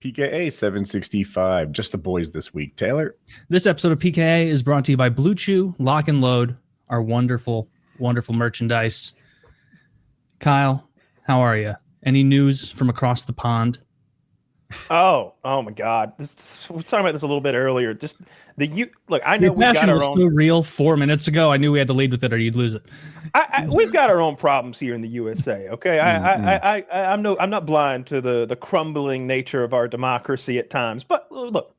PKA 765. Just the boys this week. Taylor? This episode of PKA is brought to you by Blue Chew, Lock and Load, our wonderful, wonderful merchandise. Kyle, how are you? Any news from across the pond? Oh my God! We were talking about this a little bit earlier. Just look. I know Your we got passion our was own. so real 4 minutes ago. I knew we had to lead with it, or you'd lose it. We've got our own problems here in the USA. Okay, I'm not blind to the crumbling nature of our democracy at times. But look,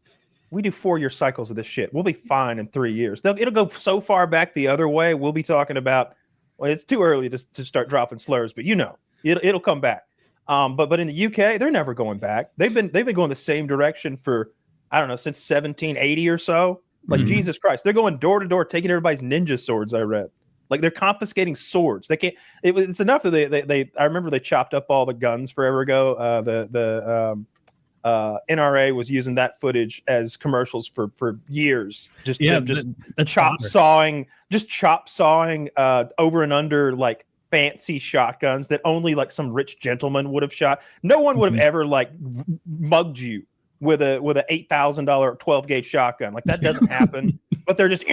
we do 4-year cycles of this shit. We'll be fine in 3 years. It'll go so far back the other way. We'll be talking about. Well, it's too early to start dropping slurs, but it'll come back. But in the UK, they're never going back. They've been going the same direction for, I don't know, since 1780 or so. Like Jesus Christ, they're going door to door, taking everybody's ninja swords. I read, like they're confiscating swords. They can't. It's enough that they. I remember they chopped up all the guns forever ago. The NRA was using that footage as commercials for years. Just chop sawing over and under like fancy shotguns that only like some rich gentleman would have shot. No one would have ever like mugged you with a $8,000 12 gauge shotgun. Like that doesn't happen. But they're just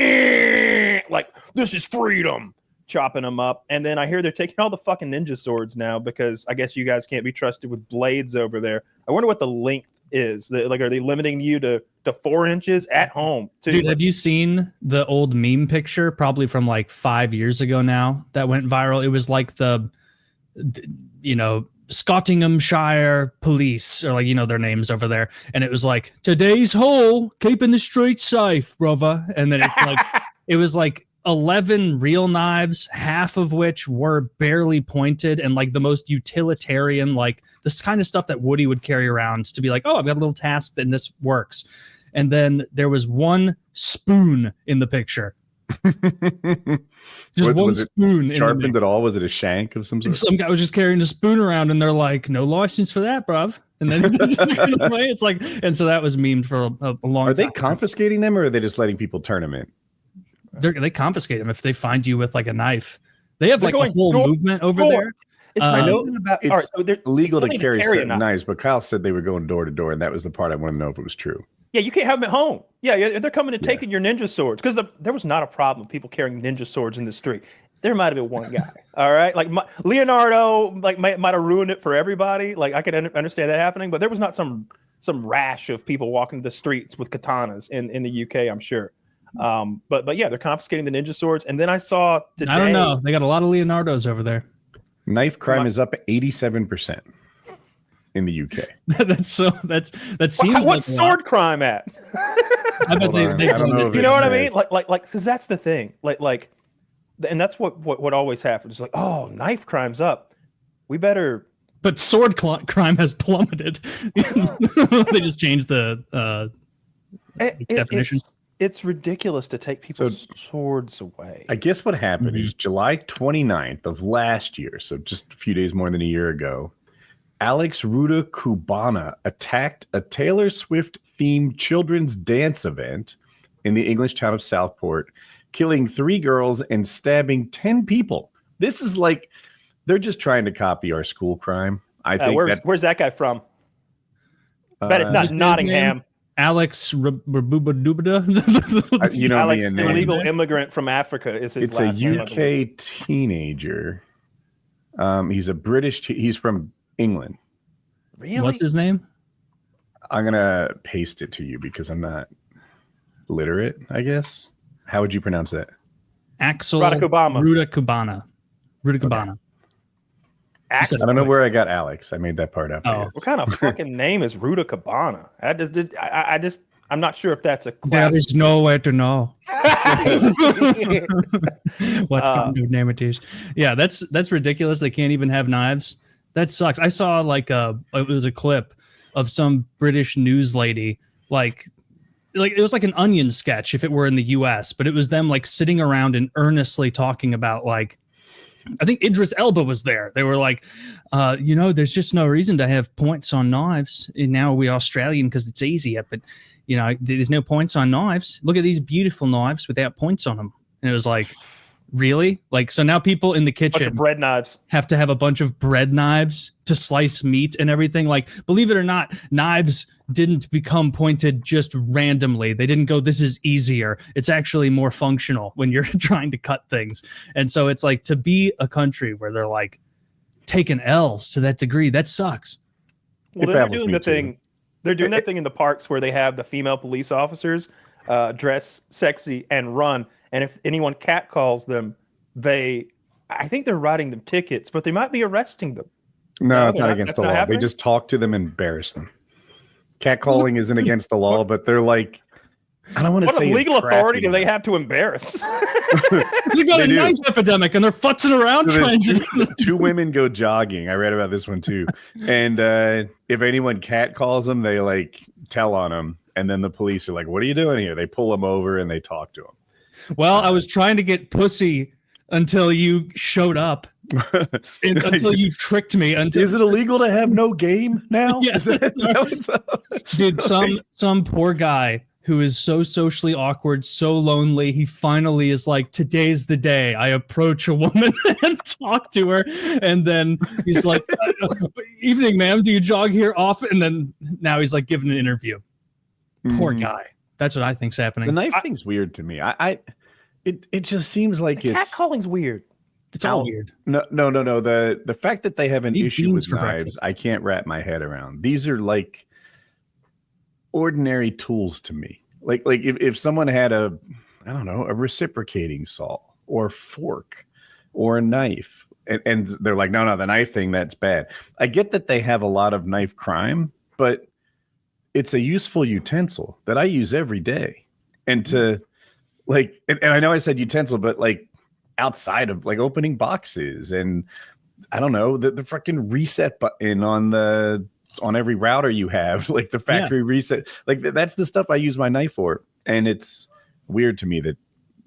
like, this is freedom, chopping them up. And then I hear they're taking all the fucking ninja swords now because I guess you guys can't be trusted with blades over there. I wonder what the length is. Like, are they limiting you to 4 inches at home too? Dude, have you seen the old meme picture, probably from like 5 years ago now, that went viral? It was like the Scottinghamshire police, or like, their names over there. And it was like, today's hole, keeping the streets safe, brother. And then it's like, it was like 11 real knives, half of which were barely pointed and like the most utilitarian, like this kind of stuff that Woody would carry around to be like, oh, I've got a little task and this works. And then there was one spoon in the picture. Just one spoon. Sharpened at all? Was it a shank of some sort? And some guy was just carrying a spoon around and they're like, no license for that, bruv. And then it's like, and so that was memed for a long time. Are they confiscating them or are they just letting people turn them in? They confiscate them if they find you with like a knife. They have like a whole movement over there. I know it's illegal to carry certain knives, but Kyle said they were going door to door, and that was the part I want to know if it was true. Yeah, you can't have them at home. Yeah, they're coming and taking your ninja swords because there was not a problem with people carrying ninja swords in the street. There might have been one guy. All right, like Leonardo, like might have ruined it for everybody. Like I could understand that happening, but there was not some rash of people walking the streets with katanas in the UK. I'm sure. But yeah, they're confiscating the ninja swords. And then I saw today. I don't know. They got a lot of Leonardos over there. Knife crime is up 87% in the UK. That seems. What's sword crime at? I bet they don't know. You know what I mean? Like, because that's the thing. Like, and that's what always happens. It's like, oh, knife crime's up. We better. But sword crime has plummeted. They just changed the definition. It's ridiculous to take people's swords away. I guess what happened is July 29th of last year, so just a few days more than a year ago, Alex Ruda Cubana attacked a Taylor Swift-themed children's dance event in the English town of Southport, killing 3 girls and stabbing 10 people. This is like, they're just trying to copy our school crime. I think. Where's that guy from? Bet it's not Nottingham. Alex Rabubadubada. Alex, illegal immigrant from Africa is his last name. It's a UK teenager. He's a British. He's from England. Really? What's his name? I'm gonna paste it to you because I'm not literate, I guess. How would you pronounce that? Axel Ruda Cubana. I don't know where I got Alex. I made that part up. Oh, what kind of fucking name is Ruda Cubana? I'm not sure if that's a class. There is nowhere to know what kind of name it is. Yeah, that's ridiculous. They can't even have knives. That sucks. I saw it was a clip of some British news lady, like it was like an Onion sketch if it were in the US, but it was them like sitting around and earnestly talking about like, I think Idris Elba was there. They were like, there's just no reason to have points on knives. And now we're Australian because it's easier, but there's no points on knives. Look at these beautiful knives without points on them. And it was like, Really? Like, so now people in the Bunch kitchen of bread knives. have to have a bunch of bread knives to slice meat and everything. Like, believe it or not, knives didn't become pointed just randomly. They didn't go, this is easier. It's actually more functional when you're trying to cut things. And so it's like, to be a country where they're like taking L's to that degree, that sucks. Well, then they're doing the thing. They're doing that thing in the parks where they have the female police officers dress sexy and run. And if anyone catcalls them, I think they're writing them tickets, but they might be arresting them. No, it's not against the law. Happening? They just talk to them and embarrass them. Catcalling isn't against the law, but they're like, I don't want to say what legal authority do they have to embarrass? You got a knife epidemic and they're futzing around so trying two women go jogging. I read about this one too. And if anyone catcalls them, they like tell on them. And then the police are like, what are you doing here? They pull them over and they talk to them. Well, I was trying to get pussy until you showed up. Until you tricked me. Is it illegal to have no game now? Yeah. Dude, some poor guy who is so socially awkward, so lonely, he finally is like, today's the day. I approach a woman and talk to her. And then he's like, evening, ma'am, do you jog here often? And then now he's like giving an interview. Poor guy. That's what I think's happening. The knife thing's weird to me. It just seems like catcalling's weird. It's all weird. No. The fact that they have an issue with knives, breakfast. I can't wrap my head around. These are like ordinary tools to me. Like if someone had a reciprocating saw or fork or a knife, and they're like, no, the knife thing, that's bad. I get that they have a lot of knife crime, but it's a useful utensil that I use every day. And to like, and I know I said utensil, but like outside of like opening boxes and I don't know, the fucking reset button on every router you have, like the factory reset, like that's the stuff I use my knife for. And it's weird to me that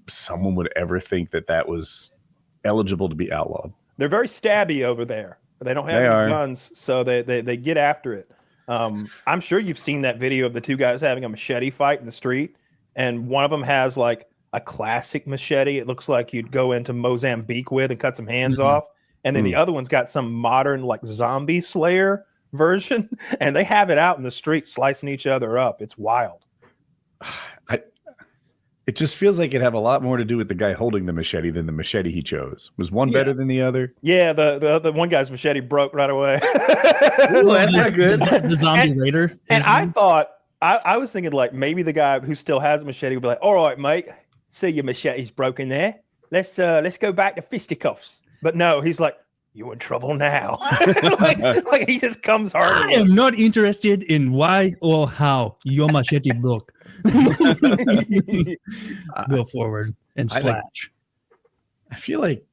someone would ever think that was eligible to be outlawed. They're very stabby over there. They don't have any guns, so they get after it. I'm sure you've seen that video of the two guys having a machete fight in the street, and one of them has like a classic machete. It looks like you'd go into Mozambique with and cut some hands off. And then the other one's got some modern like zombie slayer version, and they have it out in the street slicing each other up. It's wild. It just feels like it'd have a lot more to do with the guy holding the machete than the machete he chose. Was one better than the other? Yeah, the one guy's machete broke right away. Ooh, that's not good. The zombie raider. And I thought, I was thinking like maybe the guy who still has a machete would be like, all right, mate, see your machete's broken there. Let's go back to fisticuffs. But no, he's like, you in trouble now. like he just comes hard. I am not interested in why or how your machete broke. Go forward and slash. I feel like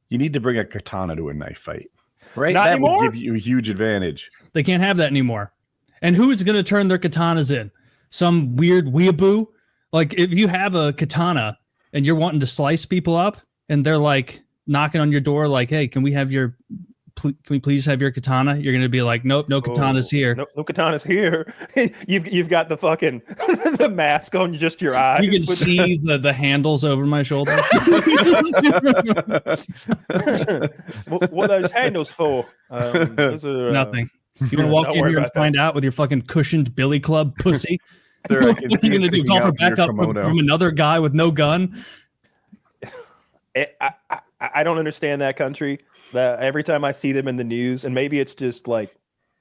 you need to bring a katana to a knife fight, right? Not that anymore? would give you a huge advantage. They can't have that anymore. And who's going to turn their katanas in? Some weird weeaboo? Like if you have a katana and you're wanting to slice people up and they're like knocking on your door like, hey, can we please have your katana? You're going to be like, nope, no katanas here. No katanas here. You've got the fucking the mask on just your eyes. You can see the handles over my shoulder. What are those handles for? Those are, nothing. You want to walk in here and find out with your fucking cushioned billy club pussy? What are you going to do? Call for backup from another guy with no gun? I don't understand that country. Every time I see them in the news, and maybe it's just like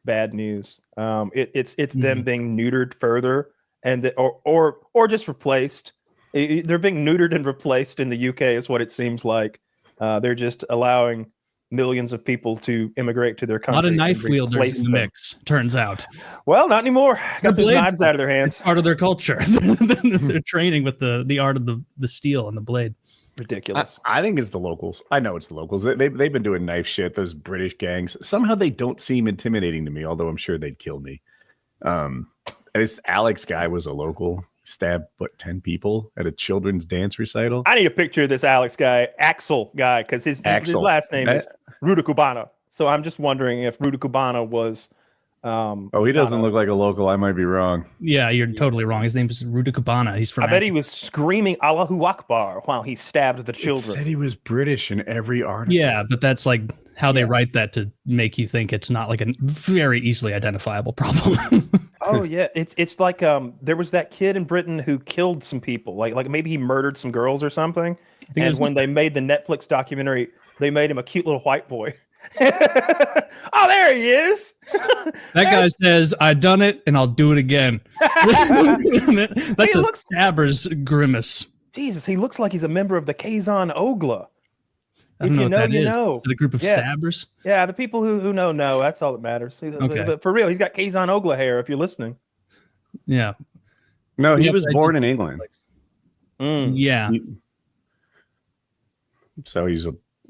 bad news. It's them being neutered further, and or just replaced. They're being neutered and replaced in the UK, is what it seems like. They're just allowing millions of people to immigrate to their country. A lot of knife wielders in the mix, turns out. Well, not anymore. Got those knives out of their hands. It's part of their culture. They're training with the art of the steel and the blade. Ridiculous. I think it's the locals. I know it's the locals. They've been doing knife shit. Those British gangs. Somehow they don't seem intimidating to me, although I'm sure they'd kill me. This Alex guy was a local. Stabbed 10 people at a children's dance recital. I need a picture of this Alex guy, Axel guy, because his last name is Ruda Cubana. So I'm just wondering if Ruda Cubana was Oh, he doesn't look like a local. I might be wrong. Yeah, you're totally wrong. His name is Ruda Cabana. He's from. I bet he was screaming Allahu Akbar while he stabbed the children. It said he was British in every article. Yeah, but that's like how they write that to make you think it's not like a very easily identifiable problem. Oh yeah, it's like there was that kid in Britain who killed some people. Like maybe he murdered some girls or something. And when they made the Netflix documentary, they made him a cute little white boy. Oh, there he is. That guy says, "I done it, and I'll do it again." That's a stabber's grimace. Jesus, he looks like he's a member of the Kazan Ogla. I don't know what that is. Know. Is it a group of stabbers? Yeah, the people who know. That's all that matters. Okay. But for real, he's got Kazan Ogla hair. If you're listening. Yeah. No, he was born in England. Yeah. So he's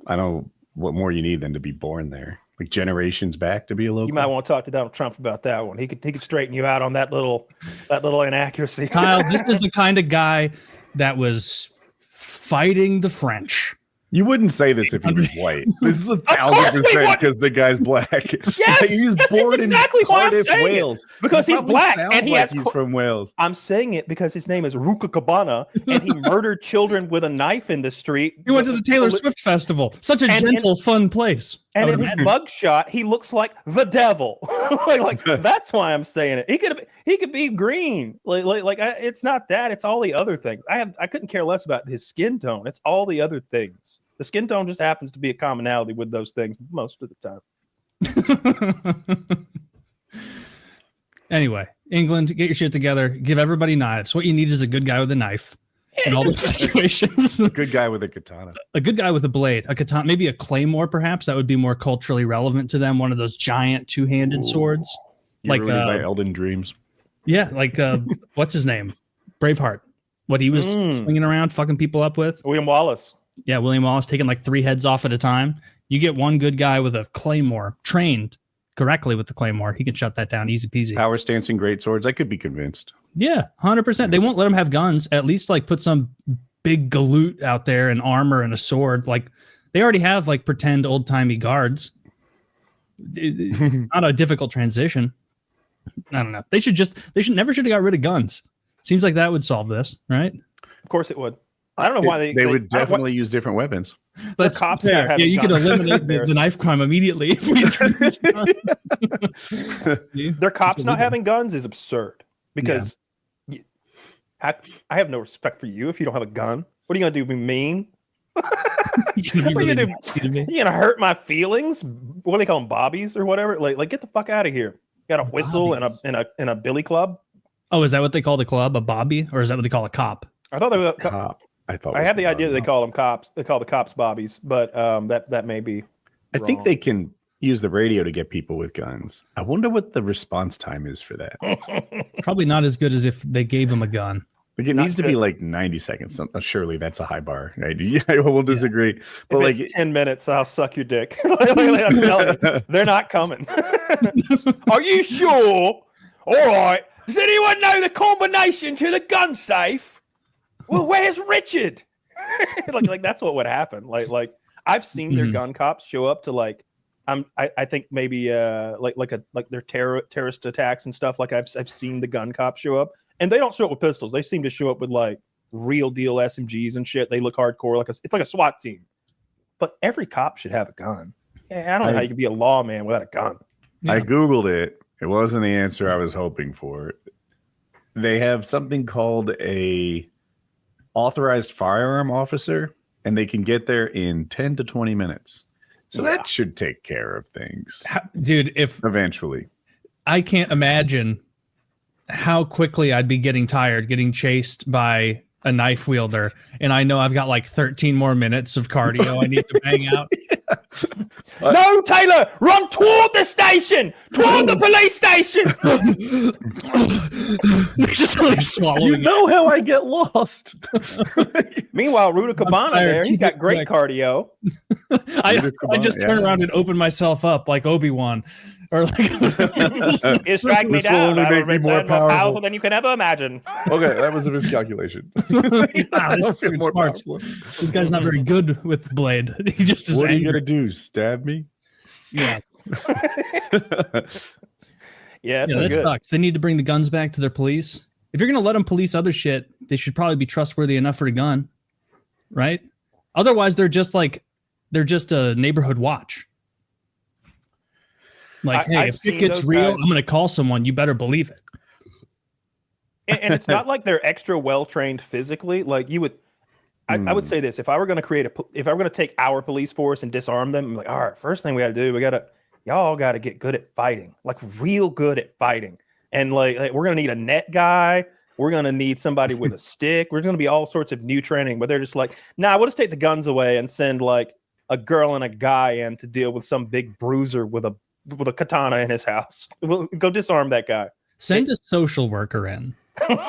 I don't know what more you need than to be born there. Like generations back to be a local. You might want to talk to Donald Trump about that one. He could straighten you out on that little inaccuracy. Kyle, this is the kind of guy that was fighting the French. You wouldn't say this if he was white. This is 1,000% because the guy's black. Yes, he was born exactly in Cardiff, Wales. Because he's black and he's from Wales. I'm saying it because his name is Ruka Cabana and he murdered children with a knife in the street. He went to the Taylor Swift festival. Such a gentle, fun place. And in his mugshot, he looks like the devil. like that's why I'm saying it. He could be green. It's not that. It's all the other things. I couldn't care less about his skin tone. It's all the other things. The skin tone just happens to be a commonality with those things most of the time. Anyway, England, get your shit together. Give everybody knives. What you need is a good guy with a knife in all those situations. A good guy with a katana. A good guy with a blade. A katana, maybe a claymore, perhaps. That would be more culturally relevant to them. One of those giant two-handed swords. Like by Elden Dreams. Yeah, like what's his name? Braveheart. What he was swinging around, fucking people up with. William Wallace. Yeah, William Wallace taking like 3 heads off at a time. You get one good guy with a claymore, trained correctly with the claymore. He can shut that down easy peasy. Power stance and great swords. I could be convinced. Yeah, 100%. They won't let him have guns. At least like put some big galoot out there and armor and a sword. Like they already have like pretend old timey guards. It's not a difficult transition. I don't know. They should never have got rid of guns. Seems like that would solve this, right? Of course it would. I don't know why they would definitely use different weapons. That's cops. Yeah, you could eliminate the knife crime immediately. If we Their cops not having guns is absurd because I have no respect for you if you don't have a gun. What are you gonna do? Be mean? What are you gonna do? You gonna hurt my feelings? What do they call them? Bobbies or whatever? Like get the fuck out of here. You got a whistle and a billy club. Oh, is that what they call the club? A bobby, or is that what they call a cop? I thought they were cop. I had the idea that they call them cops. They call the cops bobbies, but that may be. I think they can use the radio to get people with guns. I wonder what the response time is for that. Probably not as good as if they gave them a gun. Like it needs to be like 90 seconds. Surely that's a high bar. Right? I will disagree. But if it's 10 minutes, I'll suck your dick. They're not coming. Are you sure? All right. Does anyone know the combination to the gun safe? Well, where's Richard? like that's what would happen. Like I've seen their gun cops show up to I think maybe like their terrorist attacks and stuff. Like I've seen the gun cops show up, and they don't show up with pistols. They seem to show up with like real deal SMGs and shit. They look hardcore. It's like a SWAT team. But every cop should have a gun. I don't know how you can be a lawman without a gun. I Googled it. It wasn't the answer I was hoping for. They have something called a authorized firearm officer, and they can get there in 10 to 20 minutes. So that should take care of things. Dude, if eventually. I can't imagine how quickly I'd be getting tired, getting chased by a knife wielder, and I know I've got like 13 more minutes of cardio I need to bang out. No, Taylor, run toward the station, toward the police station. Just like swallowing. You know how I get lost. Meanwhile, Ruda Cabana there, he's got great cardio. I just turn around and open myself up like Obi-Wan. Or like you strike me down, I will return more powerful than you can ever imagine. Okay, that was a miscalculation. This guy's not very good with the blade. He just is. What are you gonna do? Stab me? Yeah. Yeah, that good. sucks. They need to bring the guns back to their police. If you're gonna let them police other shit, they should probably be trustworthy enough for a gun, right? Otherwise, they're just a neighborhood watch. Like, hey, if it gets real, I'm gonna call someone. You better believe it. And it's not like they're extra well trained physically. Like you would, I would say this: if I were going to take our police force and disarm them, I'm like, all right, first thing we got to do, y'all got to get good at fighting, like real good at fighting. And like we're going to need a net guy. We're going to need somebody with a stick. We're going to be all sorts of new training. But they're just like, nah, we'll just take the guns away and send like a girl and a guy in to deal with some big bruiser with a katana in his house. We'll go disarm that guy. Send a social worker in. Send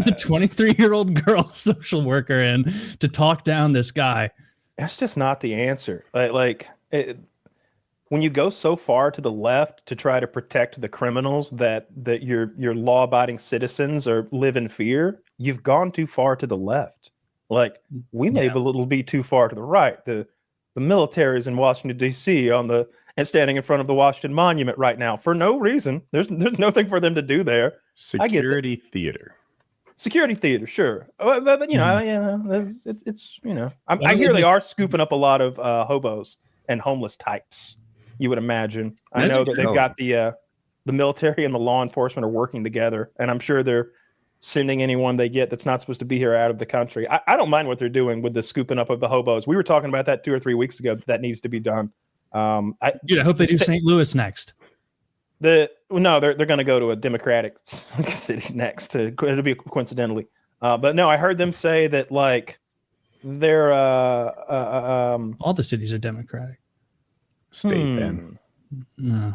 a 23-year-old girl social worker in to talk down this guy. That's just not the answer. When you go so far to the left to try to protect the criminals that your law-abiding citizens live in fear, you've gone too far to the left. Like we may be too far to the right. The military is in Washington D.C. and standing in front of the Washington Monument right now for no reason. There's nothing for them to do there. Security theater, sure, but you know, it's you know, I hear they are scooping up a lot of hobos and homeless types. You would imagine. I know that they've got the military and the law enforcement are working together, and I'm sure they're sending anyone they get that's not supposed to be here out of the country. I don't mind what they're doing with the scooping up of the hobos. We were talking about that 2 or 3 weeks ago. That needs to be done. I hope they do St. Louis next. They're going to go to a Democratic city next. It'll be coincidentally, but no, I heard them say that like they're all the cities are Democratic. State then. No.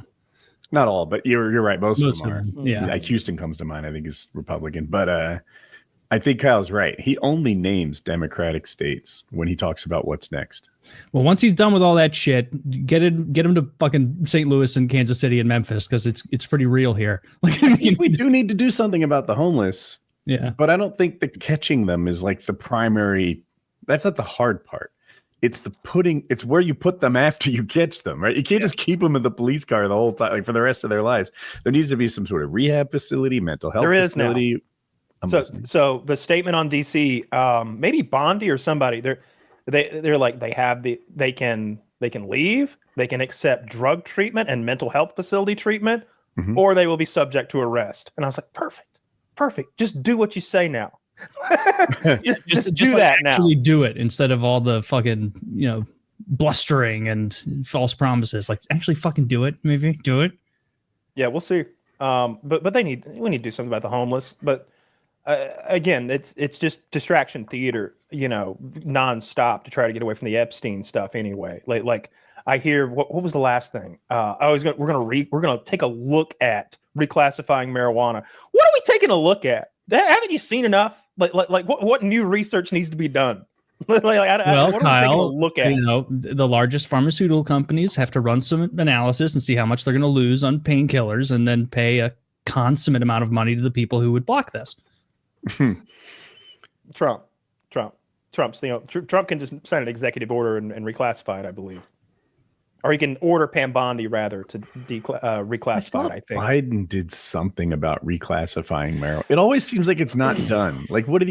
Not all, but you're right. Most of them are. Yeah. Like Houston comes to mind. I think is Republican, but I think Kyle's right. He only names Democratic states when he talks about what's next. Well, once he's done with all that shit, get him to fucking St. Louis and Kansas City and Memphis because it's pretty real here. Like, we do need to do something about the homeless. Yeah, but I don't think that catching them is like the primary. That's not the hard part. It's it's where you put them after you catch them, right? You can't just keep them in the police car the whole time, like for the rest of their lives. There needs to be some sort of rehab facility, mental health facility. So the statement on DC, maybe Bondi or somebody, they're like they can leave, they can accept drug treatment and mental health facility treatment, or they will be subject to arrest. And I was like, perfect. Just do what you say now. just do that now. Actually do it instead of all the fucking blustering and false promises. Like actually fucking do it. Maybe do it. Yeah, we'll see. But we need to do something about the homeless. But again, it's just distraction theater, nonstop to try to get away from the Epstein stuff. Anyway, like I hear what was the last thing? We're gonna take a look at reclassifying marijuana. What are we taking a look at? Haven't you seen enough? Like what new research needs to be done? Kyle, look at? The largest pharmaceutical companies have to run some analysis and see how much they're going to lose on painkillers, and then pay a consummate amount of money to the people who would block this. Trump can just sign an executive order and reclassify it, I believe. Or he can order Pam Bondi rather to reclassify it, I think. Biden did something about reclassifying marijuana. It always seems like it's not done. Like, what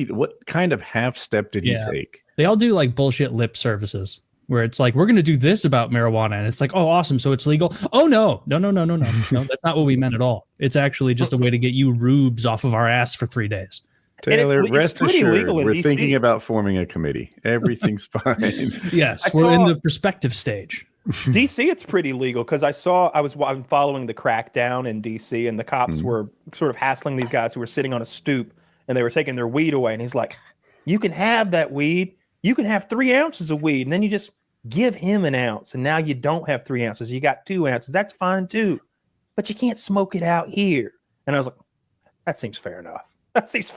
kind of half step did he take? They all do like bullshit lip services where it's like, we're going to do this about marijuana. And it's like, oh, awesome. So it's legal. Oh, no. That's not what we meant at all. It's actually just a way to get you rubes off of our ass for 3 days. Taylor, rest assured, we're thinking about forming a committee. Everything's fine. Yes, we're in the perspective stage. DC, it's pretty legal because I'm following the crackdown in DC, and the cops were sort of hassling these guys who were sitting on a stoop and they were taking their weed away. And he's like, you can have that weed. You can have 3 ounces of weed. And then you just give him an ounce. And now you don't have 3 ounces. You got 2 ounces. That's fine too. But you can't smoke it out here. And I was like, that seems fair enough. That seems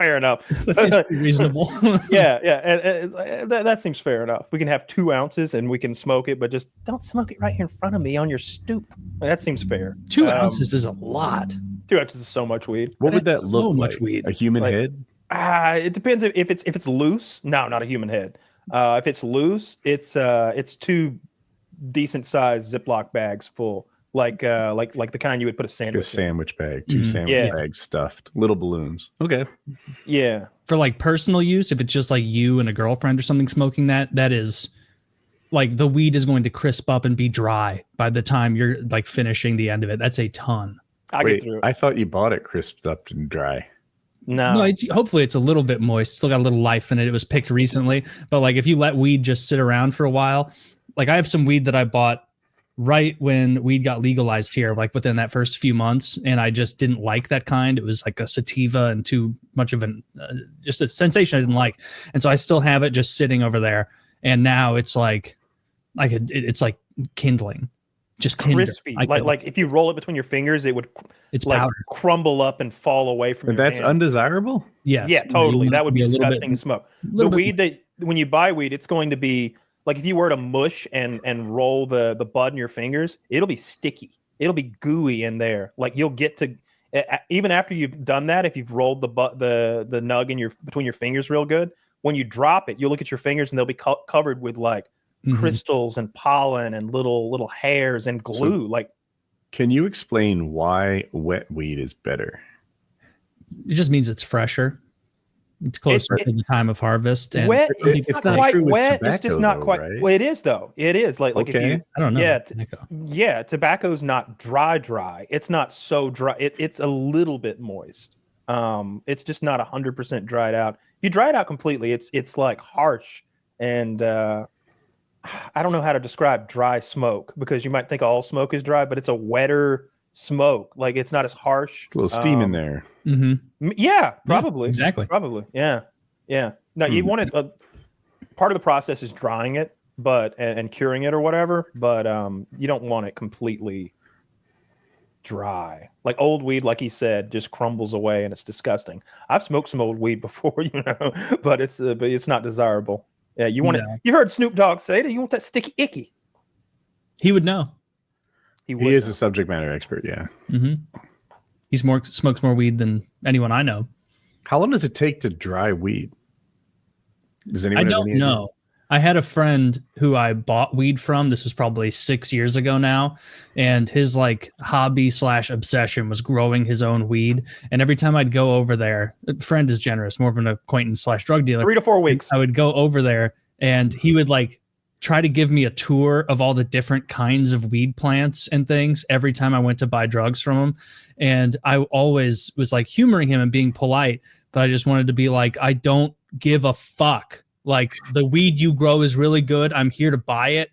reasonable. Yeah. And that seems fair enough. We can have 2 ounces and we can smoke it, but just don't smoke it right here in front of me on your stoop. That seems fair. 2 ounces is a lot. 2 ounces is so much weed. What would that look like? Much weed. A human head? It depends if it's loose. No, not a human head. If it's loose, it's 2 decent sized Ziploc bags full. like the kind you would put a A sandwich in. sandwich bag, two sandwich Yeah. bags stuffed, little balloons. Okay. Yeah. For like personal use, if it's just like you and a girlfriend or something smoking that is like the weed is going to crisp up and be dry by the time you're like finishing the end of it. That's a ton. I Wait, get through it. I thought you bought it crisped up and dry. No. Hopefully it's a little bit moist. Still got a little life in it. It was picked recently, but like if you let weed just sit around for a while, like I have some weed that I bought right when weed got legalized here, like within that first few months, and I just didn't like that kind. It was like a sativa and too much of an just a sensation I didn't like, and so I still have it just sitting over there. And now it's like it's like kindling, just tender. Crispy. Like if you roll it between your fingers, it would it's like powder. crumble up and fall away from And your that's hand. undesirable? Yes, Yeah, totally. That would be a little disgusting to smoke. The weed that when you buy weed, it's going to be like if you were to mush and roll the bud in your fingers, it'll be sticky. It'll be gooey in there. Like you'll get to even after you've done that, if you've rolled the nug in between your fingers real good, when you drop it, you'll look at your fingers and they'll be covered with like crystals and pollen and little hairs and glue. Like, can you explain why wet weed is better? It just means it's fresher. It's closer to the time of harvest. And wet. It's not quite true with wet. tobacco, It's just not though, quite. right? Well, it is though. It is like if Okay. you. I don't know. Yeah, tobacco's not dry. It's not so dry. It's a little bit moist. It's just not 100% dried out. If you dry it out completely, it's like harsh, and I don't know how to describe dry smoke because you might think all smoke is dry, but it's a wetter smoke. Like it's not as harsh. A little steam in there. Yeah, probably. Exactly. Probably. Yeah. No, you want it. Part of the process is drying it, but and curing it or whatever. But you don't want it completely dry. Like old weed, like he said, just crumbles away and it's disgusting. I've smoked some old weed before, but it's not desirable. Yeah, you want it. You heard Snoop Dogg say that you want that sticky icky. He would know. He is a subject matter expert. Yeah. He smokes more weed than anyone I know. How long does it take to dry weed? Does anyone? I don't know. I had a friend who I bought weed from. This was probably 6 years ago now, and his like hobby / obsession was growing his own weed. And every time I'd go over there, friend is generous, more of an acquaintance / drug dealer. 3 to 4 weeks. I would go over there, and he would like try to give me a tour of all the different kinds of weed plants and things every time I went to buy drugs from him. And I always was like humoring him and being polite, but I just wanted to be like, I don't give a fuck. Like the weed you grow is really good. I'm here to buy it.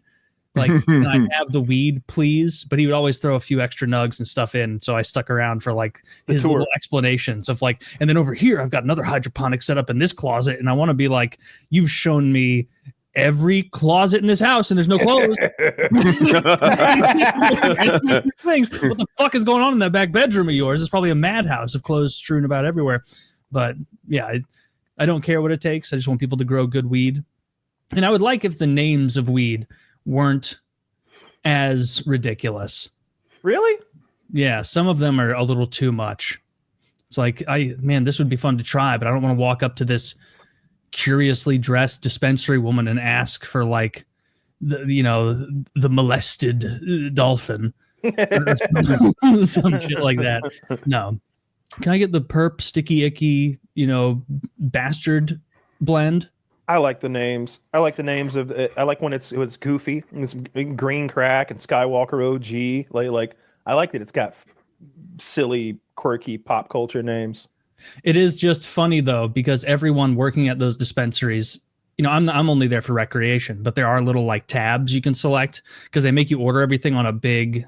Like, can I have the weed, please? But he would always throw a few extra nugs and stuff in. So I stuck around for like his little explanations of like, and then over here, I've got another hydroponic set up in this closet. And I want to be like, you've shown me every closet in this house and there's no clothes. Things. What the fuck is going on in that back bedroom of yours? It's probably a madhouse of clothes strewn about everywhere. But yeah, I don't care what it takes. I just want people to grow good weed. And I would like if the names of weed weren't as ridiculous. Really? Yeah, some of them are a little too much. It's like, this would be fun to try, but I don't want to walk up to this curiously dressed dispensary woman and ask for like the molested dolphin or some shit like that. No. Can I get the perp sticky icky, bastard blend? I like the names. I like the names of. I like when it's goofy. It's Green Crack and Skywalker OG. Like I like that it's got silly, quirky pop culture names. It is just funny though because everyone working at those dispensaries, I'm only there for recreation, but there are little like tabs you can select because they make you order everything on a big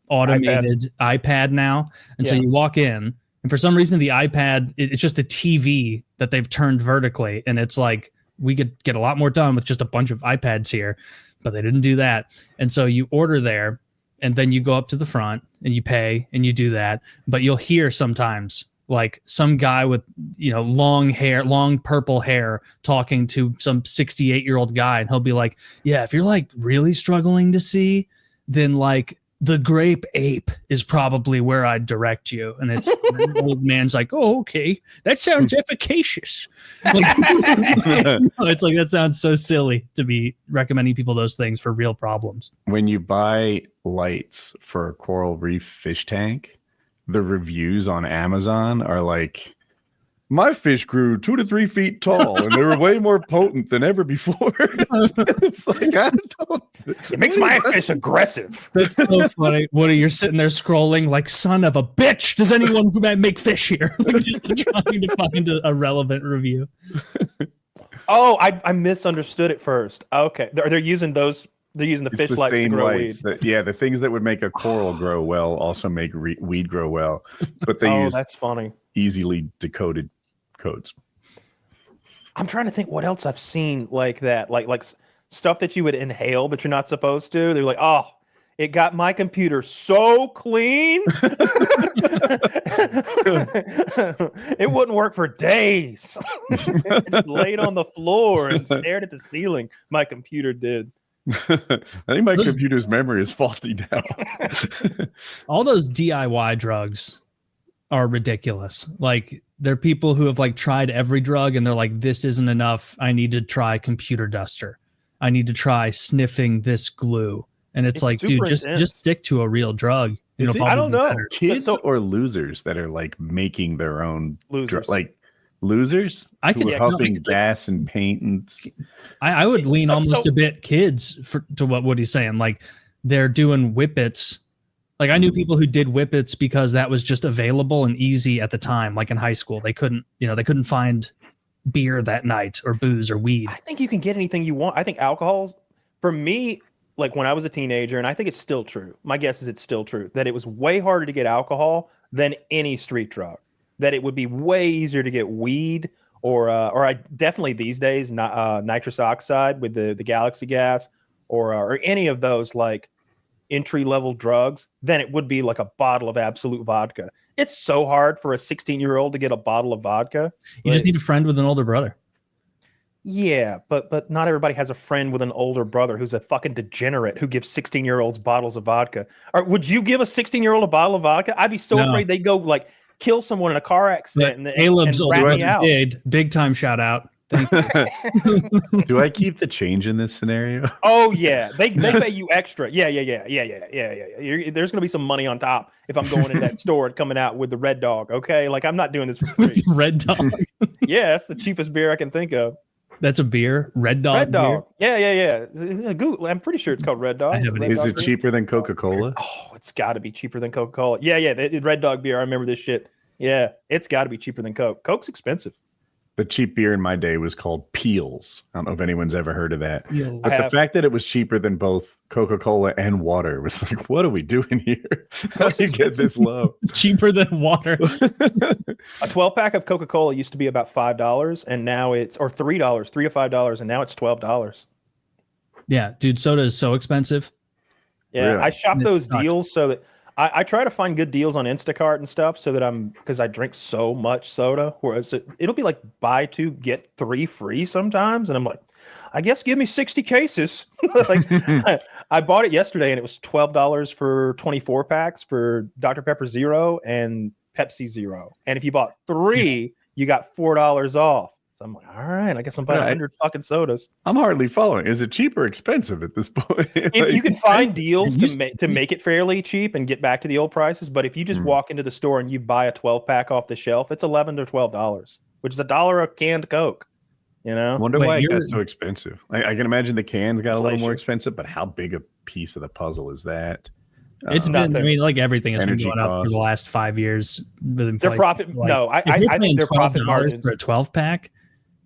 automated iPad now. And so you walk in and for some reason the iPad, it's just a TV that they've turned vertically. And it's like, we could get a lot more done with just a bunch of iPads here, but they didn't do that. And so you order there and then you go up to the front and you pay and you do that. But you'll hear sometimes like some guy with, long hair, long purple hair talking to some 68-year-old guy. And he'll be like, yeah, if you're like really struggling to see, then like the grape ape is probably where I'd direct you. And it's the old man's like, oh, okay, that sounds efficacious. Like, it's like, that sounds so silly to be recommending people those things for real problems. When you buy lights for a coral reef fish tank, the reviews on Amazon are like, my fish grew 2 to 3 feet tall and they were way more potent than ever before. It's like, I don't. It makes my fish aggressive. That's so funny. Woody, you're sitting there scrolling like, son of a bitch. Does anyone make fish here? Like, just trying to find a relevant review. Oh, I misunderstood it first. Okay. They're using those. They're using the fish lights to grow weed. The things that would make a coral grow well also make weed grow well. But they use that's funny. Easily decoded codes. I'm trying to think what else I've seen like that, like stuff that you would inhale but you're not supposed to. They're like, oh, it got my computer so clean, it wouldn't work for days. I just laid on the floor and stared at the ceiling. My computer did. I think my computer's memory is faulty now. All those DIY drugs are ridiculous. Like, there are people who have like tried every drug and they're like, this isn't enough. I need to try computer duster. I need to try sniffing this glue. And it's like, dude, just stick to a real drug. I don't know. Kids or losers that are like making their own losers. Like losers who are helping gas and paint. And I would lean almost a bit kids to what Woody's saying. Like, they're doing whippets. Like, I knew people who did whippets because that was just available and easy at the time. Like in high school, they couldn't find beer that night or booze or weed. I think you can get anything you want. I think alcohol, for me, like when I was a teenager, and I think it's still true. My guess is it's still true that it was way harder to get alcohol than any street drug. That it would be way easier to get weed or I definitely these days nitrous oxide with the Galaxy gas or any of those like entry-level drugs than it would be like a bottle of absolute vodka. It's so hard for a 16-year-old to get a bottle of vodka. You just need a friend with an older brother. Yeah, but not everybody has a friend with an older brother who's a fucking degenerate who gives 16-year-olds bottles of vodka. Or would you give a 16-year-old a bottle of vodka? I'd be so afraid they'd go like kill someone in a car accident and Caleb's older brother did. Big time shout out. Do I keep the change in this scenario? Oh yeah, they pay you extra. Yeah. There's gonna be some money on top if I'm going in that store and coming out with the Red Dog. Okay, like I'm not doing this for free. Red Dog. Yeah, that's the cheapest beer I can think of. That's a beer, Red Dog. Red Dog. Beer? Yeah. Google. I'm pretty sure it's called Red Dog. Is it cheaper than Coca-Cola? Oh, it's got to be cheaper than Coca-Cola. Yeah. The Red Dog beer. I remember this shit. Yeah, it's got to be cheaper than Coke. Coke's expensive. The cheap beer in my day was called Peels. I don't know if anyone's ever heard of that. Peels. But the fact that it was cheaper than both Coca-Cola and water was like, what are we doing here? How do you get this low? It's cheaper than water. A 12-pack of Coca-Cola used to be about $5, and now it's $3, $3 to $5, and now it's $12. Yeah, dude, soda is so expensive. Yeah, really? I shop those deals so that I try to find good deals on Instacart and stuff so that because I drink so much soda, whereas it'll be like buy 2, get 3 free sometimes. And I'm like, I guess give me 60 cases. Like I bought it yesterday and it was $12 for 24 packs for Dr. Pepper Zero and Pepsi Zero. And if you bought 3, you got $4 off. So I'm like, all right, I guess I'm buying 100 fucking sodas. I'm hardly following. Is it cheap or expensive at this point? If you can find deals to make it fairly cheap and get back to the old prices, but if you just walk into the store and you buy a 12-pack off the shelf, it's $11 to $12, which is $1 a canned Coke. You know, I wonder why it got so expensive. I can imagine the cans got a little more expensive, but how big a piece of the puzzle is that? It's been, I mean, like everything has been going up for the last 5 years. Their profit, I think their profit margins for a 12-pack.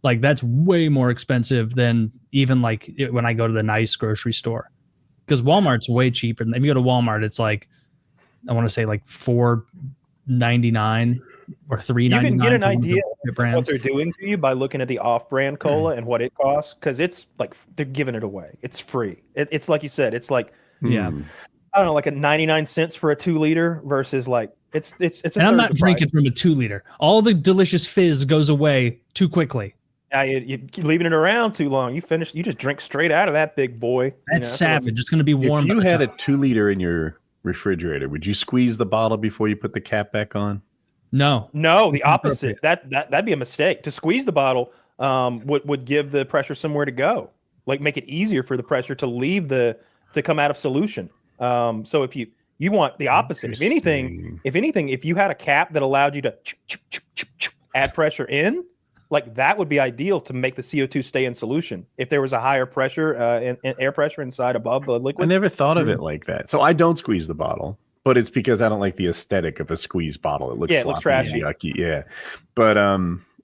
Like that's way more expensive than even like when I go to the nice grocery store, because Walmart's way cheaper. If you go to Walmart, it's like I want to say like $4.99 or $3.99. You can get an idea of what they're doing to you by looking at the off-brand cola and what it costs, because it's like they're giving it away. It's free. It's like you said. It's like I don't know, like a 99 cents for a 2-liter versus like it's. And I'm not drinking from a 2-liter. All the delicious fizz goes away too quickly. Yeah, you leaving it around too long. You just drink straight out of that big boy. That's savage. It's going to be warm. If you had a 2-liter in your refrigerator, would you squeeze the bottle before you put the cap back on? No, the opposite. That'd be a mistake. To squeeze the bottle would give the pressure somewhere to go, like make it easier for the pressure to leave to come out of solution. So if you want the opposite. If anything, if you had a cap that allowed you to add pressure in, like that would be ideal to make the CO2 stay in solution. If there was a higher pressure, and air pressure inside above the liquid. I never thought of it like that. So I don't squeeze the bottle, but it's because I don't like the aesthetic of a squeezed bottle. It looks sloppy, looks trashy, yucky. Yeah, but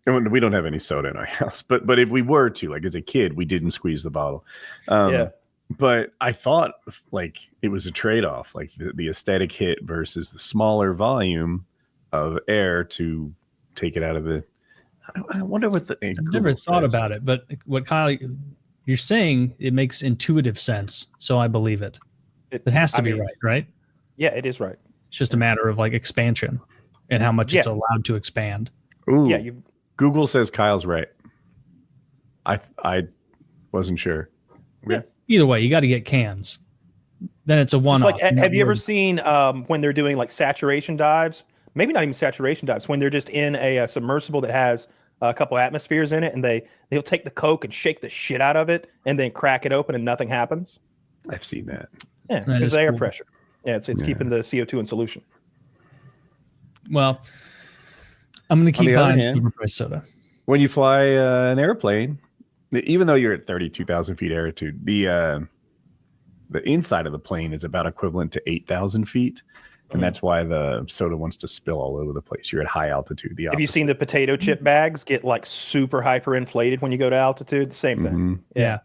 we don't have any soda in our house. But if we were to, like as a kid, we didn't squeeze the bottle. But I thought like it was a trade-off, like the aesthetic hit versus the smaller volume of air to take it out of the. I wonder what the. I've never thought about it, but what Kyle, you're saying, it makes intuitive sense, so I believe it. It has to be right? Yeah, it is right. It's just a matter of like expansion and how much it's allowed to expand. Ooh, yeah, Google says Kyle's right. I wasn't sure. Yeah. Either way, you got to get cans. Then it's a one-off. Like, have you ever seen when they're doing like saturation dives? Maybe not even saturation dives. When they're just in a submersible that has a couple atmospheres in it, and they'll take the Coke and shake the shit out of it, and then crack it open, and nothing happens. I've seen that. Yeah, it's because air pressure. Yeah, it's keeping the CO2 in solution. Well, I'm going to keep buying overpriced soda. When you fly an airplane, even though you're at 32,000 feet altitude, the inside of the plane is about equivalent to 8,000 feet. And that's why the soda wants to spill all over the place. You're at high altitude. Have you seen the potato chip bags get like super hyper inflated when you go to altitude? Same thing. Mm-hmm. Yeah.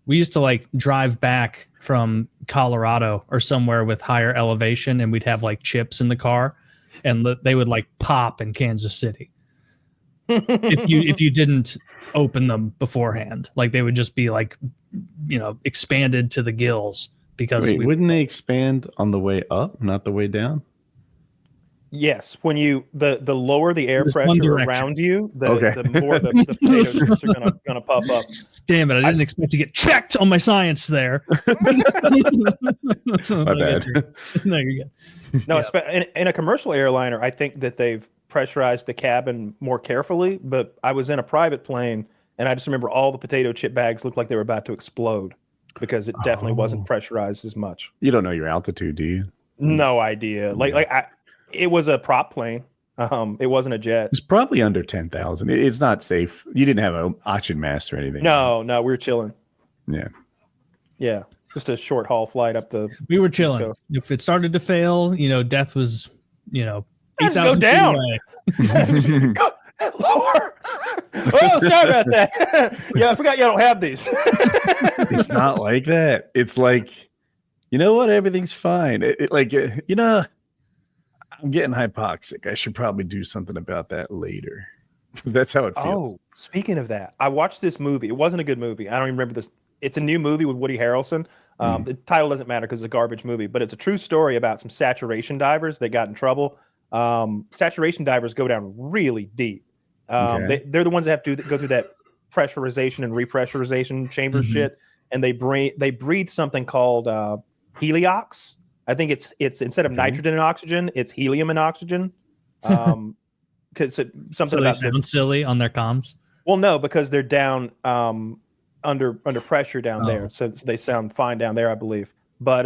We used to like drive back from Colorado or somewhere with higher elevation, and we'd have like chips in the car, and they would like pop in Kansas City. if you didn't open them beforehand, like they would just be like, expanded to the gills. Because wouldn't they expand on the way up, not the way down? Yes, when the lower the air pressure around you, the more the potato chips are gonna pop up. Damn it! I didn't expect to get checked on my science there. My bad. No, you're good. No, in a commercial airliner, I think that they've pressurized the cabin more carefully. But I was in a private plane, and I just remember all the potato chip bags looked like they were about to explode. Because it definitely wasn't pressurized as much. You don't know your altitude, do you? No idea. It was a prop plane. It wasn't a jet. It's probably under 10,000. It's not safe. You didn't have an oxygen mask or anything. No, we were chilling. Yeah. Just a short haul flight up the. We were chilling. If it started to fail, death was, 8,000 go down. Go lower. Oh, sorry about that. Yeah, I forgot y'all don't have these. It's not like that. It's like, you know what? Everything's fine. I'm getting hypoxic. I should probably do something about that later. That's how it feels. Oh, speaking of that, I watched this movie. It wasn't a good movie. I don't even remember this. It's a new movie with Woody Harrelson. The title doesn't matter because it's a garbage movie, but it's a true story about some saturation divers that got in trouble. Saturation divers go down really deep. They're the ones that have to go through that pressurization and repressurization chamber shit, and they breathe something called heliox. I think it's instead of nitrogen and oxygen, it's helium and oxygen. Because something about they sound silly on their comms. Well, no, because they're down under pressure down there, so they sound fine down there, I believe. But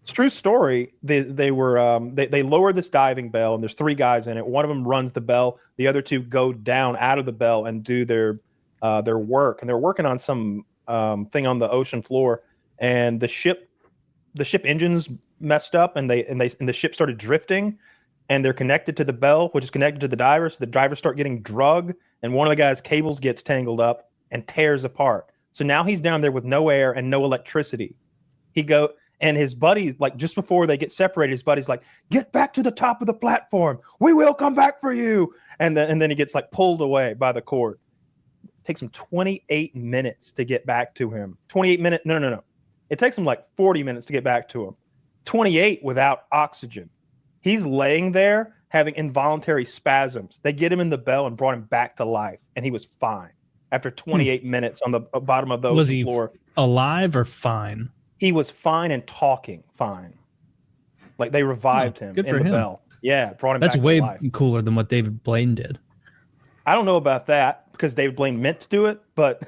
it's a true story. They lowered this diving bell, and there's 3 guys in it. One of them runs the bell. The other 2 go down out of the bell and do their work. And they're working on some thing on the ocean floor. And the ship engines messed up, and the ship started drifting. And they're connected to the bell, which is connected to the diver. So the divers start getting drugged, and one of the guys' cables gets tangled up and tears apart. So now he's down there with no air and no electricity. And his buddy, like just before they get separated, his buddy's like, "Get back to the top of the platform. We will come back for you." And then he gets like pulled away by the cord. It takes him 28 minutes to get back to him. 28 minutes? No. It takes him like 40 minutes to get back to him. 28 without oxygen. He's laying there having involuntary spasms. They get him in the bell and brought him back to life, and he was fine after 28 minutes on the bottom of the floor. Was he alive or fine? He was fine and talking fine. Like they revived him good in for the him. bell. Yeah, brought him That's back way to life. cooler than what David Blaine did. I don't know about that because David Blaine meant to do it, but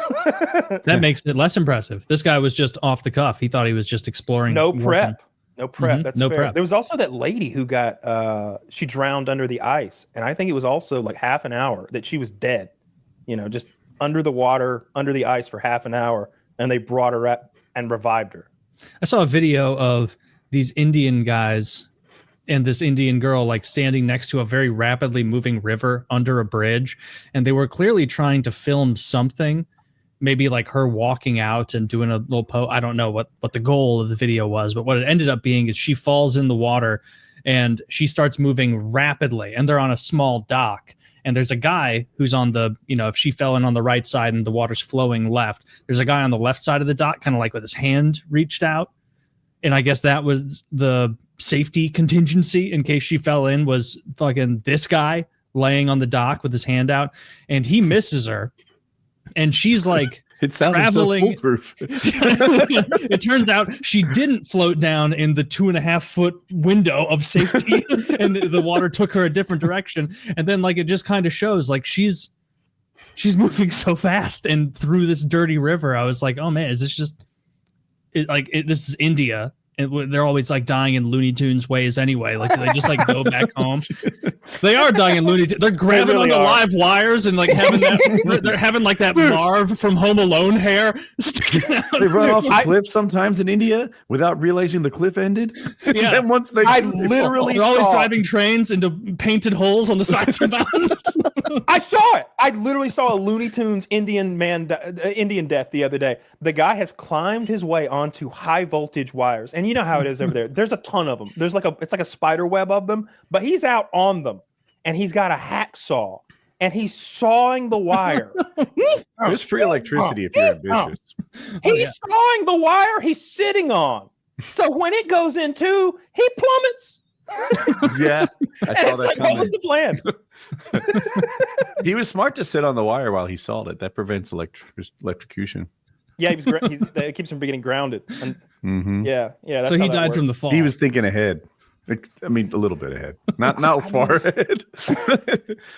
That makes it less impressive. This guy was just off the cuff. He thought he was just exploring. no prep. No prep. Mhm, That's no fair. prep. There was also that lady who got she drowned under the ice, and I think it was also like half an hour that she was dead. You know, just under the water, under the ice for half an hour, and they brought her up and revived her. I saw a video of these Indian guys and this Indian girl like standing next to a very rapidly moving river under a bridge, and they were clearly trying to film something. Maybe like her walking out and doing a little I don't know what the goal of the video was, but what it ended up being is she falls in the water and she starts moving rapidly, and they're on a small dock. And there's a guy who's on the, if she fell in on the right side and the water's flowing left, there's a guy on the left side of the dock, kind of like with his hand reached out. And I guess that was the safety contingency in case she fell in, was fucking this guy laying on the dock with his hand out, and he misses her. And she's like, it sounds traveling. So foolproof. It turns out she didn't float down in the 2.5 foot window of safety, and the water took her a different direction. And then, like, it just kind of shows, like, she's moving so fast and through this dirty river. I was like, oh man, is this just this is India? And they're always like dying in Looney Tunes ways anyway. Like, do they just like go back home? They are dying in Looney Tunes. They're grabbing onto live wires and like having that. They're having like that Marv from Home Alone hair sticking out. They run off a cliff sometimes in India without realizing the cliff ended. Yeah. And once they're always driving trains into painted holes on the sides of mountains. I saw it. I literally saw a Looney Tunes Indian death the other day. The guy has climbed his way onto high voltage wires, and you know how it is over there. There's a ton of them. It's like a spider web of them, but he's out on them, and he's got a hacksaw, and he's sawing the wire. There's free electricity if you're ambitious. He's sawing the wire he's sitting on. So when it goes in two, he plummets. Yeah, I saw that like, what was the plan? He was smart to sit on the wire while he sawed it. That prevents electrocution. Yeah, it keeps him getting grounded. And, yeah. That's so he died works. from the fall. He was thinking ahead. I mean, a little bit ahead, not far ahead.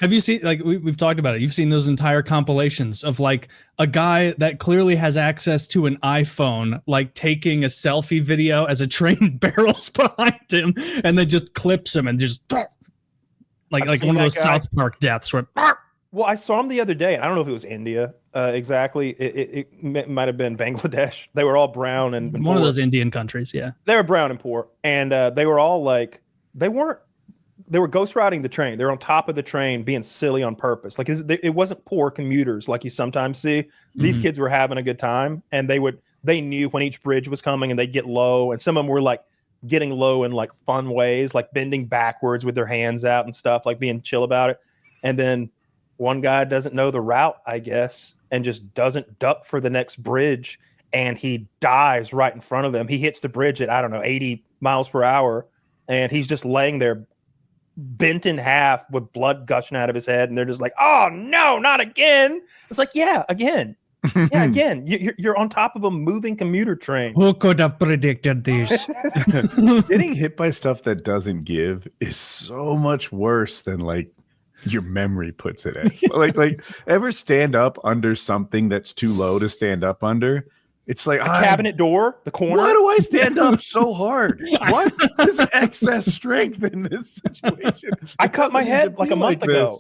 Have you seen, like, we've talked about it, you've seen those entire compilations of like a guy that clearly has access to an iPhone, like taking a selfie video as a train barrels behind him, and then just clips him and just like one of those South Park deaths where. Well, I saw him the other day. I don't know if it was India exactly. It might have been Bangladesh. They were all brown and one poor. of those Indian countries. Yeah, they were brown and poor, and they were all like they were ghost riding the train. They were on top of the train, being silly on purpose. Like it wasn't poor commuters like you sometimes see. These kids were having a good time, and they knew when each bridge was coming, and they'd get low. And some of them were like getting low in like fun ways, like bending backwards with their hands out and stuff, like being chill about it. And then one guy doesn't know the route, I guess, and just doesn't duck for the next bridge, and he dies right in front of them. He hits the bridge at, I don't know, 80 miles per hour, and he's just laying there bent in half with blood gushing out of his head, and they're just like, oh, no, not again. It's like, yeah, again. Yeah, again. You're on top of a moving commuter train. Who could have predicted this? Getting hit by stuff that doesn't give is so much worse than like your memory puts it at. like ever stand up under something that's too low to stand up under? It's like a cabinet door, the corner. Why do I stand up so hard? What is excess strength in this situation? I cut my head like a month ago.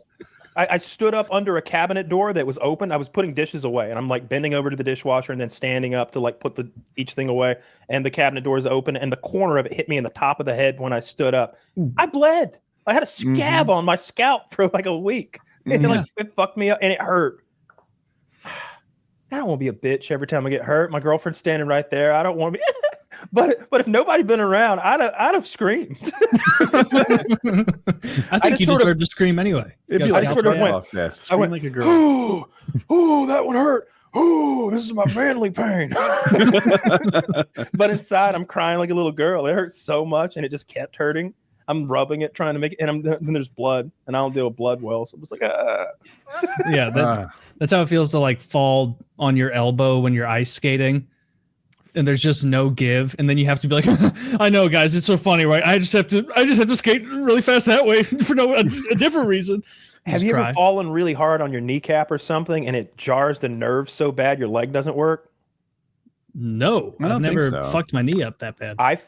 I stood up under a cabinet door that was open. I was putting dishes away, and I'm like bending over to the dishwasher and then standing up to like put each thing away. And the cabinet door is open, and the corner of it hit me in the top of the head when I stood up. I bled. I had a scab on my scalp for like a week. And like it fucked me up, and it hurt. I don't want to be a bitch every time I get hurt. My girlfriend's standing right there. I don't want to be. But if nobody been around, I'd have screamed. I think you deserve to scream anyway. If you I sort of went. I went like a girl. Oh, that one hurt. Oh, this is my manly pain. But inside, I'm crying like a little girl. It hurts so much, and it just kept hurting. I'm rubbing it, trying to make it, and then there's blood, and I don't deal with blood well, so it was like, yeah, that's how it feels to like fall on your elbow when you're ice skating. and there's just no give, and then you have to be like, I know, guys, it's so funny, right? I just have to skate really fast that way for a different reason. Have you ever fallen really hard on your kneecap or something, and it jars the nerve so bad your leg doesn't work? No, I've never fucked my knee up that bad. I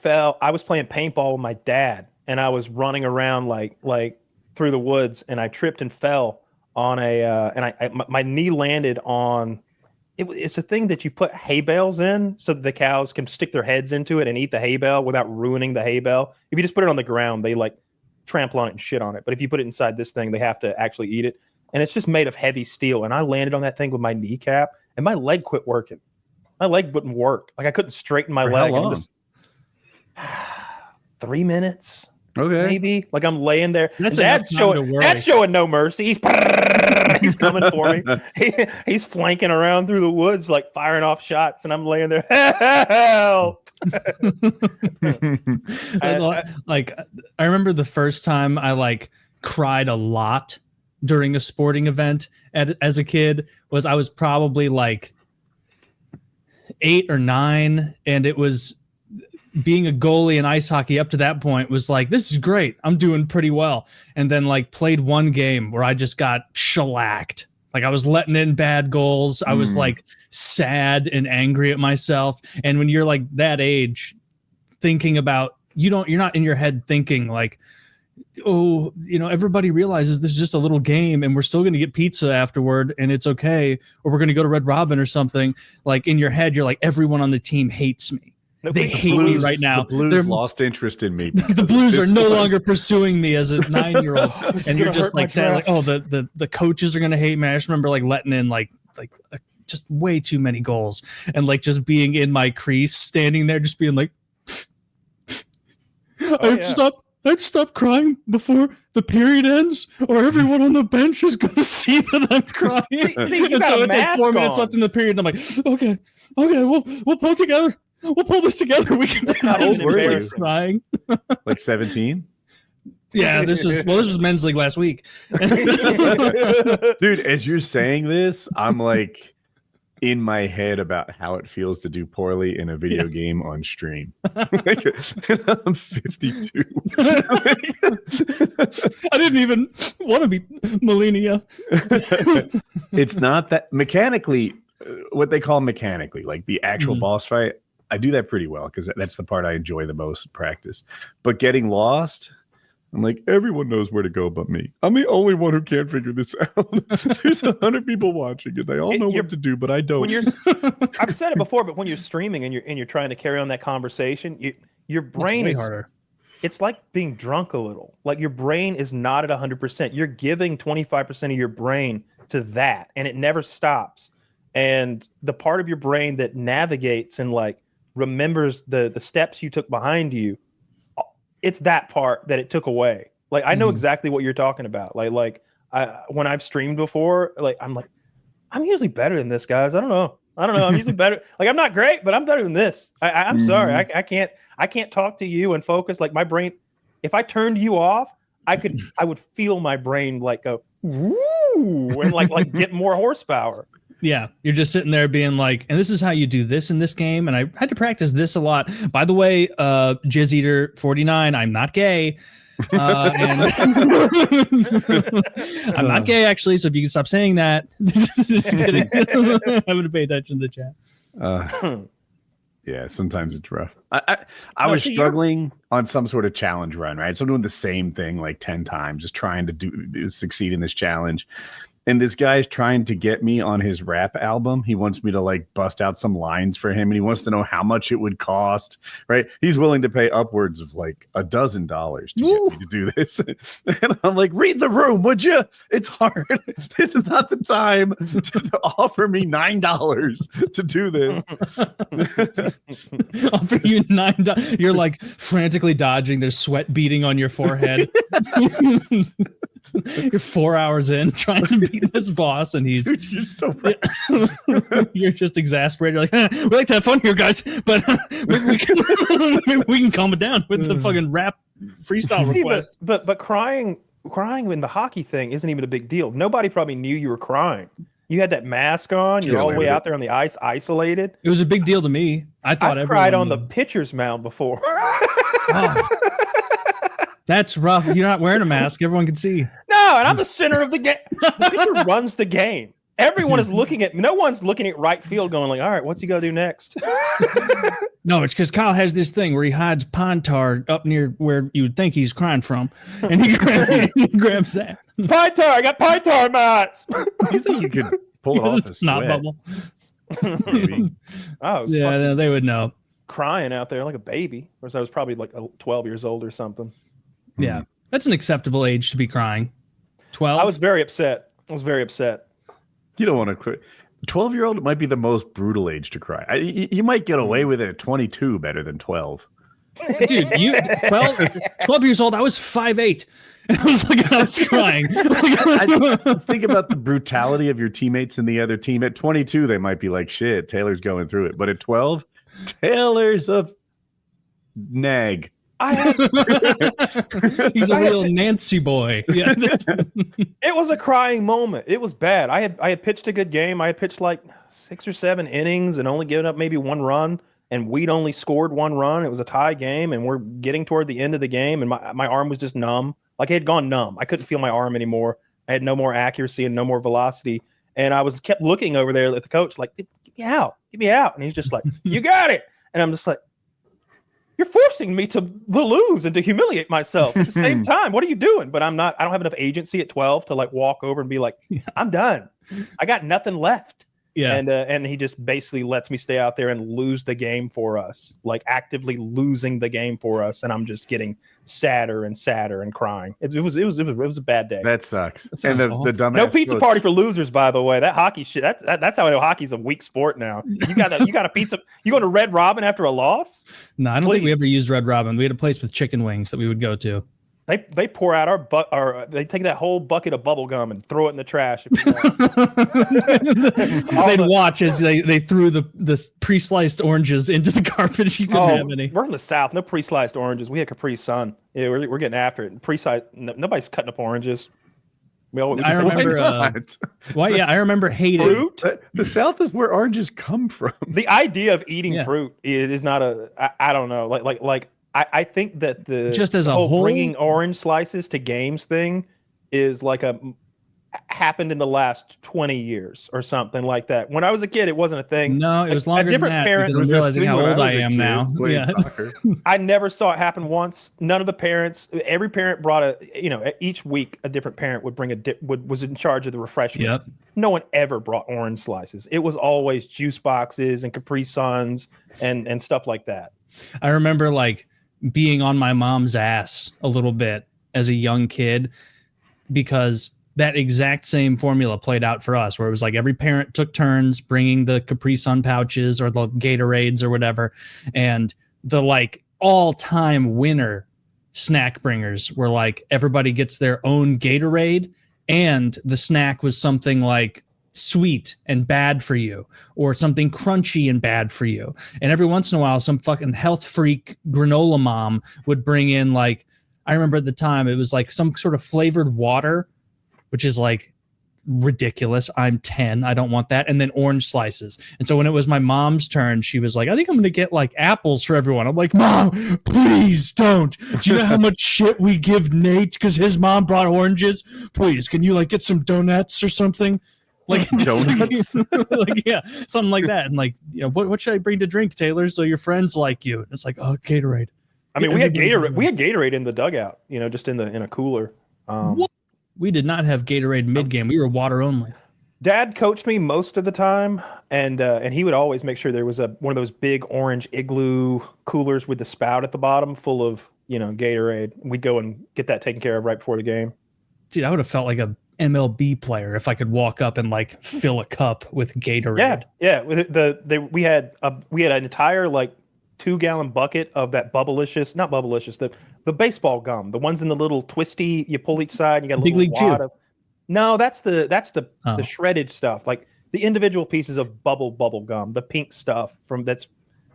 was playing paintball with my dad, and I was running around like through the woods, and I tripped and fell on my knee landed on. It's a thing that you put hay bales in so that the cows can stick their heads into it and eat the hay bale without ruining the hay bale. If you just put it on the ground, they like trample on it and shit on it. But if you put it inside this thing, they have to actually eat it. And it's just made of heavy steel. And I landed on that thing with my kneecap, and my leg quit working. My leg wouldn't work. Like I couldn't straighten my leg. How long? Just 3 minutes. Okay. Maybe. Like I'm laying there. Dad's showing no mercy. He's coming for me. He's flanking around through the woods, like firing off shots, and I'm laying there. Help! I remember the first time I like cried a lot during a sporting event as a kid I was probably like 8 or 9, and it was being a goalie in ice hockey up to that point was like, this is great. I'm doing pretty well. And then like played one game where I just got shellacked. Like I was letting in bad goals. I was like sad and angry at myself. And when you're like that age, thinking about, you're not in your head thinking like, oh, everybody realizes this is just a little game and we're still going to get pizza afterward and it's okay. Or we're going to go to Red Robin or something. Like in your head, you're like, everyone on the team hates me. They hate me right now. The Blues lost interest in me. The Blues are no longer pursuing me as a 9-year-old, and you're just like saying, like, "Oh, the coaches are gonna hate me." I just remember like letting in like just way too many goals, and like just being in my crease, standing there, just being like, "I'd stop crying before the period ends, or everyone on the bench is gonna see that I'm crying." And so it's like 4 minutes left in the period, and I'm like, "Okay, we'll pull together." We'll pull this together. We can do this. Crying. Like 17? Yeah, this was men's league last week. Dude, as you're saying this, I'm like in my head about how it feels to do poorly in a video game on stream. Like, I'm 52. I didn't even want to be millennia. It's not that mechanically, what they call mechanically, like the actual boss fight. I do that pretty well because that's the part I enjoy the most in practice. But getting lost, I'm like, everyone knows where to go but me. I'm the only one who can't figure this out. There's 100 people watching and they all know what to do, but I don't. I've said it before, but when you're streaming and you're trying to carry on that conversation, your brain is harder. It's like being drunk a little. Like your brain is not at 100%. You're giving 25% of your brain to that, and it never stops. And the part of your brain that navigates and like remembers the steps you took behind you, it's that part that it took away. Like I know exactly what you're talking about. Like when I've streamed before, like I'm usually better than this, guys. I don't know. I'm usually better. Like I'm not great, but I'm better than this. I'm sorry. I can't talk to you and focus. Like my brain, if I turned you off, I would feel my brain like go woo and like get more horsepower. Yeah, you're just sitting there being like, and this is how you do this in this game, and I had to practice this a lot. By the way, Jizz Eater 49, I'm not gay. I'm not gay, actually, so if you can stop saying that. Just kidding. I'm going to pay attention to the chat. Yeah, sometimes it's rough. I was struggling on some sort of challenge run, right? So I'm doing the same thing like 10 times, just trying to succeed in this challenge. And this guy's trying to get me on his rap album. He wants me to like bust out some lines for him, and he wants to know how much it would cost, right? He's willing to pay upwards of like $12 to get me to do this. And I'm like, read the room, would you? It's hard. This is not the time to offer me $9 to do this. Offer you $9. You're like frantically dodging. There's sweat beading on your forehead. You're 4 hours in trying to beat this boss, and he's Dude, you're so right. You're just exasperated. You're like, we like to have fun here, guys, but we can calm it down with the fucking rap freestyle request. But crying in the hockey thing isn't even a big deal. Nobody probably knew you were crying. You had that mask on. You're all the way out there on the ice, isolated. It was a big deal to me. I thought I've cried on the pitcher's mound before. Oh, that's rough. You're not wearing a mask. Everyone can see. No, and I'm the center of the game. The pitcher runs the game. Everyone is looking at. No one's looking at right field, going like, "All right, what's he gonna do next?" No, it's because Kyle has this thing where he hides pine tar up near where you would think he's crying from, and he grabs that pine tar. I got pine tar in my eyes. You think you could pull it off? A snot bubble. Oh, yeah, they would know. Crying out there like a baby. Whereas I was probably like 12 years old or something. Yeah, that's an acceptable age to be crying. 12. I was very upset. You don't want to cry. 12-year-old, it might be the most brutal age to cry. You might get away with it at 22 better than 12. Dude, 12 years old, I was 5'8". And I was like, I was crying. Let's think about the brutality of your teammates in the other team. At 22, they might be like, shit, Taylor's going through it. But at 12, Taylor's a nag. He's a real Nancy boy. Yeah. It was a crying moment. It was bad. I had pitched a good game. I had pitched like 6 or 7 innings and only given up maybe 1 run. And we'd only scored 1 run. It was a tie game, and we're getting toward the end of the game, and my arm was just numb. Like it had gone numb. I couldn't feel my arm anymore. I had no more accuracy and no more velocity. And I kept looking over there at the coach, like, get me out. And he's just like, you got it. And I'm just like, you're forcing me to lose and to humiliate myself at the same time. What are you doing? But I don't have enough agency at 12 to like walk over and be like, I'm done. I got nothing left. Yeah. And he just basically lets me stay out there and lose the game for us, like actively losing the game for us. And I'm just getting sadder and sadder and crying. It was a bad day. That sucks. And the dumbass no pizza party for losers, by the way. That hockey shit. That's how I know hockey's a weak sport now. You got a pizza. You going to Red Robin after a loss? No, I don't think we ever used Red Robin. We had a place with chicken wings that we would go to. They pour out they take that whole bucket of bubble gum and throw it in the trash. They'd watch as they threw the pre-sliced oranges into the garbage. You couldn't have any. We're from the South. No pre-sliced oranges. We had Capri Sun. Yeah, we're getting after it. Pre-sliced. Nobody's cutting up oranges. I remember. I remember hating fruit. The South is where oranges come from. The idea of eating fruit is not I don't know. I think that just as a whole bringing orange slices to games thing is like happened in the last 20 years or something like that. When I was a kid, it wasn't a thing. No, it was longer than that. Because I'm realizing how old I am now. Yeah. I never saw it happen once. None of the parents. Every parent brought each week a different parent would bring was in charge of the refreshments. Yep. No one ever brought orange slices. It was always juice boxes and Capri Suns and stuff like that. I remember like being on my mom's ass a little bit as a young kid because that exact same formula played out for us where it was like every parent took turns bringing the Capri Sun pouches or the Gatorades or whatever. And the like all-time winner snack bringers were like everybody gets their own Gatorade and the snack was something like sweet and bad for you or something crunchy and bad for you. And every once in a while, some fucking health freak granola mom would bring in like, I remember at the time it was like some sort of flavored water, which is like ridiculous. I'm 10. I don't want that. And then orange slices. And so when it was my mom's turn, she was like, I think I'm going to get like apples for everyone. I'm like, Mom, please don't. Do you know how much shit we give Nate because his mom brought oranges? Please, can you like get some donuts or something? Like donuts, like yeah, something like that. And like, you know, what should I bring to drink, Taylor? So your friends like you. And it's like, oh, Gatorade. I mean, we had Gatorade in the dugout, you know, just in a cooler. We did not have Gatorade mid game. We were water only. Dad coached me most of the time, and he would always make sure there was one of those big orange igloo coolers with the spout at the bottom, full of Gatorade. We'd go and get that taken care of right before the game. Dude, I would have felt like a MLB player if I could walk up and like fill a cup with Gatorade. Yeah. We had an entire like 2-gallon bucket of that not Bubblicious, the baseball gum, the ones in the little twisty. You pull each side, and you got a Big little wad Chew. of. No, that's the shredded stuff, like the individual pieces of bubble gum, the pink stuff from that's.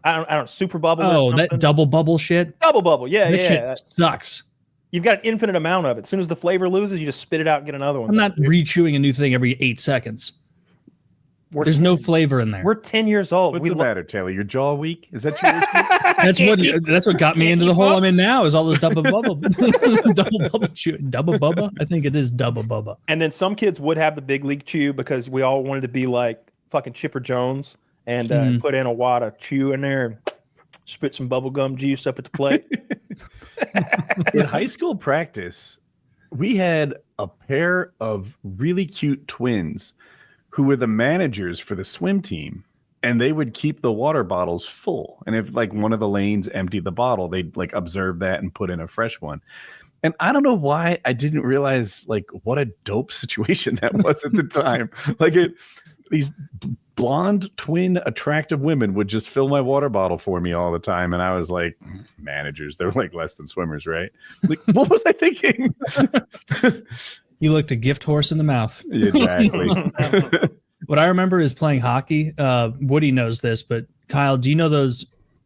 I don't super bubble. Oh, that double bubble shit. Double bubble, yeah, that shit sucks. You've got an infinite amount of it. As soon as the flavor loses, you just spit it out and get another one. I'm not re-chewing a new thing every 8 seconds. There's no flavor in there. We're 10 years old. What's the matter, Taylor? Your jaw weak? Is that your issue? That's what got me into the hole I'm in now. Is all those double bubble, double bubba. I think it is double bubba. And then some kids would have the big league chew because we all wanted to be like fucking Chipper Jones and put in a wad of chew in there and spit some bubblegum juice up at the plate. In high school practice, we had a pair of really cute twins who were the managers for the swim team, and they would keep the water bottles full. And if like one of the lanes emptied the bottle, they'd like observe that and put in a fresh one. And I don't know why I didn't realize like what a dope situation that was at the time. Like these blonde twin attractive women would just fill my water bottle for me all the time. And I was like, managers, they're like less than swimmers, right? Like, what was I thinking? You looked a gift horse in the mouth. Exactly. What I remember is playing hockey. Woody knows this, but Kyle, do you know those?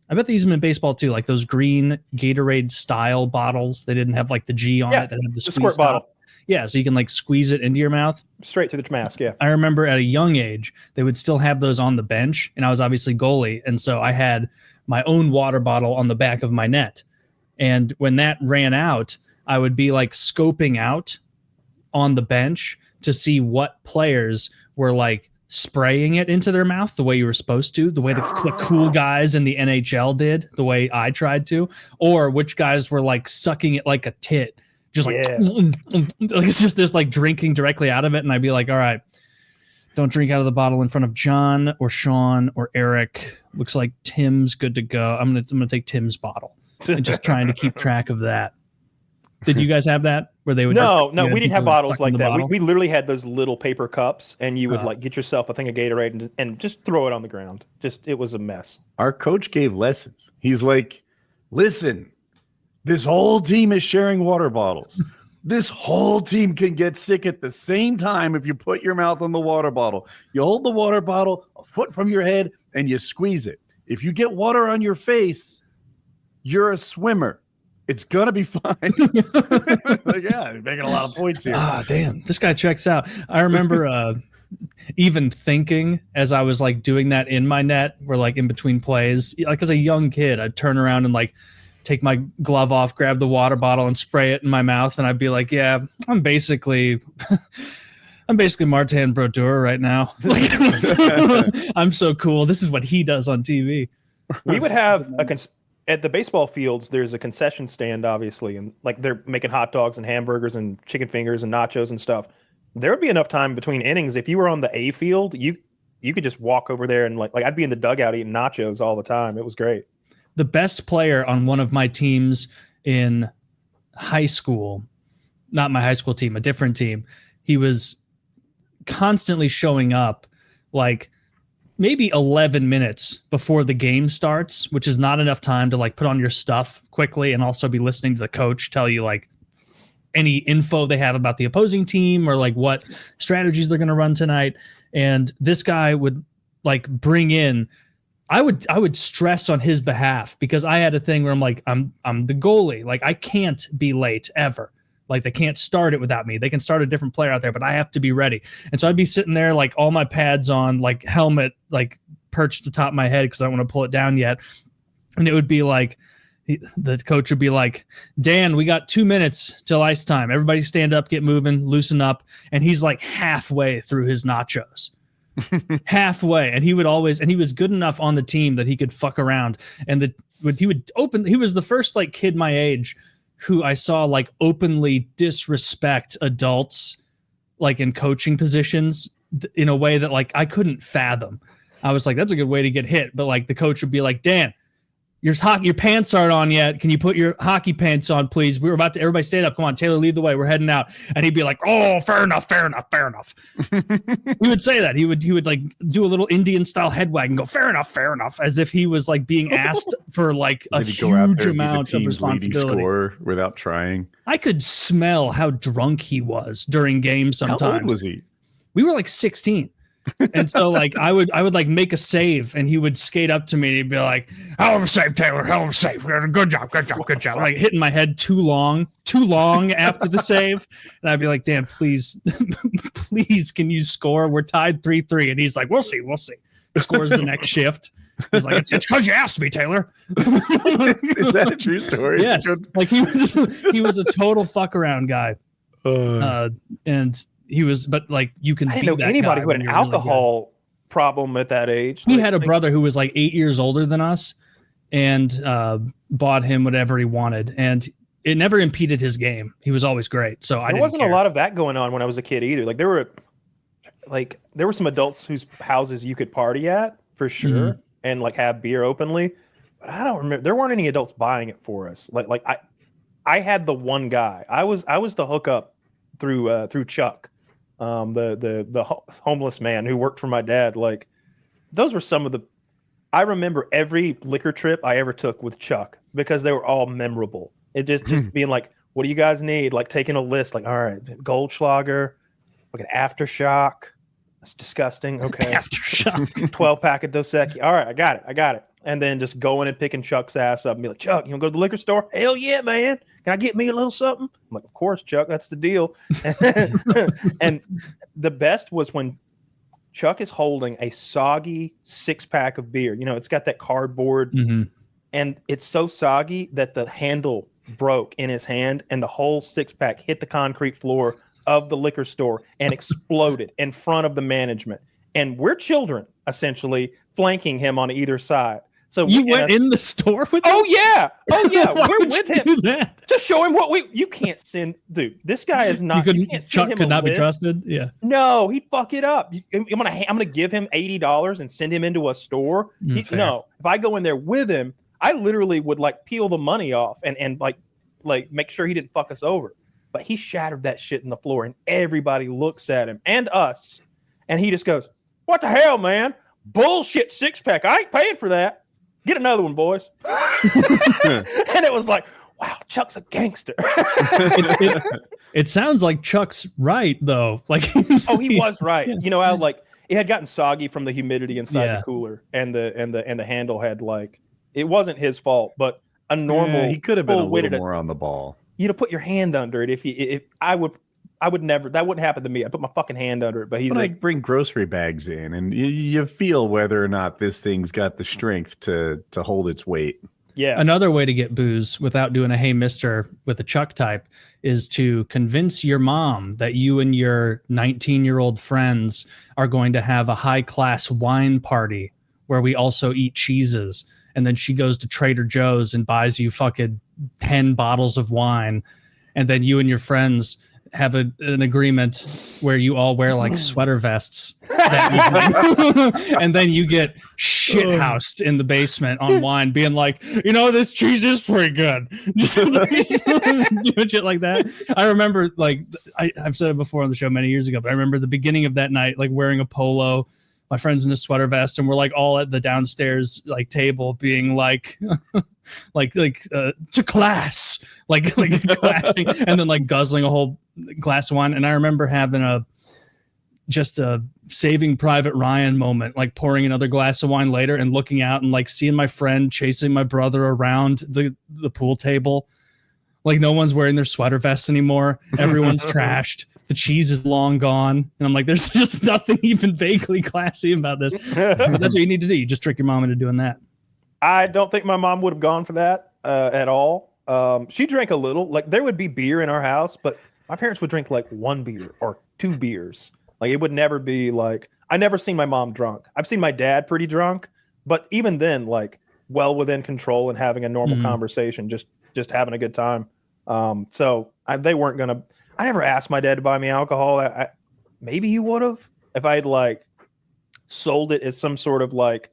I bet they use them in baseball too, like those green Gatorade style bottles. They didn't have like the G on it. That had the squirt bottle. Yeah, so you can like squeeze it into your mouth. Straight through the mask, yeah. I remember at a young age, they would still have those on the bench, and I was obviously goalie, and so I had my own water bottle on the back of my net. And when that ran out, I would be like scoping out on the bench to see what players were like spraying it into their mouth the way you were supposed to, the way the cool guys in the NHL did, the way I tried to, or which guys were like sucking it like a tit, just like, like it's just like drinking directly out of it. And I'd be like, all right, don't drink out of the bottle in front of John or Sean or Eric. Looks like Tim's good to go. I'm gonna take Tim's bottle, and just trying to keep track of that. Did you guys have that where they would? No, we didn't have bottles like that. We literally had those little paper cups, and you would like get yourself a thing of Gatorade and just throw it on the ground. It was a mess. Our coach gave lessons. He's like, listen, this whole team is sharing water bottles. This whole team can get sick at the same time if you put your mouth on the water bottle. You hold the water bottle a foot from your head and you squeeze it. If you get water on your face, you're a swimmer. It's gonna be fine. Like, yeah, you're making a lot of points here. Ah, damn, this guy checks out. I remember even thinking as I was like doing that in my net, where like in between plays, like as a young kid, I'd turn around and like take my glove off, grab the water bottle, and spray it in my mouth, and I'd be like, "Yeah, I'm basically Martin Brodeur right now. Like, I'm so cool. This is what he does on TV." We would have at the baseball fields, there's a concession stand, obviously, and like they're making hot dogs and hamburgers and chicken fingers and nachos and stuff. There would be enough time between innings. If you were on the A field, you could just walk over there and like I'd be in the dugout eating nachos all the time. It was great. The best player on one of my teams in high school, not my high school team, a different team, he was constantly showing up like maybe 11 minutes before the game starts, which is not enough time to like put on your stuff quickly and also be listening to the coach tell you like any info they have about the opposing team or like what strategies they're going to run tonight. And this guy would like bring in, I would stress on his behalf because I had a thing where I'm like, I'm the goalie. Like I can't be late ever. Like they can't start it without me. They can start a different player out there, but I have to be ready. And so I'd be sitting there like all my pads on, like helmet, like perched atop of my head because I don't want to pull it down yet. And it would be like, the coach would be like, Dan, we got 2 minutes till ice time. Everybody stand up, get moving, loosen up. And he's like halfway through his nachos. Halfway. And he was good enough on the team that he could fuck around. And he was the first like kid my age who I saw like openly disrespect adults like in coaching positions in a way that like I couldn't fathom. I was like, that's a good way to get hit. But like the coach would be like, Dan, your pants aren't on yet. Can you put your hockey pants on, please? We're about to, everybody stand up. Come on, Taylor, lead the way. We're heading out. And he'd be like, oh, fair enough. He would say that. He would like do a little Indian style head wag and go, fair enough, as if he was like being asked for like a huge amount of responsibility. Score without trying. I could smell how drunk he was during games sometimes. How old was he? We were like 16. And so like I would like make a save and he would skate up to me and he'd be like, hell of a save, Taylor, hell of a save. Good job. Like hitting my head too long after the save. And I'd be like, Dan, please, can you score? We're tied 3-3. And he's like, we'll see. He scores the next shift. He's like, it's because you asked me, Taylor. Is that a true story? Yes. Like he was a total fuck around guy. And he was, but like you can. I didn't know anybody who had an alcohol problem at that age. He had a brother who was like 8 years older than us, and bought him whatever he wanted, and it never impeded his game. He was always great. So there wasn't a lot of that going on when I was a kid either. Like there were some adults whose houses you could party at for sure and like have beer openly, but I don't remember. There weren't any adults buying it for us. Like I had the one guy. I was the hookup through Chuck. The homeless man who worked for my dad. Like those were some of the, I remember every liquor trip I ever took with Chuck because they were all memorable. It just being like, what do you guys need? Like taking a list, like, all right, Goldschlager, like an Aftershock. That's disgusting. Okay. Aftershock. 12-pack of Dos Equis. All right, I got it. And then just going and picking Chuck's ass up and be like, Chuck, you want to go to the liquor store? Hell yeah, man. Can I get me a little something? I'm like, of course, Chuck, that's the deal. And the best was when Chuck is holding a soggy 6-pack of beer. You know, it's got that cardboard and it's so soggy that the handle broke in his hand and the whole 6-pack hit the concrete floor of the liquor store and exploded in front of the management. And we're children, essentially, flanking him on either side. So you went in the store with him? Oh yeah. Why We're would with you him do that? to show him you can't send, dude. This guy is not. You can't Chuck send him could not list. be trusted. Yeah. No, he'd fuck it up. I'm gonna give him $80 and send him into a store. No, if I go in there with him, I literally would like peel the money off and like make sure he didn't fuck us over. But he shattered that shit in the floor, and everybody looks at him and us, and he just goes, "What the hell, man? Bullshit 6-pack. I ain't paying for that. Get another one, boys." And it was like, wow, Chuck's a gangster. It sounds like Chuck's right though. Like, oh, he was right. Yeah. You know, I like it had gotten soggy from the humidity inside the cooler, and the handle had like it wasn't his fault, but a normal. He could have been a little more on the ball. You know, put your hand under it. If I would never. That wouldn't happen to me. I put my fucking hand under it. But he's like, bring grocery bags in, and you feel whether or not this thing's got the strength to hold its weight. Yeah. Another way to get booze without doing a hey mister with a Chuck type is to convince your mom that you and your 19-year-old friends are going to have a high class wine party where we also eat cheeses, and then she goes to Trader Joe's and buys you fucking 10 bottles of wine, and then you and your friends have an agreement where you all wear like sweater vests and then you get shithoused in the basement on wine being like, you know, this cheese is pretty good. Doing shit like that. I remember, like, I've said it before on the show many years ago, but I remember the beginning of that night, like wearing a polo, my friends in a sweater vest, and we're like all at the downstairs like table being like to class, like clashing, and then like guzzling a whole glass of wine. And I remember having a Saving Private Ryan moment, like pouring another glass of wine later and looking out and like seeing my friend chasing my brother around the pool table. Like no one's wearing their sweater vests anymore. Everyone's trashed. The cheese is long gone. And I'm like, there's just nothing even vaguely classy about this. But that's what you need to do. You just trick your mom into doing that. I don't think my mom would have gone for that at all. She drank a little. Like there would be beer in our house, but my parents would drink like 1 beer or 2 beers. Like it would never be like, I never seen my mom drunk. I've seen my dad pretty drunk, but even then, like well within control and having a normal conversation, just having a good time. So they weren't going to, I never asked my dad to buy me alcohol. Maybe he would have if I had like sold it as some sort of like,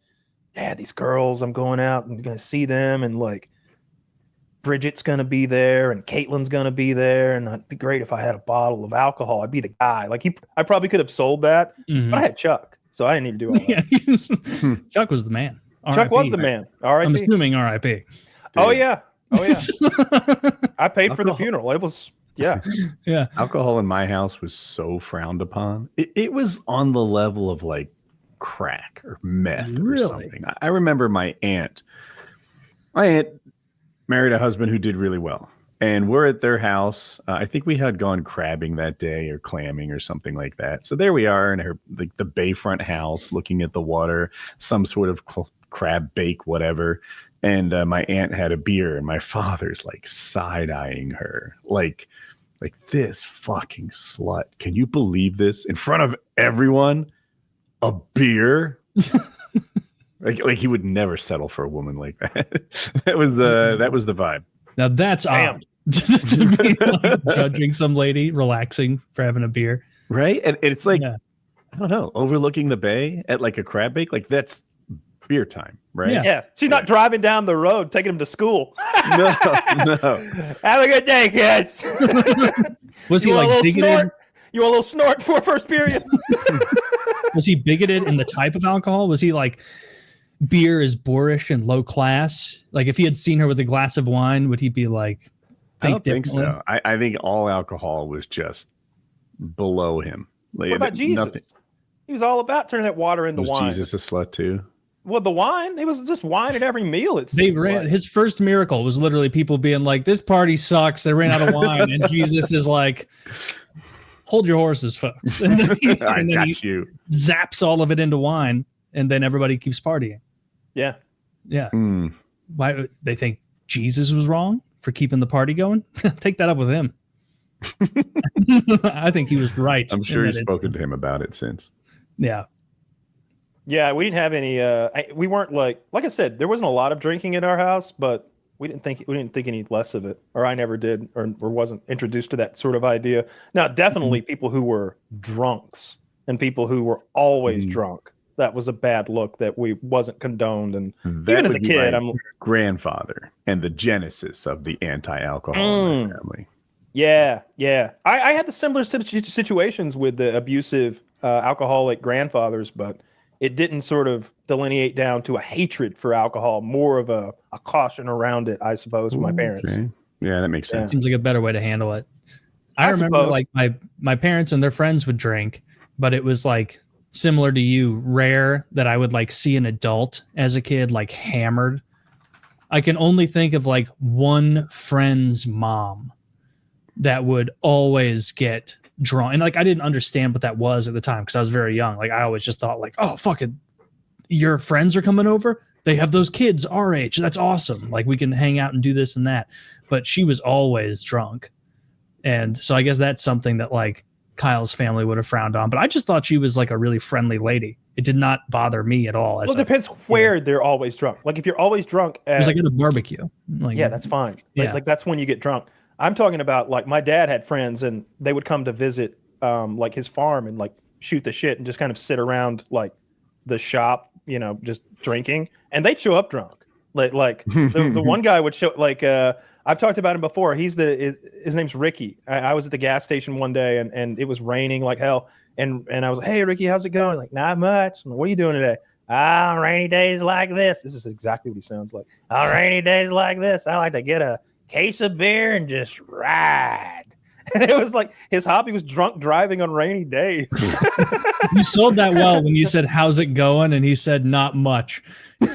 yeah, these girls, I'm going out and going to see them. And like Bridget's going to be there and Caitlin's going to be there. And it'd be great if I had a bottle of alcohol. I'd be the guy. Like I probably could have sold that, but I had Chuck. So I didn't need to do all that. Chuck was the man. Chuck was the man. R.I.P. I'm assuming R.I.P. Oh yeah. I paid for the funeral. It was Yeah. Yeah. Alcohol in my house was so frowned upon. It was on the level of like crack or meth or Really? something. I remember my aunt married a husband who did really well. And we're at their house. I think we had gone crabbing that day or clamming or something like that. So there we are in her the bayfront house looking at the water, some sort of crab bake, whatever. And my aunt had a beer and my father's like side-eyeing her like this fucking slut. Can you believe this? In front of everyone, a beer? like he would never settle for a woman like that. That was the vibe. Now that's odd. To be like judging some lady relaxing for having a beer. Right? And it's like, I don't know, overlooking the bay at like a crab bake, like that's beer time, right? Yeah. She's not driving down the road, taking him to school. No. Have a good day, kids. Was he like bigoted? You want a little snort for first period? Was he bigoted in the type of alcohol? Was he like, beer is boorish and low class? Like if he had seen her with a glass of wine, would he be like, I don't think so. I think all alcohol was just below him. Like, what about Jesus? Nothing. He was all about turning that water into Was wine. Jesus a slut too? Well, the wine, it was just wine at every meal. His first miracle was literally people being like, this party sucks. They ran out of wine. And Jesus is like, hold your horses, folks. And then he zaps all of it into wine. And then everybody keeps partying. Yeah. Yeah. Why they think Jesus was wrong for keeping the party going? Take that up with him. I think he was right. I'm sure he's spoken to him about it since. Yeah. Yeah, we didn't have any. We weren't like I said, there wasn't a lot of drinking at our house, but we didn't think any less of it, or I never did, or wasn't introduced to that sort of idea. Now, definitely people who were drunks and people who were always drunk. That was a bad look that we wasn't condoned. And that even as a kid, I'm grandfather and the genesis of the anti-alcohol in my family. Yeah. I had the similar situations with the abusive alcoholic grandfathers, but it didn't sort of delineate down to a hatred for alcohol, more of a caution around it, I suppose, with my parents. Okay. Yeah, that makes sense. Seems like a better way to handle it. I remember suppose. like my parents and their friends would drink, but it was like similar to you, rare that I would like see an adult as a kid like hammered. I can only think of like one friend's mom that would always get drunk. And like I didn't understand what that was at the time because I was very young. Like I always just thought like, oh, fucking your friends are coming over. They have those kids our age. That's awesome. Like we can hang out and do this and that. But she was always drunk. And so I guess that's something that like Kyle's family would have frowned on. But I just thought she was like a really friendly lady. It did not bother me at all. Well, it depends where they're always drunk. Like if you're always drunk, it was like at a barbecue. Like, yeah, that's fine. Like that's when you get drunk. I'm talking about like my dad had friends and they would come to visit like his farm and like shoot the shit and just kind of sit around like the shop, you know, just drinking, and they'd show up drunk. Like the one guy would show like I've talked about him before. His name's Ricky. I was at the gas station one day and it was raining like hell. And I was like, hey, Ricky, how's it going? Like, not much. I'm like, what are you doing today? Rainy days like this. This is exactly what he sounds like. Rainy days like this. I like to get a case of beer and just ride. And it was like his hobby was drunk driving on rainy days. You sold that well when you said, how's it going? And he said, not much. Yeah,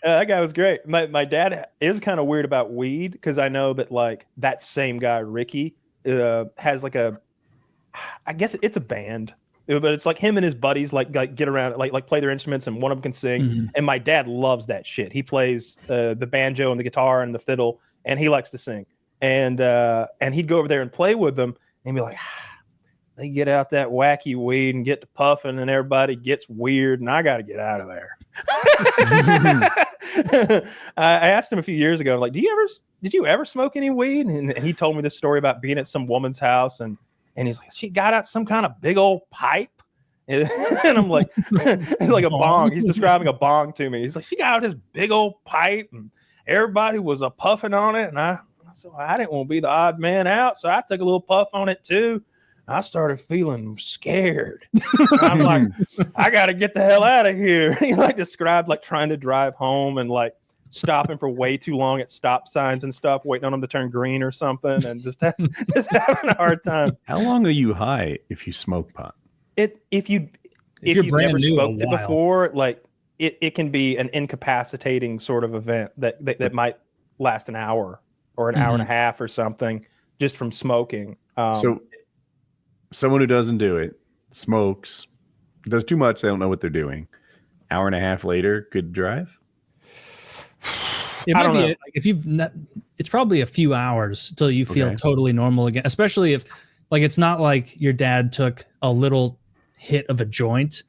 that guy was great. My dad is kind of weird about weed because I know that like that same guy, Ricky, has like I guess it's a band. But it's like him and his buddies like get around like play their instruments and one of them can sing. And my dad loves that shit. He plays the banjo and the guitar and the fiddle, and he likes to sing. And he'd go over there and play with them and be like, they get out that wacky weed and get to puffing and everybody gets weird and I got to get out of there. I asked him a few years ago, like, did you ever smoke any weed? And he told me this story about being at some woman's house and he's like, she got out some kind of big old pipe. And I'm like, it's like a bong. He's describing a bong to me. He's like, she got out this big old pipe and everybody was puffing on it. And I said, well, I didn't want to be the odd man out. So I took a little puff on it too. I started feeling scared. I'm like, I got to get the hell out of here. He like described like trying to drive home and like stopping for way too long at stop signs and stuff, waiting on them to turn green or something, and just having a hard time. How long are you high if you smoke pot? If you've never smoked it before, like it can be an incapacitating sort of event that might last an hour or an hour and a half or something just from smoking. So someone who doesn't do it, smokes, does too much, they don't know what they're doing. Hour and a half later, could drive? It might be if you've not, it's probably a few hours till you feel totally normal again, especially if like it's not like your dad took a little hit of a joint,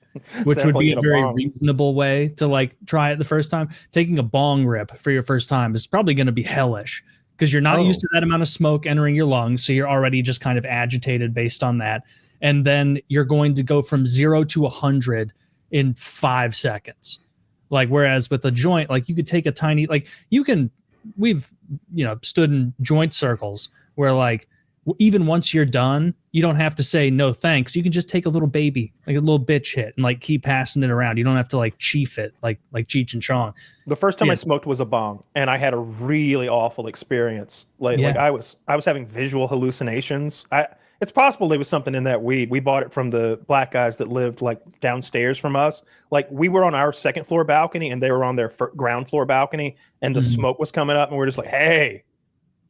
which would be a very reasonable way to like try it the first time. Taking a bong rip for your first time is probably going to be hellish because you're not used to that amount of smoke entering your lungs, so you're already just kind of agitated based on that. And then you're going to go from 0 to 100 in 5 seconds. Like, whereas with a joint, like you could take a tiny, like we've stood in joint circles where like, even once you're done, you don't have to say no thanks. You can just take a little baby, like a little bitch hit, and like keep passing it around. You don't have to like chief it like Cheech and Chong. The first time I smoked was a bong, and I had a really awful experience. Like I was having visual hallucinations. It's possible there was something in that weed. We bought it from the black guys that lived like downstairs from us. Like we were on our second floor balcony and they were on their ground floor balcony, and the smoke was coming up, and we're just like, hey,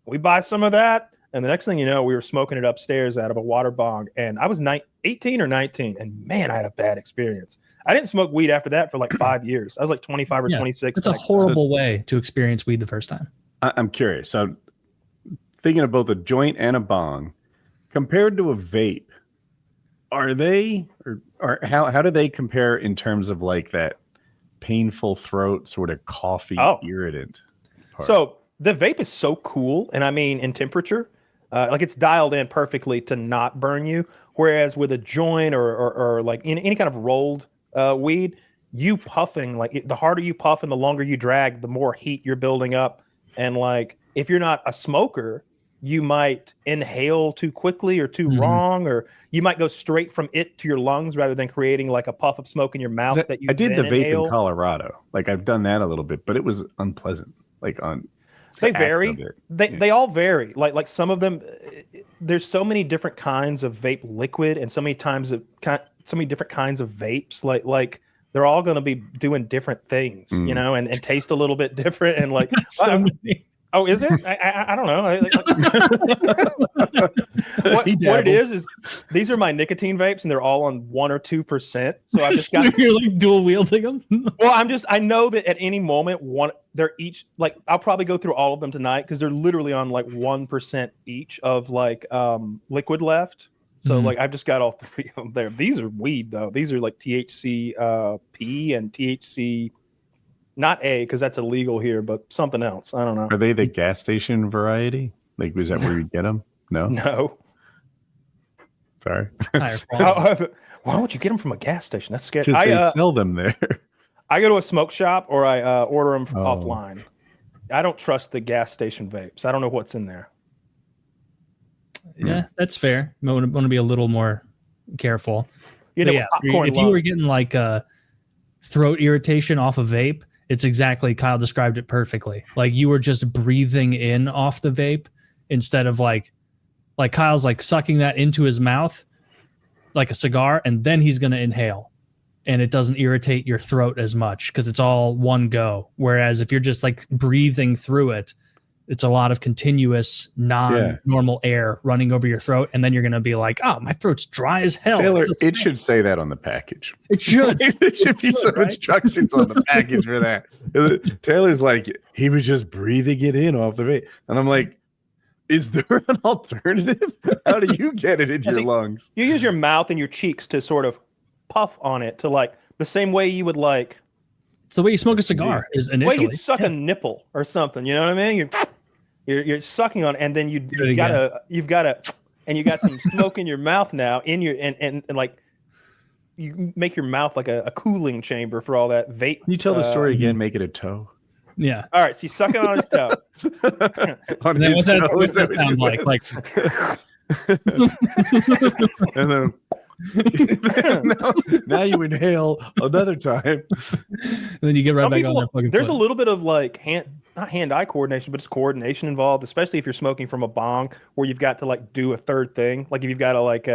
we buy some of that? And the next thing you know, we were smoking it upstairs out of a water bong. And I was 18 or 19, and man, I had a bad experience. I didn't smoke weed after that for like 5 years. I was like 25 or 26. It's a horrible way to experience weed the first time. I'm curious. So thinking of both a joint and a bong, compared to a vape, are they, or how do they compare in terms of like that painful throat sort of coffee irritant part? So the vape is so cool. And I mean, in temperature, like it's dialed in perfectly to not burn you. Whereas with a joint or like any kind of rolled weed, you puffing, like the harder you puff and the longer you drag, the more heat you're building up. And like, if you're not a smoker, you might inhale too quickly or too wrong, or you might go straight from it to your lungs rather than creating like a puff of smoke in your mouth that you I did the vape inhale. in Colorado. Like I've done that a little bit, but it was unpleasant. Like on they vary. They all vary. Like some of them, there's so many different kinds of vape liquid and so many different kinds of vapes. Like they're all going to be doing different things, and taste a little bit different. And like so many. Oh, is it? I don't know. What it is these are my nicotine vapes, and they're all on 1 or 2%. So I just got you're like dual wielding them. Well, I know that at any moment they're each like I'll probably go through all of them tonight because they're literally on like 1% each of like liquid left. So like I've just got all 3 of them there. These are weed though. These are like THC P and THC. Not A, because that's illegal here, but something else. I don't know. Are they the gas station variety? Like, was that where you get them? No. No. Sorry. Why don't you get them from a gas station? That's scary. Because they sell them there. I go to a smoke shop or I order them offline. I don't trust the gas station vapes. I don't know what's in there. Yeah, that's fair. I want to be a little more careful. If you were getting like a throat irritation off a vape, it's exactly, Kyle described it perfectly. Like you were just breathing in off the vape instead of like Kyle's like sucking that into his mouth like a cigar, and then he's going to inhale, and it doesn't irritate your throat as much because it's all one go. Whereas if you're just like breathing through it, it's a lot of continuous non-normal air running over your throat, and then you're going to be like, oh, my throat's dry as hell. Taylor, it should say that on the package. It should. There should be some instructions on the package for that. Taylor's like, he was just breathing it in off the vape. And I'm like, is there an alternative? How do you get it in your lungs? You use your mouth and your cheeks to sort of puff on it to like the same way you would like. It's the way you smoke a cigar is initially. Well, you suck a nipple or something. You know what I mean? You're sucking on it, and then you've got some smoke in your mouth now and like you make your mouth like a cooling chamber for all that vape. Can you tell the story again? Make it a toe. Yeah. All right. So he's sucking on his toe. What's that sound like? Like. And then now you inhale another time. And then you get right back on that fucking There's foot. a little bit of like not hand-eye coordination, but it's coordination involved, especially if you're smoking from a bong where you've got to like do a third thing. Like if you've got to like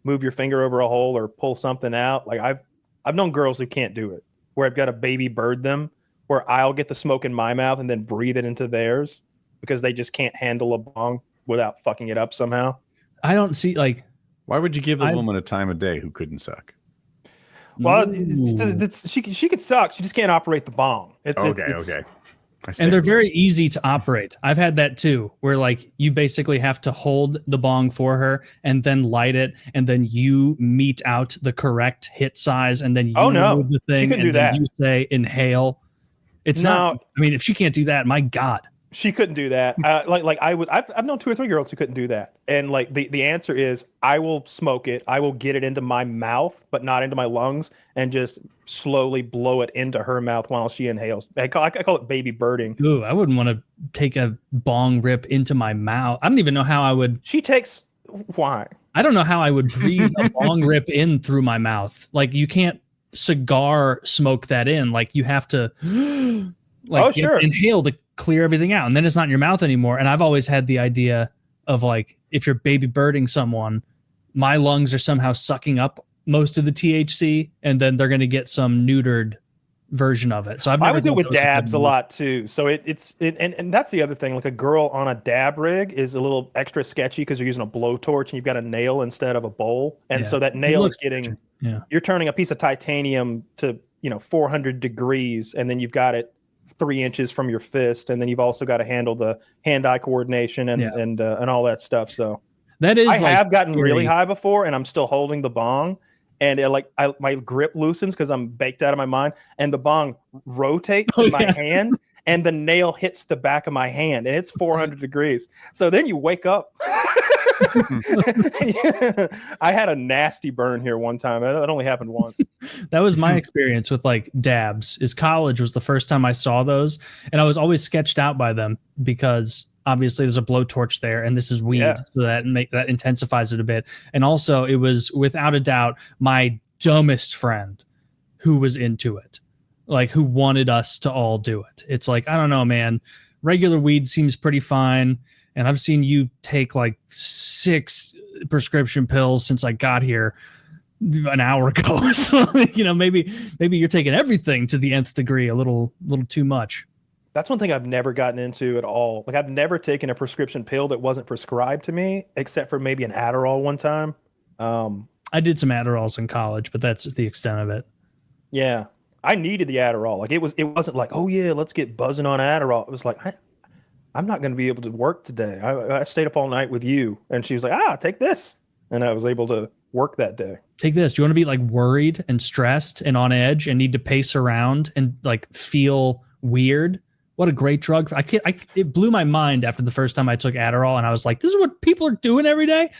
move your finger over a hole or pull something out. Like I've known girls who can't do it, where I've got to baby bird them, where I'll get the smoke in my mouth and then breathe it into theirs because they just can't handle a bong without fucking it up somehow. I don't see like. Why would you give a woman a time of day who couldn't suck? Well, she could suck. She just can't operate the bong. Okay. And they're very easy to operate. I've had that too, where like you basically have to hold the bong for her and then light it, and then you mete out the correct hit size, and then you remove the thing, and then you say inhale. It's not. I mean, if she can't do that, my God. She couldn't do that. I've known 2 or 3 girls who couldn't do that. And like the answer is I will smoke it. I will get it into my mouth, but not into my lungs, and just slowly blow it into her mouth while she inhales. I call it baby birding. Ooh, I wouldn't want to take a bong rip into my mouth. I don't even know how I would. Why? I don't know how I would breathe a bong rip in through my mouth. Like you can't cigar smoke that in. Like you have to inhale to clear everything out, and then it's not in your mouth anymore. And I've always had the idea of like, if you're baby birding someone, my lungs are somehow sucking up most of the THC, and then they're going to get some neutered version of it. So I would do it with dabs a lot too. So and that's the other thing. Like a girl on a dab rig is a little extra sketchy because you're using a blowtorch and you've got a nail instead of a bowl, and so that nail is getting. Yeah. You're turning a piece of titanium to 400 degrees, and then you've got it 3 inches from your fist, and then you've also got to handle the hand-eye coordination and all that stuff. So that is. I have gotten really high before, and I'm still holding the bong, and my grip loosens because I'm baked out of my mind, and the bong rotates in my hand, and the nail hits the back of my hand, and it's 400 degrees. So then you wake up. I had a nasty burn here one time. It only happened once. That was my experience with like dabs. Is college was the first time I saw those, and I was always sketched out by them because obviously there's a blowtorch there, and this is weed, so that intensifies it a bit. And also, it was without a doubt my dumbest friend who was into it, like who wanted us to all do it. It's like, I don't know, man. Regular weed seems pretty fine. And I've seen you take like 6 prescription pills since I got here an hour ago. So, maybe you're taking everything to the nth degree a little too much. That's one thing I've never gotten into at all. Like I've never taken a prescription pill that wasn't prescribed to me, except for maybe an Adderall one time. I did some Adderalls in college, but that's the extent of it. Yeah. I needed the Adderall. Like it wasn't like, oh yeah, let's get buzzing on Adderall. It was like, I'm not going to be able to work today. I stayed up all night with you. And she was like, take this. And I was able to work that day. Take this. Do you want to be like worried and stressed and on edge and need to pace around and like feel weird? What a great drug. It blew my mind after the first time I took Adderall, and I was like, this is what people are doing every day.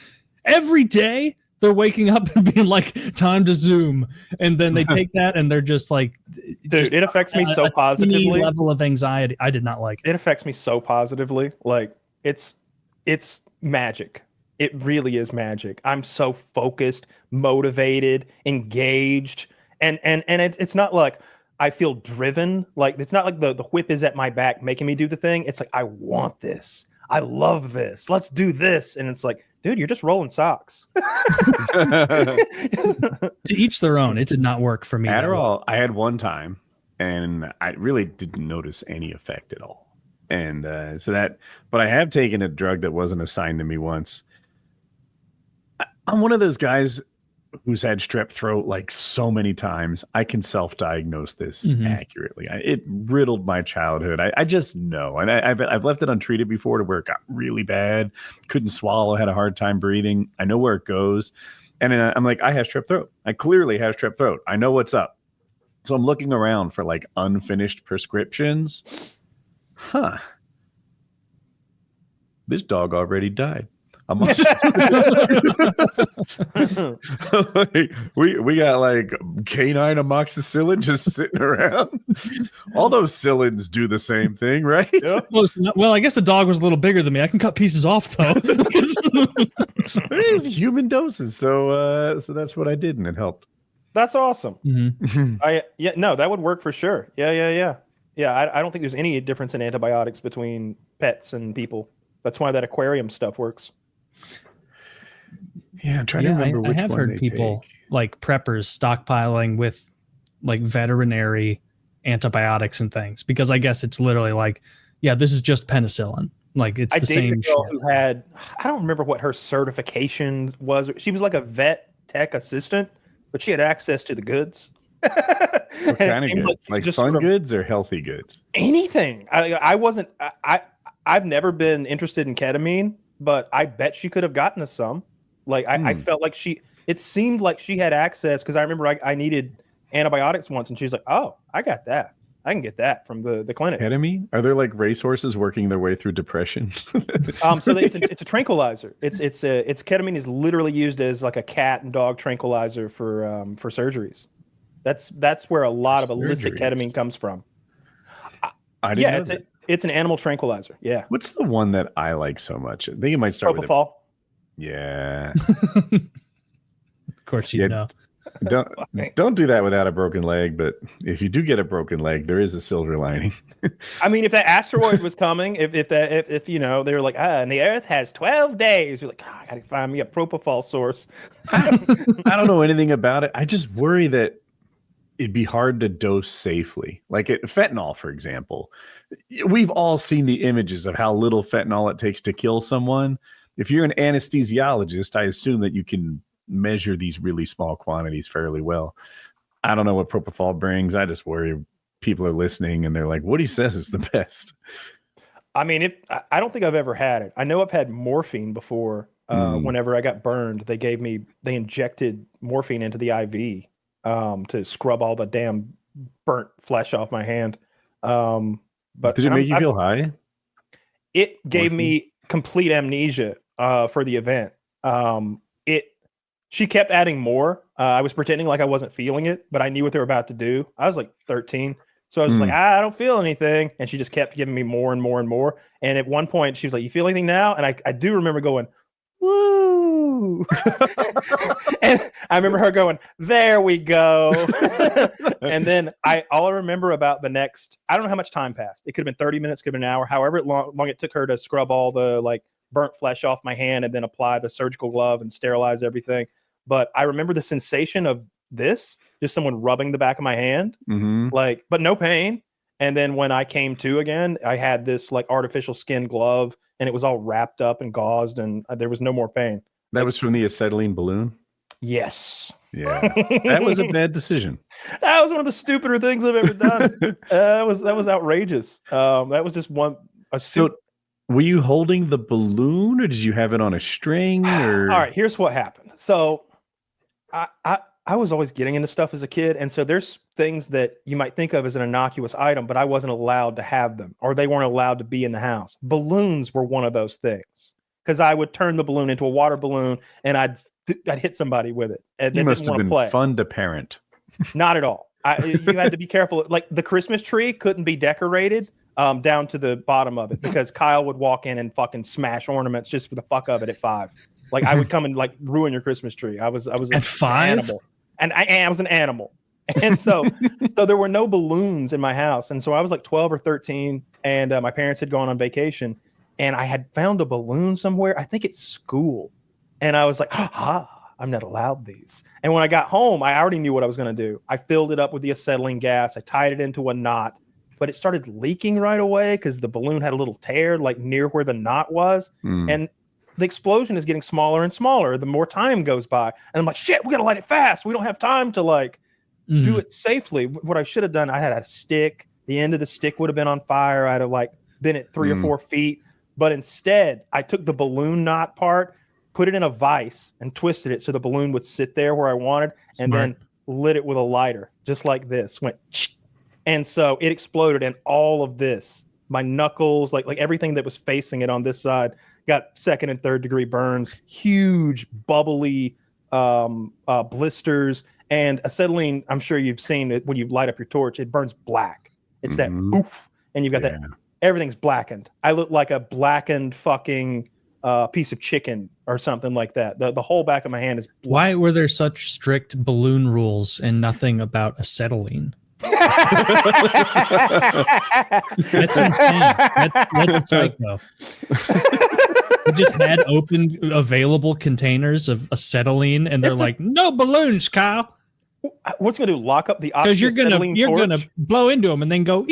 Every day they're waking up and being like, time to Zoom. And then they take that and they're just like, dude, it affects me so positively. Level of anxiety. I did not like it. It affects me so positively. Like it's magic. It really is magic. I'm so focused, motivated, engaged. And it's not like I feel driven. Like it's not like the whip is at my back making me do the thing. It's like, I want this. I love this. Let's do this. And it's like, dude, you're just rolling socks. To each their own. It did not work for me. Adderall, I had one time, and I really didn't notice any effect at all. And but I have taken a drug that wasn't assigned to me once. I'm one of those guys who's had strep throat like so many times. I can self-diagnose this accurately. It riddled my childhood. I just know. And I've left it untreated before to where it got really bad. Couldn't swallow, had a hard time breathing. I know where it goes. And I'm like, I have strep throat. I clearly have strep throat. I know what's up. So I'm looking around for like unfinished prescriptions. This dog already died. we got like canine amoxicillin just sitting around. All those cyllins do the same thing, right? Yep. Well, I guess the dog was a little bigger than me. I can cut pieces off though. It is human doses, so that's what I did, and it helped. That's awesome. Mm-hmm. That would work for sure. Yeah. I don't think there's any difference in antibiotics between pets and people. That's why that aquarium stuff works. Yeah, I'm trying to remember which I have one heard they people take. like preppers stockpiling with like veterinary antibiotics and things because I guess it's literally like, yeah, this is just penicillin. Like it's the same dated a girl shit. who had, I don't remember what her certification was. She was like a vet tech assistant, but she had access to the goods. What kind of goods? Like fun goods or healthy goods? Anything. I've never been interested in ketamine, but I bet she could have gotten us some. Like I felt like it seemed like she had access because I remember I needed antibiotics once and she's like, oh, I got that. I can get that from the clinic. Ketamine? Are there like racehorses working their way through depression? So it's a tranquilizer. It's ketamine is literally used as like a cat and dog tranquilizer for surgeries. That's where a lot of illicit ketamine comes from. I didn't know that. It's an animal tranquilizer. Yeah. What's the one that I like so much? I think it might start Propofol. Yeah. Of course you know. Don't do that without a broken leg, but if you do get a broken leg, there is a silver lining. I mean, if that asteroid was coming, if you know, they were like, and the Earth has 12 days, you're like, I gotta find me a propofol source. I don't know anything about it. I just worry that it'd be hard to dose safely. Like fentanyl, for example. We've all seen the images of how little fentanyl it takes to kill someone. If you're an anesthesiologist, I assume that you can measure these really small quantities fairly well. I don't know what propofol brings. I just worry people are listening and they're like, what he says is the best. I mean, I don't think I've ever had it. I know I've had morphine before. Whenever I got burned, they injected morphine into the IV to scrub all the damn burnt flesh off my hand. But did it make you feel high? It gave me complete amnesia for the event. She kept adding more. I was pretending like I wasn't feeling it, but I knew what they were about to do. I was like 13. So I was like, I don't feel anything. And she just kept giving me more and more and more. And at one point she was like, you feel anything now? And I do remember going, woo. And I remember her going, there we go. And then all I remember about the next, I don't know how much time passed. It could have been 30 minutes, could have been an hour, however long it took her to scrub all the like burnt flesh off my hand and then apply the surgical glove and sterilize everything. But I remember the sensation of this, just someone rubbing the back of my hand, like, but no pain. And then when I came to again, I had this like artificial skin glove and it was all wrapped up and gauzed and there was no more pain. That was from the acetylene balloon? Yes. Yeah. That was a bad decision. That was one of the stupider things I've ever done. That was outrageous. That was just So were you holding the balloon or did you have it on a string? Or all right, here's what happened. So I was always getting into stuff as a kid. And so there's things that you might think of as an innocuous item, but I wasn't allowed to have them or they weren't allowed to be in the house. Balloons were one of those things because I would turn the balloon into a water balloon and I'd hit somebody with it. And you must have been fun to parent. Not at all. You had to be careful. Like the Christmas tree couldn't be decorated down to the bottom of it because Kyle would walk in and fucking smash ornaments just for the fuck of it at 5. Like I would come and like ruin your Christmas tree. I was at 5, animal. And I was an animal. And so there were no balloons in my house. And so I was like 12 or 13 and my parents had gone on vacation and I had found a balloon somewhere. I think it's school. And I was like, I'm not allowed these. And when I got home, I already knew what I was going to do. I filled it up with the acetylene gas. I tied it into a knot, but it started leaking right away because the balloon had a little tear like near where the knot was. And the explosion is getting smaller and smaller the more time goes by. And I'm like, shit, we got to light it fast. We don't have time to like do it safely. What I should have done, I had a stick. The end of the stick would have been on fire. I'd have like been at 3 or 4 feet. But instead, I took the balloon knot part, put it in a vise and twisted it so the balloon would sit there where I wanted and then lit it with a lighter, just like this. Went, and so it exploded and all of this, my knuckles, like everything that was facing it on this side got 2nd and 3rd degree burns, huge bubbly blisters, and acetylene. I'm sure you've seen it when you light up your torch; it burns black. It's that poof, and you've got that. Everything's blackened. I look like a blackened fucking piece of chicken or something like that. The whole back of my hand is black. Why were there such strict balloon rules and nothing about acetylene? That's insane. That's psycho. We just had open available containers of acetylene, and they're like, no balloons, Kyle. What's going to do? Lock up the because you're gonna blow into them and then go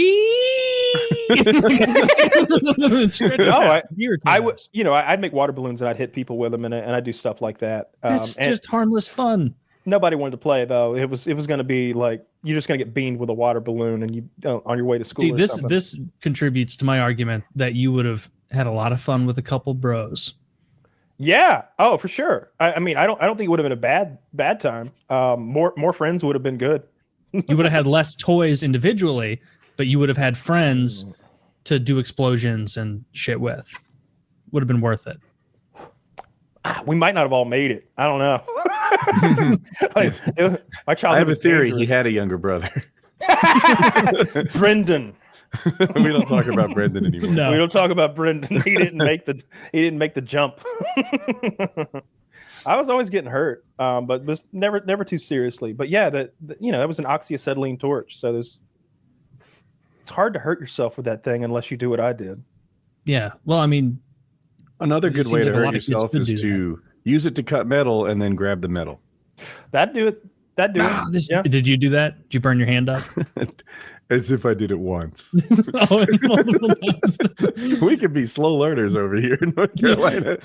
I would, I'd make water balloons and I'd hit people with them and I'd do stuff like that. That's just harmless fun. Nobody wanted to play though. It was going to be like you're just going to get beamed with a water balloon and you on your way to school. See, this contributes to my argument that you would have had a lot of fun with a couple bros. Yeah. Oh, for sure. I mean, I don't think it would have been a bad time. More friends would have been good. You would have had less toys individually, but you would have had friends to do explosions and shit with. Would have been worth it. We might not have all made it. I don't know. My childhood. I have a theory. Dangerous. He had a younger brother. Brendan. We don't talk about Brendan anymore. No, we don't talk about Brendan. He didn't make the jump. I was always getting hurt, but was never too seriously. But yeah, that was an oxyacetylene torch. So it's hard to hurt yourself with that thing unless you do what I did. Yeah. Well, I mean, another good way to hurt yourself is to use it to cut metal and then grab the metal. That'd do it. Yeah. Did you do that? Did you burn your hand up? As if I did it once. We could be slow learners over here in North Carolina.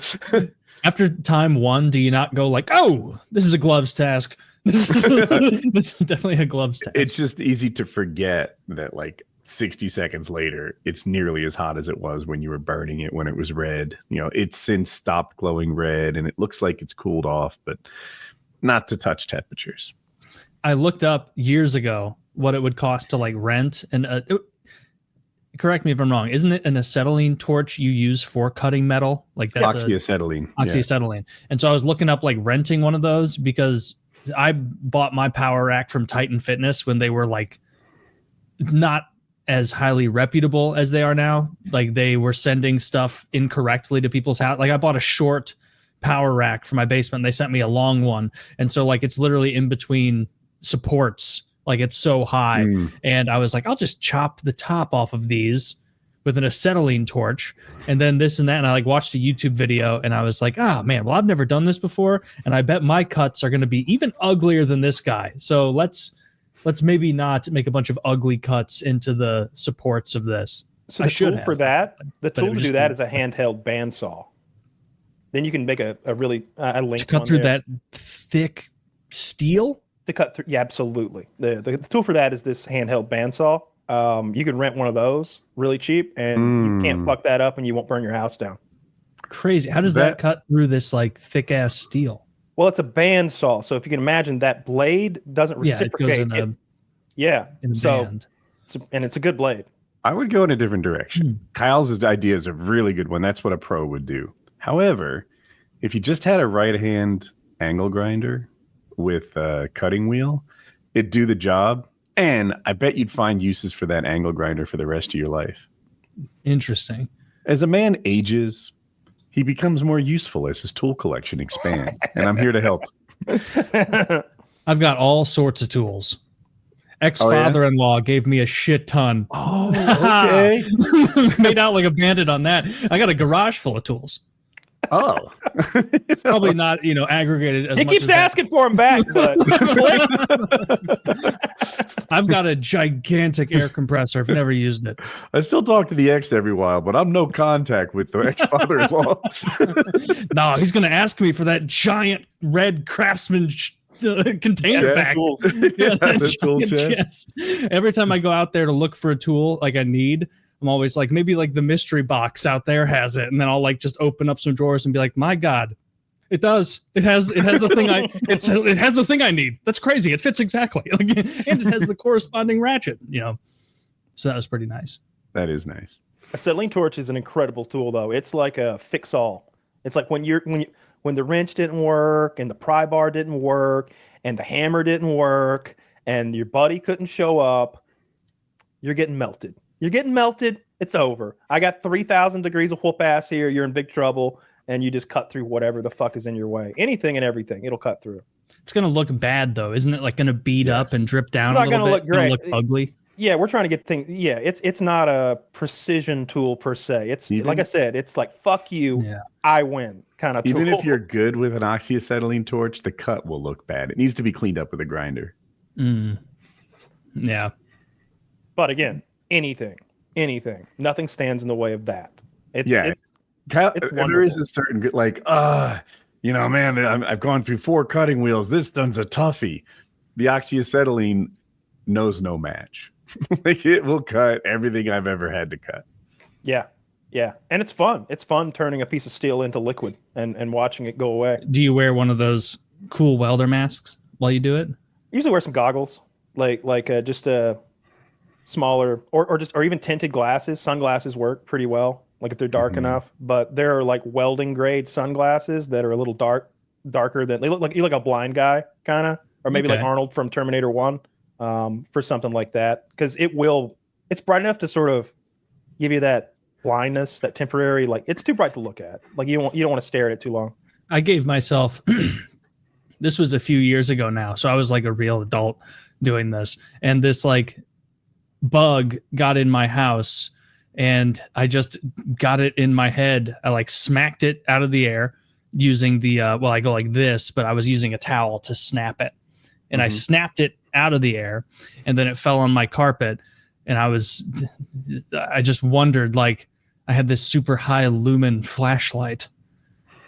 After time 1, do you not go like, oh, this is a gloves task? This is definitely a gloves task. It's just easy to forget that like 60 seconds later, it's nearly as hot as it was when you were burning it when it was red. It's since stopped glowing red and it looks like it's cooled off, but not to touch temperatures. I looked up years ago what it would cost to like rent and correct me if I'm wrong. Isn't it an acetylene torch you use for cutting metal? Like that's oxyacetylene. Oxyacetylene. Yeah. And so I was looking up like renting one of those because I bought my power rack from Titan Fitness when they were like not as highly reputable as they are now. Like they were sending stuff incorrectly to people's house. Like I bought a short power rack for my basement. And they sent me a long one. And so like it's literally in between supports. Like it's so high. And I was like, I'll just chop the top off of these with an acetylene torch and then this and that. And I like watched a YouTube video and I was like, man, well, I've never done this before. And I bet my cuts are going to be even uglier than this guy. So let's maybe not make a bunch of ugly cuts into the supports of this. So the tool to do that is a handheld bandsaw. Then you can make a really link to cut through that thick steel. To cut through, yeah, absolutely. The tool for that is this handheld bandsaw. You can rent one of those really cheap, and you can't fuck that up, and you won't burn your house down. Crazy. How does that cut through this like thick ass steel? Well, it's a bandsaw, so if you can imagine that blade doesn't reciprocate. It goes in a band. It's a good blade. I would go in a different direction. Kyle's idea is a really good one. That's what a pro would do. However, if you just had a right hand angle grinder with a cutting wheel, it'd do the job, and I bet you'd find uses for that angle grinder for the rest of your life. Interesting. As a man ages, he becomes more useful as his tool collection expands, and I'm here to help. I've got all sorts of tools. Ex-father-in-law gave me a shit ton. Oh, okay. Made out like a bandit on that. I got a garage full of tools. Oh, probably not, aggregated as much. He keeps asking for them back, but I've got a gigantic air compressor. I've never used it. I still talk to the ex every while, but I'm no contact with the ex-father-in-law. No, he's going to ask me for that giant red Craftsman container bag. Yeah, that tool chest. Every time I go out there to look for a tool like I need, I'm always like, maybe like the mystery box out there has it, and then I'll like just open up some drawers and be like, my God, it does. It has the thing it has the thing I need. That's crazy. It fits exactly, and it has the corresponding ratchet. So that was pretty nice. That is nice. acetylene torch is an incredible tool, though. It's like a fix-all. It's like when the wrench didn't work and the pry bar didn't work and the hammer didn't work and your buddy couldn't show up, you're getting melted. You're getting melted. It's over. I got 3,000 degrees of whoop ass here. You're in big trouble, and you just cut through whatever the fuck is in your way. Anything and everything, it'll cut through. It's gonna look bad though, isn't it? Like gonna beat up and drip down. It's not a little gonna bit. look great. It's gonna look ugly. Yeah, we're trying to get things. Yeah, it's not a precision tool per se. It's like I said, it's like fuck you, I win kind of tool. Even if you're good with an oxyacetylene torch, the cut will look bad. It needs to be cleaned up with a grinder. Yeah. But again, anything, nothing stands in the way of that. It's there is a certain like, you know, man, I've gone through 4 cutting wheels. This one's a toughie. The oxyacetylene knows no match. Like it will cut everything I've ever had to cut. Yeah. And it's fun. It's fun turning a piece of steel into liquid and watching it go away. Do you wear one of those cool welder masks while you do it? I usually wear some goggles, like just a smaller or even tinted glasses. Sunglasses work pretty well, like if they're dark enough. But there are like welding grade sunglasses that are a little darker than they look like. You look like a blind guy kind of, or maybe like Arnold from Terminator 1. For something like that, because it's bright enough to sort of give you that blindness, that temporary, like it's too bright to look at. Like you don't want to stare at it too long. I gave myself, this was a few years ago now, so I was like a real adult doing this, and this like bug got in my house, and I just got it in my head. I like smacked it out of the air using the I go like this, but I was using a towel to snap it, and I snapped it out of the air, and then it fell on my carpet, and I just wondered, like I had this super high lumen flashlight,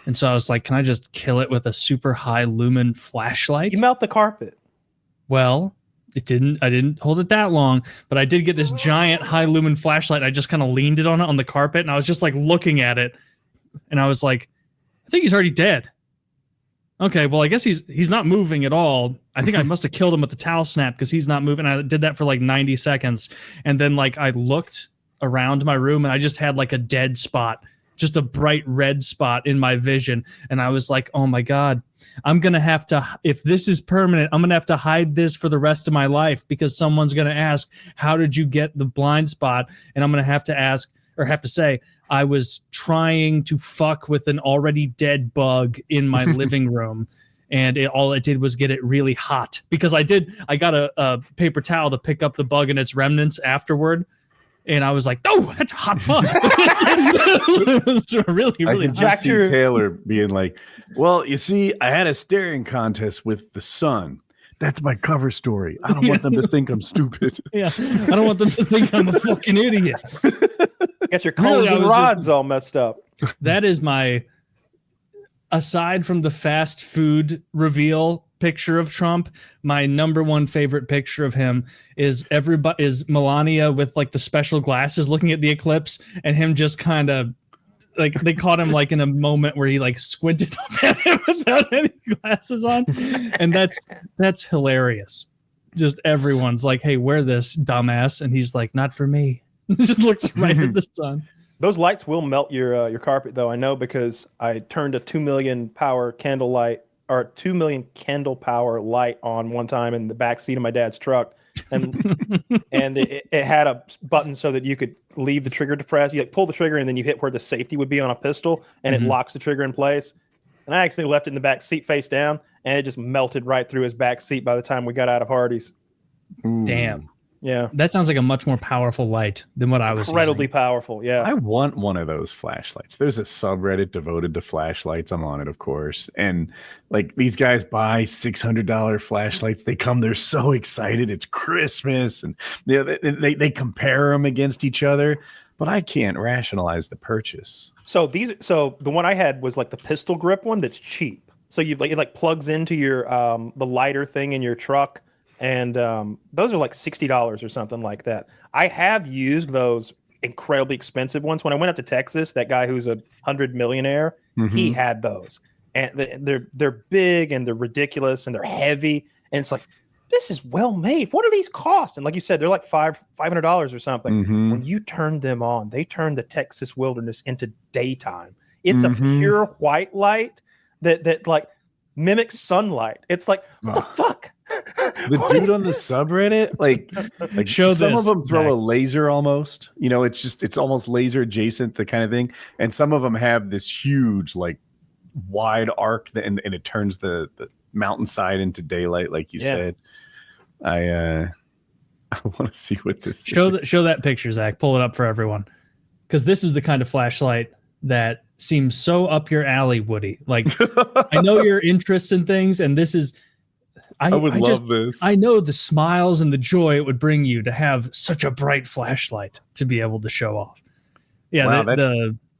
and so I was like, can I just kill it with a super high lumen flashlight? You melt the carpet. Well, I didn't hold it that long, but I did get this giant high lumen flashlight. I just kind of leaned it on the carpet, and I was just like looking at it, and I was like, I think he's already dead. Okay, well, I guess he's not moving at all. I think I must have killed him with the towel snap because he's not moving. I did that for like 90 seconds. And then like I looked around my room and I just had like a dead spot, just a bright red spot in my vision. And I was like, oh my God, I'm going to have to, if this is permanent, I'm going to have to hide this for the rest of my life because someone's going to ask, how did you get the blind spot? And I'm going to have to ask or have to say, I was trying to fuck with an already dead bug in my living room, and all it did was get it really hot because I got a paper towel to pick up the bug and its remnants afterward, and I was like, oh, that's a hot bug. It's really I can just see Taylor being like, well, you see, I had a staring contest with the sun. That's my cover story. I don't want them to think I'm stupid. Yeah, I don't want them to think I'm a fucking idiot. Got your cones and rods all messed up. That is my, aside from the fast food reveal picture of Trump, my number one favorite picture of him is Melania with like the special glasses looking at the eclipse, and him just kind of like they caught him like in a moment where he like squinted up at him without any glasses on, and that's hilarious. Just everyone's like, "Hey, wear this, dumbass," and he's like, "Not for me." Just looks right at the sun. Those lights will melt your carpet, though. I know because I turned a 2 million power candle light or 2 million candle power light on one time in the back seat of my dad's truck, and it had a button so that you could leave the trigger depressed. You like pull the trigger and then you hit where the safety would be on a pistol, and it locks the trigger in place. And I actually left it in the back seat face down, and it just melted right through his back seat by the time we got out of Hardee's. Damn. Yeah, that sounds like a much more powerful light than what I was incredibly using. Powerful. Yeah, I want one of those flashlights. There's a subreddit devoted to flashlights. I'm on it, of course. And like these guys buy $600 flashlights. They come, they're so excited. It's Christmas, and they compare them against each other. But I can't rationalize the purchase. So the one I had was like the pistol grip one that's cheap. So it like plugs into your the lighter thing in your truck. And those are like $60 or something like that. I have used those incredibly expensive ones. When I went up to Texas, that guy who's a 100 millionaire, he had those. And they're big and they're ridiculous and they're heavy. And it's like, this is well made. What do these cost? And like you said, they're like $500 or something. Mhm. When you turn them on, they turn the Texas wilderness into daytime. It's a pure white light that like mimics sunlight. It's like, what the fuck? The dude on the subreddit, like Show some this, of them throw Zach. a laser almost. It's almost laser adjacent, the kind of thing. And some of them have this huge, like, wide arc, and it turns the mountainside into daylight, like you said. I want to see what this Show that picture, Zach. Pull it up for everyone, because this is the kind of flashlight that seems so up your alley, Woody. Like, I know your interests in things, and this is. I would love this. I know the smiles and the joy it would bring you to have such a bright flashlight to be able to show off. Yeah, wow,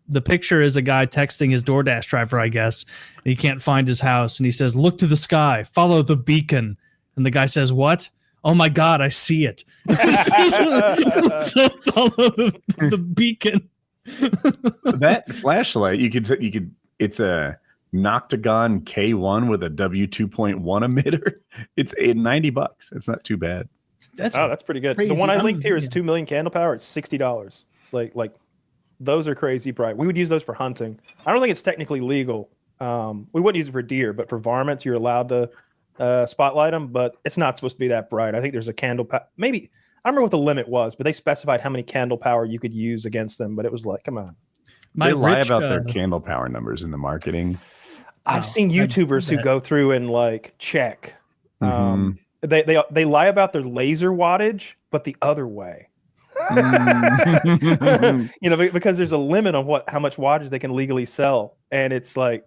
the picture is a guy texting his DoorDash driver, I guess. And he can't find his house, and he says, "Look to the sky, follow the beacon." And the guy says, "What? Oh my God, I see it." So follow the beacon. That flashlight, it's a Noctagon K1 with a W2.1 emitter. It's $90. It's not too bad. That's pretty good. Crazy. The one I linked here is 2 million candle power. It's $60. Like those are crazy bright. We would use those for hunting. I don't think it's technically legal. We wouldn't use it for deer, but for varmints, you're allowed to spotlight them. But it's not supposed to be that bright. I think there's a candle maybe. I don't remember what the limit was, but they specified how many candle power you could use against them. But it was like, come on. They lie about their candle power numbers in the marketing. I've seen YouTubers who go through and like check. They lie about their laser wattage, but the other way. Because there's a limit on how much wattage they can legally sell, and it's like,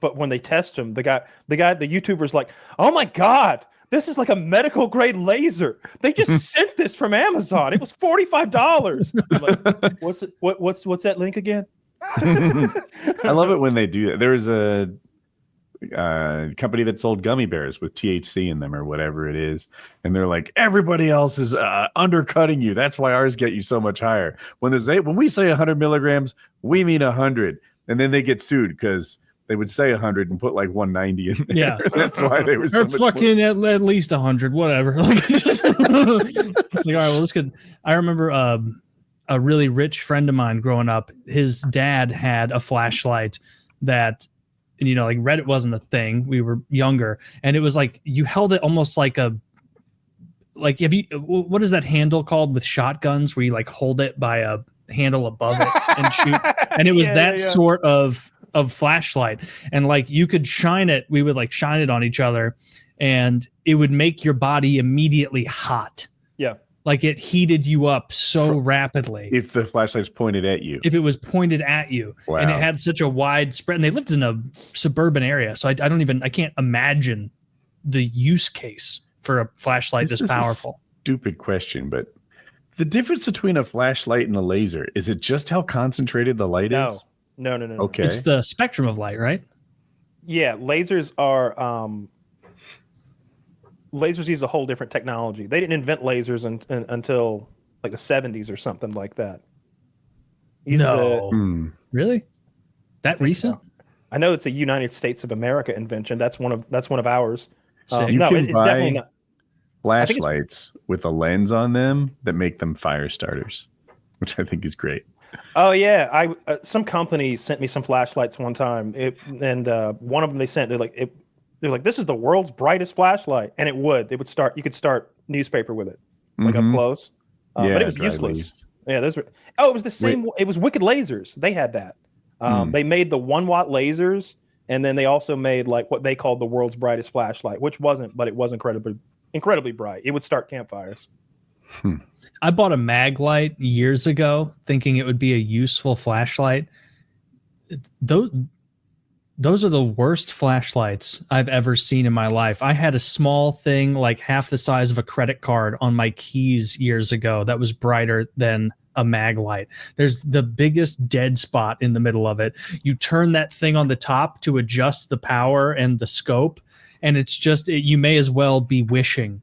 but when they test them, the YouTuber's like, "Oh my God, this is like a medical grade laser. They just sent this from Amazon. It was $45." Like, what's that link again? I love it when they do that. There was a company that sold gummy bears with THC in them or whatever it is, and they're like, everybody else is undercutting you. That's why ours get you so much higher. When we say 100 milligrams, we mean 100, and then they get sued because they would say 100 and put like 190 in there. Yeah, that's why they were so much fucking at least 100, whatever. It's like, all right, well, let's get. I remember a really rich friend of mine growing up, his dad had a flashlight that, like Reddit wasn't a thing. We were younger, and it was like you held it almost like what is that handle called with shotguns where you like hold it by a handle above it and shoot? And it was sort of flashlight, and like you could shine it. We would like shine it on each other, and it would make your body immediately hot. Yeah. Like it heated you up so rapidly. If the flashlight's pointed at you. If it was pointed at you. Wow. And it had such a wide spread. And they lived in a suburban area. So I can't imagine the use case for a flashlight this powerful. Stupid question, but the difference between a flashlight and a laser, is it just how concentrated the light is? No. Okay. It's the spectrum of light, right? Yeah, lasers are... lasers use a whole different technology. They didn't invent lasers until like the 70s or something like that. Really? That recent? So. I know it's a United States of America invention. That's one of ours. It's definitely not. Flashlights with a lens on them that make them fire starters, which I think is great. Oh yeah, some company sent me some flashlights one time, one of them they sent. They're like, this is the world's brightest flashlight, and it would start. You could start newspaper with it, like up close, but it was useless. Yeah, those were. Oh, it was the same. It was Wicked Lasers. They had that. They made the 1 watt lasers, and then they also made like what they called the world's brightest flashlight, which wasn't, but it was incredibly bright. It would start campfires. I bought a mag light years ago, thinking it would be a useful flashlight. Those are the worst flashlights I've ever seen in my life. I had a small thing like half the size of a credit card on my keys years ago that was brighter than a mag light. There's the biggest dead spot in the middle of it. You turn that thing on the top to adjust the power and the scope, and it's just you may as well be wishing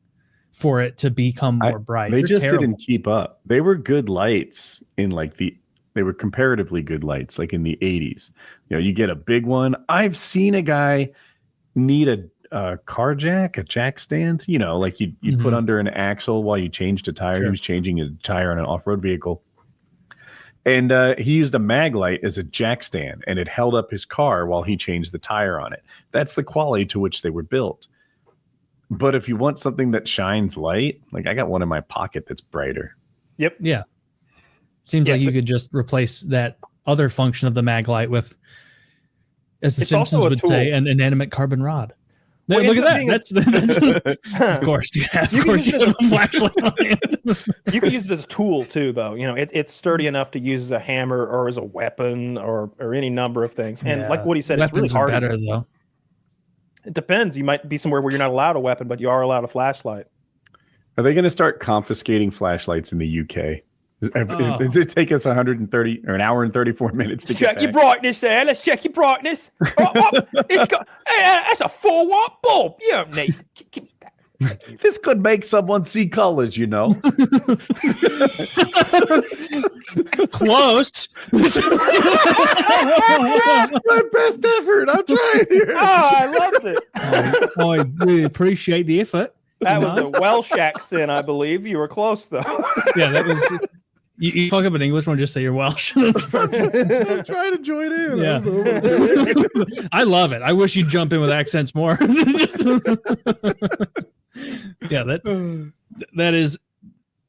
for it to become more bright. They just didn't keep up. They were good lights in like they were comparatively good lights, like in the 80s. You get a big one. I've seen a guy need car jack, a jack stand. You know, like you'd put under an axle while you changed a tire. Sure. He was changing a tire on an off-road vehicle. And he used a mag light as a jack stand, and it held up his car while he changed the tire on it. That's the quality to which they were built. But if you want something that shines light, like I got one in my pocket that's brighter. Yep. Yeah. Seems like you could just replace that other function of the mag light with, as the Simpsons would say, an inanimate carbon rod. Well, look at that. That's of course. Yeah, of course you have a flashlight on it. You can use it as a tool too, though. You know, it's sturdy enough to use as a hammer or as a weapon or any number of things. And like what he said, it's really hard. Better though. It depends. You might be somewhere where you're not allowed a weapon, but you are allowed a flashlight. Are they going to start confiscating flashlights in the UK? Does it take us 130 or an hour and 34 minutes to check your brightness there? Let's check your brightness. It's got, hey, that's a 4-watt bulb. You don't need. Give me that. This could make someone see colors, you know. Close. My best effort. I'm trying here. Oh, I loved it. I really appreciate the effort. That was a Welsh accent, I believe. You were close, though. Yeah, that was. You talk up in English, want to just say you're Welsh. That's perfect. I'm trying to join in. Yeah. I love it. I wish you'd jump in with accents more. Yeah, that is.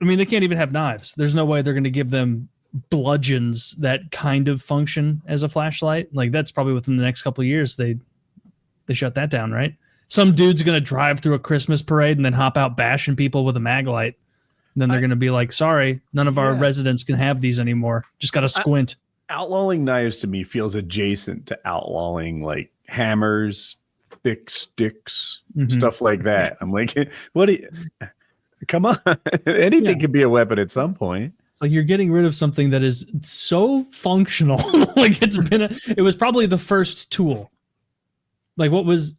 I mean, they can't even have knives. There's no way they're going to give them bludgeons that kind of function as a flashlight. Like that's probably within the next couple of years they shut that down, right? Some dude's going to drive through a Christmas parade and then hop out bashing people with a mag light. Then they're going to be like, sorry, none of our residents can have these anymore. Just got to squint. Outlawing knives to me feels adjacent to outlawing like hammers, thick sticks, stuff like that. I'm like, what do you, come on. Anything can be a weapon at some point. It's like you're getting rid of something that is so functional. Like it was probably the first tool. Like what was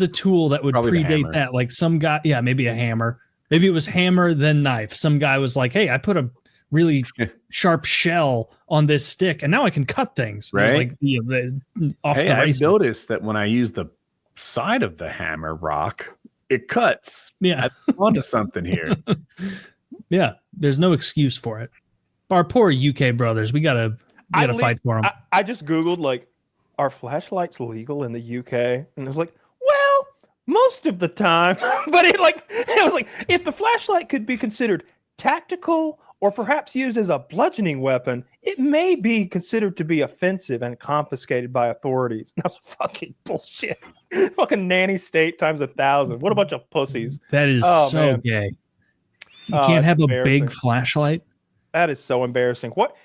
a tool that would probably predate that? Like some guy, maybe a hammer. Maybe it was hammer, then knife. Some guy was like, hey, I put a really sharp shell on this stick, and now I can cut things. Right. It was like, off the races. I noticed that when I use the side of the hammer rock, it cuts. Yeah. I'm onto something here. Yeah. There's no excuse for it. Our poor UK brothers, we gotta fight for them. I just Googled, like, are flashlights legal in the UK? And it was like, well, most of the time. But it was like, if the flashlight could be considered tactical or perhaps used as a bludgeoning weapon, it may be considered to be offensive and confiscated by authorities. That's fucking bullshit. Fucking nanny state times 1,000. What a bunch of pussies. That is gay. You can't have a big flashlight. That is so embarrassing. What?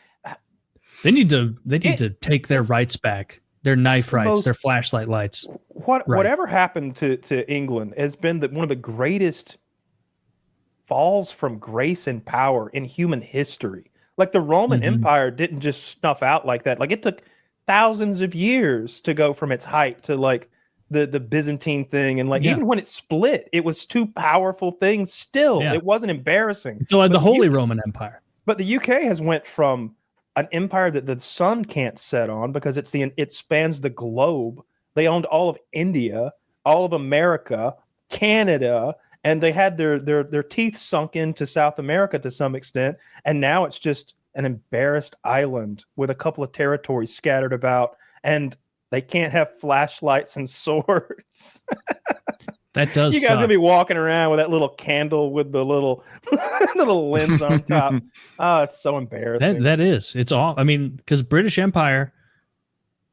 They need to take their rights back. Their knife rights, their flashlight lights. Whatever happened to England has been one of the greatest falls from grace and power in human history. Like the Roman Empire didn't just snuff out like that. Like it took thousands of years to go from its height to like the Byzantine thing. And even when it split, it was two powerful things still. Yeah. It wasn't embarrassing. It still had the Holy Roman Empire. But the UK has went from an empire that the sun can't set on because it spans the globe. They owned all of India, all of America, Canada, and they had their teeth sunk into South America to some extent. And now it's just an embarrassed island with a couple of territories scattered about, and they can't have flashlights and swords. That does. You guys gonna be walking around with that little candle with the little little lens on top. Oh, it's so embarrassing. That is. It's all. I mean, because British Empire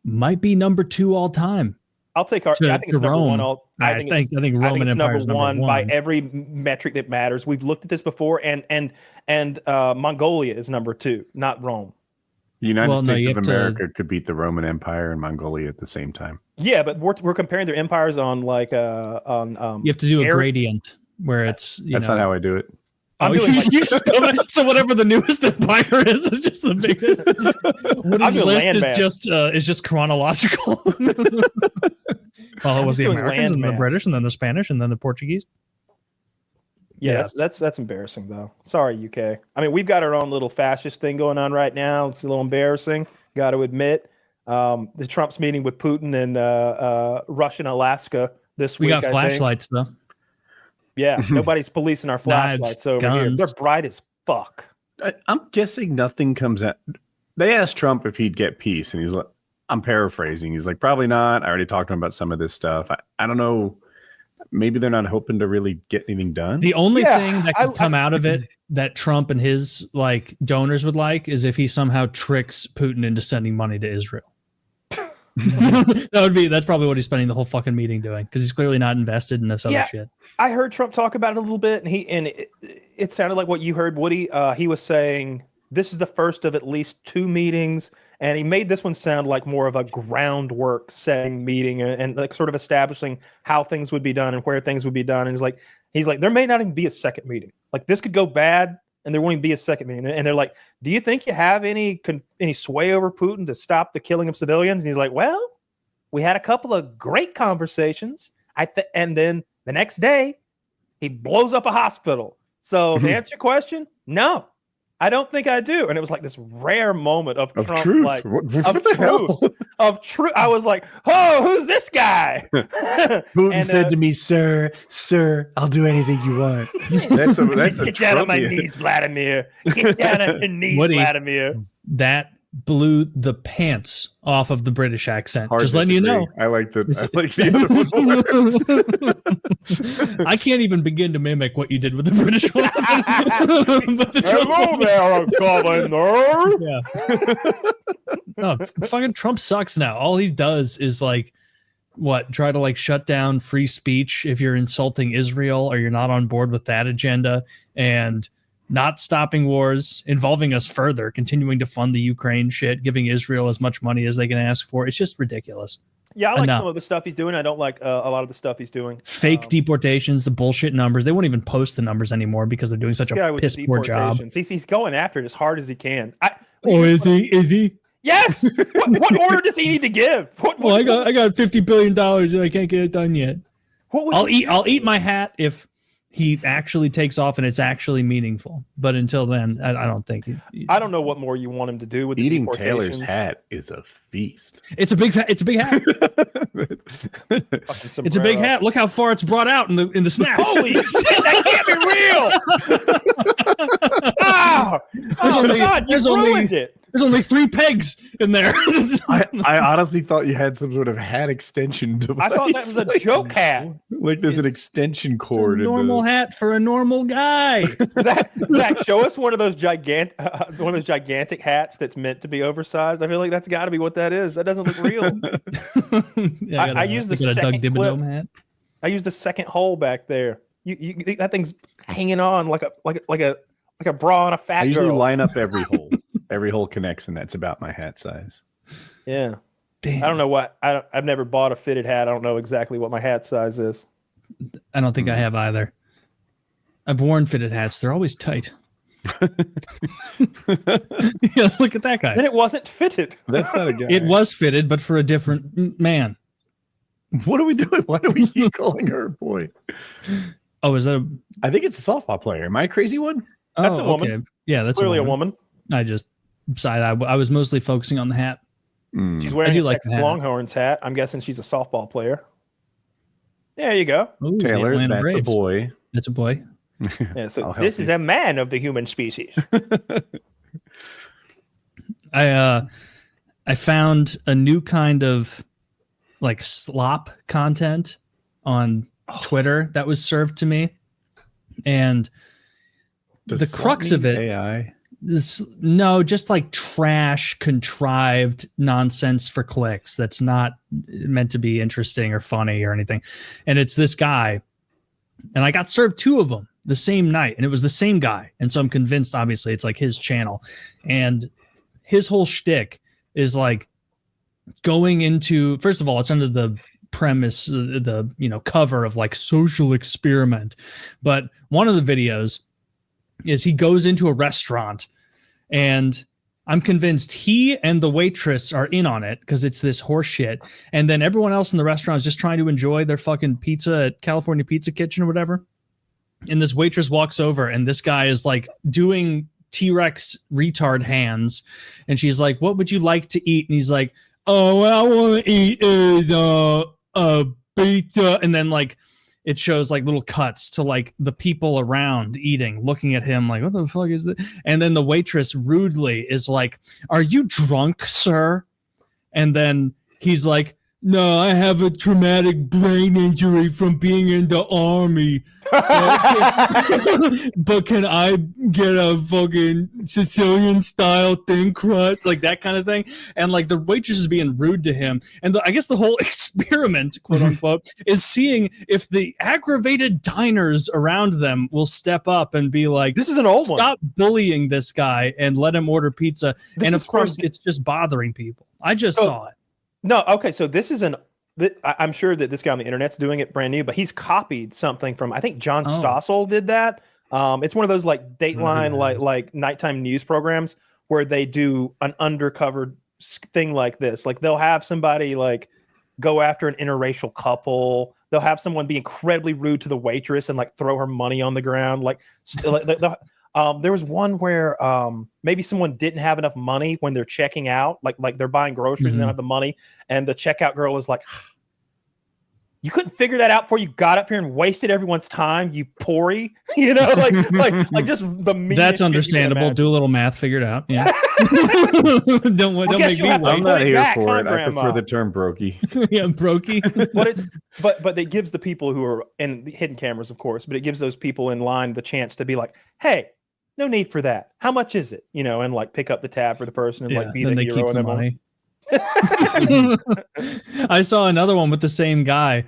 might be number 2 all time. I'll take our. I think it's number Rome. 1. I think Roman Empire is number one by every metric that matters. We've looked at this before, and Mongolia is number 2, not Rome. The United States of America could beat the Roman Empire and Mongolia at the same time. Yeah, but we're comparing their empires on like on. You have to do a gradient where it's. That's not how I do it. So whatever the newest empire is just the biggest. Woody's list is just chronological. Well, it was the Americans and the British and then the Spanish and then the Portuguese. Yeah, that's embarrassing though. Sorry, UK. I mean, we've got our own little fascist thing going on right now. It's a little embarrassing, got to admit. The Trump's meeting with Putin in Russian Alaska this week. We got flashlights though. Yeah, nobody's policing our flashlights over here. guns. They're bright as fuck. I'm guessing nothing comes out. They asked Trump if he'd get peace, and he's like, I'm paraphrasing. He's like, probably not. I already talked to him about some of this stuff. I don't know. Maybe they're not hoping to really get anything done. The only thing that could come out of it that Trump and his like donors would like is if he somehow tricks Putin into sending money to Israel. That's probably what he's spending the whole fucking meeting doing, because he's clearly not invested in this other shit. I heard Trump talk about it a little bit, and it sounded like what you heard, Woody. He was saying this is the first of at least 2 meetings, and he made this one sound like more of a groundwork setting meeting and like sort of establishing how things would be done and where things would be done. And he's like, there may not even be a second meeting. Like this could go bad, and there won't even be a second meeting. And they're like, do you think you have any sway over Putin to stop the killing of civilians? And he's like, well, we had a couple of great conversations. And then the next day, he blows up a hospital. So to answer your question, no, I don't think I do. And it was like this rare moment of Trump, truth. like What of truth. I was like, oh, who's this guy? Putin said to me, sir, I'll do anything you want. That's a get down on my knees, Vladimir. Get down on your knees, Woody, Vladimir. That blew the pants off of the British accent. Hard Just letting you know. I like the I can't even begin to mimic what you did with the British one. But the Hello there, governor. Yeah. No, fucking Trump sucks now. All he does is like try to like shut down free speech if you're insulting Israel or you're not on board with that agenda, and not stopping wars, involving us further, continuing to fund the Ukraine shit, giving Israel as much money as they can ask for. It's just ridiculous. Yeah, I like some of the stuff he's doing. I don't like a lot of the stuff he's doing. Fake deportations, the bullshit numbers. They won't even post the numbers anymore because they're doing such a piss poor job. He's going after it as hard as he can. Is he? Yes. What order does he need to give? I got $50 billion and I can't get it done yet. I'll eat my hat if he actually takes off and it's actually meaningful. But until then, I don't think. I don't know what more you want him to do with eating Taylor's hat is a feast. It's a big hat. It's a big hat. Look how far it's brought out in the snaps. Holy shit! That can't be real. There's only 3 pegs in there. I honestly thought you had some sort of hat extension device. I thought that was a joke hat. Like there's an extension cord. It's a normal hat for a normal guy. Zach, show us one of those gigantic hats that's meant to be oversized. I feel like that's got to be what that is. That doesn't look real. I use the second clip. Hat. I use the second hole back there. You that thing's hanging on like a bra on a fat girl. I usually line up every hole. Every hole connects, and that's about my hat size. Yeah. Damn. I don't know what I've never bought a fitted hat. I don't know exactly what my hat size is. I don't think I have either. I've worn fitted hats. They're always tight. Yeah, look at that guy. Then it wasn't fitted. That's not a guy. It was fitted, but for a different man. What are we doing? Why do we keep calling her a boy? Oh, is that I think it's a softball player. Am I a crazy one? That's a woman. Okay. Yeah, that's clearly a woman. I just decided I was mostly focusing on the hat. She's wearing a Texas Longhorns hat. I'm guessing she's a softball player. There you go. Ooh, Taylor, that's Braves. A boy. That's a boy. Yeah, so this is a man of the human species. I found a new kind of like slop content on Twitter that was served to me, and the crux of it AI? Just like trash contrived nonsense for clicks that's not meant to be interesting or funny or anything. And it's this guy, and I got served 2 of them the same night, and it was the same guy, and so I'm convinced obviously it's like his channel, and his whole shtick is like going into, first of all, it's under the premise, the cover of like social experiment, but one of the videos is he goes into a restaurant, and I'm convinced he and the waitress are in on it because it's this horse shit, and then everyone else in the restaurant is just trying to enjoy their fucking pizza at California Pizza Kitchen or whatever, and this waitress walks over, and this guy is like doing T-Rex retard hands, and she's like, what would you like to eat? And he's like, oh, what I want to eat is a pizza, and then like it shows like little cuts to like the people around eating, looking at him like, what the fuck is this? And then the waitress rudely is like, are you drunk, sir? And then he's like, no, I have a traumatic brain injury from being in the army. But can I get a fucking Sicilian style thin crust? Like that kind of thing. And like the waitress is being rude to him. And I guess the whole experiment, quote unquote, is seeing if the aggravated diners around them will step up and be like, this is an old one. Stop bullying this guy and let him order pizza. And of course, it's just bothering people. I just saw it. No, okay, so this is I'm sure that this guy on the internet's doing it brand new, but he's copied something from, I think John Stossel did that. It's one of those like Dateline, like nighttime news programs where they do an undercover thing like this. Like they'll have somebody like go after an interracial couple. They'll have someone be incredibly rude to the waitress and like throw her money on the ground. There was one where maybe someone didn't have enough money when they're checking out, like they're buying groceries and they don't have the money, and the checkout girl is like, "You couldn't figure that out before you got up here and wasted everyone's time, you poorie." You know, like just the meanest. That's understandable. Do a little math, figure it out. Yeah. don't make me. I'm not here for it. I prefer the term brokey. Yeah, brokey. But it gives the people who are in the hidden cameras, of course, but it gives those people in line the chance to be like, "Hey, no need for that. How much is it?" You know, and like pick up the tab for the person and like be the hero in the money. I saw another one with the same guy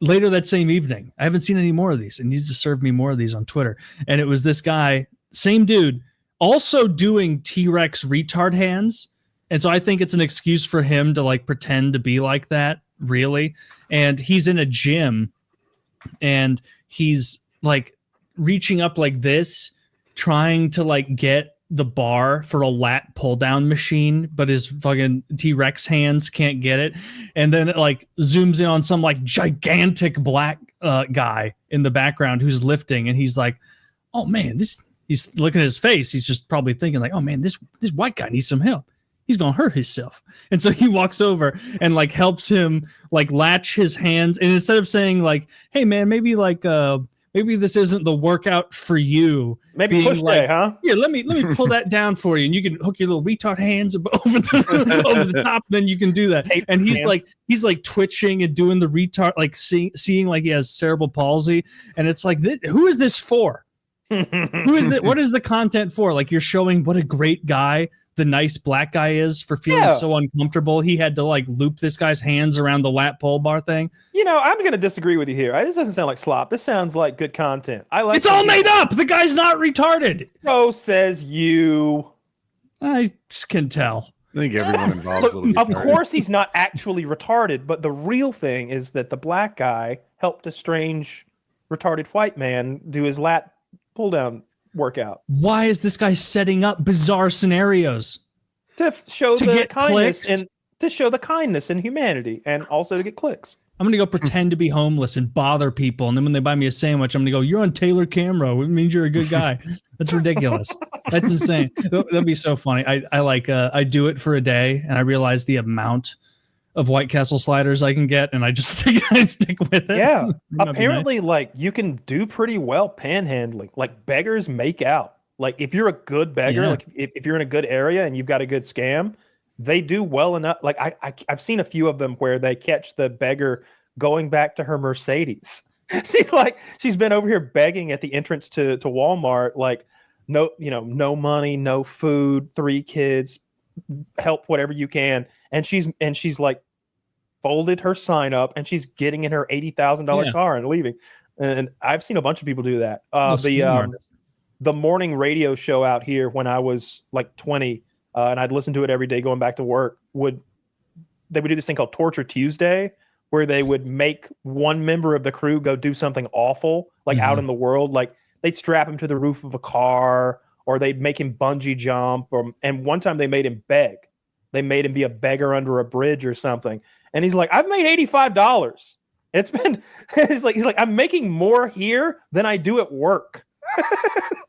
later that same evening. I haven't seen any more of these. It needs to serve me more of these on Twitter. And it was this guy, same dude, also doing T-Rex retard hands. And so I think it's an excuse for him to like pretend to be like that, really. And he's in a gym and he's like reaching up like this, trying to like get the bar for a lat pull down machine, but his fucking T-Rex hands can't get it. And then it like zooms in on some like gigantic black guy in the background who's lifting, and he's like, oh man, he's looking at his face. He's just probably thinking like, oh man, this white guy needs some help. He's gonna hurt himself. And so he walks over and like helps him like latch his hands. And instead of saying like, hey man, maybe this isn't the workout for you. Maybe push like, day, huh? Yeah, let me pull that down for you, and you can hook your little retard hands over the top. Then you can do that. And he's like twitching and doing the retard, like seeing like he has cerebral palsy, and it's like, who is this for? Who is that? What is the content for? Like you're showing what a great guy the nice black guy is for feeling so uncomfortable. He had to like loop this guy's hands around the lat pole bar thing. You know, I'm going to disagree with you here. This doesn't sound like slop. This sounds like good content. I like. It's all made up. The guy's not retarded. So says you. I can tell. I think everyone involved will be Of course, he's not actually retarded, but the real thing is that the black guy helped a strange, retarded white man do his lat pull down workout. Why is this guy setting up bizarre scenarios to show the kindness and to show the kindness and humanity, and also to get clicks? I'm gonna go pretend to be homeless and bother people, and then when they buy me a sandwich, I'm gonna go, "You're on Taylor camera. It means you're a good guy." That's ridiculous. That's insane. That'd be so funny. I do it for a day, and I realize the amount of White Castle sliders I can get, and I just stick with it. Yeah. Apparently, like, you can do pretty well panhandling. Like, beggars make out. Like, if you're a good beggar, like if you're in a good area and you've got a good scam, they do well enough. Like, I've seen a few of them where they catch the beggar going back to her Mercedes. She's been over here begging at the entrance to Walmart, like, no money, no food, 3 kids, help whatever you can. And she's like folded her sign up, and she's getting in her $80,000 car and leaving. And I've seen a bunch of people do that. The morning radio show out here when I was like 20, and I'd listen to it every day going back to work, they would do this thing called Torture Tuesday, where they would make one member of the crew go do something awful, like out in the world. Like they'd strap him to the roof of a car, or they'd make him bungee jump. And one time they made him beg. They made him be a beggar under a bridge or something. And he's like, I've made $85. He's like, I'm making more here than I do at work.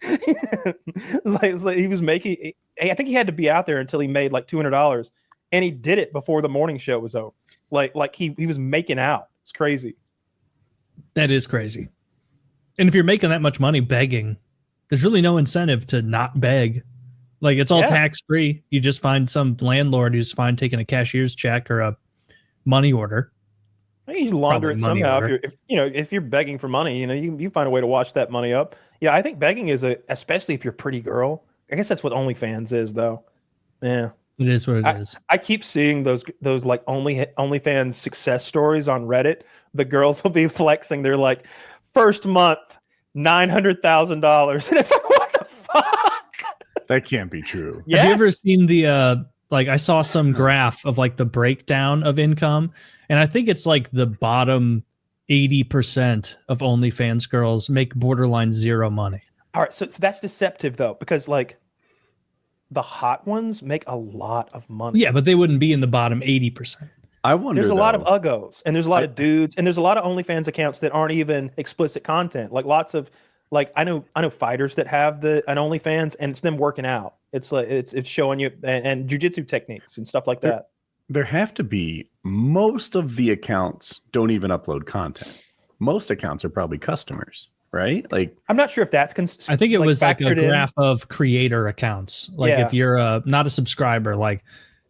It's like he was making, I think he had to be out there until he made like $200. and he did it before the morning show was over. Like he was making out. It's crazy. That is crazy. And if you're making that much money begging, there's really no incentive to not beg. Like, it's all tax free. You just find some landlord who's fine taking a cashier's check or a money order. You launder it somehow. If you're begging for money, you find a way to wash that money up. Yeah, I think begging is especially if you're a pretty girl. I guess that's what OnlyFans is, though. Yeah, it is what it is. I keep seeing those like OnlyFans success stories on Reddit. The girls will be flexing. They're like, first month, $900,000, and it's like, what the fuck? That can't be true. Yes. Have you ever seen the like, I saw some graph of like the breakdown of income, and I think it's like the bottom 80% of OnlyFans girls make borderline zero money. All right, so that's deceptive though, because like the hot ones make a lot of money. Yeah, but they wouldn't be in the bottom 80%. I wonder. There's a lot of uggos, and there's a lot of dudes, and there's a lot of OnlyFans accounts that aren't even explicit content. Like lots of, like I know fighters that have an OnlyFans, and it's them working out. It's like it's showing you and jujitsu techniques and stuff like that. There have to be, most of the accounts don't even upload content. Most accounts are probably customers, right? Like, I'm not sure if that's. I think it was like a graph of creator accounts. Like if you're not a subscriber, like.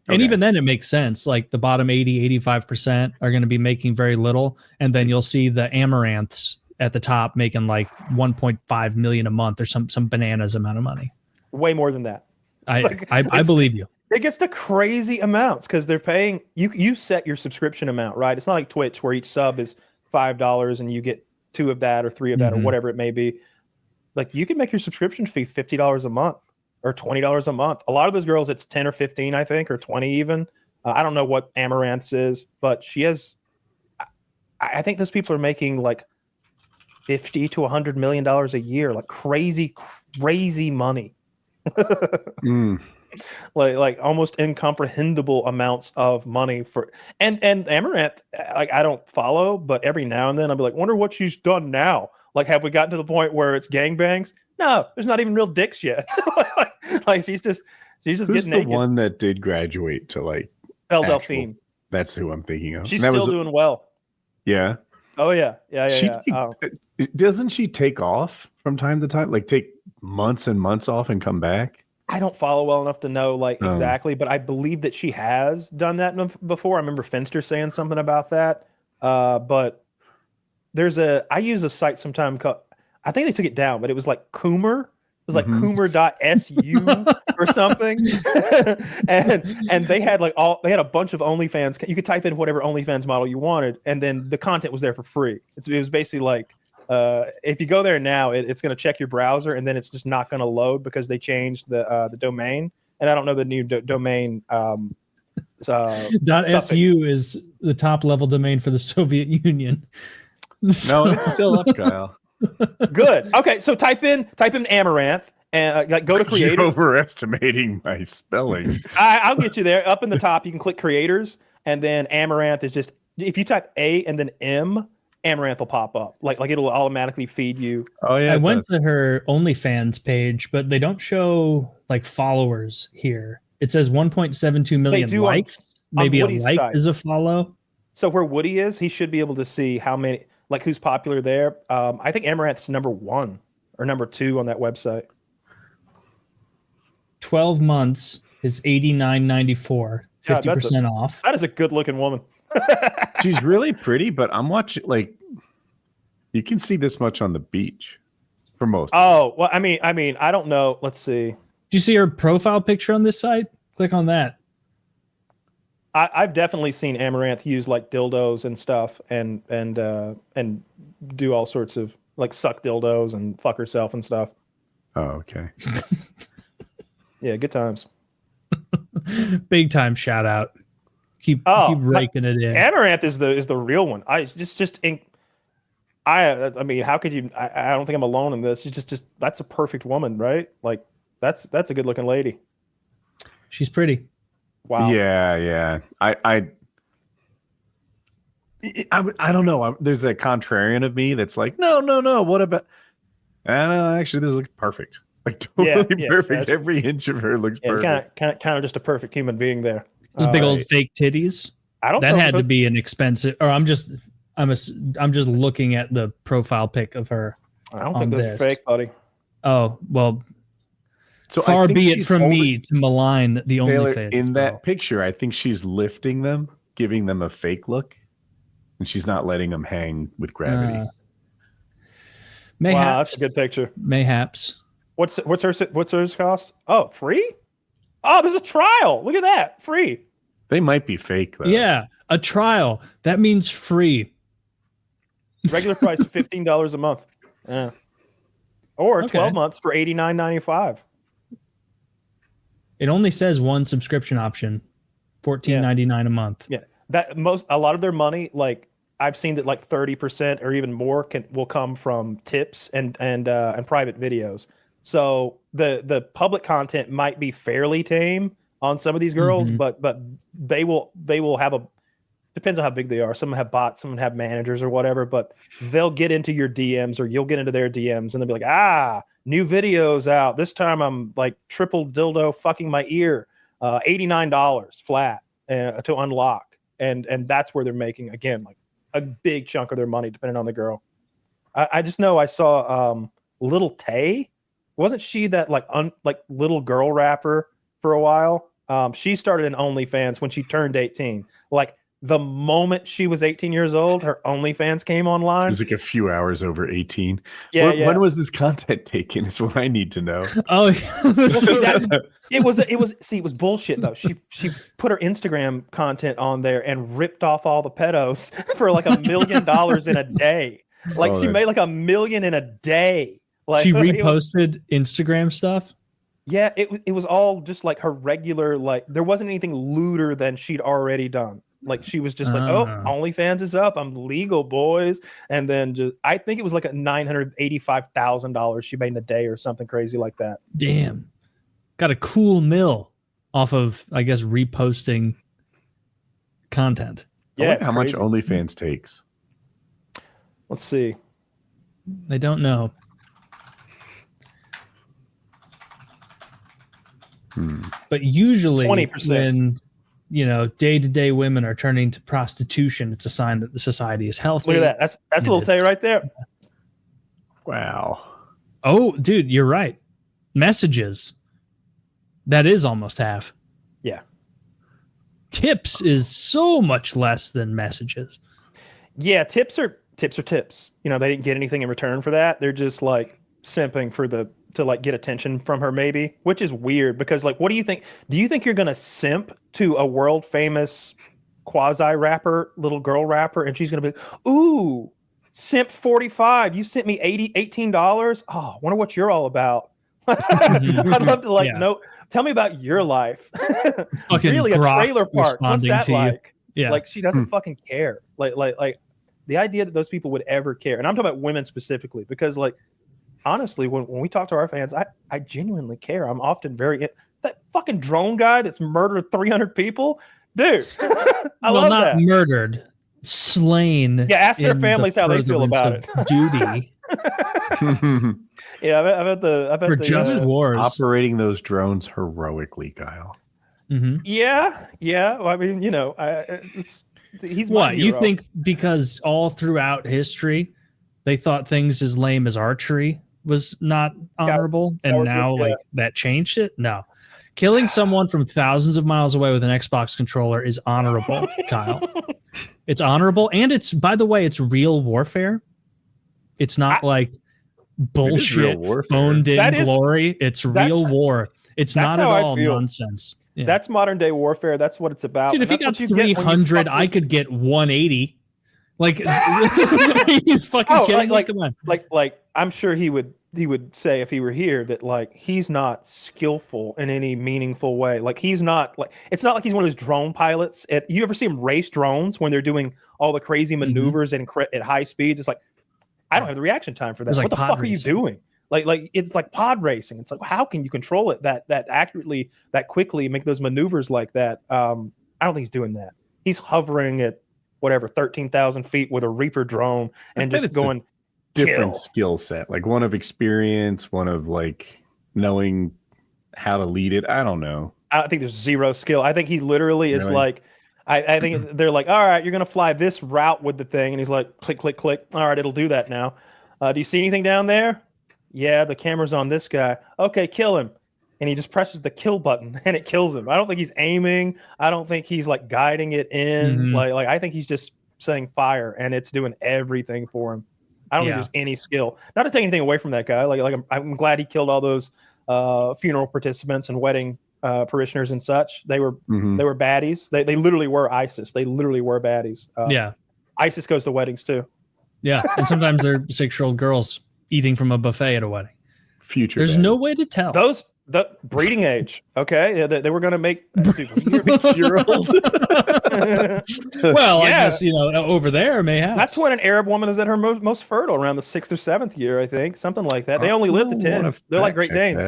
And even then it makes sense. Like the bottom 85% are going to be making very little. And then you'll see the amaranths at the top making like 1.5 million a month or some bananas amount of money. Way more than that. I believe you. It gets to crazy amounts because they're paying you set your subscription amount, right? It's not like Twitch where each sub is $5 and you get 2 of that or 3 of that or whatever it may be. Like you can make your subscription fee $50 a month. Or $20 a month. A lot of those girls, it's 10 or 15, I think, or 20 even. I don't know what Amaranth's is, but she has. I think those people are making like $50 to $100 million a year, like crazy money. Like almost incomprehensible amounts of money for and Amaranth. Like I don't follow, but every now and then I'll be like, wonder what she's done now. Like, have we gotten to the point where it's gangbangs? No, there's not even real dicks yet. like she's just Who's getting the naked. one that did graduate to like Belle Delphine? That's who I'm thinking of. She's still doing well. Yeah. Oh yeah. Doesn't she take off from time to time? Like take months and months off and come back? I don't follow well enough to know exactly, but I believe that she has done that before. I remember Finster saying something about that. But I use a site sometime called, I think they took it down, but it was like Coomer. It was like Coomer.su or something. and they had a bunch of OnlyFans. You could type in whatever OnlyFans model you wanted, and then the content was there for free. It was basically like, if you go there now, it's going to check your browser, and then it's just not going to load because they changed the domain. And I don't know the new domain. .su is the top level domain for the Soviet Union. No, it's still up, Kyle. Good. Okay, so type in Amaranth and go to creators. You're overestimating my spelling. I'll get you there. Up in the top, you can click creators, and then Amaranth is just, if you type A and then M, Amaranth will pop up. Like it'll automatically feed you. Oh yeah. I went to her OnlyFans page, but they don't show like followers here. It says 1.72 million likes. Maybe a like site is a follow. So where Woody is, he should be able to see how many, like who's popular there. I think Amaranth's number 1 or number 2 on that website. 12 months is $89.94, 50% off. That is a good looking woman. She's really pretty, but I'm watching, like, you can see this much on the beach for most. Oh, well, I mean, I don't know. Let's see. Do you see her profile picture on this site? Click on that. I've definitely seen Amaranth use like dildos and stuff and do all sorts of like suck dildos and fuck herself and stuff. Oh, okay. Yeah, good times. Big time shout out. Keep raking it in. Amaranth is the real one. I mean, how could you? I don't think I'm alone in this. She's just that's a perfect woman, right? Like that's a good looking lady. She's pretty. Wow. Yeah. I don't know. There's a contrarian of me that's like, no. What about? Actually, this looks perfect. Like totally perfect. Every inch of her looks perfect. Kind of just a perfect human being there. Those big old fake titties. I don't that know. had to be an expensive. Or I'm just looking at the profile pic of her. I don't think those are fake, buddy. Oh well. So far be it from me to malign the OnlyFans. In that picture, I think she's lifting them, giving them a fake look, and she's not letting them hang with gravity. Mayhaps. Wow, that's a good picture. Mayhaps. What's hers cost? Oh, free? Oh, there's a trial. Look at that, free. They might be fake though. Yeah, a trial. That means free. Regular price $15 a month. Yeah. Or 12 months for $89.95. It only says one subscription option, $14.99 a month. Yeah, a lot of their money, like I've seen that, like 30% or even more will come from tips and private videos. So the public content might be fairly tame on some of these girls, but they will have depends on how big they are. Some have bots, some have managers or whatever, but they'll get into your DMs or you'll get into their DMs and they'll be like, new videos out. This time I'm like triple dildo fucking my ear, $89 flat to unlock. And that's where they're making, again, like a big chunk of their money, depending on the girl. I just know I saw LilTay. Wasn't she that like little girl rapper for a while? She started an OnlyFans when she turned 18. Like the moment she was 18 years old, her OnlyFans came online. It was like a few hours over 18. Yeah, When was this content taken? Is what I need to know. Oh, it was bullshit though. She put her Instagram content on there and ripped off all the pedos for like $1 million in a day. Like she made like $1 million in a day. Like she reposted Instagram stuff. Yeah, it was all just like her regular, like there wasn't anything lewder than she'd already done. Like she was just like, oh, OnlyFans is up. I'm legal, boys. And then I think it was like a $985,000 she made in a day or something crazy like that. Damn. Got a cool mill off of, I guess, reposting content. Yeah. How much OnlyFans takes? Let's see. I don't know. But usually 20%. when day-to-day women are turning to prostitution, it's a sign that the society is healthy. Look at that. That's LilTay right there. Wow. Oh, dude, you're right. Messages. That is almost half. Yeah. Tips is so much less than messages. Yeah, tips are tips. They didn't get anything in return for that. They're just like simping to like get attention from her, maybe, which is weird because like, what do you think? Do you think you're gonna simp to a world famous quasi rapper, little girl rapper, and she's gonna be, ooh, simp 45? You sent me $18. Oh, I wonder what you're all about. I'd love to know. Tell me about your life. Really, a trailer park. What's that like? Yeah, like she doesn't fucking care. Like the idea that those people would ever care, and I'm talking about women specifically, because like. Honestly, when we talk to our fans, I genuinely care. I'm often that fucking drone guy that's murdered 300 people, dude. I love that. Murdered, slain. Yeah, ask their families how they feel about it. Duty. Yeah, I bet for just wars, operating those drones heroically, Kyle. Mm-hmm. Yeah. Well, I mean, he's what you think because all throughout history they thought things as lame as archery was not honorable, and now like that changed it. No, killing someone from thousands of miles away with an Xbox controller is honorable, Kyle. It's honorable, and it's, by the way, it's real warfare. It's not like bullshit phoned in glory. It's real war. It's not at all nonsense. Yeah. That's modern day warfare. That's what it's about. Dude, if you got 300, I could get 180. Like, he's fucking kidding me. Come on. Like, I'm sure he would say if he were here that like he's not skillful in any meaningful way. Like he's not like, it's not like he's one of those drone pilots. You ever see him race drones when they're doing all the crazy maneuvers at high speeds? It's like, I don't have the reaction time for that. What the fuck are you doing? Like it's like pod racing. It's like, how can you control it that accurately, that quickly, make those maneuvers like that? I don't think he's doing that. He's hovering at whatever 13,000 feet with a Reaper drone and just going different skill set, like one of experience, one of like knowing how to lead it. I don't know. I think there's zero skill. I think he literally is Really? like, I think they're like, all right, you're gonna fly this route with the thing, and he's like, click, click, click. All right, it'll do that now. Do you see anything down there? Yeah, the camera's on this guy. Okay, kill him. And he just presses the kill button, and it kills him. I don't think he's aiming. I don't think he's like guiding it in. Like I think he's just saying fire, and it's doing everything for him. I don't think there's any skill. Not to take anything away from that guy. Like I'm glad he killed all those funeral participants and wedding parishioners and such. They were baddies. They literally were ISIS. They literally were baddies. ISIS goes to weddings too. Yeah, and sometimes they're 6-year-old girls eating from a buffet at a wedding. Future. There's no way to tell. The breeding age. Okay, yeah, they were going to make 6-year-old. Well, I guess over there may have. That's when an Arab woman is at her most fertile, around the 6th or 7th year, I think, something like that. They only live to 10. They're like Great Danes.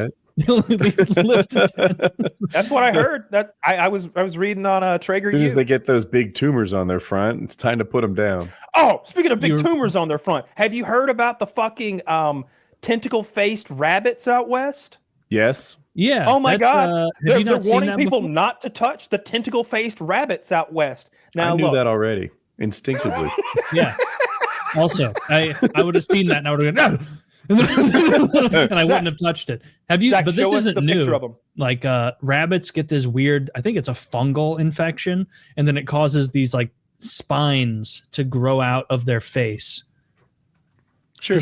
That's what I heard. That I was reading on Traeger. As soon as they get those big tumors on their front, it's time to put them down. Oh, speaking of big tumors on their front, have you heard about the fucking tentacle-faced rabbits out west? Yes. Yeah. Oh my God! They're warning people not to touch the tentacle-faced rabbits out west. Now I knew that already instinctively. Yeah. Also, I would have seen that and I would have gone, no! And I wouldn't have touched it. Have you? Zach, but this isn't new. Like rabbits get this weird, I think it's a fungal infection, and then it causes these like spines to grow out of their face. Sure.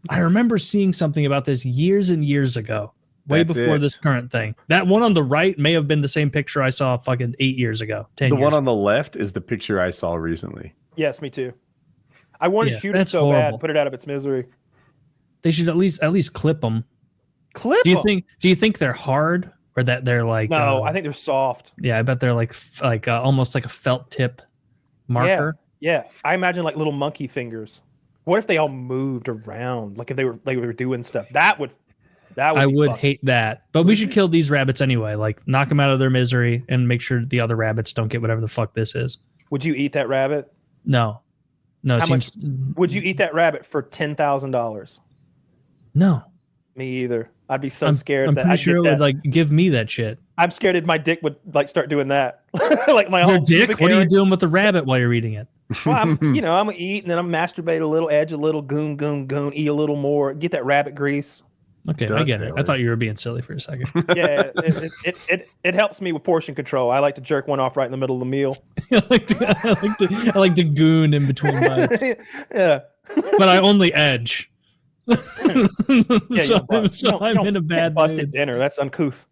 I remember seeing something about this years and years ago, before this current thing. That one on the right may have been the same picture I saw fucking 8 years ago. 10 the years one ago. on the left is the picture I saw recently. Yes, me too. I want to shoot it so bad, put it out of its misery. They should at least clip them. Clip them? Do you think they're hard or that they're like? No, I think they're soft. Yeah, I bet they're like almost like a felt tip marker. Yeah. I imagine like little monkey fingers. What if they all moved around? Like if they were doing stuff. That would I would hate that. But we should kill these rabbits anyway. Like knock them out of their misery and make sure the other rabbits don't get whatever the fuck this is. Would you eat that rabbit? No. How much would you eat that rabbit for $10,000? No. Me either. I'd be so scared. I'm pretty sure it would like give me that shit. I'm scared that my dick would like start doing that. Like my whole dick. What are you doing with the rabbit while you're eating it? Well, I'm gonna eat and then I'm masturbate a little, edge a little, goon, eat a little more, get that rabbit grease. Okay, I get it. I thought you were being silly for a second. Yeah, it helps me with portion control. I like to jerk one off right in the middle of the meal. I like to goon in between bites. Yeah, but I only edge. So I'm in a bad bust mood. at dinner. That's uncouth.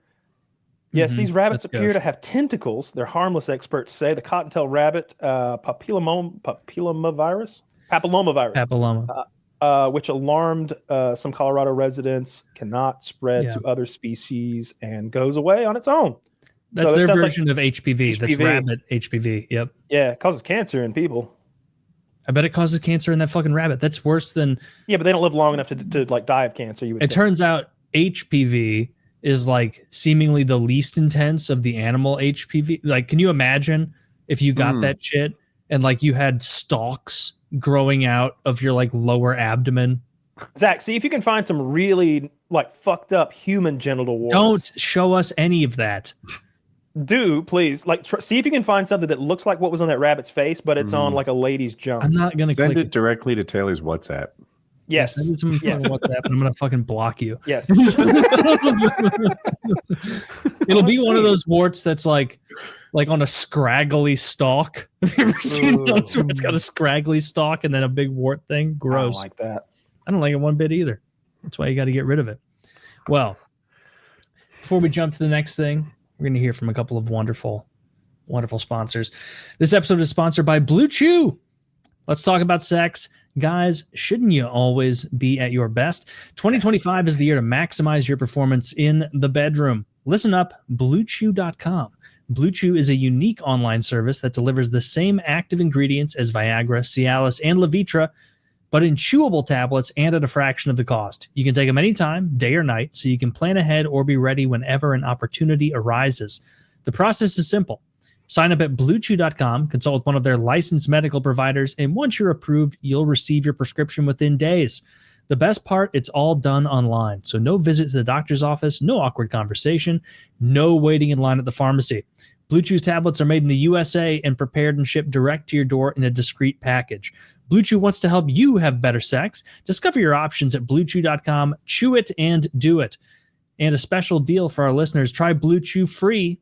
Yes, these rabbits appear to have tentacles. They're harmless, experts say. The cottontail rabbit, papillomavirus, which alarmed some Colorado residents, cannot spread to other species and goes away on its own. That's their version of HPV. That's rabbit HPV. Yep. Yeah, it causes cancer in people. I bet it causes cancer in that fucking rabbit. That's worse than. Yeah, but they don't live long enough to like die of cancer. You would. It turns out HPV is like seemingly the least intense of the animal HPV. Like, can you imagine if you got that shit and like you had stalks growing out of your like lower abdomen? Zach, see if you can find some really like fucked up human genital warts. Don't show us any of that. Do please, like, see if you can find something that looks like what was on that rabbit's face, but it's on like a lady's junk. I'm not gonna send it directly to Taylor's WhatsApp. Yes. Send it to me on WhatsApp, and I'm gonna fucking block you. Yes. It'll be one of those warts that's like on a scraggly stalk. Have you ever seen those where it's got a scraggly stalk and then a big wart thing? Gross. I don't like that. I don't like it one bit either. That's why you got to get rid of it. Well, before we jump to the next thing, we're going to hear from a couple of wonderful sponsors. This episode is sponsored by Blue Chew. Let's talk about sex. Guys, shouldn't you always be at your best? 2025 is the year to maximize your performance in the bedroom. Listen up, BlueChew.com. Blue Chew is a unique online service that delivers the same active ingredients as Viagra, Cialis, and Levitra, but in chewable tablets and at a fraction of the cost. You can take them anytime, day or night, so you can plan ahead or be ready whenever an opportunity arises. The process is simple. Sign up at BlueChew.com, consult with one of their licensed medical providers, and once you're approved, you'll receive your prescription within days. The best part, it's all done online. So no visit to the doctor's office, no awkward conversation, no waiting in line at the pharmacy. Blue Chew's tablets are made in the USA and prepared and shipped direct to your door in a discreet package. Blue Chew wants to help you have better sex. Discover your options at bluechew.com. Chew it and do it. And a special deal for our listeners, try Blue Chew free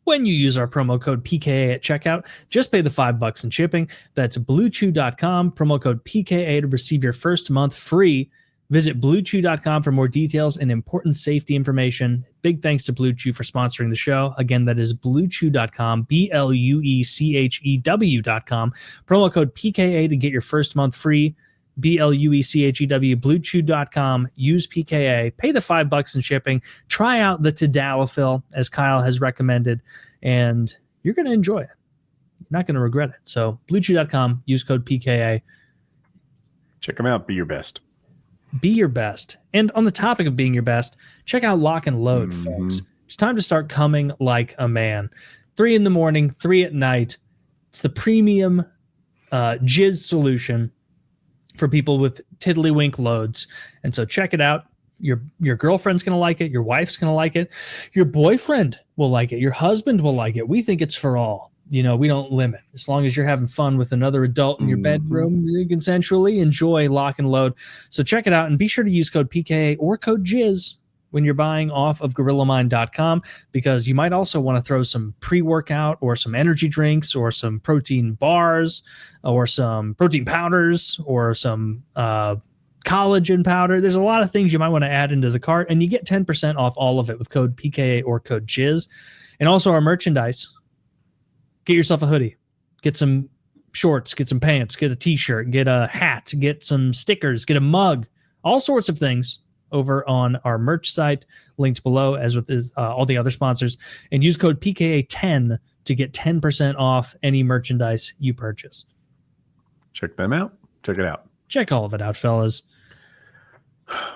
when you use our promo code PKA at checkout. Just pay the $5 in shipping. That's bluechew.com, promo code PKA to receive your first month free. Visit bluechew.com for more details and important safety information. Big thanks to Blue Chew for sponsoring the show. Again, that is bluechew.com, BLUECHEW.com. Promo code PKA to get your first month free. BLUECHEW, bluechew.com, use PKA, pay the $5 in shipping, try out the tadalafil as Kyle has recommended, and you're going to enjoy it. You're not going to regret it. So bluechew.com, use code PKA. Check them out. Be your best. Be your best. And on the topic of being your best, check out Lock and Load, folks. It's time to start coming like a man. 3 a.m, 3 p.m. It's the premium jizz solution for people with tiddlywink loads. And so check it out. Your girlfriend's going to like it. Your wife's going to like it. Your boyfriend will like it. Your husband will like it. We think it's for all. We don't limit. As long as you're having fun with another adult in your bedroom, you can consensually enjoy Lock and Load. So check it out and be sure to use code PKA or code JIZZ when you're buying off of GorillaMind.com, because you might also want to throw some pre-workout or some energy drinks or some protein bars or some protein powders or some collagen powder. There's a lot of things you might want to add into the cart, and you get 10% off all of it with code PKA or code JIZZ. And also our merchandise. Get yourself a hoodie, get some shorts, get some pants, get a t-shirt, get a hat, get some stickers, get a mug, all sorts of things over on our merch site, linked below, as with all the other sponsors. And use code PKA10 to get 10% off any merchandise you purchase. Check them out. Check it out. Check all of it out, fellas.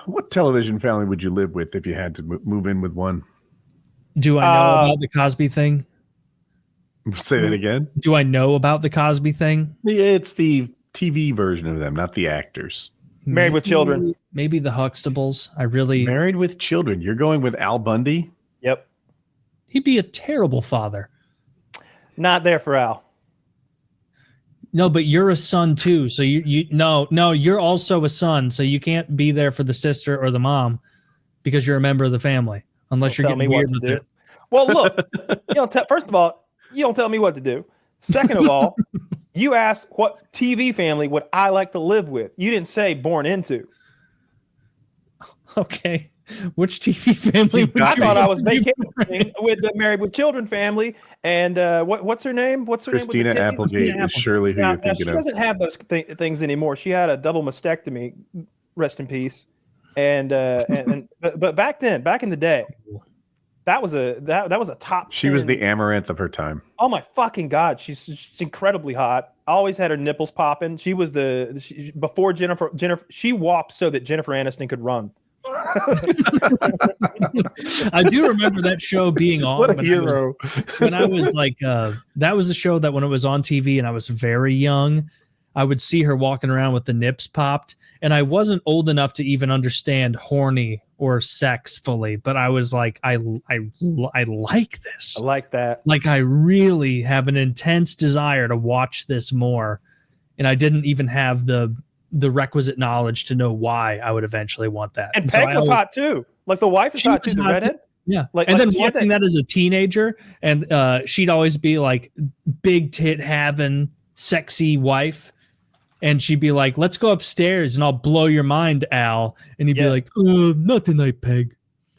What television family would you live with if you had to move in with one? Do I know about the Cosby thing? Say that again. Do I know about the Cosby thing? Yeah, it's the TV version of them, not the actors. Married with Children. Maybe the Huxtables. Married with Children. You're going with Al Bundy? Yep. He'd be a terrible father. Not there for Al. No, but you're a son too. So you're also a son. So you can't be there for the sister or the mom because you're a member of the family, unless you're getting weird with it. Well, look, first of all, you don't tell me what to do. Second of all, you asked what TV family would I like to live with. You didn't say born into. Okay. Which TV family would I thought I was vacationing with the Married with Children family. And what's her name? Christina Applegate is surely who you're thinking of. She doesn't have those things anymore. She had a double mastectomy, rest in peace. But back then, back in the day, that was a top. She 10. was the amaranth of her time. Oh my fucking God, she's incredibly hot. Always had her nipples popping. She was before Jennifer. She walked so that Jennifer Aniston could run. I do remember that show being on. What a hero! When I was like, that was a show that when it was on TV and I was very young, I would see her walking around with the nips popped, and I wasn't old enough to even understand horny or sex fully, but I was like, I like this. I like that. Like, I really have an intense desire to watch this more, and I didn't even have the requisite knowledge to know why I would eventually want that. And Peg was hot too. Like the wife is hot too, the redhead. Yeah. And then watching that as a teenager, and she'd always be like big tit having sexy wife. And she'd be like, let's go upstairs and I'll blow your mind, Al. And he'd be like, not tonight, Peg.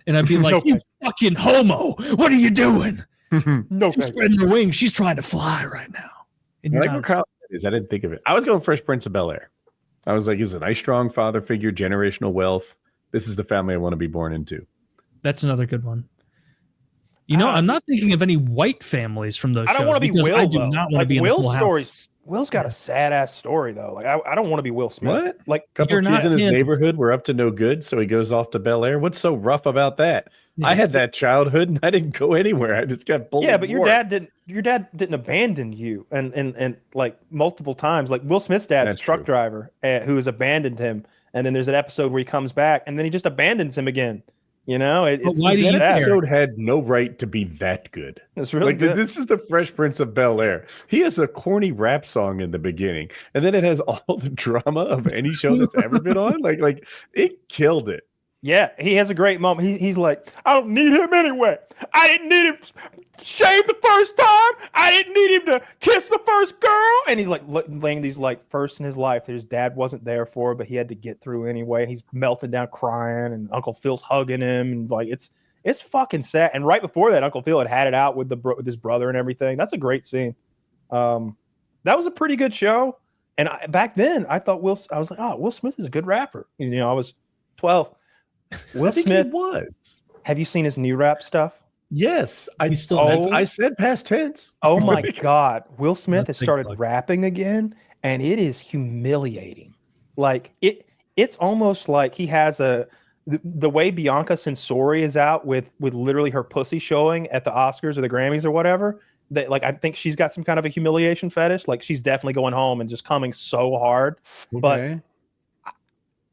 And I'd be like, you fucking homo. What are you doing? She's spreading her wings. She's trying to fly right now. And I like what Kyle is. I didn't think of it. I was going Fresh Prince of Bel-Air. I was like, he's a nice, strong father figure, generational wealth. This is the family I want to be born into. That's another good one. I'm not thinking of any white families from those shows. I don't want to be Will. I do not want to be in the Full House. Will's got a sad ass story though. Like I don't want to be Will Smith. What? Like a couple kids in his neighborhood were up to no good, so he goes off to Bel Air. What's so rough about that? Yeah. I had that childhood and I didn't go anywhere. I just got bullied. Yeah, but your dad didn't abandon you and like multiple times. Like Will Smith's dad's a truck driver who has abandoned him and then there's an episode where he comes back, and then he just abandons him again. You know, why do you that care? episode had no right to be that good. It's really good. This is the Fresh Prince of Bel-Air. He has a corny rap song in the beginning, and then it has all the drama of any show that's ever been on. Like it killed it. Yeah, he has a great moment. He's like, I don't need him anyway. I didn't need him to shave the first time. I didn't need him to kiss the first girl. And he's like laying these like first in his life that his dad wasn't there for, but he had to get through anyway. He's melting down crying, and Uncle Phil's hugging him, and like it's fucking sad. And right before that, Uncle Phil had it out with with his brother and everything. That's a great scene. That was a pretty good show. And back then, I thought I was like, oh, Will Smith is a good rapper. You know, I was 12. Will Smith was. Have you seen his new rap stuff? Yes, I said past tense. Oh my God. Will Smith has That's big started plug. rapping again, and it is humiliating. Like it's almost like he has the way Bianca Censori is out with literally her pussy showing at the Oscars or the Grammys or whatever. That like I think she's got some kind of a humiliation fetish. Like she's definitely going home and just coming so hard. Okay. But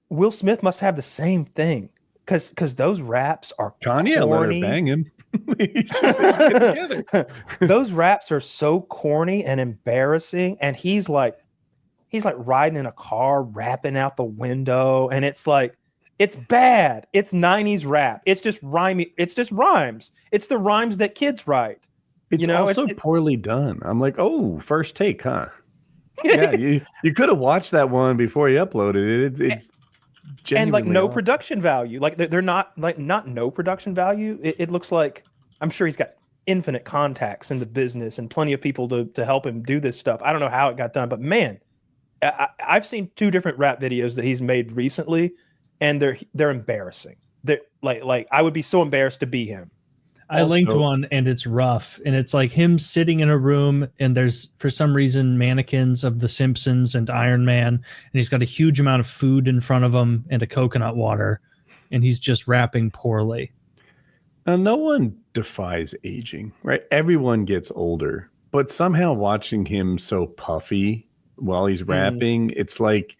Will Smith must have the same thing. Because those raps are Kanye corny. let her bang him. Get together. Those raps are so corny and embarrassing, and he's like riding in a car, rapping out the window, and it's like it's bad. It's 90s rap. It's just rhyming. It's just rhymes. It's the rhymes that kids write. It's also poorly done. I'm like, oh, first take, huh? Yeah, you could have watched that one before you uploaded it. It's and like no awful. production value. Like they're not no production value. It looks like I'm sure he's got infinite contacts in the business and plenty of people to help him do this stuff. I don't know how it got done, but man, I've seen 2 different rap videos that he's made recently, and they're embarrassing. They're like I would be so embarrassed to be him. I linked one, and it's rough, and it's like him sitting in a room, and there's for some reason mannequins of The Simpsons and Iron Man, and he's got a huge amount of food in front of him and a coconut water, and he's just rapping poorly. Now, no one defies aging, right? Everyone gets older, but somehow watching him so puffy while he's rapping, it's like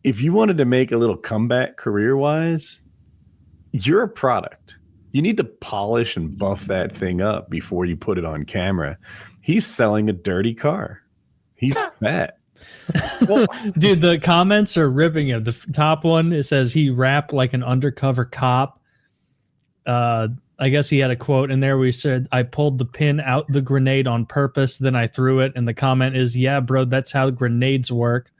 if you wanted to make a little comeback career-wise, you're a product. You need to polish and buff that thing up before you put it on camera. He's selling a dirty car. He's fat. Well, dude, the comments are ripping him. The top one, it says he rapped like an undercover cop. I guess he had a quote in there where he said, I pulled the pin out the grenade on purpose, then I threw it. And the comment is, yeah, bro, that's how grenades work.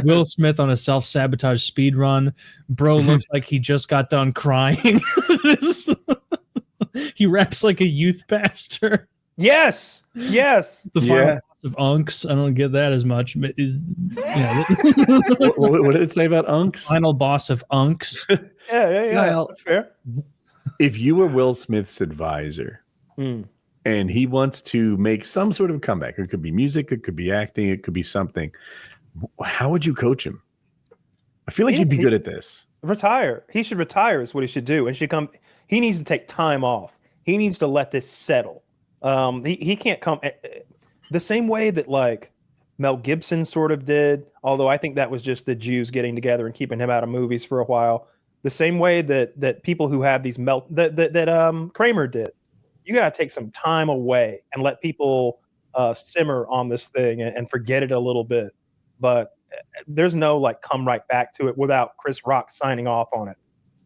Will Smith on a self-sabotage speed run. Bro looks like he just got done crying. He raps like a youth pastor. Yes. The final boss of Unks. I don't get that as much. But What did it say about Unks? Final boss of Unks. Yeah. That's fair. If you were Will Smith's advisor, and he wants to make some sort of comeback. It could be music, it could be acting, it could be something. How would you coach him? I feel like he'd be good at this. Retire. He should retire is what he should do. And he needs to take time off. He needs to let this settle. He can't come the same way that like Mel Gibson sort of did, although I think that was just the Jews getting together and keeping him out of movies for a while. The same way that people who have these that Kramer did. You got to take some time away and let people simmer on this thing and forget it a little bit. But there's no like come right back to it without Chris Rock signing off on it.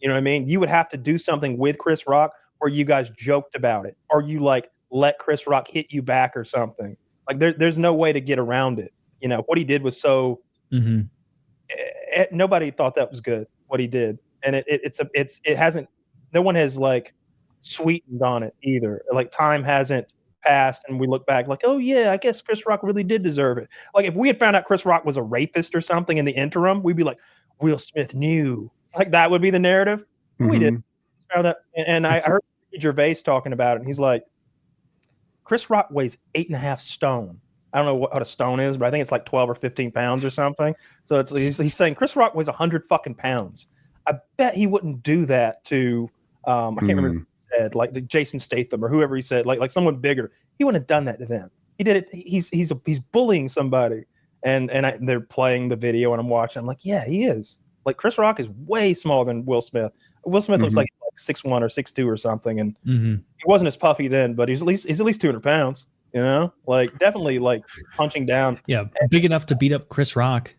You know what I mean? You would have to do something with Chris Rock where you guys joked about it, or you like let Chris Rock hit you back or something. Like there's no way to get around it. You know, what he did was so nobody thought that was good, what he did. And it hasn't, no one has like sweetened on it either. Like time hasn't passed and we look back like, oh yeah, I guess Chris Rock really did deserve it. Like if we had found out Chris Rock was a rapist or something in the interim, we'd be like, Will Smith knew. Like that would be the narrative. We didn't. And I heard Gervais talking about it, and he's like, Chris Rock weighs 8.5 stone. I don't know what a stone is, but I think it's like 12 or 15 pounds or something. So he's saying Chris Rock weighs 100 fucking pounds. I bet he wouldn't do that to I can't remember who he said, like Jason Statham or whoever he said, like someone bigger. He wouldn't have done that to them. He did it. He's bullying somebody, and they're playing the video, and I'm watching. I'm like, yeah, he is. Like Chris Rock is way smaller than Will Smith. Will Smith looks like 6'1" or 6'2" or something, and he wasn't as puffy then, but he's at least 200 pounds. You know, like definitely like punching down. Yeah, big enough to beat up Chris Rock.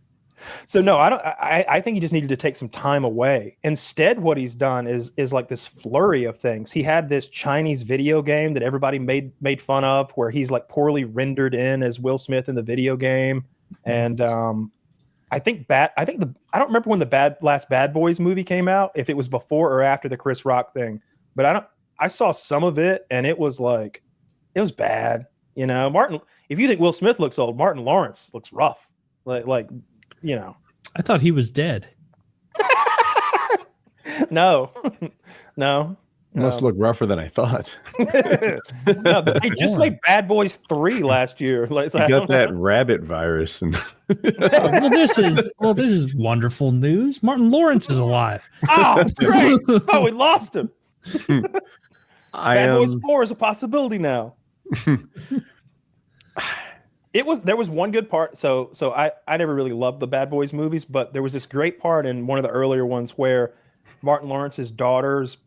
So no, I don't. I think he just needed to take some time away. Instead, what he's done is like this flurry of things. He had this Chinese video game that everybody made fun of, where he's like poorly rendered in as Will Smith in the video game, and I don't remember when the last Bad Boys movie came out, if it was before or after the Chris Rock thing, but I saw some of it, and it was bad. You know, if you think Will Smith looks old, Martin Lawrence looks rough. Like, you know. I thought he was dead. No. Must look rougher than I thought. No, but they just made Bad Boys 3 last year. Like, you got that rabbit virus, and this is wonderful news. Martin Lawrence is alive. Oh, great! Oh, we lost him. Bad Boys 4 is a possibility now. There was one good part. So I never really loved the Bad Boys movies, but there was this great part in one of the earlier ones where Martin Lawrence's daughter's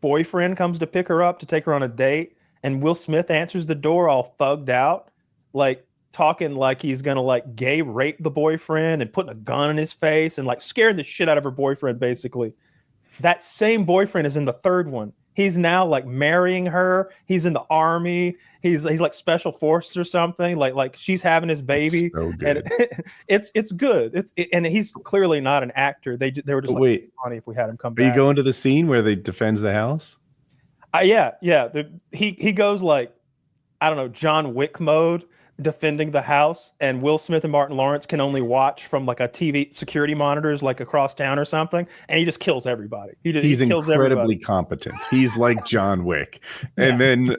boyfriend comes to pick her up to take her on a date, and Will Smith answers the door all thugged out, like talking like he's gonna like gay rape the boyfriend and putting a gun in his face and like scaring the shit out of her boyfriend, basically. That same boyfriend is in the third one. He's now like marrying her. He's in the army. He's like special forces or something. Like she's having his baby. So good. And it's good. And he's clearly not an actor. They were just like, funny if we had him come back. Are you going to the scene where they defends the house? Yeah. He goes like, I don't know, John Wick mode, defending the house, and Will Smith and Martin Lawrence can only watch from like a TV security monitors like across town or something, and he just kills everybody. He's kills incredibly everybody. competent. He's like John Wick. And then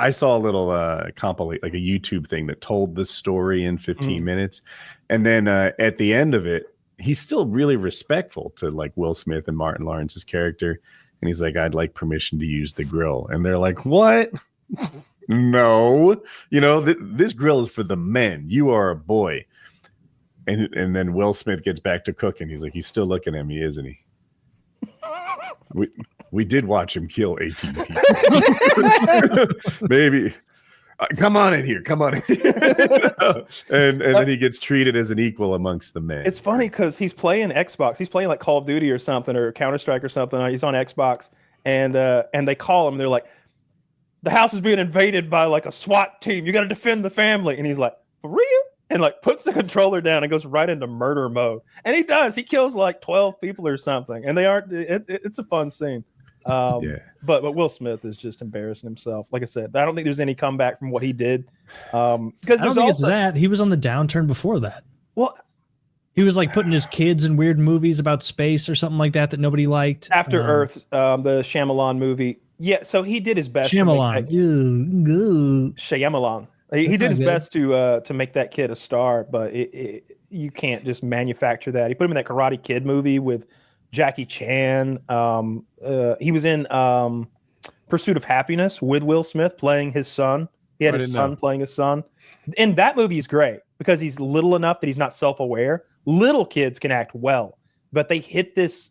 I saw a little compilate, like a YouTube thing that told the story in 15 minutes, and then at the end of it, he's still really respectful to like Will Smith and Martin Lawrence's character, and he's like, "I'd like permission to use the grill," and they're like, "What?" No, you know, this grill is for the men. You are a boy. And then Will Smith gets back to cooking. He's like, he's still looking at me, isn't he? We did watch him kill 18 people. Maybe. Come on in here. And then he gets treated as an equal amongst the men. It's funny because he's playing Xbox. He's playing like Call of Duty or something, or Counter-Strike or something. He's on Xbox, and they call him. They're like, the house is being invaded by like a SWAT team. You got to defend the family. And he's like, for real? And like puts the controller down and goes right into murder mode. And he does. He kills like 12 people or something. And they aren't. It's a fun scene. But Will Smith is just embarrassing himself. Like I said, I don't think there's any comeback from what he did. Because I don't think it's that. He was on the downturn before that. Well, he was like putting his kids in weird movies about space or something like that nobody liked. After Earth, the Shyamalan movie. Yeah, so he did his best. Shyamalan. Shyamalan. He did his best to make that kid a star, but you can't just manufacture that. He put him in that Karate Kid movie with Jackie Chan. He was in Pursuit of Happiness with Will Smith playing his son. He had his son playing his son. And that movie is great because he's little enough that he's not self-aware. Little kids can act well, but they hit this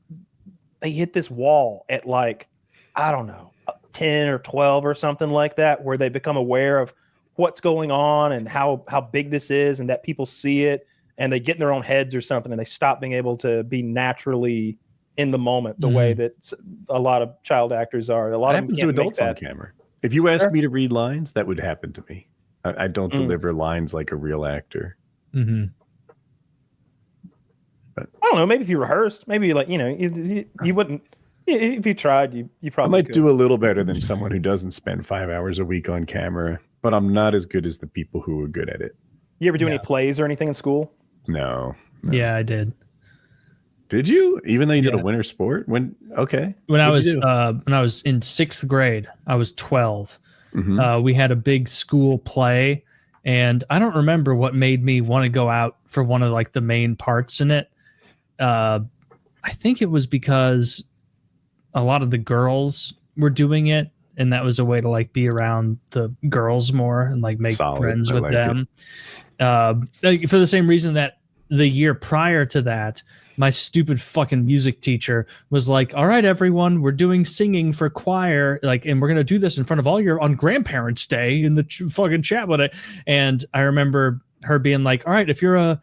wall at like, I don't know, 10 or 12 or something like that, where they become aware of what's going on and how big this is, and that people see it, and they get in their own heads or something, and they stop being able to be naturally in the moment the way that a lot of child actors are. A lot of them happens to adults on camera. If you ask me to read lines, that would happen to me. I don't deliver lines like a real actor. Mm-hmm. But I don't know. Maybe if you rehearsed, maybe like, you know, you wouldn't. If you tried, you probably might do a little better than someone who doesn't spend 5 hours a week on camera, but I'm not as good as the people who are good at it. You ever do any plays or anything in school? No. Yeah, I did. Did you? Even though you did a winter sport? When I was in 6th grade, I was 12. Mm-hmm. We had a big school play, and I don't remember what made me want to go out for one of like the main parts in it. I think it was because a lot of the girls were doing it, and that was a way to like be around the girls more and like make friends with them. For the same reason that the year prior to that, my stupid fucking music teacher was like, all right, everyone, we're doing singing for choir, like, and we're going to do this in front of all your on grandparents' day in the fucking chat. And I remember her being like, all right, if you're a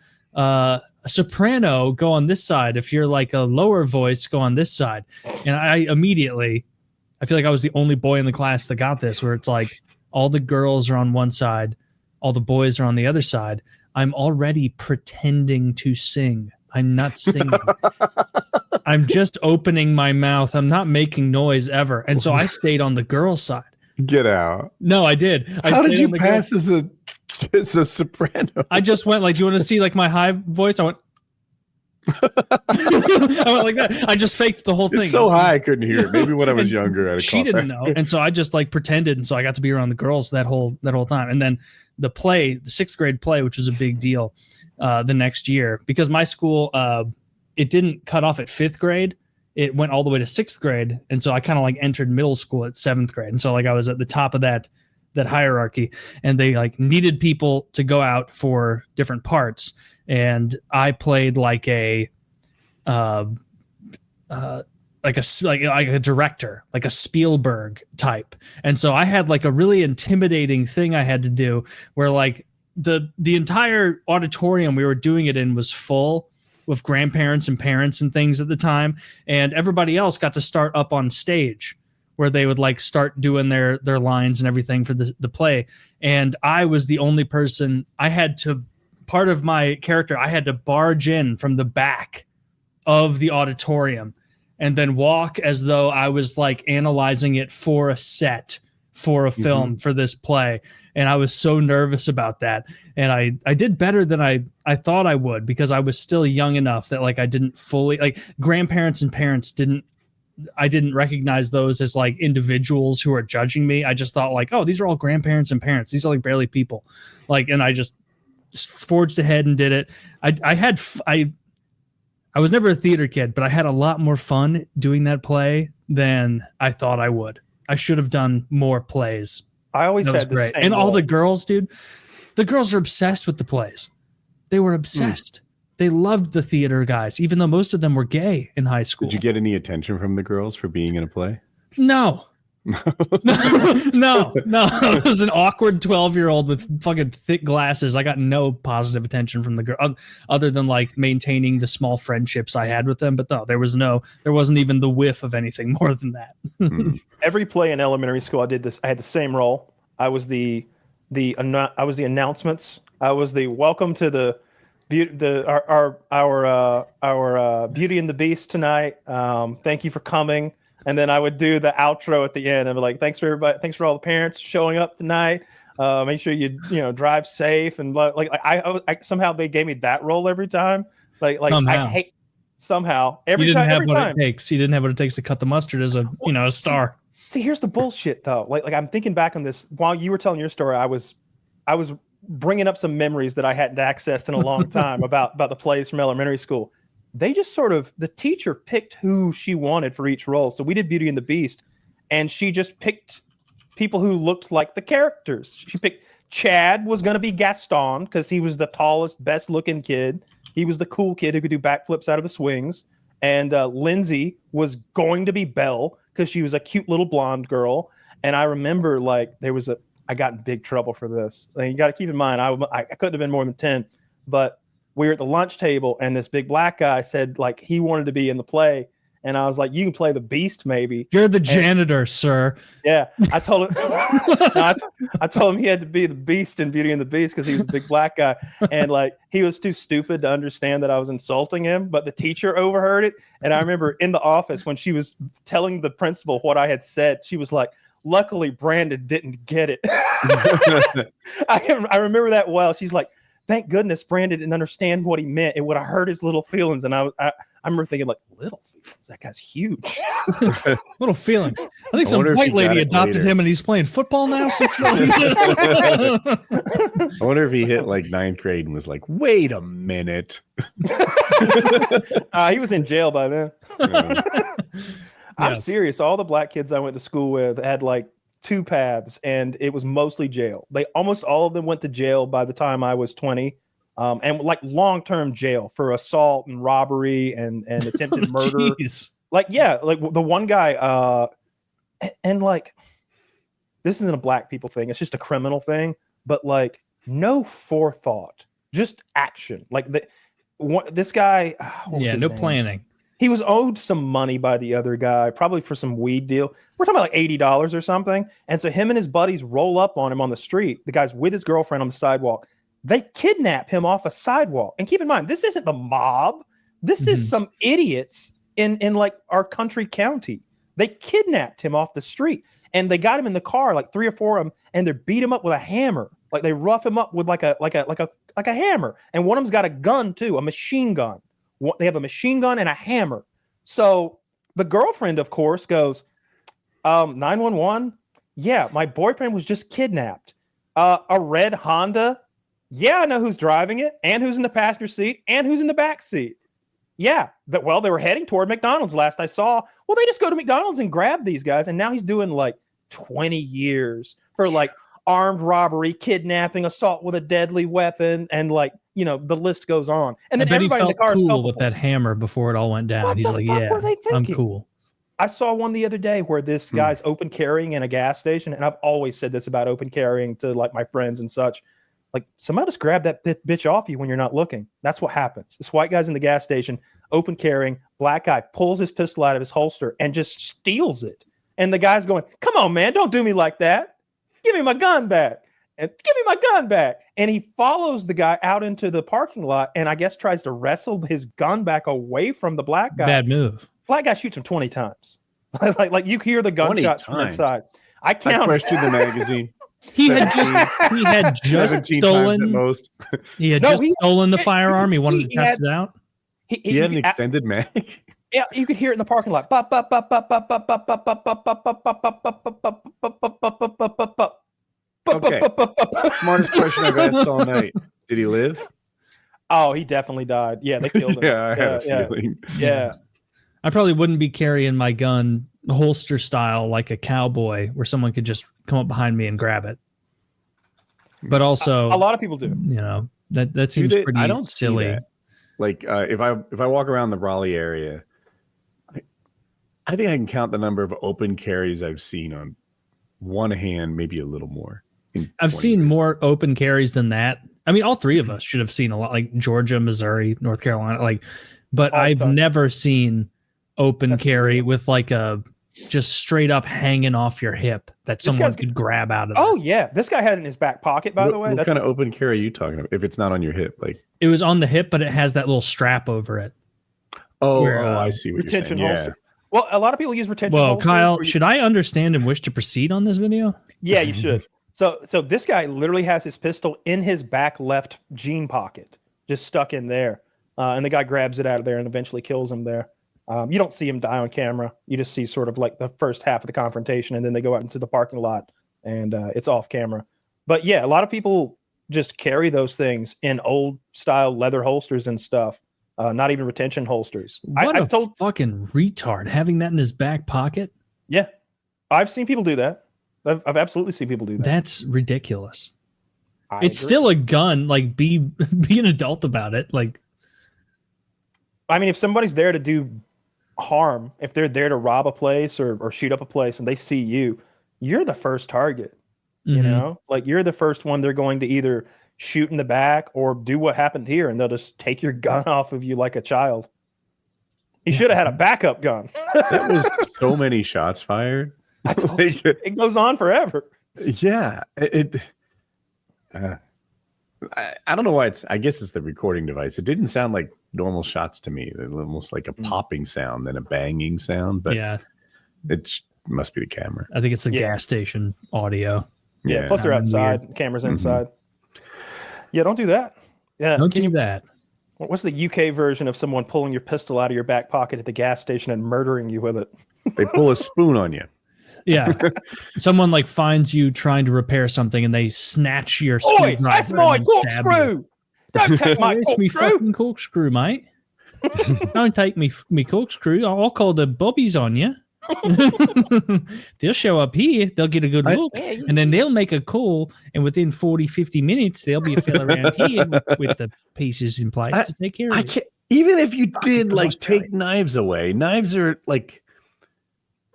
soprano, go on this side. If you're like a lower voice, go on this side. And I feel like I was the only boy in the class that got this, where it's like all the girls are on one side, all the boys are on the other side. I'm already pretending to sing. I'm not singing. I'm just opening my mouth. I'm not making noise ever. And so I stayed on the girl side. Get out. No, I did. How did you pass as a soprano? I just went like, you want to see like my high voice? I went. I went like that. I just faked the whole thing. It's so high I couldn't hear it. Maybe when I was younger. She didn't know. And so I just like pretended. And so I got to be around the girls that whole time. And then the play, the 6th grade play, which was a big deal the next year, because my school, it didn't cut off at 5th grade. It went all the way to 6th grade. And so I kind of like entered middle school at 7th grade. And so like I was at the top of that hierarchy, and they like needed people to go out for different parts. And I played like a director, like a Spielberg type. And so I had like a really intimidating thing I had to do where like the entire auditorium we were doing it in was full with grandparents and parents and things at the time. And everybody else got to start up on stage where they would like start doing their lines and everything for the play. And I was the only person. Part of my character, I had to barge in from the back of the auditorium and then walk as though I was like analyzing it for a set, for a film, for this play. And I was so nervous about that. And I did better than I thought I would, because I was still young enough that like I didn't fully, like grandparents and parents I didn't recognize those as like individuals who are judging me. I just thought like, oh, these are all grandparents and parents. These are like barely people. Like, and I just forged ahead and did it. I was never a theater kid, but I had a lot more fun doing that play than I thought I would. I should have done more plays. I always had great. And all the girls, dude, the girls are obsessed with the plays. They were obsessed. They loved the theater guys, even though most of them were gay in high school. Did you get any attention from the girls for being in a play? No. No. I was an awkward 12-year-old with fucking thick glasses. I got no positive attention from the girl, other than like maintaining the small friendships I had with them. But no, there wasn't even the whiff of anything more than that. Every play in elementary school, I did this. I had the same role. I was the announcements. I was the welcome to our Beauty and the Beast tonight. Thank you for coming. And then I would do the outro at the end. I'd be like, thanks for everybody. Thanks for all the parents showing up tonight. Make sure you drive safe. And like I somehow they gave me that role every time. Like I hate somehow every time. You didn't have what it takes to cut the mustard as a star. See, here's the bullshit though. Like I'm thinking back on this while you were telling your story. I was bringing up some memories that I hadn't accessed in a long time about the plays from elementary school. They just the teacher picked who she wanted for each role. So we did Beauty and the Beast, and she just picked people who looked like the characters. She picked Chad was going to be Gaston because he was the tallest, best looking kid. He was the cool kid who could do backflips out of the swings. And Lindsay was going to be Belle because she was a cute little blonde girl. And I remember like I got in big trouble for this. And you got to keep in mind, I couldn't have been more than 10, but we were at the lunch table and this big black guy said like he wanted to be in the play. And I was like, you can play the Beast maybe. You're the janitor, sir. Yeah. I told him I told him he had to be the Beast in Beauty and the Beast because he was a big black guy. And like he was too stupid to understand that I was insulting him, but the teacher overheard it. And I remember in the office when she was telling the principal what I had said, she was like, luckily Brandon didn't get it. I remember that well. She's like, thank goodness Brandon didn't understand what he meant. It would have hurt his little feelings. And I remember thinking like, little feelings? That guy's huge. Little feelings. I think some white lady adopted him and he's playing football now. I wonder if he hit like 9th grade and was like, wait a minute. He was in jail by then. I'm serious. All the black kids I went to school with had like two paths, and it was mostly jail. They almost all of them went to jail by the time I was 20, and like long-term jail for assault and robbery and attempted murder. Jeez. Like, yeah, like the one guy, and like, this isn't a black people thing. It's just a criminal thing, but like no forethought, just action. Like this guy, no planning. He was owed some money by the other guy, probably for some weed deal. We're talking about like $80 or something. And so him and his buddies roll up on him on the street. The guy's with his girlfriend on the sidewalk. They kidnap him off a sidewalk. And keep in mind, this isn't the mob. This is some idiots in like our country county. They kidnapped him off the street, and they got him in the car, like 3 or 4 of them, and they beat him up with a hammer. Like they rough him up with like a hammer. And one of them's got a gun too, a machine gun. They have a machine gun and a hammer. So the girlfriend, of course, goes, 911. Yeah, my boyfriend was just kidnapped. A red Honda. Yeah, I know who's driving it, and who's in the passenger seat, and who's in the back seat. Yeah, they were heading toward McDonald's last I saw. Well, they just go to McDonald's and grab these guys, and now he's doing like 20 years for like armed robbery, kidnapping, assault with a deadly weapon, and like, you know, the list goes on. And then everybody in the car is cool with that hammer before it all went down. He's like, yeah, I'm cool. I saw one the other day where this guy's open carrying in a gas station, and I've always said this about open carrying to like my friends and such. Like, somebody just grab that bitch off you when you're not looking. That's what happens. This white guy's in the gas station, open carrying, black guy pulls his pistol out of his holster and just steals it. And the guy's going, come on, man, don't do me like that. Give me my gun back. And give me my gun back. And he follows the guy out into the parking lot and I guess tries to wrestle his gun back away from the black guy. Bad move. Black guy shoots him 20 times. like you hear the gunshots from inside. I counted. I questioned the magazine. He had just stolen. Most. He had stolen the firearm. He wanted to test it out. He had an extended mag. Yeah, you could hear it in the parking lot. Okay. Smartest question I've asked all night. Did he live? Oh, he definitely died. Yeah, they killed him. Yeah, I had a feeling. Yeah. I probably wouldn't be carrying my gun holster style like a cowboy where someone could just come up behind me and grab it. But also a lot of people do. You know, that seems pretty I don't silly. See that. Like if I walk around the Raleigh area, I think I can count the number of open carries I've seen on one hand, maybe a little more. I've seen more open carries than that. I mean, all three of us should have seen a lot, like Georgia, Missouri, North Carolina, but I've never seen open carry with like a just straight up hanging off your hip that someone could grab out of. Oh yeah, this guy had it in his back pocket. By the way, what kind of open carry are you talking about? If it's not on your hip, like it was on the hip, but it has that little strap over it. I see what retention you're saying. holster. Well, a lot of people use retention. Well, Kyle, should I understand and wish to proceed on this video? Yeah, you should. So this guy literally has his pistol in his back left jean pocket, just stuck in there, and the guy grabs it out of there and eventually kills him there. You don't see him die on camera. You just see sort of like the first half of the confrontation, and then they go out into the parking lot, and it's off camera. But yeah, a lot of people just carry those things in old style leather holsters and stuff. Not even retention holsters. I've told fucking retard having that in his back pocket. Yeah, I've seen people do that. I've absolutely seen people do that. That's ridiculous. It's still a gun. Like, be an adult about it. Like, I mean, if somebody's there to do harm, if they're there to rob a place or shoot up a place and they see you, you're the first target. You know, like you're the first one they're going to either shoot in the back or do what happened here, and they'll just take your gun off of you like a child. He should have had a backup gun. That was so many shots fired. It goes on forever. Yeah, I don't know why I guess it's the recording device. It didn't sound like normal shots to me. They're almost like a popping sound than a banging sound. But yeah, it must be the camera. I think it's the gas station audio. Yeah. Plus they're outside. The camera's inside. Yeah, don't do that. Yeah, don't do that. What's the UK version of someone pulling your pistol out of your back pocket at the gas station and murdering you with it? They pull a spoon on you. Yeah. Someone like finds you trying to repair something and they snatch your screwdriver. That's my corkscrew. Don't take my corkscrew. Me fucking corkscrew, mate. Don't take me corkscrew. I'll call the bobbies on you. They'll show up here, they'll get a good look, and then they'll make a call, and within 40, 50 minutes, there'll be a fella around here with the pieces in place to take care of it. Even if you did like take knives away, knives are like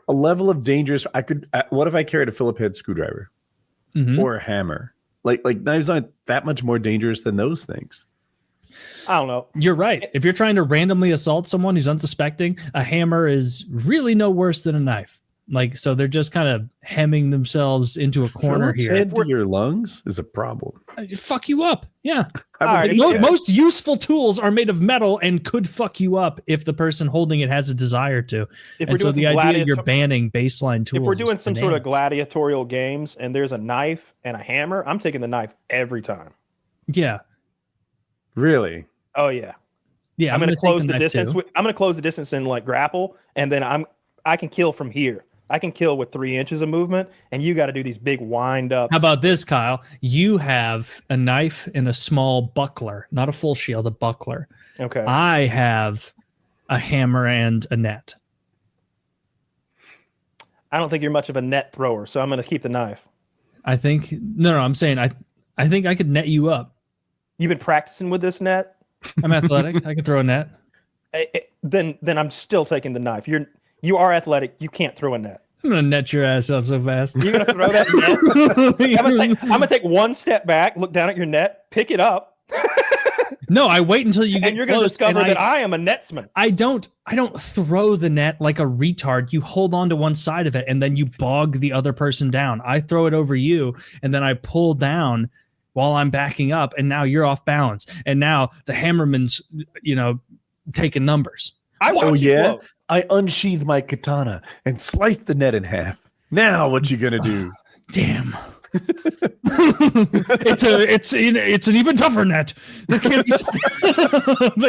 a level of dangerous. What if I carried a Phillip head screwdriver or a hammer? Like knives aren't that much more dangerous than those things. I don't know. You're right. If you're trying to randomly assault someone who's unsuspecting, a hammer is really no worse than a knife. Like, so they're just kind of hemming themselves into a corner here. Head to your lungs is a problem. Fuck you up. Yeah. Right, most useful tools are made of metal and could fuck you up if the person holding it has a desire to. And so the idea you're banning baseline tools. If we're doing some sort of gladiatorial games and there's a knife and a hammer, I'm taking the knife every time. Yeah. Really? Oh yeah. Yeah. I'm going to close the distance. I'm going to close the distance in like grapple, and then I can kill from here. I can kill with 3 inches of movement, and you got to do these big wind ups. How about this, Kyle? You have a knife and a small buckler, not a full shield, a buckler. Okay. I have a hammer and a net. I don't think you're much of a net thrower, so I'm going to keep the knife. I think I'm saying I think I could net you up. You've been practicing with this net? I'm athletic. I can throw a net. Then I'm still taking the knife. You are athletic. You can't throw a net. I'm gonna net your ass up so fast. You're gonna throw that net? I'm gonna take one step back, look down at your net, pick it up. No, I wait until you get and you're gonna discover that I am a netsman. I don't throw the net like a retard. You hold on to one side of it and then you bog the other person down. I throw it over you and then I pull down while I'm backing up, and now you're off balance. And now the hammerman's, taking numbers. I unsheathed my katana and sliced the net in half. Now what you gonna do? Damn. it's an even tougher net. That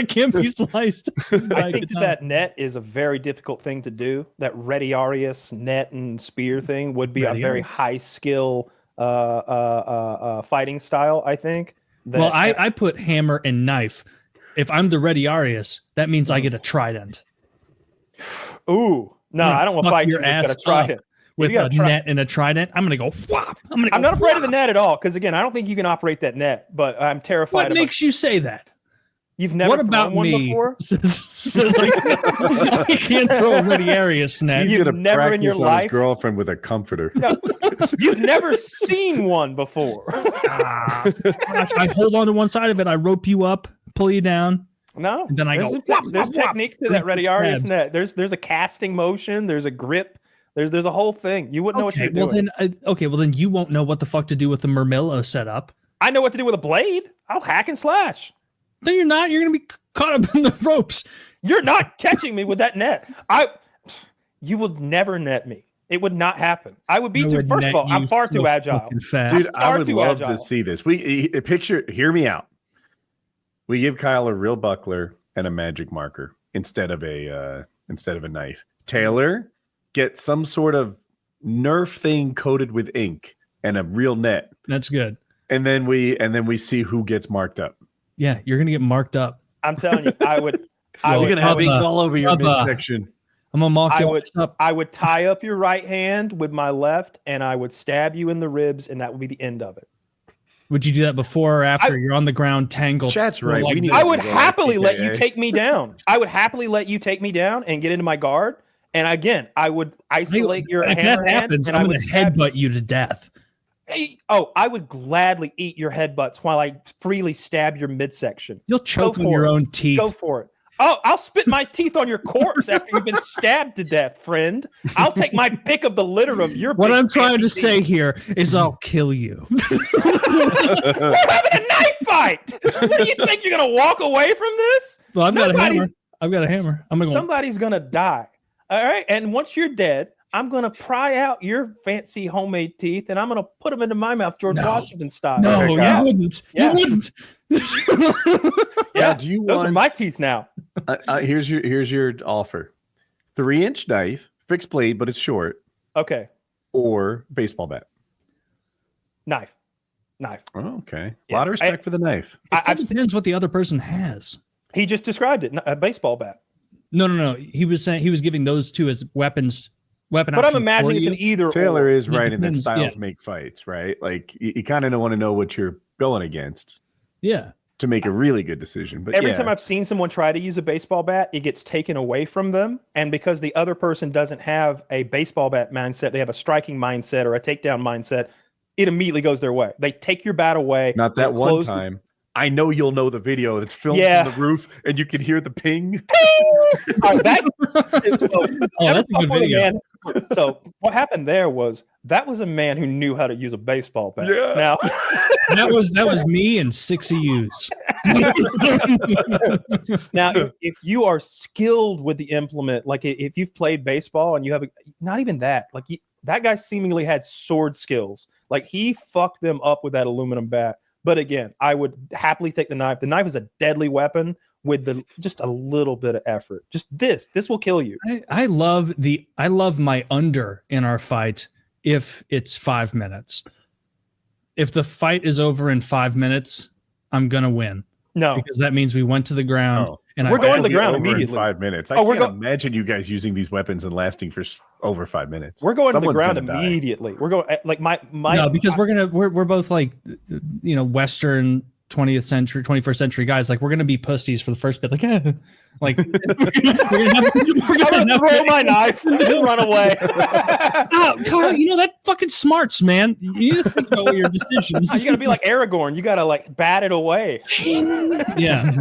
can't be sliced. I think that net is a very difficult thing to do. That Retiarius net and spear thing would be a very high skill fighting style, I think. I put hammer and knife. If I'm the Retiarius, that means I get a trident. Ooh, no, I don't want to fight your ass trident. With a net and a trident, I'm gonna go. Whop, I'm not afraid of the net at all, because again, I don't think you can operate that net. But I'm terrified. What makes you say that? You've never. What about one me? Before? Says I can't throw a Retiarius net. You've never in your life. His girlfriend with a comforter. No, you've never seen one before. I hold on to one side of it. I rope you up, pull you down. No, and then I go. There's technique to that Retiarius net. There's a casting motion. There's a grip. There's a whole thing. You wouldn't know what you're doing. Well then you won't know what the fuck to do with the Murmillo setup. I know what to do with a blade. I'll hack and slash. No, you're not. You're gonna be caught up in the ropes. You're not catching me with that net. You would never net me. It would not happen. I would be too. First of all, I'm far too agile. Dude, I would love to see this. Hear me out. We give Kyle a real buckler and a magic marker instead of a knife. Taylor, get some sort of Nerf thing coated with ink and a real net. That's good. And then we see who gets marked up. Yeah, you're gonna get marked up. I'm telling you, I would. You're gonna have ink all over your midsection. I'm gonna mark you up. I would tie up your right hand with my left, and I would stab you in the ribs, and that would be the end of it. Would you do that before or after you're on the ground tangled? Chat's right. I would happily let you take me down. I would happily let you take me down and get into my guard. And again, I would isolate your hand. If that happens, I'm going to headbutt you to death. I would gladly eat your headbutts while I freely stab your midsection. You'll choke on your own teeth. Go for it. Oh, I'll spit my teeth on your corpse after you've been stabbed to death, friend. I'll take my pick of the litter of your. What I'm trying to say here is I'll kill you. We're having a knife fight. What do you think? You're going to walk away from this? Well, I've got a hammer. I'm going to Somebody's going to die. All right. And once you're dead, I'm going to pry out your fancy homemade teeth and I'm going to put them into my mouth, George Washington style. No, you wouldn't. Yeah. You wouldn't. Yeah. Those are my teeth now. Here's your offer. 3-inch knife, fixed blade, but it's short. Okay. Or baseball bat. Knife. Oh, okay. A lot of respect for the knife. It depends what the other person has. He just described it. A baseball bat. No. He was saying he was giving those two as weapons weapon But I'm option imagining for it's you. an either Taylor or. is It right in that depends, styles yeah. make fights, right? Like you kind of want to know what you're going against Yeah. to make a really good decision. But Every time I've seen someone try to use a baseball bat, it gets taken away from them. And because the other person doesn't have a baseball bat mindset, they have a striking mindset or a takedown mindset, it immediately goes their way. They take your bat away. not that one time. I know you'll know the video that's filmed from the roof and you can hear the ping. All right, that's a good video. So what happened there was that was a man who knew how to use a baseball bat. Yeah. Now that was me and 6 of yous. Now, if you are skilled with the implement, like if you've played baseball and you have not even that, like that guy seemingly had sword skills. Like he fucked them up with that aluminum bat. But again, I would happily take the knife. The knife is a deadly weapon with just a little bit of effort. Just this will kill you. I love my under in our fight if it's 5 minutes. If the fight is over in 5 minutes, I'm gonna win. No, because that means we went to the ground. And we're going to the ground immediately. In 5 minutes. I can't imagine you guys using these weapons and lasting for over 5 minutes. We're going to the ground immediately. We're going like my no, because we're both like Western 21st century guys. Like we're gonna be pussies for the first bit. Like like we're gonna throw my knife and run away. Kyle, that fucking smarts, man. You need to think about your decisions. You gotta be like Aragorn. You gotta like bat it away. Yeah.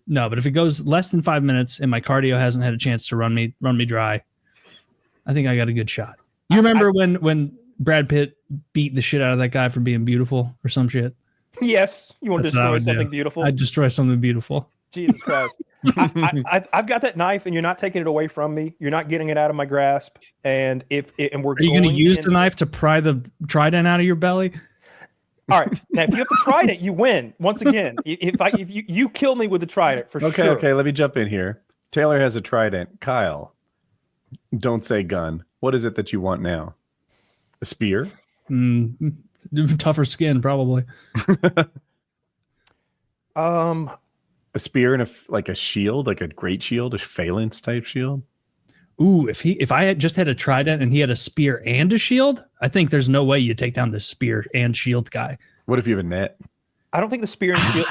No, but if it goes less than 5 minutes and my cardio hasn't had a chance to run me dry, I think I got a good shot. You remember when Brad Pitt beat the shit out of that guy for being beautiful or some shit? Yes. You want to destroy something beautiful? I'd destroy something beautiful. Jesus Christ. I've got that knife and you're not taking it away from me. You're not getting it out of my grasp. And are you going to use the knife to pry the trident out of your belly? All right. Now, if you have the trident, you win. Once again, if you kill me with the trident for sure. Okay. Let me jump in here. Taylor has a trident. Kyle, don't say gun. What is it that you want now? A spear? Tougher skin, probably. A spear and a shield, like a great shield, a phalanx type shield. Ooh, if I had just had a trident and he had a spear and a shield, I think there's no way you take down the spear and shield guy. What if you have a net? I don't think the spear and shield.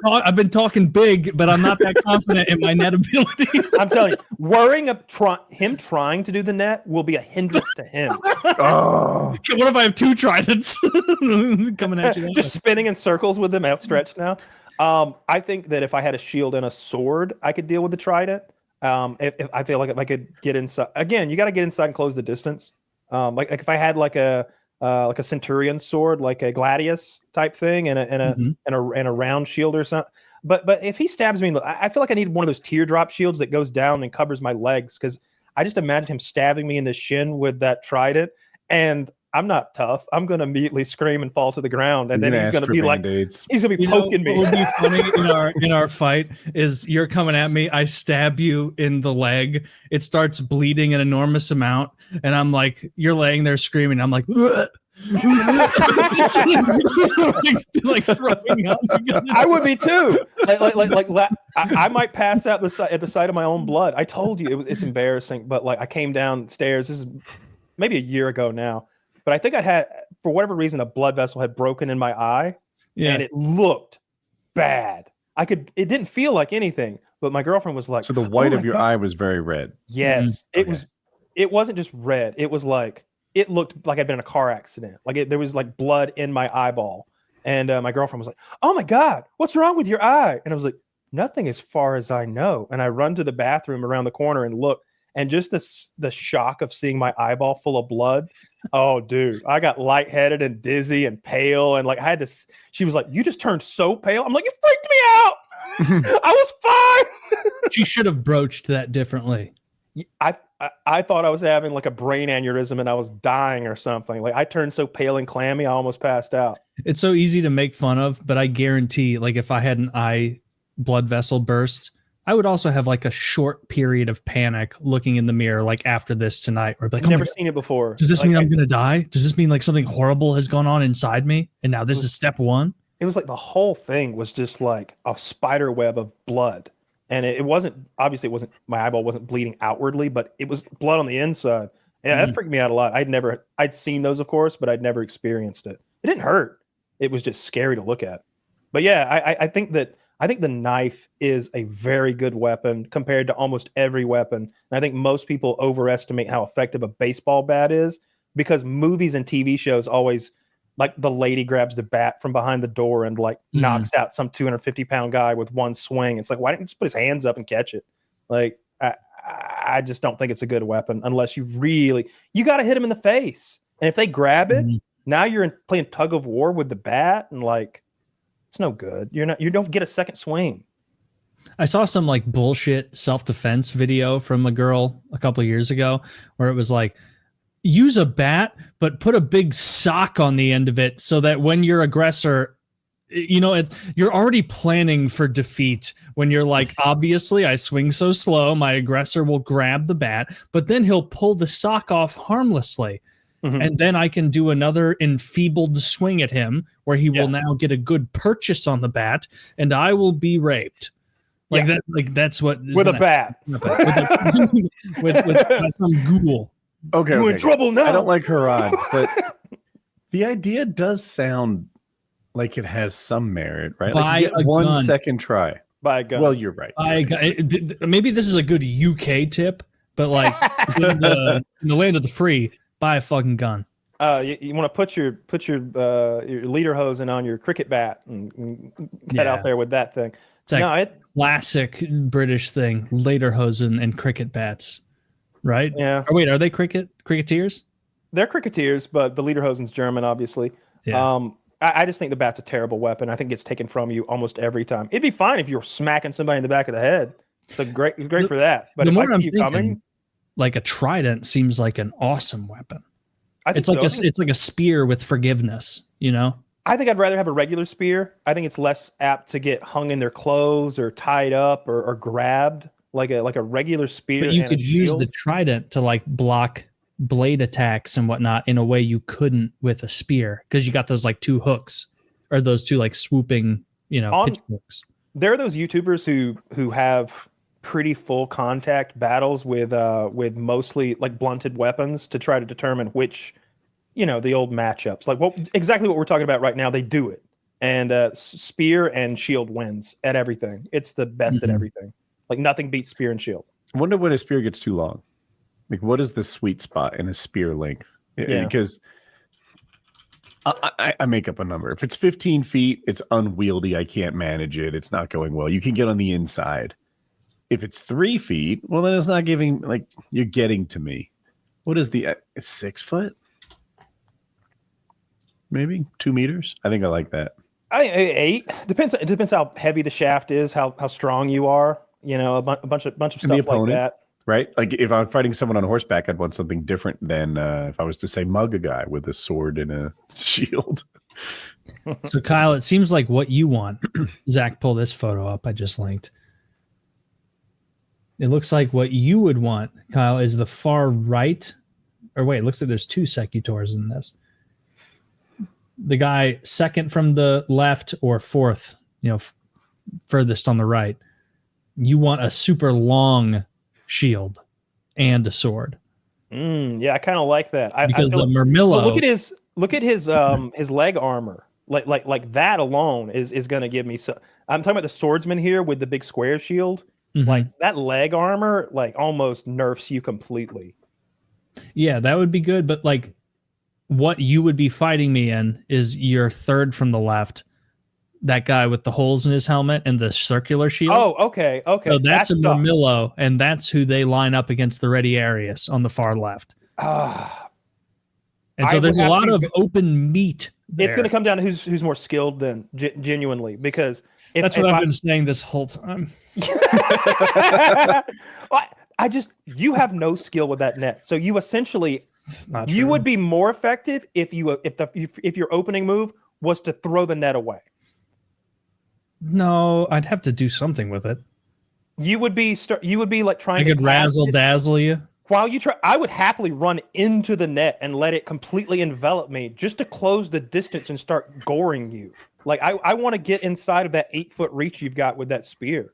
I've been talking big, but I'm not that confident in my net ability. I'm telling you, worrying him trying to do the net will be a hindrance to him. Oh, what if I have 2 tridents coming at you? Just spinning in circles with them outstretched now. I think that if I had a shield and a sword, I could deal with the trident. If I feel like if I could get inside, again, you got to get inside and close the distance. Like if I had like a centurion sword, like a gladius type thing, and a round shield or something. But if he stabs me, I feel like I need one of those teardrop shields that goes down and covers my legs, because I just imagine him stabbing me in the shin with that trident, and I'm not tough. I'm going to immediately scream and fall to the ground, and then he's going to be like, he's going to be poking me. What would be funny in our fight is you're coming at me, I stab you in the leg, it starts bleeding an enormous amount, and I'm like, you're laying there screaming, I'm like, like throwing up. I would be too. I might pass out at the sight of my own blood. I told you it's embarrassing, but like I came downstairs. This is maybe a year ago now. But I think I had, for whatever reason, a blood vessel had broken in my eye, and it looked bad. It didn't feel like anything, but my girlfriend was like, so the white of your eye was very red. Yes, it wasn't just red. It was like, it looked like I'd been in a car accident. Like there was like blood in my eyeball. And my girlfriend was like, oh my God, what's wrong with your eye? And I was like, nothing as far as I know. And I run to the bathroom around the corner and look. And just the shock of seeing my eyeball full of blood. Oh, dude, I got lightheaded and dizzy and pale. And like I had to, she was like, you just turned so pale. I'm like, you freaked me out. I was fine. She should have broached that differently. I thought I was having like a brain aneurysm and I was dying or something. Like I turned so pale and clammy, I almost passed out. It's so easy to make fun of, but I guarantee, like if I had an eye blood vessel burst, I would also have like a short period of panic looking in the mirror, like after this tonight, or like, I've never seen it before. Does this mean I'm going to die? Does this mean like something horrible has gone on inside me? And now this is step one. It was like the whole thing was just like a spider web of blood. And it wasn't, obviously it wasn't, my eyeball wasn't bleeding outwardly, but it was blood on the inside. Yeah, that freaked me out a lot. I'd seen those, of course, but I'd never experienced it. It didn't hurt. It was just scary to look at. But yeah, I think the knife is a very good weapon compared to almost every weapon. And I think most people overestimate how effective a baseball bat is because movies and TV shows always, like, the lady grabs the bat from behind the door and like knocks out some 250-pound guy with one swing. It's like, why didn't you just put his hands up and catch it? Like, I just don't think it's a good weapon unless you got to hit him in the face. And if they grab it, now you're playing tug of war with the bat, and like, it's no good. You don't get a second swing. I saw some like bullshit self-defense video from a girl a couple of years ago where it was like, use a bat, but put a big sock on the end of it so that when your aggressor, you're already planning for defeat when you're like, obviously I swing so slow, my aggressor will grab the bat, but then he'll pull the sock off harmlessly. And then I can do another enfeebled swing at him where he will now get a good purchase on the bat and I will be raped. Like that. Like that's what with a bat. with some ghoul. Okay, you're in trouble now. I don't like her odds, but the idea does sound like it has some merit, right? Like you get 1 second try. Buy a gun. Well, you're right. Maybe this is a good UK tip, but like in the land of the free, buy a fucking gun. You want to put your lederhosen on your cricket bat and head out there with that thing. It's like classic British thing: lederhosen and cricket bats, right? Yeah. Or wait, are they cricketers? They're cricketers, but the lederhosen's German, obviously. Yeah. I just think the bat's a terrible weapon. I think it gets taken from you almost every time. It'd be fine if you were smacking somebody in the back of the head. It's great for that. But if I see you coming, like a trident seems like an awesome weapon. It's like a spear with forgiveness, I think I'd rather have a regular spear. I think it's less apt to get hung in their clothes or tied up or grabbed like a regular spear. But you could use the trident to like block blade attacks and whatnot in a way you couldn't with a spear because you got those like two hooks or those two like swooping, pitch hooks. There are those YouTubers who have pretty full contact battles with mostly like blunted weapons to try to determine which, the old matchups, like exactly what we're talking about right now. They do it, and spear and shield wins at everything. It's the best at everything. Like nothing beats spear and shield. I wonder when a spear gets too long. Like, what is the sweet spot in a spear length? Yeah. Because I make up a number. If it's 15 feet, it's unwieldy. I can't manage it. It's not going well. You can get on the inside. If it's 3 feet, well, then it's not giving, like, you're getting to me. What is the 6 foot? Maybe 2 meters. I think I like that. 8 depends. It depends how heavy the shaft is, how strong you are. A bunch of stuff opponent, like that. Right? Like if I'm fighting someone on horseback, I'd want something different than if I was to say mug a guy with a sword and a shield. So Kyle, it seems like what you want. Zach, pull this photo up. I just linked. It looks like what you would want, Kyle, is the far right. Or wait, it looks like there's 2 secutors in this. The guy second from the left or fourth, furthest on the right. You want a super long shield and a sword. Yeah, I kind of like that. Because the Murmillo. Look at his leg armor. Like that alone is going to give me so. I'm talking about the swordsman here with the big square shield. Like that leg armor, like almost nerfs you completely. Yeah, that would be good. But like, what you would be fighting me in is your third from the left. That guy with the holes in his helmet and the circular shield. Oh, okay. So that's a Murmillo, and that's who they line up against the Ready Arius on the far left. And so there's a lot of open meat there. It's going to come down to who's more skilled than genuinely, because that's what I've been saying this whole time. You have no skill with that net, so you essentially you would be more effective if your opening move was to throw the net away. No, I'd have to do something with it. You would be like trying. I could razzle dazzle you. While you try, I would happily run into the net and let it completely envelop me just to close the distance and start goring you. Like I want to get inside of that 8-foot reach you've got with that spear.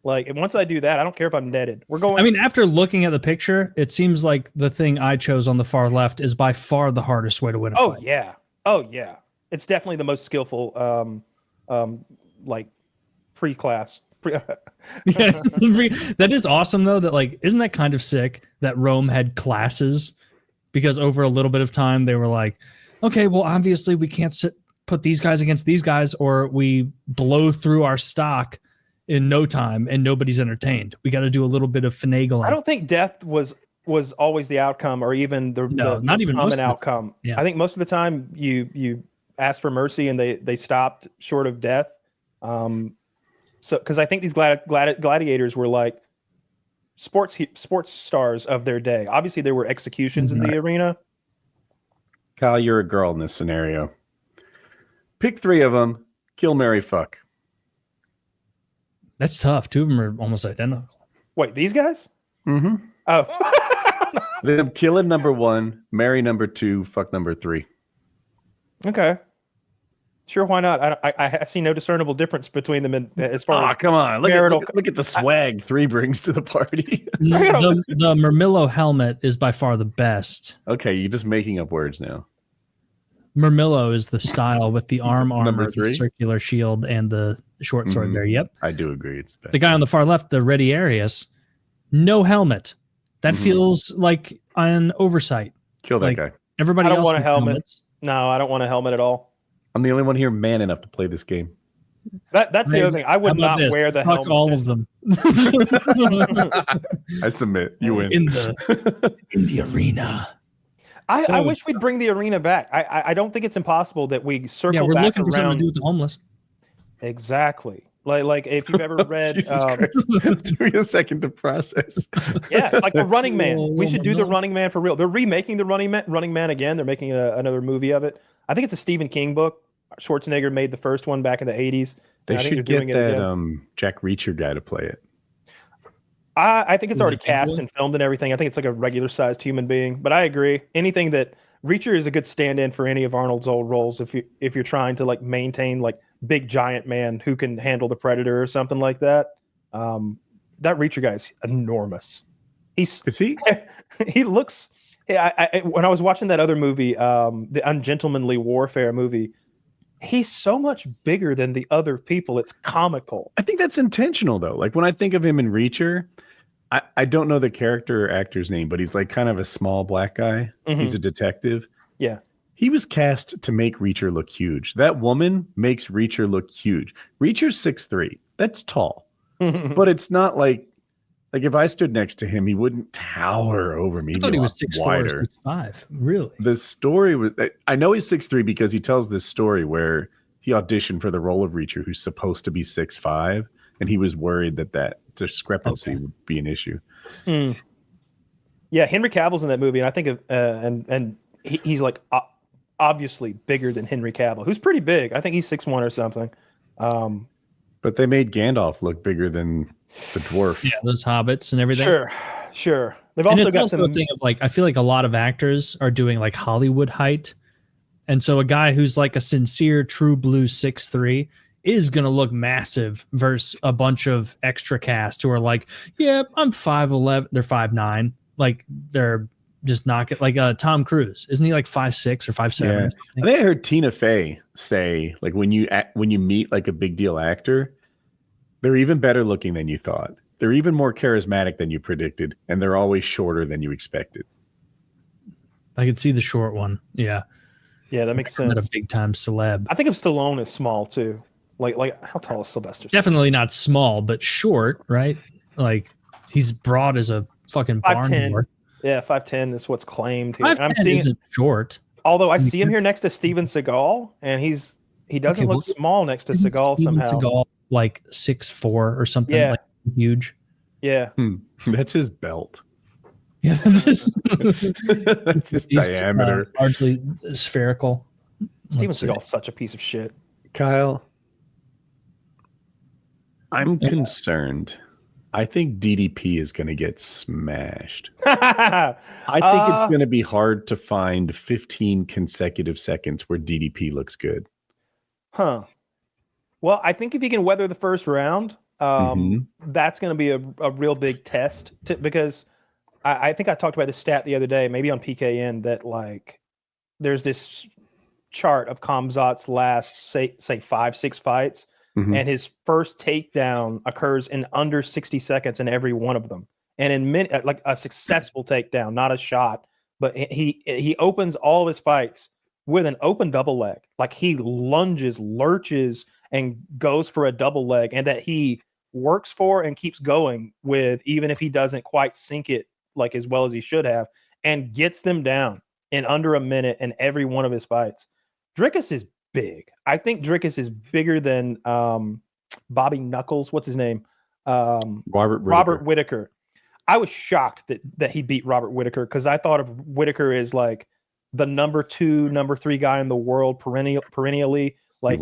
Like once I do that, I don't care if I'm netted. We're going. I mean, after looking at the picture, it seems like the thing I chose on the far left is by far the hardest way to win a fight. Oh yeah. It's definitely the most skillful. Like pre-class. Yeah, that is awesome though. That like, isn't that kind of sick that Rome had classes? Because over a little bit of time, they were like, okay, well, obviously we can't put these guys against these guys, or we blow through our stock in no time and nobody's entertained. We got to do a little bit of finagling. I don't think death was always the outcome, or even the not even common outcome. Yeah. I think most of the time you asked for mercy and they stopped short of death. So because I think these gladiators were like sports stars of their day. Obviously, there were executions in the arena. Kyle, you're a girl in this scenario. Pick 3 of them. Kill, marry, fuck. That's tough. 2 of them are almost identical. Wait, these guys? Mm-hmm. Oh. Then kill him number 1, marry number 2, fuck number 3. Okay. Sure, why not? I see no discernible difference between them as far as come on. Look at the swag 3 brings to the party. the Murmillo helmet is by far the best. Okay, you're just making up words now. Murmillo is the style with the armor, Number 3? the circular shield, and the short sword there. Yep. I do agree. It's best. The guy on the far left, the Ready Arius, no helmet. That feels like an oversight. Kill that guy. Everybody else want a has helmet. helmets. No, I don't want a helmet at all. I'm the only one here man enough to play this game. That's the other thing. I would not wear the Fuck helmet. all of them. I submit. You win. In the arena. I wish we'd bring the arena back. I don't think it's impossible that we circle Yeah, we're back looking for something around. to do with the homeless. Exactly. Like if you've ever read, Jesus Christ. Took me a second to process. yeah, like the Running Man. We should do the Running Man for real. They're remaking the Running Man again. They're making another movie of it. I think it's a Stephen King book. Schwarzenegger made the first one back in the 80s. They should get that Jack Reacher guy to play it. I think it's already cast and filmed and everything. I think it's like a regular sized human being. But I agree. Anything that Reacher is a good stand-in for any of Arnold's old roles. If you're trying to like maintain like big giant man who can handle the Predator or something like that. That Reacher guy is enormous. Is he? He looks. When I was watching that other movie, the Ungentlemanly Warfare movie, he's so much bigger than the other people. It's comical. I think that's intentional, though. Like when I think of him in Reacher, I don't know the character or actor's name, but he's like kind of a small black guy. Mm-hmm. He's a detective. Yeah. He was cast to make Reacher look huge. That woman makes Reacher look huge. Reacher's 6'3". That's tall. But it's not like if I stood next to him, he wouldn't tower over me. I thought he was 6'4", 6'5". Really? The story was. I know he's 6'3" because he tells this story where he auditioned for the role of Reacher, who's supposed to be 6'5", and he was worried that discrepancy would be an issue. Mm. Yeah, Henry Cavill's in that movie, and I think of he's like obviously bigger than Henry Cavill, who's pretty big. I think he's 6'1" or something. But they made Gandalf look bigger than the dwarf. Yeah, those hobbits and everything. Sure. They've also got some thing of like, I feel like a lot of actors are doing like Hollywood height. And so a guy who's like a sincere true blue 6'3" is going to look massive versus a bunch of extra cast who are like, yeah, I'm 5'11". They're 5'9". Like they're just not like Tom Cruise. Isn't he like 5'6" or 5'7"? Yeah. I think I heard Tina Fey say like when you meet like a big deal actor, they're even better looking than you thought. They're even more charismatic than you predicted, and they're always shorter than you expected. I could see the short one. Yeah. Yeah, that makes sense. Not a big time celeb. I think of Stallone as small too. Like how tall is Sylvester? Definitely not small, but short, right? Like he's broad as a fucking barn door. Yeah, 5'10" is what's claimed here. 5'10" isn't short. Although I see him here next to Steven Seagal, and he doesn't look small next to Seagal somehow. Seagal like 6'4" or something, like huge. Yeah. That's his belt. Yeah, that's his diameter. Largely spherical. Steven Seagal's such a piece of shit. Kyle, I'm concerned. I think DDP is going to get smashed. I think it's going to be hard to find 15 consecutive seconds where DDP looks good. Huh. Well, I think if he can weather the first round, That's going to be a real big test because I think I talked about this stat the other day, maybe on PKN, that like there's this chart of Khamzat's last say 5-6 fights, and his first takedown occurs in under 60 seconds in every one of them, and in like a successful takedown, not a shot, but he opens all of his fights with an open double leg, like he lunges, lurches, and goes for a double leg, and that he works for and keeps going with, even if he doesn't quite sink it like as well as he should have, and gets them down in under a minute in every one of his fights. Dricus is big. I think Dricus is bigger than Bobby Knuckles. What's his name? Robert Whitaker. I was shocked that he beat Robert Whitaker because I thought of Whitaker as like the number 2, number 3 guy in the world perennially. Like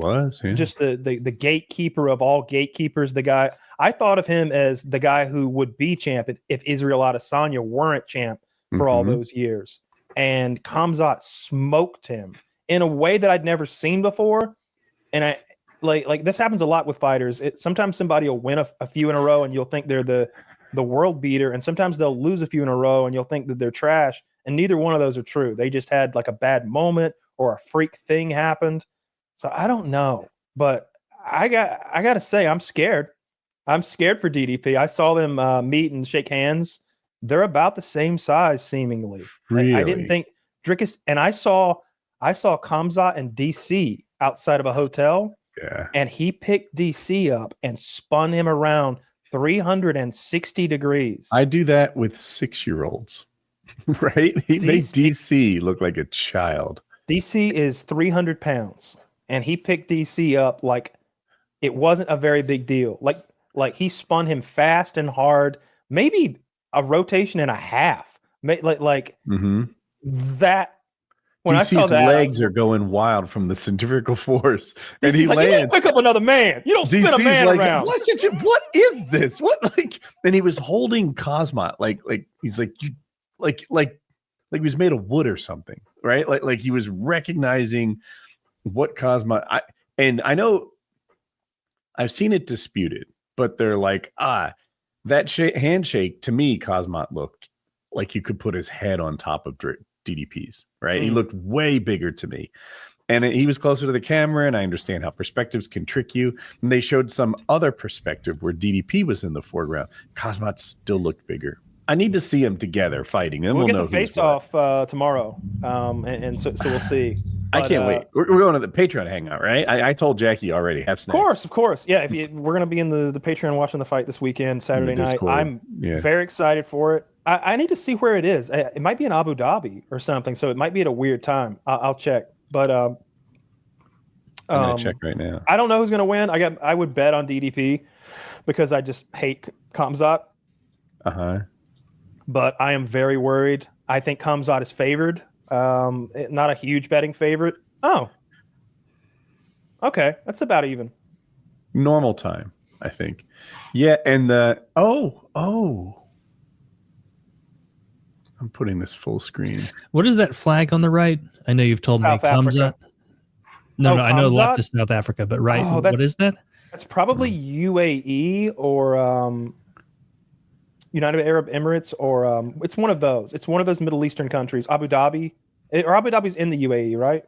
just the gatekeeper of all gatekeepers. The guy I thought of him as the guy who would be champ if Israel Adesanya weren't champ for all those years. And Khamzat smoked him in a way that I'd never seen before. And I like this happens a lot with fighters. Sometimes somebody will win a few in a row and you'll think they're the world beater, and sometimes they'll lose a few in a row and you'll think that they're trash. And neither one of those are true. They just had like a bad moment or a freak thing happened. So I don't know, but I got to say, I'm scared. I'm scared for DDP. I saw them meet and shake hands. They're about the same size, seemingly. Really? I didn't think Dricus, and I saw Khamzat and DC outside of a hotel. Yeah. And he picked DC up and spun him around 360 degrees. I do that with 6-year-olds, right? He made DC look like a child. DC is 300 pounds. And he picked DC up like it wasn't a very big deal. Like he spun him fast and hard, maybe a rotation and a half. That when DC's I saw that, legs are going wild from the centrifugal force, and he like, lands. You don't pick up another man. You don't spin DC's a man like, around. What is this? What like? And he was holding Khamzat like he's like you like he was made of wood or something, right? Like he was recognizing what Khamzat. I know I've seen it disputed, but they're like, that handshake to me, Khamzat looked like you could put his head on top of DDP's, right? He looked way bigger to me. And he was closer to the camera, and I understand how perspectives can trick you. And they showed some other perspective where DDP was in the foreground. Khamzat still looked bigger. I need to see them together fighting, and we'll know get the face off tomorrow, and so we'll see. But, I can't wait. We're going to the Patreon hangout, right? I told Jackie already. Have snacks. Of course. Yeah, we're going to be in the Patreon watching the fight this weekend, Saturday night. I'm very excited for it. I need to see where it is. It might be in Abu Dhabi or something, so it might be at a weird time. I'll check. But I'm gonna check right now. I don't know who's going to win. I would bet on DDP because I just hate Khamzat. But I am very worried. I think Khamzat is favored. Not a huge betting favorite. Oh, okay, that's about even. Normal time, I think. Yeah, and the I'm putting this full screen. What is that flag on the right? I know you've told South me Khamzat. No, I know left is South Africa, but right. What is that? That's probably UAE or United Arab Emirates, or it's one of those. It's one of those Middle Eastern countries. Abu Dhabi, or Abu Dhabi's in the UAE, right?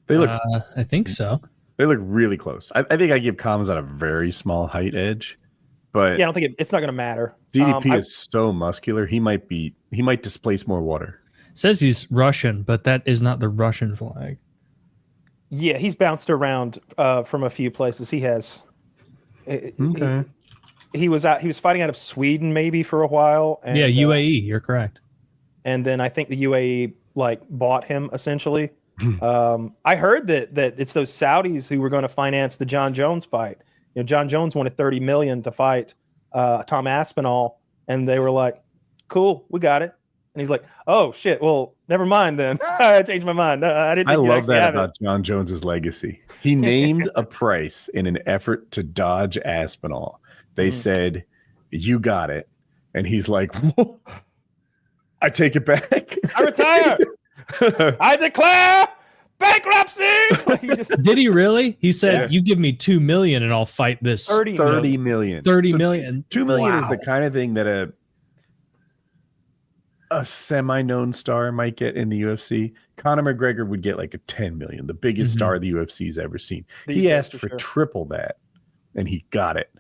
They look. I think so. They look really close. I think I give Khamzat a very small height edge, but yeah, I don't think it's not going to matter. DDP is so muscular. He might displace more water. Says he's Russian, but that is not the Russian flag. Yeah, he's bounced around from a few places. He has. Okay. He was fighting out of Sweden maybe for a while. And, yeah, UAE. You're correct. And then I think the UAE bought him essentially. I heard that it's those Saudis who were going to finance the Jon Jones fight. Jon Jones wanted $30 million to fight Tom Aspinall, and they were like, "Cool, we got it." And he's like, "Oh shit, well, never mind then. I changed my mind. I didn't." I love that about Jon Jones's legacy. He named a price in an effort to dodge Aspinall. They said, "You got it," and he's like, "I take it back. I retire. I declare bankruptcy. He just, Did he really? He said, "You give me $2 million and I'll fight this." 30 million. 30 million. 2 million is Wow. the kind of thing that a semi-known star might get in the UFC. Conor McGregor would get like a 10 million, the biggest star the UFC's ever seen. He asked for triple that, and he got it.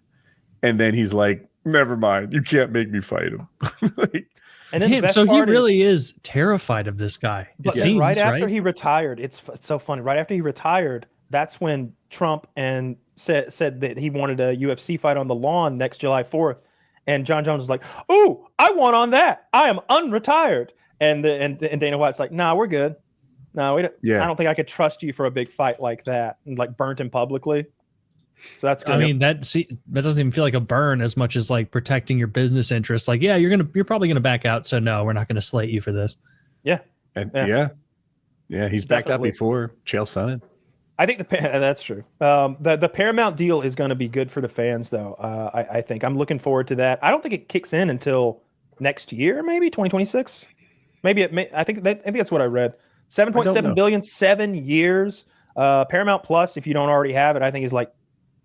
And then he's like, "Never mind, you can't make me fight him." Like, and then damn, so he really is terrified of this guy. But seems, right after he retired, it's so funny. Right after he retired, that's when Trump and said that he wanted a UFC fight on the lawn next July 4th. And Jon Jones was like, "Oh, I want on that. I am unretired." And Dana White's like, "Nah, we're good. No, we don't. I don't think I could trust you for a big fight like that." And like burnt him publicly. So that's good. I mean, that doesn't even feel like a burn as much as like protecting your business interests. Like, yeah, you're probably gonna back out. So no, we're not gonna slate you for this. Yeah. And yeah, he's backed out before. Chael Sonnen. I think that's true. The Paramount deal is going to be good for the fans, though. I think I'm looking forward to that. I don't think it kicks in until next year, maybe 2026. Maybe it may. I think that's what I read. 7.7 billion, 7 years. Paramount Plus, if you don't already have it, I think is like,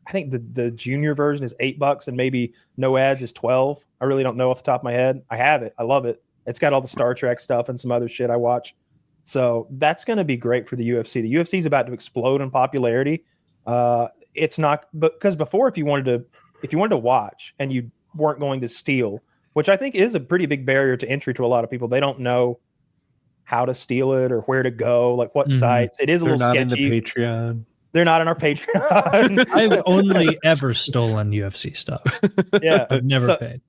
I think the junior version is $8 and maybe no ads is 12. I really don't know off the top of my head. I have it. I love it. It's got all the Star Trek stuff and some other shit I watch. So that's going to be great for the UFC. The UFC is about to explode in popularity. It's not because before, if you wanted to watch and you weren't going to steal, which I think is a pretty big barrier to entry to a lot of people. They don't know how to steal it or where to go, like what sites. It is a little sketchy. They're not in the Patreon. They're not in our Patreon. I've only ever stolen UFC stuff. Yeah, I've never paid.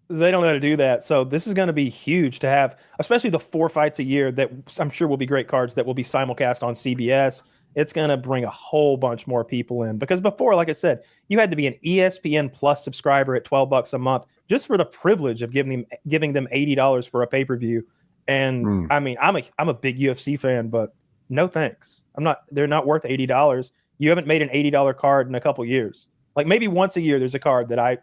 They don't know how to do that. So this is going to be huge to have, especially the 4 fights a year that I'm sure will be great cards that will be simulcast on CBS. It's going to bring a whole bunch more people in because before, like I said, you had to be an ESPN Plus subscriber at $12 a month just for the privilege of giving them $80 for a pay-per-view. And I mean, I'm a big UFC fan, but no thanks. They're not worth $80. You haven't made an $80 card in a couple years. Like maybe once a year there's a card that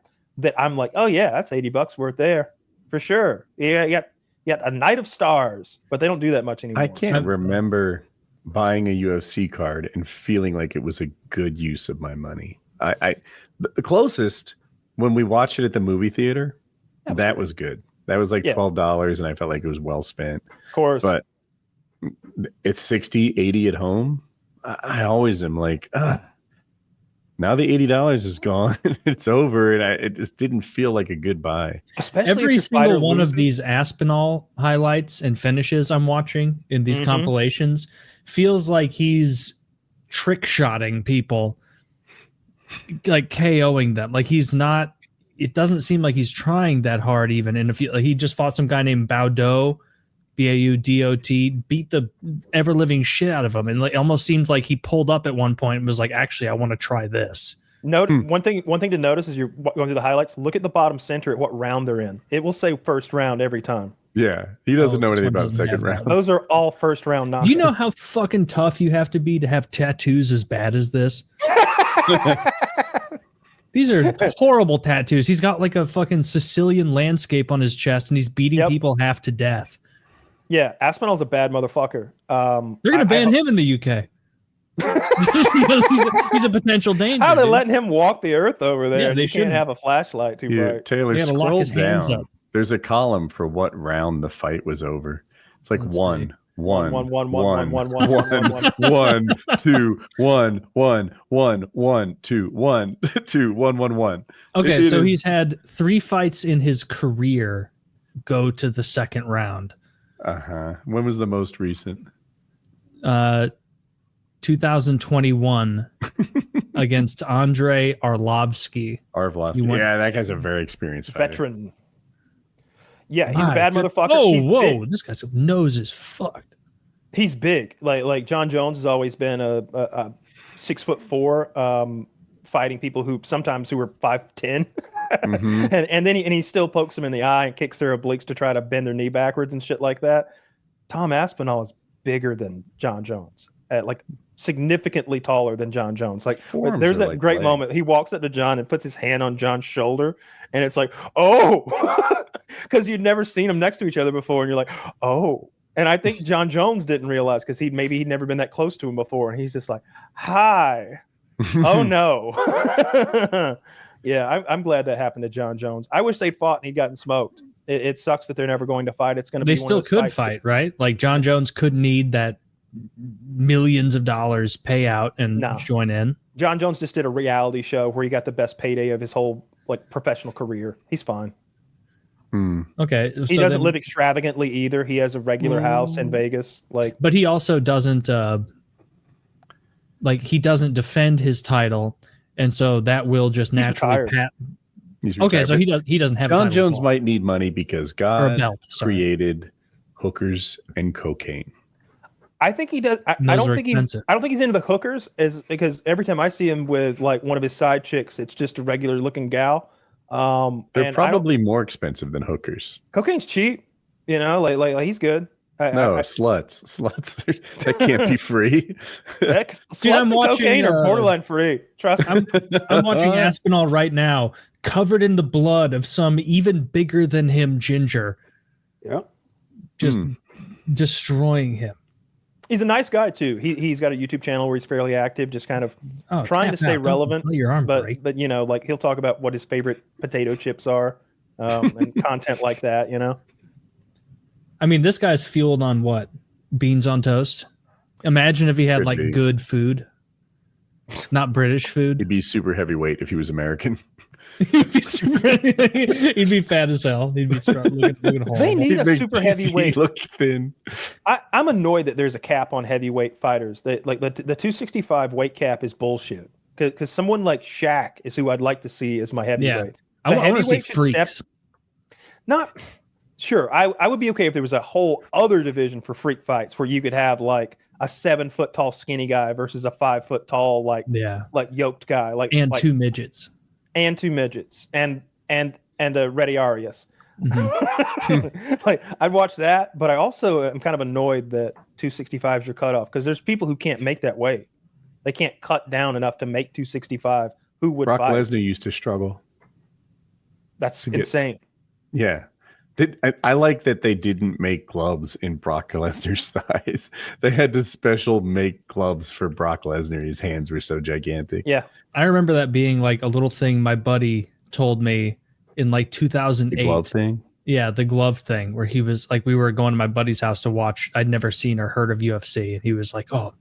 I'm like, oh yeah, that's $80 worth there for sure. Yeah, you got a Night of Stars, but they don't do that much anymore. I can't remember buying a UFC card and feeling like it was a good use of my money. The closest when we watched it at the movie theater, that was good. That was like $12, and I felt like it was well spent. Of course, but it's 60, 80 at home. I always am like, now the $80 is gone. It's over, and it just didn't feel like a good buy. Especially every single one of these Aspinall highlights and finishes I'm watching in these compilations feels like he's trick shotting people, like KOing them. Like he's not. It doesn't seem like he's trying that hard even. And if he just fought some guy named Baudot, Baudot, beat the ever living shit out of him, and like almost seemed like he pulled up at one point and was like, "Actually, I want to try this." Note one thing to notice is you're going through the highlights. Look at the bottom center at what round they're in. It will say first round every time. Yeah, he doesn't know anything about second round. Those are all first round knockouts. Do you know how fucking tough you have to have tattoos as bad as this? These are horrible tattoos. He's got like a fucking Sicilian landscape on his chest, and he's beating people half to death. Yeah, Aspinall's a bad motherfucker. They're going to ban him in the UK. he's a potential danger. How are they letting him walk the earth over there? Yeah, they can't have a flashlight too bright. Taylor, scroll down. There's a column for what round the fight was over. It's like one, two, one. Okay, so he's had 3 fights in his career go to the second round. When was the most recent? 2021 against Andrei Arlovsky. Yeah, that guy's a very experienced veteran. Yeah, he's a bad motherfucker. Whoa! This guy's nose is fucked. He's big. Like Jon Jones has always been a 6'4", fighting people who were 5'10", and then he still pokes them in the eye and kicks their obliques to try to bend their knee backwards and shit like that. Tom Aspinall is bigger than Jon Jones, like significantly taller than Jon Jones. Like there's that great moment. He walks up to Jon and puts his hand on Jon's shoulder, and it's like, oh, because you'd never seen them next to each other before, and you're like, oh, And I think Jon Jones didn't realize because he'd never been that close to him before, and he's just like, "Hi, oh no." Yeah, I'm glad that happened to Jon Jones. I wish they'd fought and he'd gotten smoked. It sucks that they're never going to fight. It's going to be. They still could fight, right? Like Jon Jones could need that millions of dollars payout and join in. Jon Jones just did a reality show where he got the best payday of his whole professional career. He's fine. Okay, he doesn't live extravagantly either. He has a regular house in Vegas. But he also doesn't he doesn't defend his title, and so that will just naturally Okay, so he doesn't have. Jon Jones might need money because God created hookers and cocaine. I think he does. I don't think he's into the hookers, because every time I see him with one of his side chicks, it's just a regular looking gal. They're probably more expensive than hookers. Cocaine's cheap, like he's good. Sluts that can't be free. Dude, I'm watching cocaine are borderline free. Trust me. I'm watching Aspinall right now, covered in the blood of some even bigger than him ginger. Yeah, just destroying him. He's a nice guy too. He's got a YouTube channel where he's fairly active, just kind of trying to stay relevant. But he'll talk about what his favorite potato chips are, and content like that. I mean, this guy's fueled on what? Beans on toast. Imagine if he had good food, not British food. He'd be super heavyweight if he was American. He'd be fat as hell. He'd be strong, looking horrible. They need a super heavyweight. Look thin. I'm annoyed that there's a cap on heavyweight fighters. That the 265 weight cap is bullshit. Because someone like Shaq is who I'd like to see as my heavyweight. I want to see freaks. Not sure. I would be okay if there was a whole other division for freak fights where you could have a 7 foot tall skinny guy versus a 5 foot tall yoked guy two midgets. And two midgets and a Reddy Arias. Mm-hmm. I'd watch that, but I also am kind of annoyed that 265 is your cutoff, because there's people who can't make that weight. They can't cut down enough to make 265. Who would Brock fight? Lesnar used to struggle. That's insane. Yeah. I like that they didn't make gloves in Brock Lesnar's size. They had to special make gloves for Brock Lesnar. His hands were so gigantic. Yeah. I remember that being a little thing my buddy told me in 2008. The glove thing? Yeah, the glove thing, where he was we were going to my buddy's house to watch. I'd never seen or heard of UFC. And he was like, oh,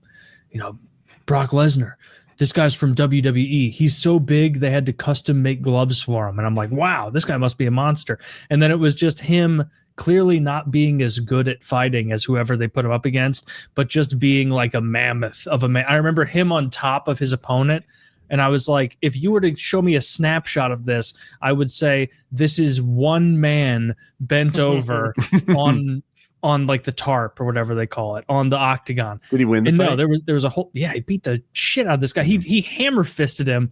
Brock Lesnar, this guy's from WWE. He's so big, they had to custom make gloves for him. And I'm like, wow, this guy must be a monster. And then it was just him clearly not being as good at fighting as whoever they put him up against, but just being like a mammoth of a man. I remember him on top of his opponent. And I was like, if you were to show me a snapshot of this, I would say this is one man bent over on the tarp or whatever they call it, on the octagon. Did he win the fight? No, there was a whole, he beat the shit out of this guy. He hammer fisted him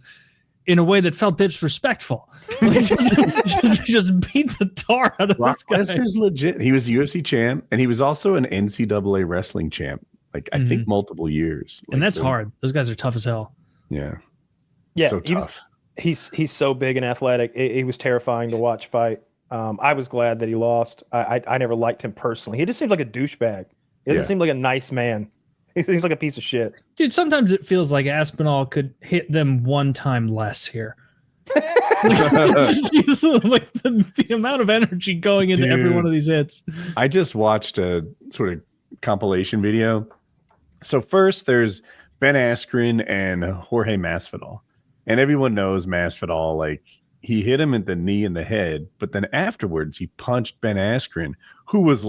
in a way that felt disrespectful. Just beat the tar out of this guy. Lesnar's legit. He was a UFC champ, and he was also an NCAA wrestling champ. I think multiple years. And that's hard. Those guys are tough as hell. Yeah. Yeah, so tough. He's so big and athletic. It was terrifying to watch fight. I was glad that he lost. I never liked him personally. He just seems like a douchebag. He doesn't seem like a nice man. He seems like a piece of shit. Dude, sometimes it feels like Aspinall could hit them one time less here. The amount of energy going into every one of these hits. I just watched a sort of compilation video. So first there's Ben Askren and Jorge Masvidal. And everyone knows Masvidal, he hit him in the knee and the head, but then afterwards he punched Ben Askren, who was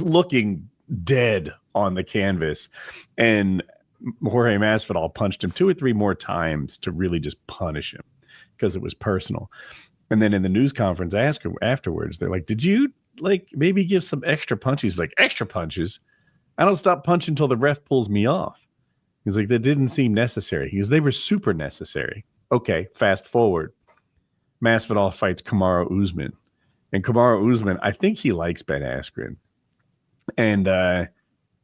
looking dead on the canvas. And Jorge Masvidal punched him 2 or 3 more times to really just punish him because it was personal. And then in the news conference afterwards, they're like, did you maybe give some extra punches? He's like, extra punches? I don't stop punching until the ref pulls me off. He's like, that didn't seem necessary. He goes, they were super necessary. Okay, fast forward. Masvidal fights Kamaru Usman. And Kamaru Usman, I think he likes Ben Askren. And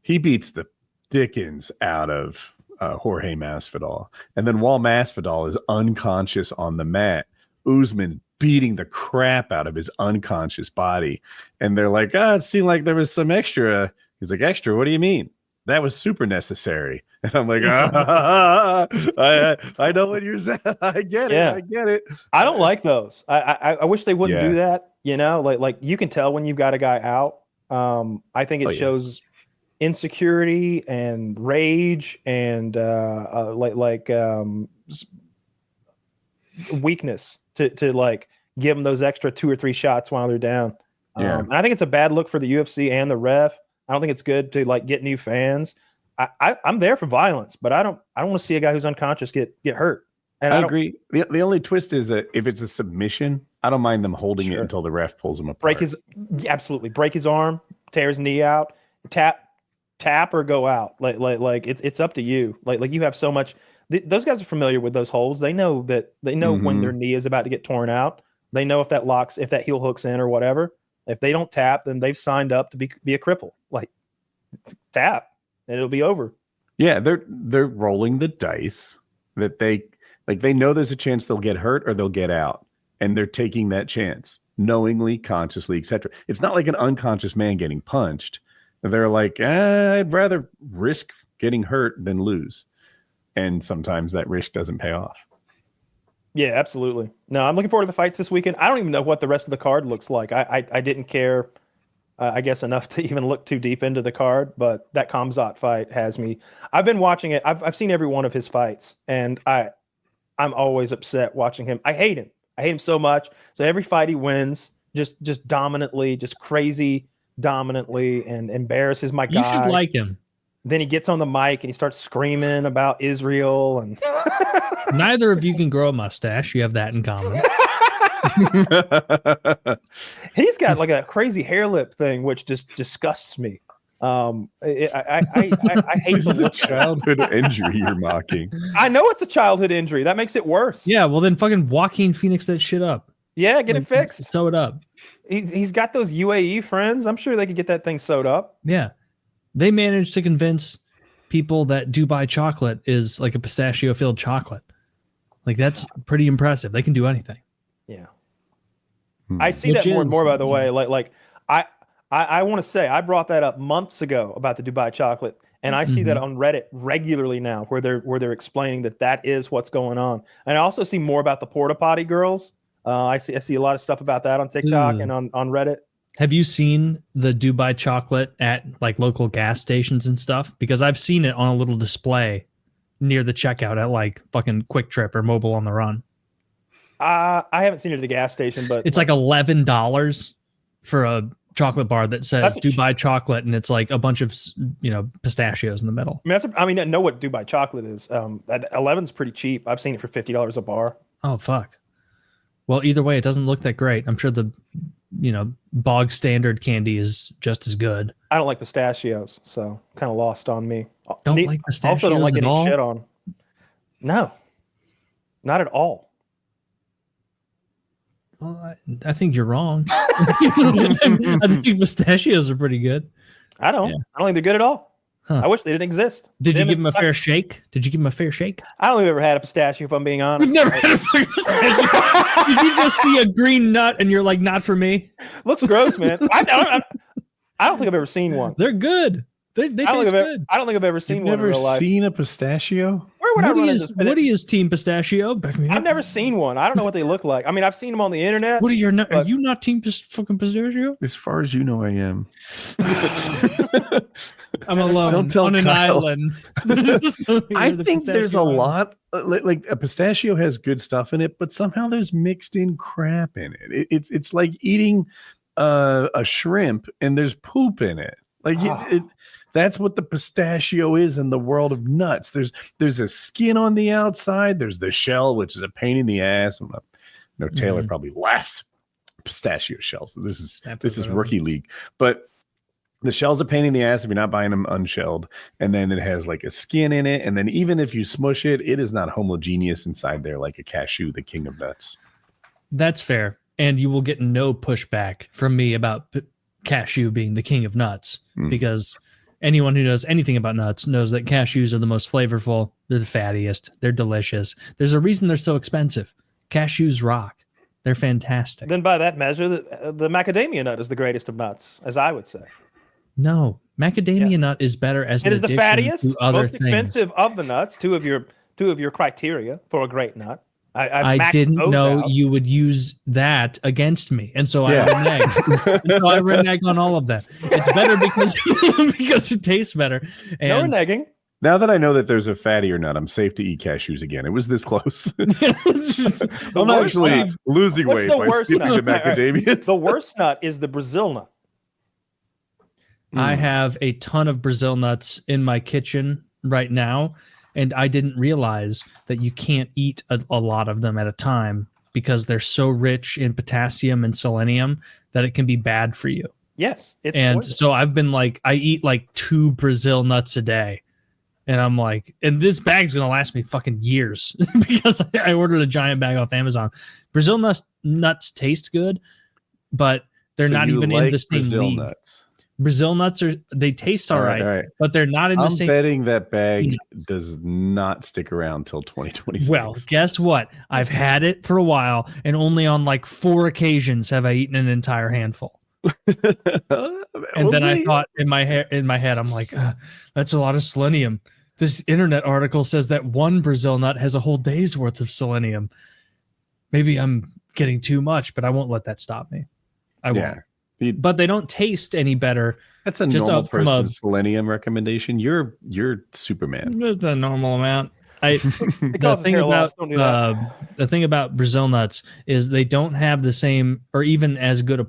he beats the dickens out of Jorge Masvidal. And then while Masvidal is unconscious on the mat, Usman beating the crap out of his unconscious body. And they're like, it seemed like there was some extra. He's like, extra? What do you mean? That was super necessary. And I'm like, I know what you're saying. I get it. I don't like those. I wish they wouldn't do that. You know, like you can tell when you've got a guy out. I think it shows insecurity and rage and weakness to like give them those extra 2 or 3 shots while they're down. And I think it's a bad look for the UFC and the ref. I don't think it's good to like get new fans. I'm there for violence, but I don't want to see a guy who's unconscious get hurt. And I agree. The only twist is that if it's a submission, I don't mind them holding it until the ref pulls him apart. Break his arm, tear his knee out, tap or go out. Like it's up to you. Like you have so much. Those guys are familiar with those holds. They know when their knee is about to get torn out. They know if that heel hooks in or whatever. If they don't tap, then they've signed up to be a cripple. Like tap, and it'll be over. Yeah, they're rolling the dice that they know there's a chance they'll get hurt or they'll get out, and they're taking that chance knowingly, consciously, etc. It's not like an unconscious man getting punched. They're like, I'd rather risk getting hurt than lose, and sometimes that risk doesn't pay off. Yeah, absolutely. No, I'm looking forward to the fights this weekend. I don't even know what the rest of the card looks like. I didn't care, I guess, enough to even look too deep into the card, but that Khamzat fight has me. I've been watching it. I've seen every one of his fights, and I'm always upset watching him. I hate him. I hate him so much. So every fight he wins, just dominantly, just crazy dominantly, and embarrasses my guy. You should like him. Then he gets on the mic and he starts screaming about Israel. And neither of you can grow a mustache. You have that in common. He's got like a crazy hair lip thing, which just disgusts me. I hate this is a childhood injury you're mocking. I know it's a childhood injury. That makes it worse. Yeah, well then fucking Joaquin Phoenix that shit up. Yeah, get it fixed. Sew it up. He's got those UAE friends. I'm sure they could get that thing sewed up. Yeah. They managed to convince people that Dubai chocolate is like a pistachio-filled chocolate. Like, that's pretty impressive. They can do anything. Yeah. I see that more and more, by the way. Like I want to say, I brought that up months ago about the Dubai chocolate, and I see that on Reddit regularly now, where they're explaining that is what's going on. And I also see more about the porta potty girls. I see a lot of stuff about that on TikTok and on Reddit. Have you seen the Dubai chocolate at like local gas stations and stuff? Because I've seen it on a little display near the checkout at like fucking Quick Trip or Mobile on the Run. I haven't seen it at the gas station, but it's like $11 for a chocolate bar that says Dubai chocolate, and it's like a bunch of pistachios in the middle. I mean, I know what Dubai chocolate is. 11's pretty cheap. I've seen it for $50 a bar. Oh fuck. Well, either way, it doesn't look that great. I'm sure the bog standard candy is just as good. I don't like pistachios, so kind of lost on me. Don't like pistachios also don't like at any all? shit on. No, not at all. Well, I think you're wrong. I think pistachios are pretty good. I don't think they're good at all. Huh. I wish they didn't exist. Did you give them a fair shake? I don't think I've ever had a pistachio, if I'm being honest. You've never had a fucking pistachio? Did you just see a green nut and you're like, not for me? Looks gross, man. I don't think I've ever seen one. They're good. They taste good. I don't think I've ever seen one in real life. Never seen a pistachio? Where would I run into Woody is Team Pistachio. I've never seen one. I don't know what they look like. I mean, I've seen them on the internet. Woody, are you not Team fucking Pistachio? As far as you know, I am. I'm alone on an island. I think there's a lot. Like a pistachio has good stuff in it, but somehow there's mixed in crap in it. It's like eating a shrimp and there's poop in it. Like that's what the pistachio is in the world of nuts. There's a skin on the outside. There's the shell, which is a pain in the ass. Taylor probably laughs. Pistachio shells. This is rookie league, but the shell's a pain in the ass if you're not buying them unshelled. And then it has like a skin in it. And then even if you smush it, it is not homogeneous inside there like a cashew, the king of nuts. That's fair. And you will get no pushback from me about cashew being the king of nuts, because anyone who knows anything about nuts knows that cashews are the most flavorful. They're the fattiest. They're delicious. There's a reason they're so expensive. Cashews rock. They're fantastic. Then by that measure, the macadamia nut is the greatest of nuts, as I would say. No, macadamia nut is better as an It is the addition fattiest, to other most things. expensive of the nuts. Two of your criteria for a great nut. I didn't know you would use that against me, and so I renege on all of that. It's better because it tastes better. And no reneging. Now that I know that there's a fattier nut, I'm safe to eat cashews again. It was this close. I'm actually losing weight by skipping the macadamia. The worst nut is the Brazil nut. I have a ton of Brazil nuts in my kitchen right now, and I didn't realize that you can't eat a lot of them at a time because they're so rich in potassium and selenium that it can be bad for you. Yes. So I've been I eat 2 Brazil nuts a day. And I'm like, and this bag's going to last me fucking years because I ordered a giant bag off Amazon. Brazil nuts taste good, but they're not even in the same league. Nuts. Brazil nuts they taste all right, but they're not in the same. I'm betting that bag does not stick around till 2026. Well, guess what? I've had it for a while, and only on 4 occasions have I eaten an entire handful. And then I thought in my head, I'm like, that's a lot of selenium. This internet article says that 1 Brazil nut has a whole day's worth of selenium. Maybe I'm getting too much, but I won't let that stop me. I won't. But they don't taste any better. That's a normal person selenium recommendation. You're Superman. Just a normal amount. The thing about Brazil nuts is they don't have the same or even as good a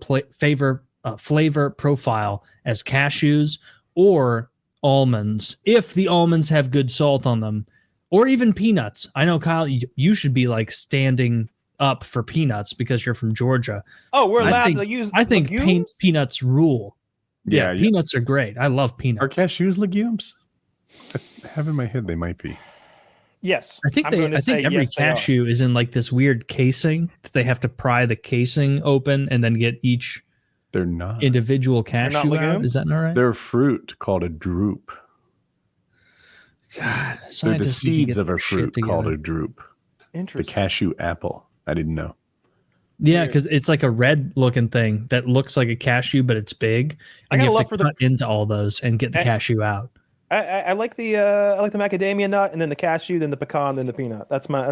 flavor profile as cashews or almonds, if the almonds have good salt on them, or even peanuts. I know, Kyle, you should be standing up for peanuts because you're from Georgia. Oh, we're allowed to use. I think peanuts rule. Yeah, peanuts are great. I love peanuts. Are cashews legumes? I have in my head they might be. Yes, I think every cashew is in this weird casing that they have to pry the casing open and then get each. They're not individual cashew out. Is that not right? They're a fruit called a drupe. God, they're the seeds of a fruit called a drupe. Interesting. The cashew apple. I didn't know. Yeah, because it's a red-looking thing that looks like a cashew, but it's big, and you have to cut into all those and get the cashew out. I like the macadamia nut, and then the cashew, then the pecan, then the peanut. That's my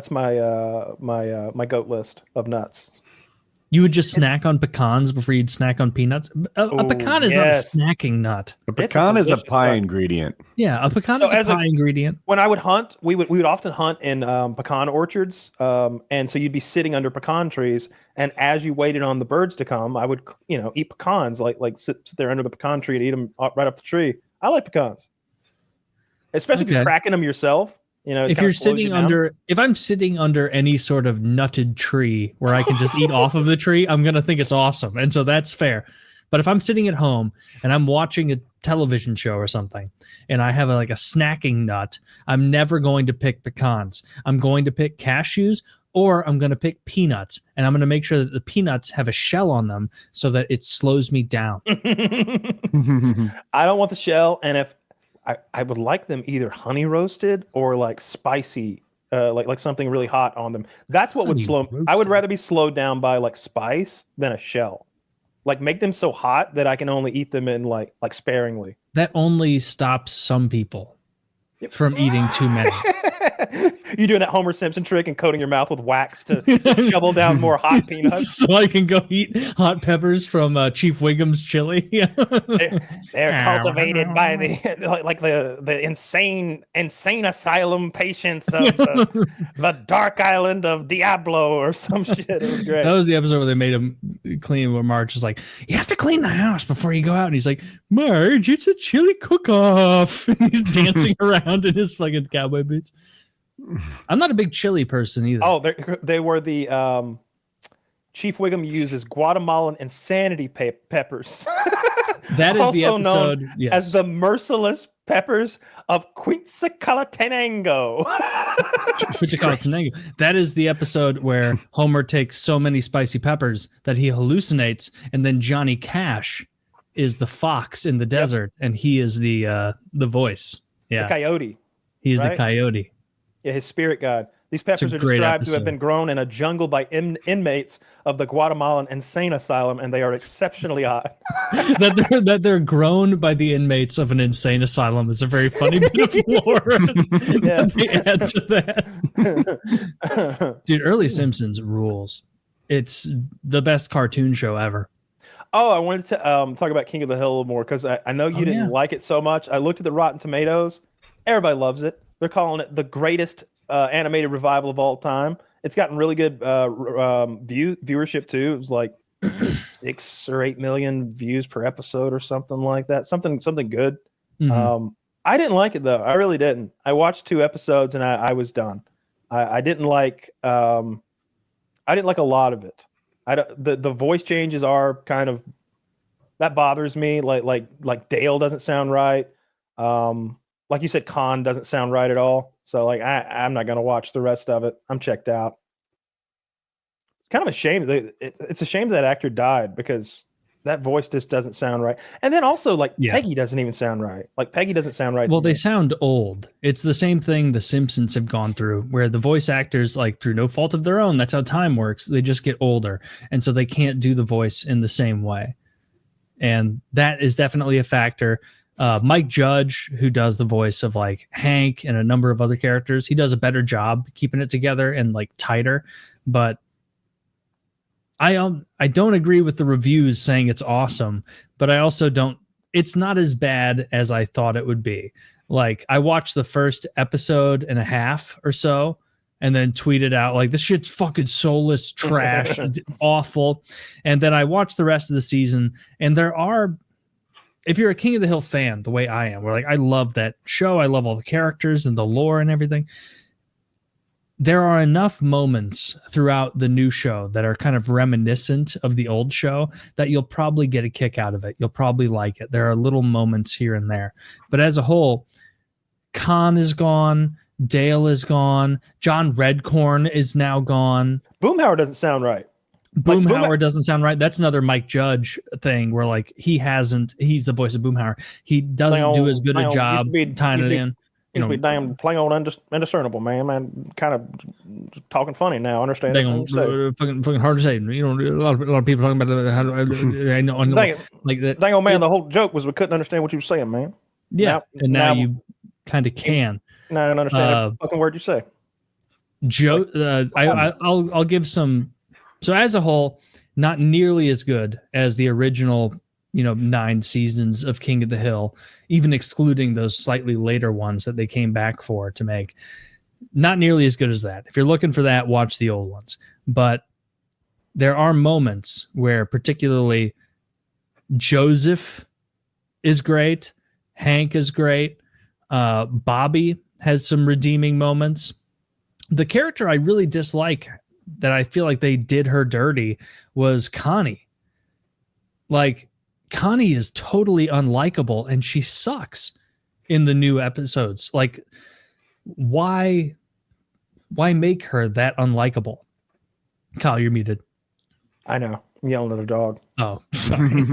goat list of nuts. You would just snack on pecans before you'd snack on peanuts? A pecan is not a snacking nut. A pecan is a pie ingredient. Yeah, a pecan is a pie ingredient. When I would hunt, we would often hunt in pecan orchards. And so you'd be sitting under pecan trees. And as you waited on the birds to come, I would, eat pecans, sit there under the pecan tree and eat them right off the tree. I like pecans. Especially if you're cracking them yourself. If you're sitting if I'm sitting under any sort of nutted tree where I can just eat off of the tree, I'm going to think it's awesome. And so that's fair. But if I'm sitting at home and I'm watching a television show or something and I have a snacking nut, I'm never going to pick pecans. I'm going to pick cashews or I'm going to pick peanuts. And I'm going to make sure that the peanuts have a shell on them so that it slows me down. I don't want the shell. And if I would like them either honey roasted or spicy, like something really hot on them. That's what would slow. I would rather be slowed down by spice than a shell. Make them so hot that I can only eat them in sparingly. That only stops some people from eating too many. You're doing that Homer Simpson trick and coating your mouth with wax to shovel down more hot peanuts. So I can go eat hot peppers from Chief Wiggum's chili. they're cultivated by the insane asylum patients of the dark island of Diablo or some shit. It was great. That was the episode where they made him clean, where Marge is like, you have to clean the house before you go out. And he's like, Marge, it's a chili cook-off. And he's dancing around in his fucking cowboy boots. I'm not a big chili person either. Oh, they were the Chief Wiggum uses Guatemalan insanity peppers. That is the episode as the merciless peppers of Quetzalcoatlanango. That is the episode where Homer takes so many spicy peppers that he hallucinates, and then Johnny Cash is the fox in the desert, and he is the voice. Yeah, the coyote. He's the coyote. Yeah, his spirit guide. These peppers are described to have been grown in a jungle by inmates of the Guatemalan insane asylum, and they are exceptionally hot. that they're grown by the inmates of an insane asylum is a very funny bit of lore that they add to that. Dude, early Simpsons rules. It's the best cartoon show ever. Oh, I wanted to talk about King of the Hill a little more because I know you didn't like it so much. I looked at the Rotten Tomatoes. Everybody loves it. They're calling it the greatest animated revival of all time. It's gotten really good viewership too. It was like 6 or 8 million views per episode or something like that. Something good. Mm-hmm. I didn't like it though. I really didn't. I watched 2 episodes and I was done. I didn't like a lot of it. The voice changes are kind of, that bothers me. Like Dale doesn't sound right. Like you said, Khan doesn't sound right at all. So like I'm not gonna watch the rest of it. I'm checked out. Kind of a shame. It's a shame that actor died because that voice just doesn't sound right. And then also like Peggy doesn't even sound right. Like Peggy doesn't sound right. Well, they sound old. It's the same thing the Simpsons have gone through, where the voice actors, like through no fault of their own, that's how time works. They just get older, and so they can't do the voice in the same way. And that is definitely a factor. Mike Judge, who does the voice of like Hank and a number of other characters, he does a better job keeping it together and like tighter. But I don't agree with the reviews saying it's awesome, but I also don't. It's not as bad as I thought it would be. Like I watched the first episode and a half or so, and then tweeted out like, this shit's fucking soulless trash, awful. And then I watched the rest of the season, and there are, if you're a King of the Hill fan, the way I am, where like I love that show, I love all the characters and the lore and everything, there are enough moments throughout the new show that are kind of reminiscent of the old show that you'll probably get a kick out of it. You'll probably like it. There are little moments here and there. But as a whole, Khan is gone. Dale is gone. John Redcorn is now gone. Boomhauer doesn't sound right. Boomhauer doesn't sound right. That's another Mike Judge thing where like he's the voice of Boomhauer. He doesn't do as good a job tying it in. You know, be damn plain old indiscernible, man. Kind of talking funny now. Understand? Fucking hard to say. You know, a lot of people talking about how I know like that. Dang old man, the whole joke was we couldn't understand what you were saying, man. Yeah, now you kind of can. Now I don't understand every fucking word you say. Joe, I'll give some. So as a whole, not nearly as good as the original, 9 seasons of King of the Hill, even excluding those slightly later ones that they came back for to make. Not nearly as good as that. If you're looking for that, watch the old ones. But there are moments where particularly Joseph is great, Hank is great, Bobby has some redeeming moments. The character I really dislike, that I feel like they did her dirty, was Connie. Like, Connie is totally unlikable and she sucks in the new episodes. Like, why make her that unlikable? Kyle, you're muted. I know. I'm yelling at a dog. Oh, sorry.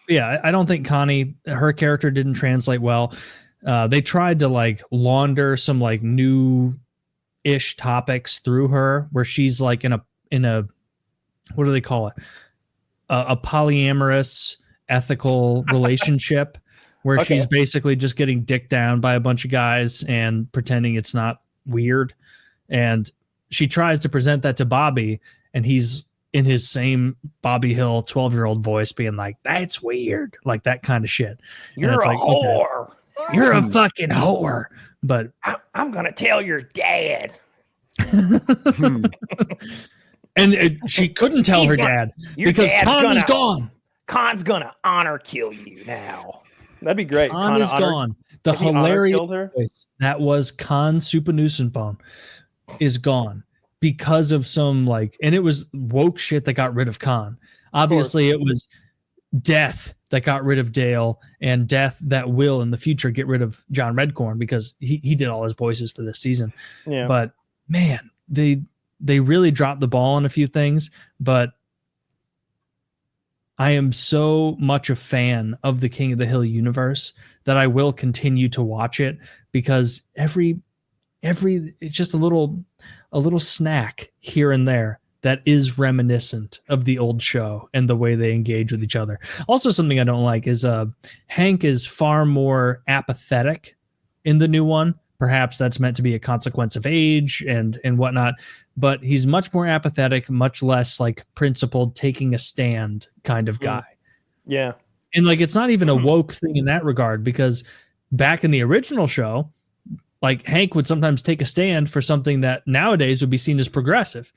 Yeah, I don't think Connie, her character didn't translate well. They tried to like launder some like new-ish topics through her, where she's like in a what do they call it? A polyamorous ethical relationship where she's basically just getting dicked down by a bunch of guys and pretending it's not weird. And she tries to present that to Bobby, and he's in his same Bobby Hill 12-year-old voice being like, that's weird. Like that kind of shit. You're a whore. Okay, you're a fucking whore. But I'm going to tell your dad. And she couldn't tell her dad because Khan is gone. Khan's gonna honor kill you now. That'd be great. Khan is gone. The hilarious voice that was Khan Supanusenbone is gone because of some and it was woke shit that got rid of Khan. Obviously, it was death that got rid of Dale, and death that will in the future get rid of John Redcorn because he did all his voices for this season. Yeah. But man, they really dropped the ball on a few things, but I am so much a fan of the King of the Hill universe that I will continue to watch it because every it's just a little a little snack here and there that is reminiscent of the old show and the way they engage with each other. Also, something I don't like is Hank is far more apathetic in the new one. Perhaps that's meant to be a consequence of age and whatnot, but he's much more apathetic, much less like principled, taking a stand kind of guy. Yeah. And like, it's not even a woke thing in that regard, because back in the original show, like Hank would sometimes take a stand for something that nowadays would be seen as progressive.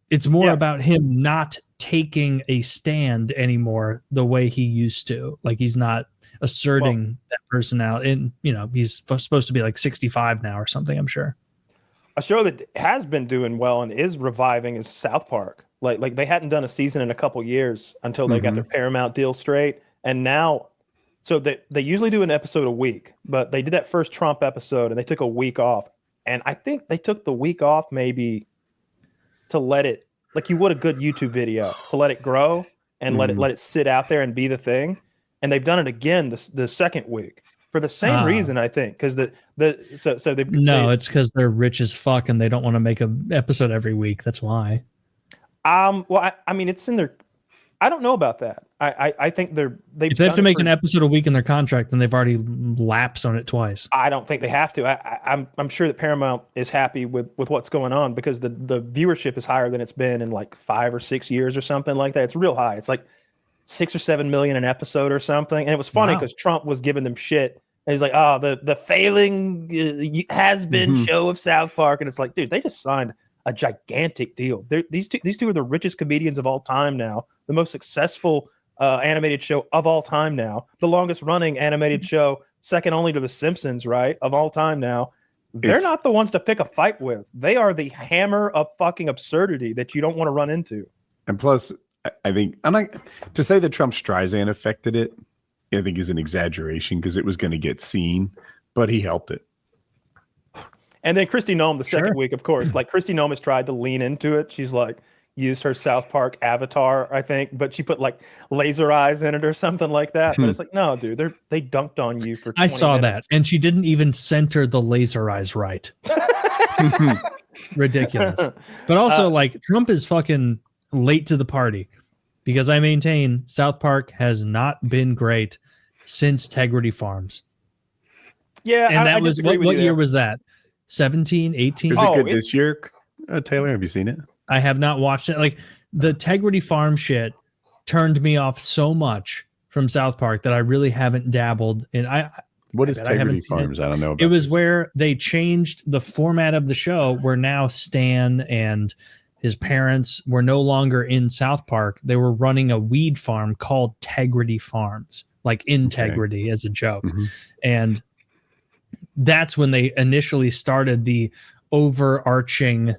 It's more about him not taking a stand anymore the way he used to. Like, he's not asserting that personality. And, you know, he's supposed to be like 65 now or something, I'm sure. A show that has been doing well and is reviving is South Park. Like they hadn't done a season in a couple years until they got their Paramount deal straight. And now, so they usually do an episode a week, but they did that first Trump episode and they took a week off. And I think they took the week off maybe to let it, like you would a good YouTube video, to let it grow and let it sit out there and be the thing. And they've done it again the second week for the same reason, I think, because it's because they're rich as fuck and they don't want to make an episode every week. That's why. Well, I mean, it's in their. I don't know about that. I think they. If they have to make an episode a week in their contract, then they've already lapsed on it twice. I don't think they have to. I'm sure that Paramount is happy with what's going on, because the viewership is higher than it's been in like 5 or 6 years or something like that. It's real high. It's like 6 or 7 million an episode or something. And it was funny because Trump was giving them shit. And he's like, oh, the failing has-been show of South Park. And it's like, dude, they just signed a gigantic deal. These two are the richest comedians of all time now, the most successful animated show of all time now, the longest running animated show, second only to The Simpsons, right, of all time now. They're not the ones to pick a fight with. They are the hammer of fucking absurdity that you don't want to run into. And plus, I think, I'm not to say that Trump Streisand affected it, I think is an exaggeration, because it was going to get seen, but he helped it. And then Kristi Noem the second week, of course, like Kristi Noem has tried to lean into it. She's like used her South Park avatar, I think, but she put like laser eyes in it or something like that. But it's like, no, dude, they dunked on you for 20 I saw minutes. that, and she didn't even center the laser eyes right. Ridiculous. But also, like, Trump is fucking late to the party, because I maintain South Park has not been great since Tegrity Farms. Yeah, and that was what year was that? 17, 18? Is it good this year, Taylor? Have you seen it? I have not watched it. Like, the Tegrity Farm shit turned me off so much from South Park that I really haven't dabbled in. What is Tegrity Farms? I don't know about it. Was where they changed the format of the show, where now Stan and his parents were no longer in South Park. They were running a weed farm called Tegrity Farms, like integrity as a joke. And that's when they initially started the overarching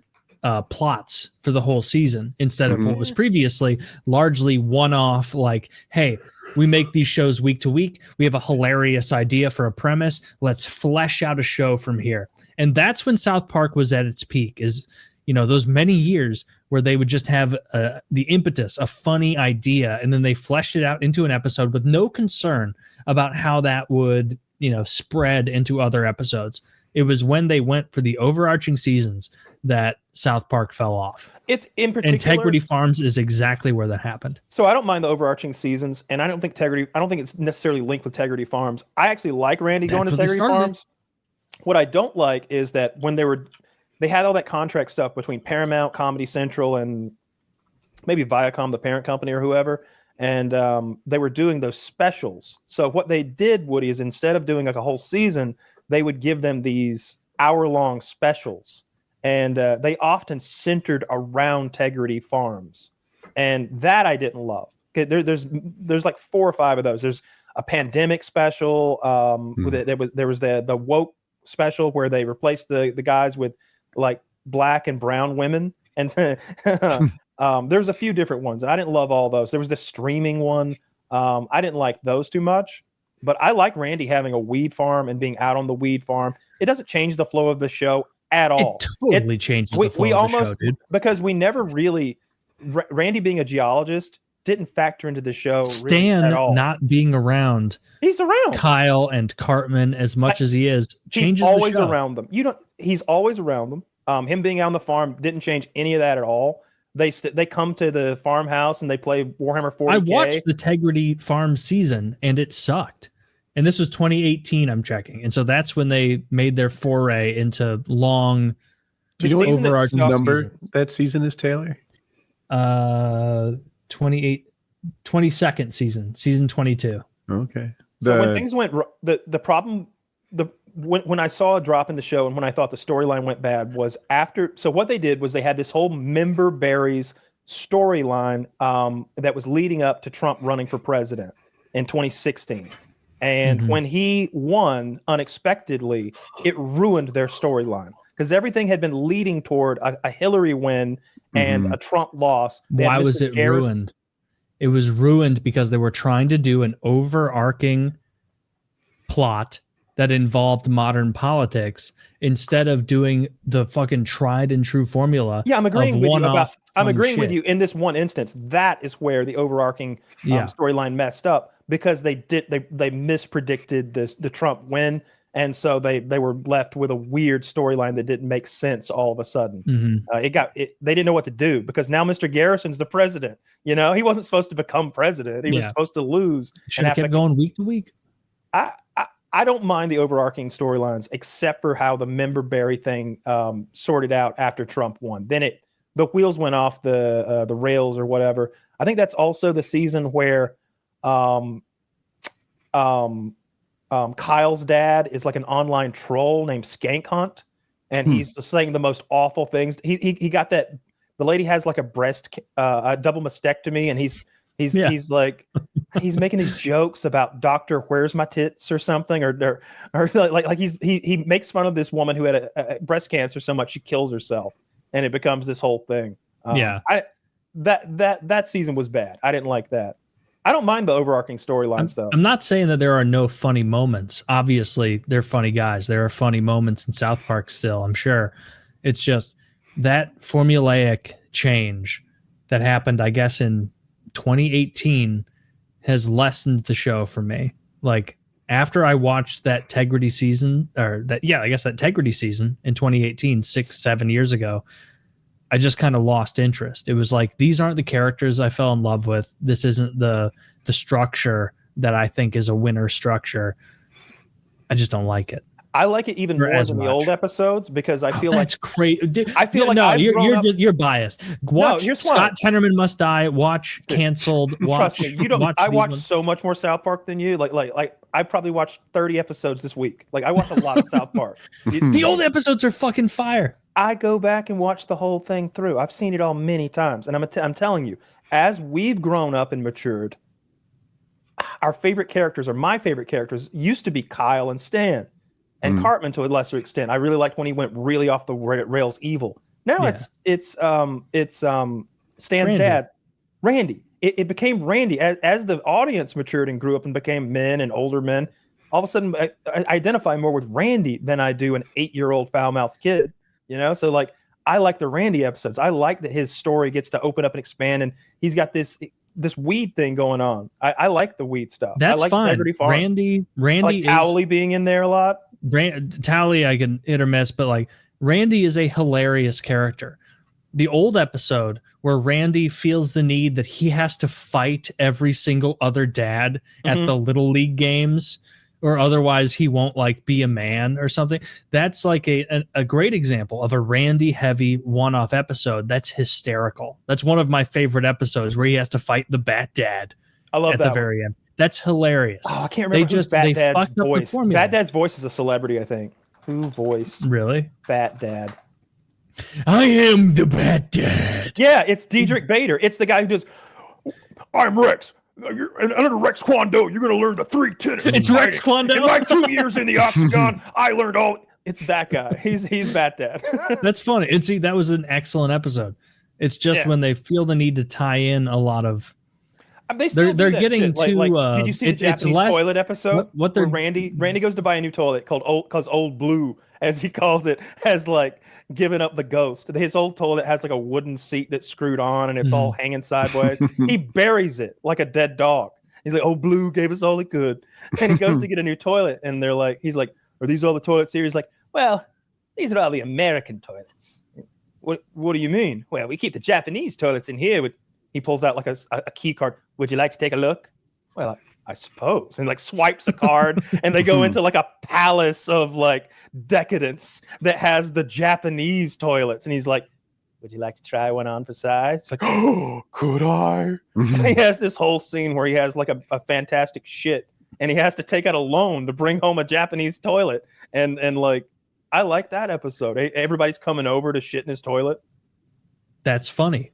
plots for the whole season, instead of what was previously largely one-off, like, hey, we make these shows week to week. We have a hilarious idea for a premise. Let's flesh out a show from here. And that's when South Park was at its peak, is, you know, those many years where they would just have the impetus, a funny idea, and then they fleshed it out into an episode with no concern about how that would, you know, spread into other episodes. It was when they went for the overarching seasons that South Park fell off. It's in particular, Integrity Farms is exactly where that happened. So I don't mind the overarching seasons, and I don't think it's necessarily linked with Tegrity Farms. I actually like Randy going to Tegrity Farms. What I don't like is that when they had all that contract stuff between Paramount, Comedy Central, and maybe Viacom, the parent company, or whoever, and they were doing those specials. So what they did, Woody, is instead of doing like a whole season, they would give them these hour-long specials, and they often centered around Tegrity Farms, and that I didn't love. Okay, there's like 4 or 5 of those. There's a pandemic special. There was the woke special where they replaced the guys with like black and brown women, and there's a few different ones, and I didn't love all those. There was the streaming one. I didn't like those too much, but I like Randy having a weed farm and being out on the weed farm. It doesn't change the flow of the show at all. It totally changes the flow of the show, dude. Because we never really, Randy being a geologist didn't factor into the show. Stan really at all. Not being around. He's around Kyle and Cartman as much as he is. Changes he's always the show. around them. He's always around them. Him being out on the farm didn't change any of that at all. They come to the farmhouse and they play Warhammer 40K. I watched the Tegrity Farm season and it sucked. And this was 2018, I'm checking. And so that's when they made their foray into long, do you know what overarching number that season is, Taylor? 22nd season 22. Okay. So when things went, the problem, when I saw a drop in the show and when I thought the storyline went bad was after. So what they did was they had this whole member berries storyline that was leading up to Trump running for president in 2016. And when he won unexpectedly, it ruined their storyline because everything had been leading toward a Hillary win and a Trump loss. Why was it ruined? It was ruined because they were trying to do an overarching plot that involved modern politics instead of doing the fucking tried and true formula. Yeah, I'm agreeing with you I'm agreeing with you in this one instance. That is where the overarching storyline messed up because they mispredicted the Trump win, and so they were left with a weird storyline that didn't make sense all of a sudden. They didn't know what to do because now Mr. Garrison's the president. You know, he wasn't supposed to become president. He was supposed to lose. Should have kept going week to week. I don't mind the overarching storylines except for how the member berry thing sorted out after Trump won. Then the wheels went off the rails or whatever. I think that's also the season where Kyle's dad is like an online troll named Skank Hunt, and he's just saying the most awful things. He got that the lady has like a double mastectomy, and he's like he's making these jokes about Doctor Where's My Tits or something, or like he makes fun of this woman who had a breast cancer so much she kills herself, and it becomes this whole thing. That season was bad. I didn't like that. I don't mind the overarching storylines though. I'm not saying that there are no funny moments. Obviously, they're funny guys. There are funny moments in South Park still, I'm sure. It's just that formulaic change that happened, I guess, in 2018 has lessened the show for me. Like after I watched that Tegrity season that Tegrity season in 2018, 6-7 years ago, I just kind of lost interest. It was like, these aren't the characters I fell in love with. This isn't the structure that I think is a winner structure. I just don't like it. I like it even more than the old episodes because I feel that's crazy. I feel like no, you're biased. Watch Scott Tenorman Must Die. Watch Canceled. Trust me, you don't. I watch so much more South Park than you. Like I probably watched 30 episodes this week. Like I watch a lot of South Park. The old episodes are fucking fire. I go back and watch the whole thing through. I've seen it all many times, and I'm telling you, as we've grown up and matured, our favorite characters, or my favorite characters, used to be Kyle and Stan. And Cartman to a lesser extent. I really liked when he went really off the rails evil. Now it's Stan's dad, Randy. It became Randy as the audience matured and grew up and became men and older men. All of a sudden, I identify more with Randy than I do an 8-year-old foul-mouthed kid. You know, so like I like the Randy episodes. I like that his story gets to open up and expand, and he's got this weed thing going on. I like the weed stuff. That's I like fine. Randy I like Towley being in there a lot. Tally I can hit or miss, but like Randy is a hilarious character. The old episode where Randy feels the need that he has to fight every single other dad at the little league games, or otherwise he won't like be a man or something. That's like a great example of a Randy heavy one-off episode. That's hysterical. That's one of my favorite episodes where he has to fight the Bat Dad. I love at that the very end. That's hilarious. Oh, I can't remember who's Bat Dad's voice. Bat Dad's voice is a celebrity, I think. Who voiced really Bat Dad? I am the Bat Dad. Yeah, it's Diedrich Bader. It's the guy who does. I'm Rex. And under Rex Kwon Do, you're going to learn the 3 tenets. It's Rex Kwon Do. In my 2 years in the octagon, I learned all. It's that guy. He's Bat Dad. That's funny. And see, that was an excellent episode. It's just when they feel the need to tie in a lot to. They're getting shit. to. Did you see the Japanese toilet episode? What where Randy goes to buy a new toilet called Old Blue, as he calls it, has like given up the ghost. His old toilet has like a wooden seat that's screwed on and it's all hanging sideways. He buries it like a dead dog. He's like, Old Blue gave us all he could, and he goes to get a new toilet, and he's like, are these all the toilets here? He's like, well, these are all the American toilets. What do you mean? Well, we keep the Japanese toilets in here. He pulls out like a key card. Would you like to take a look? Well, I suppose. And like swipes a card and they go into like a palace of like decadence that has the Japanese toilets. And he's like, would you like to try one on for size? It's like, oh, could I? And he has this whole scene where he has like a fantastic shit and he has to take out a loan to bring home a Japanese toilet. And like, I like that episode. Everybody's coming over to shit in his toilet. That's funny.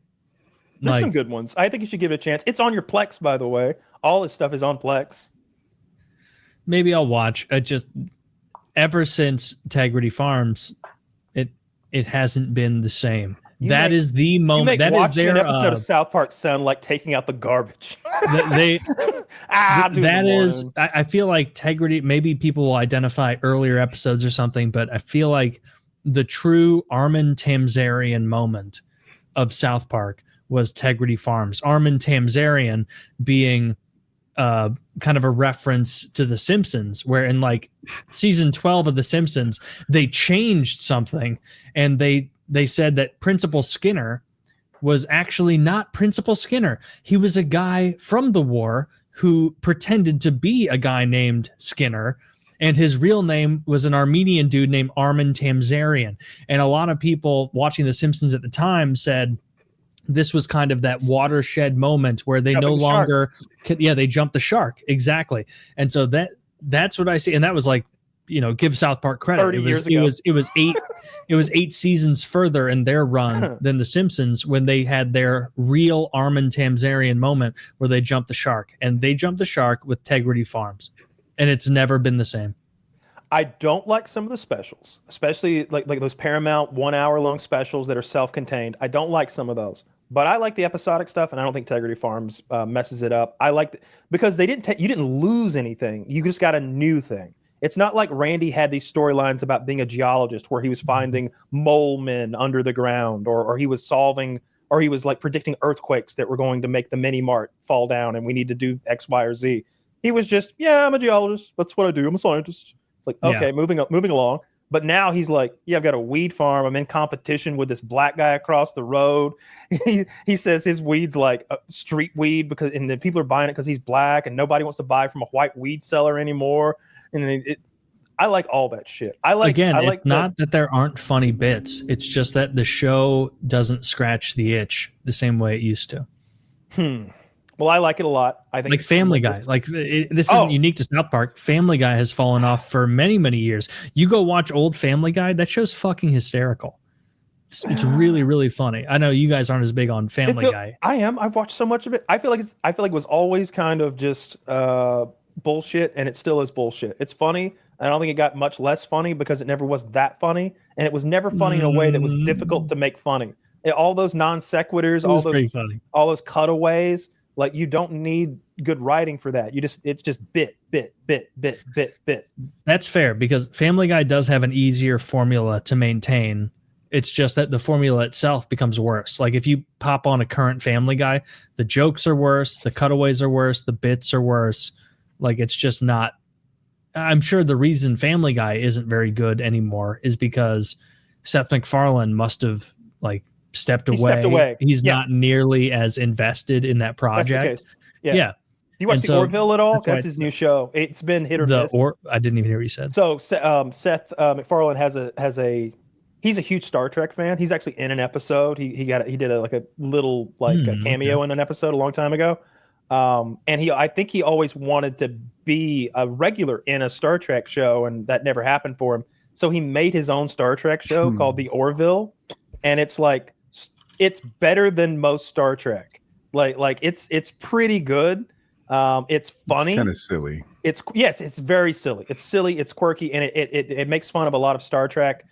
There's some good ones. I think you should give it a chance. It's on your Plex, by the way. All this stuff is on Plex. Maybe I'll watch. Ever since Integrity Farms, it hasn't been the same. That is the moment. That is their an episode of South Park sound like taking out the garbage. I feel like Integrity. Maybe people will identify earlier episodes or something, but I feel like the true Armin Tamzarian moment of South Park was Integrity Farms. Armin Tamzarian being kind of a reference to The Simpsons, where in like season 12 of The Simpsons, they changed something and they said that Principal Skinner was actually not Principal Skinner. He was a guy from the war who pretended to be a guy named Skinner, and his real name was an Armenian dude named Armin Tamzarian. And a lot of people watching The Simpsons at the time said this was kind of that watershed moment where they no longer they jumped the shark. Exactly. And so that's what I see. And that was like, give South Park credit. 30 years ago. It was 8 seasons further in their run than The Simpsons when they had their real Armin Tamzarian moment where they jumped the shark. And they jumped the shark with Integrity Farms. And it's never been the same. I don't like some of the specials, especially like those Paramount 1 hour long specials that are self-contained. I don't like some of those. But I like the episodic stuff, and I don't think Integrity Farms messes it up. I like because you didn't lose anything. You just got a new thing. It's not like Randy had these storylines about being a geologist where he was finding mole men under the ground, or he was like predicting earthquakes that were going to make the mini mart fall down, and we need to do X, Y, or Z. He was just, I'm a geologist. That's what I do. I'm a scientist. It's like, okay, moving along. But now he's like, I've got a weed farm. I'm in competition with this black guy across the road. He says his weed's like street weed and then people are buying it because he's black and nobody wants to buy from a white weed seller anymore. And I like all that shit. It's not that there aren't funny bits. It's just that the show doesn't scratch the itch the same way it used to. Well, I like it a lot. I think like Family Guy. This isn't unique to South Park. Family Guy has fallen off for many, many years. You go watch old Family Guy. That show's fucking hysterical. It's really, really funny. I know you guys aren't as big on Family Guy. I am. I've watched so much of it. I feel like it was always kind of just bullshit, and it still is bullshit. It's funny. I don't think it got much less funny because it never was that funny, and it was never funny in a way that was difficult to make funny. All those non sequiturs, all those cutaways. Like, you don't need good writing for that. It's just bit. That's fair, because Family Guy does have an easier formula to maintain. It's just that the formula itself becomes worse. Like if you pop on a current Family Guy, the jokes are worse, the cutaways are worse, the bits are worse. Like it's just not. I'm sure the reason Family Guy isn't very good anymore is because Seth MacFarlane must have stepped away. He's not nearly as invested in This project. Yeah. Do you watch the Orville at all? That's his new show. It's been hit or miss. I didn't even hear what you said. So Seth MacFarlane he's a huge Star Trek fan. He's actually in an episode. He did a little a cameo in an episode a long time ago. And I think he always wanted to be a regular in a Star Trek show, and that never happened for him. So he made his own Star Trek show called The Orville, and it's better than most Star Trek. It's pretty good. It's funny. It's kind of silly. It's very silly. It's silly. It's quirky, and it makes fun of a lot of Star Trek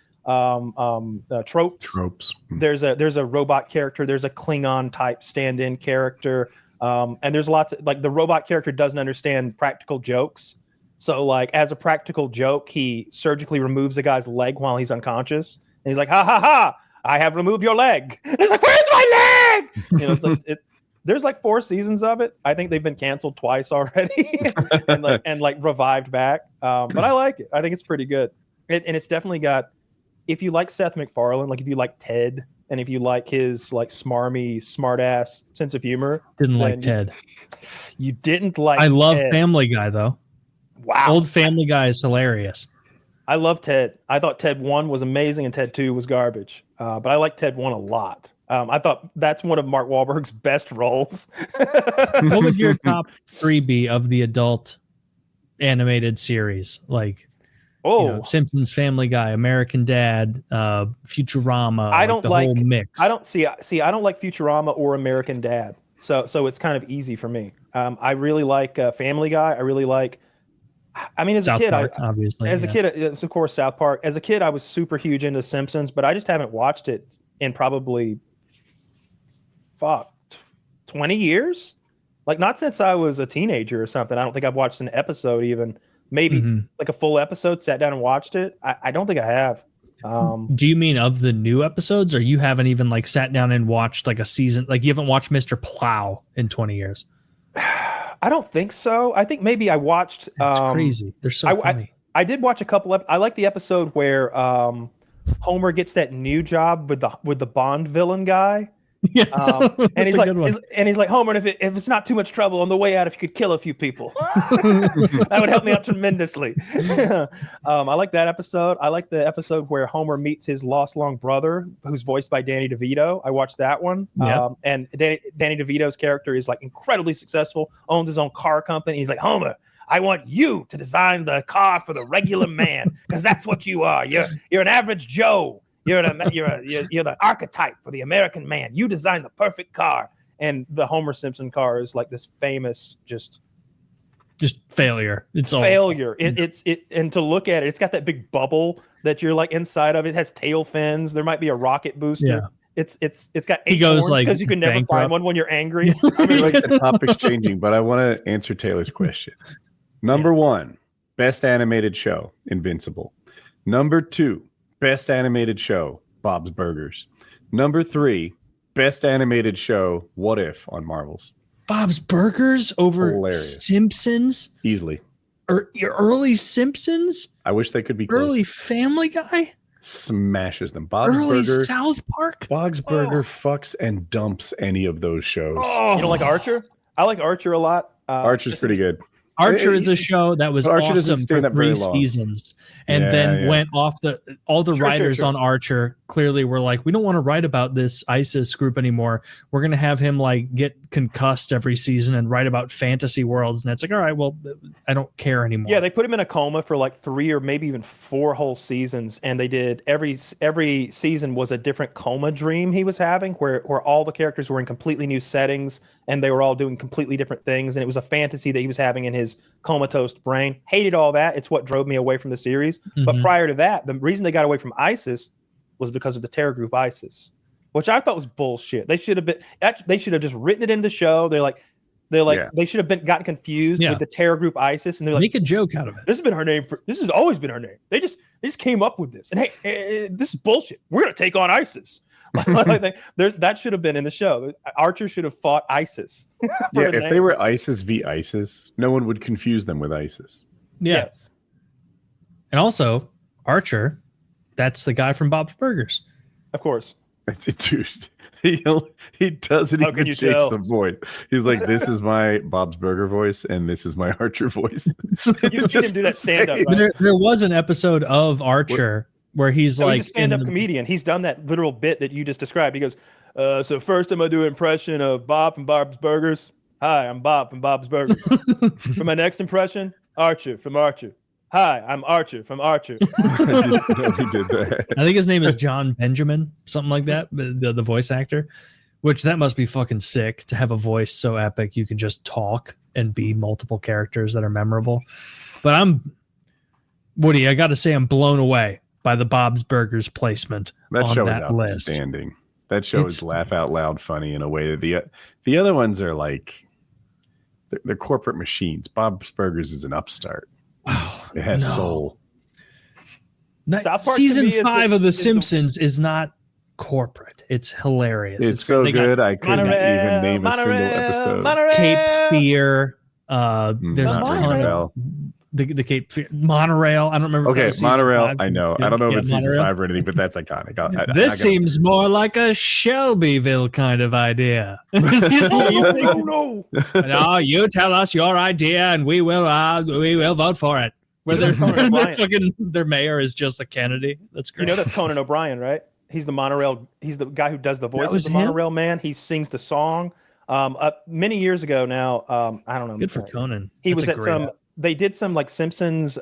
tropes. There's a robot character. There's a Klingon type stand-in character. And there's lots of the robot character doesn't understand practical jokes. So as a practical joke, he surgically removes a guy's leg while he's unconscious. And he's like, ha ha ha, I have removed your leg. And he's like, where's my leg? There's 4 seasons of it. I think they've been canceled twice already and revived back. But I like it. I think it's pretty good. And it's definitely got if you like Seth MacFarlane, like if you like Ted, and if you like his like smarmy, smart ass sense of humor, Didn't like Ted. You didn't like. I love Ted. Family Guy though. Wow, old Family Guy is hilarious. I love Ted. I thought Ted 1 was amazing and Ted 2 was garbage. But I like Ted 1 a lot. I thought that's one of Mark Wahlberg's best roles. What would your top 3 be of the adult animated series? Like, Simpsons, Family Guy, American Dad, Futurama. I don't the like whole mix. I don't see. I don't like Futurama or American Dad. So it's kind of easy for me. I really like Family Guy. I really like. I mean, as South a kid, Park, obviously. As a kid, it's of course South Park. As a kid, I was super huge into Simpsons, but I just haven't watched it in probably 20 years. Like not since I was a teenager or something. I don't think I've watched an episode even. Maybe like a full episode, sat down and watched it. I don't think I have. Do you mean of the new episodes, or you haven't even like sat down and watched like a season? Like you haven't watched Mr. Plow in 20 years? I don't think so. I think maybe I watched. It's crazy. They're so funny. I did watch a couple of. I like the episode where Homer gets that new job with the Bond villain guy. Yeah, and he's like Homer, and if it's not too much trouble on the way out, if you could kill a few people, that would help me out tremendously. I like that episode. I like the episode where Homer meets his lost long brother, who's voiced by Danny DeVito. I watched that one. Yeah. And Danny DeVito's character is like incredibly successful, owns his own car company. He's like, Homer, I want you to design the car for the regular man, because that's what you are. You're an average Joe. You're the archetype for the American man. You designed the perfect car, and the Homer Simpson car is like this famous just failure. It's all failure. And to look at it, it's got that big bubble that you're like inside of. It has tail fins. There might be a rocket booster. Yeah. It's got 8 he goes horns, like because you can never bankrupt. find one when you're angry. I mean, like the topic's changing, but I want to answer Taylor's question. Number 1, best animated show, Invincible. Number 2, best animated show, Bob's Burgers. Number 3, best animated show, What If on Marvel's. Bob's Burgers over Hilarious. Simpsons? Er, Easily. Or early Simpsons? I wish they could be close. Early Family Guy? Smashes them. Bob's Early Burger. South Park? Bob's Burger fucks and dumps any of those shows. Oh, You don't like Archer? I like Archer a lot. Archer's pretty good. Archer is a show that was Archer doesn't awesome stand for up very 3 long. seasons, and then went off all the writers sure. on Archer clearly were like, we don't want to write about this ISIS group anymore. We're going to have him like get concussed every season and write about fantasy worlds. And it's like, all right, well, I don't care anymore. Yeah, they put him in a coma for like 3 or maybe even 4 whole seasons, and they did every season was a different coma dream he was having, where all the characters were in completely new settings and they were all doing completely different things, and it was a fantasy that he was having in his comatose brain. Hated all that. It's what drove me away from the series. But prior to that, the reason they got away from ISIS was because of the terror group ISIS, which I thought was bullshit. They should have just written it in the show. They should have gotten confused with the terror group ISIS, and they're like, make a joke out of it. This has always been her name. They just came up with this, and hey, this is bullshit. We're gonna take on ISIS. That should have been in the show. Archer should have fought ISIS. Yeah, if they were ISIS v ISIS, no one would confuse them with ISIS. Yeah. Yes. And also, Archer, that's the guy from Bob's Burgers. Of course. Dude, he doesn't How can even you change tell? the voice. He's like, this is my Bob's Burger voice, and this is my Archer voice. You've seen him do that stand-up, right? There was an episode of Archer where he's like he's a stand-up comedian. He's done that literal bit that you just described. He goes, so first I'm going to do an impression of Bob from Bob's Burgers. Hi, I'm Bob from Bob's Burgers. For my next impression, Archer from Archer. Hi, I'm Archer from Archer. He did that. I think his name is John Benjamin, something like that, the voice actor, which that must be fucking sick to have a voice so epic you can just talk and be multiple characters that are memorable. But Woody, I got to say I'm blown away by the Bob's Burgers placement That show that is list. outstanding. That show is laugh out loud funny in a way that the other ones are like they're corporate machines. Bob's Burgers is an upstart. It has soul. South Park Season to me 5 of The Simpsons is not corporate. It's hilarious. It's so great. They got good. I couldn't even name a single episode. Cape Fear. There's a Not ton ringing a of bell. the Cape Fear monorail. I don't remember. Okay, monorail. I know. I don't know if it's season monorail. 5 or anything, but that's iconic. This seems more like a Shelbyville kind of idea. No. No, you tell us your idea, and we will vote for it. Where their mayor is just a Kennedy. That's great. You know that's Conan O'Brien, right? He's the monorail. He's the guy who does the voice of the him? monorail man. He sings the song. Many years ago now. I don't know. Good for Conan. He That's was at some. They did some like Simpsons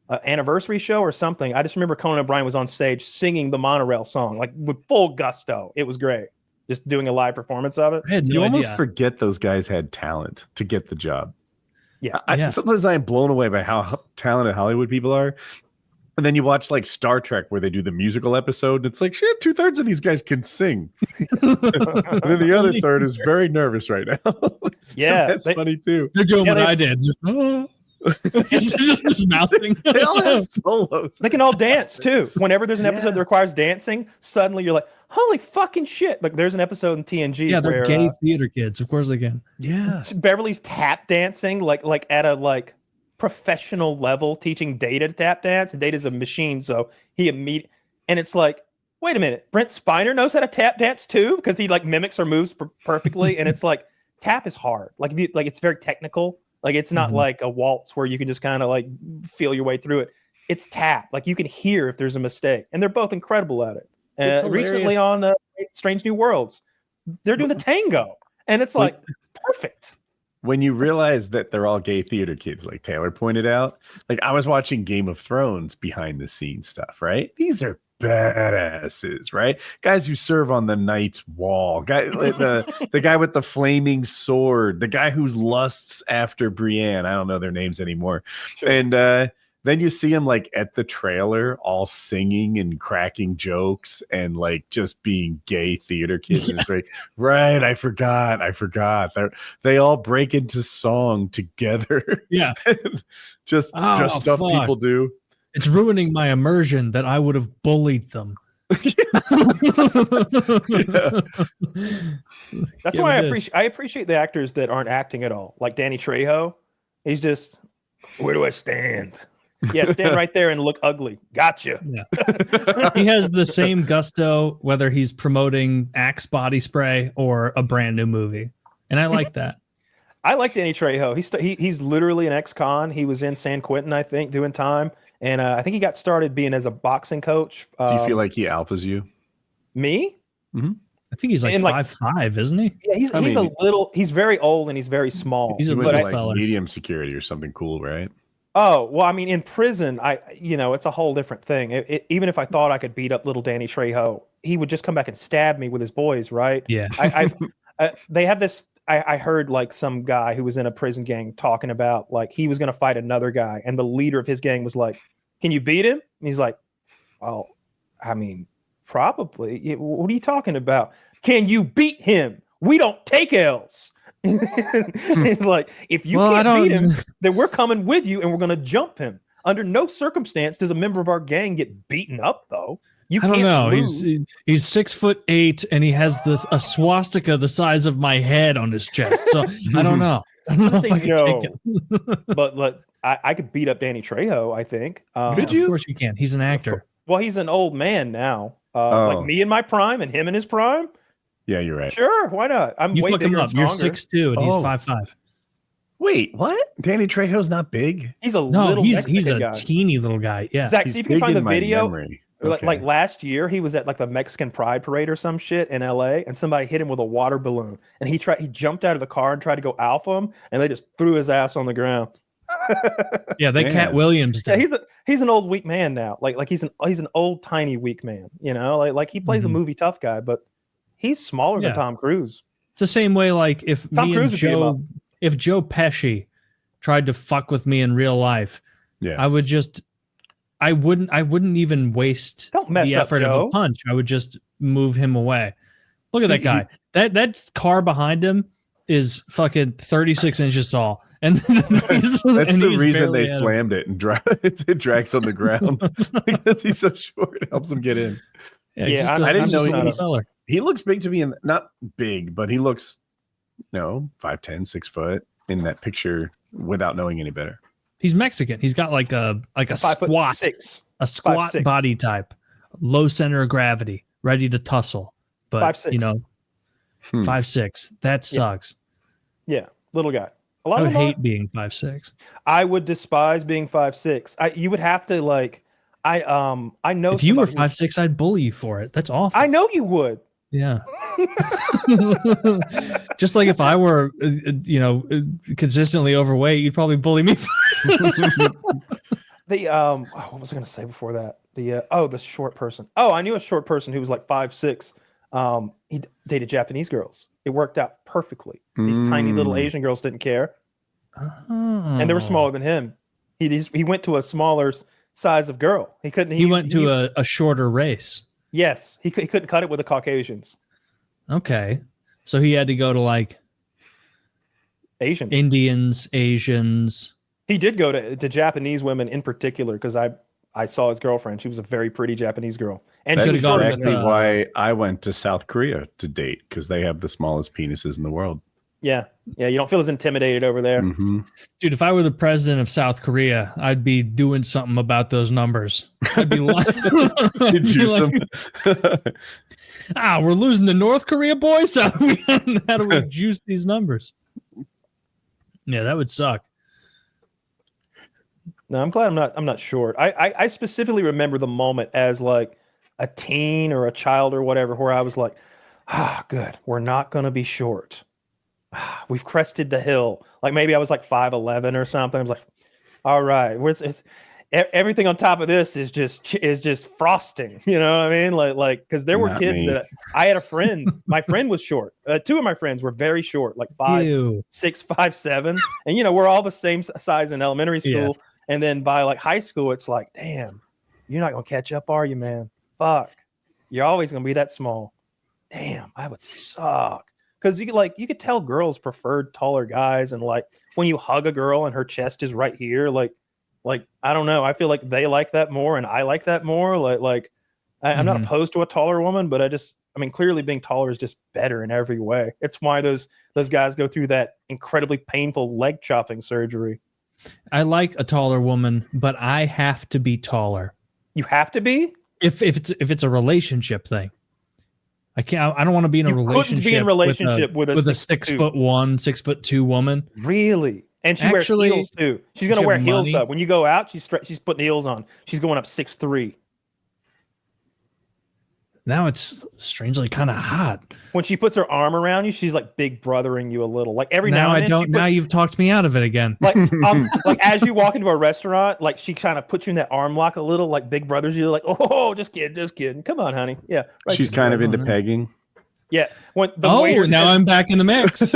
anniversary show or something. I just remember Conan O'Brien was on stage singing the monorail song like with full gusto. It was great. Just doing a live performance of it. I had no You idea. almost forget those guys had talent to get the job. Yeah. Sometimes I am blown away by how talented Hollywood people are. And then you watch like Star Trek where they do the musical episode. And it's like, shit, 2/3 of these guys can sing. And then the other third is very nervous right now. Yeah. That's funny too. They're doing what I did. Just mouthing. They all have solos. They can all dance too. Whenever there's an episode that requires dancing, suddenly you're like, holy fucking shit. Like there's an episode in TNG. Yeah, they're where, gay theater kids. Of course they can. Yeah. Beverly's tap dancing like at a like professional level, teaching Data to tap dance. And Data's a machine, so he immediately, and it's like, wait a minute, Brent Spiner knows how to tap dance too, because he like mimics her moves perfectly. And it's like tap is hard. Like if you like, it's very technical. Like it's not like a waltz where you can just kind of like feel your way through it. It's tap. Like you can hear if there's a mistake, and they're both incredible at it. Recently on Strange New Worlds, they're doing the tango, and it's like perfect. When you realize that they're all gay theater kids, like Taylor pointed out, like I was watching Game of Thrones behind the scenes stuff, right? These are badasses, right? Guys who serve on the knight's wall, the guy with the flaming sword, the guy who lusts after Brienne. I don't know their names anymore. Sure. And then you see them like at the trailer, all singing and cracking jokes and like just being gay theater kids. And it's like, right, I forgot. They all break into song together. Yeah, just stuff people do. It's ruining my immersion that I would have bullied them. That's why I appreciate the actors that aren't acting at all. Like Danny Trejo, he's just, where do I stand? Yeah, stand right there and look ugly. Gotcha. Yeah. He has the same gusto whether he's promoting Axe body spray or a brand new movie, and I like that. I like Danny Trejo. He's literally an ex-con. He was in San Quentin, I think, doing time. And I think he got started being as a boxing coach. Do you feel like he alphas you? Me? Mm-hmm. I think he's like 5'5", isn't he? Yeah, he's very old and he's very small. He's a little like fella. Medium security or something cool, right? Oh, well, I mean, in prison, it's a whole different thing. Even if I thought I could beat up little Danny Trejo, he would just come back and stab me with his boys, right? Yeah. They have this. I heard like some guy who was in a prison gang talking about like he was going to fight another guy, and the leader of his gang was like, "Can you beat him?" And he's like, "Oh, I mean, probably. What are you talking about? Can you beat him? We don't take L's." It's like, if you can't beat him, then we're coming with you and we're going to jump him. Under no circumstance does a member of our gang get beaten up, though. I don't know. He's 6'8" and he has a swastika the size of my head on his chest. So I don't know. I don't know if I can take it. But I could beat up Danny Trejo, I think. Could you? Of course you can. He's an actor. Well, he's an old man now. Like me in my prime and him in his prime. Yeah, you're right. Sure, why not? I'm way bigger and You're stronger. 6'2" and he's 5'5". Wait, what? Danny Trejo's not big? He's he's a guy. teeny little guy. Yeah. Zach, see if you can find the video. Okay. Like last year, he was at like the Mexican Pride Parade or some shit in LA, and somebody hit him with a water balloon, and he jumped out of the car and tried to go alpha him, and they just threw his ass on the ground. Yeah, they Cat Williams. Yeah, he's an old weak man now. Like he's an old tiny weak man. You know, like he plays a movie tough guy, but he's smaller than Tom Cruise. It's the same way. Like if Joe Pesci tried to fuck with me in real life, I wouldn't even waste the effort of a punch. I would just move him away. Look at that guy. That car behind him is fucking 36 inches tall. And that's the reason they slammed it and it drags on the ground. Because he's so short, it helps him get in. Yeah, I didn't know he looks big to me, not big, but he looks 5'10", 6 foot in that picture without knowing any better. He's Mexican. He's got like a squat, 5'6". a squat 5'6". body type, low center of gravity, ready to tussle. But 5'6". 5'6". That sucks. Yeah, little guy. A lot I of would them hate being 5'6". I would despise being 5'6". You would have to like. I know if you were 5'6", I'd bully you for it. That's awful. I know you would. Yeah. Just like if I were, consistently overweight, you'd probably bully me. What was I going to say before that? The short person. Oh, I knew a short person who was like 5'6". He dated Japanese girls. It worked out perfectly. These tiny little Asian girls didn't care, and they were smaller than him. He went to a smaller size of girl. He couldn't. He went to a shorter race. Yes, he couldn't cut it with the Caucasians. Okay, so he had to go to like Asians, Indians, Asians. He did go to Japanese women in particular because I saw his girlfriend. She was a very pretty Japanese girl, and that's she was exactly why I went to South Korea to date, because they have the smallest penises in the world. Yeah, you don't feel as intimidated over there. Mm-hmm. Dude, if I were the president of South Korea, I'd be doing something about those numbers. I'd be like, we're losing to North Korea, boys. How do we juice these numbers? Yeah, that would suck. No, I'm glad I'm not short. I specifically remember the moment as like a teen or a child or whatever, where I was like, good, we're not going to be short. We've crested the hill. Like maybe I was like 5'11" or something. I was like, all right, everything on top of this is just frosting. You know what I mean? Like because there were Not kids me. that I had a friend. My friend was short. Two of my friends were very short, like 5'6", 5'7", and we're all the same size in elementary school. Yeah. And then by like high school, it's like, damn, you're not gonna catch up, are you, man? Fuck, you're always gonna be that small. Damn, I would suck. Because you could tell girls preferred taller guys, and like when you hug a girl and her chest is right here, like I don't know, I feel like they like that more, and I like that more. I'm not opposed to a taller woman, but clearly being taller is just better in every way. It's why those guys go through that incredibly painful leg chopping surgery. I like a taller woman, but I have to be taller. You have to be? If it's a relationship thing. I don't want to be in a relationship with a 6'1", 6'2" woman. Really? And she wears heels too. She's gonna wear heels though. When you go out, she's putting heels on. She's going up 6'3". Now it's strangely kind of hot. When she puts her arm around you, she's like big brothering you a little. Like every now and then. I don't. Now you've talked me out of it again. Like as you walk into a restaurant, like she kind of puts you in that arm lock a little, like big brothers you. Like, oh, just kidding. Come on, honey. Yeah. Right, she's kind of into pegging. Yeah. Now I'm back in the mix.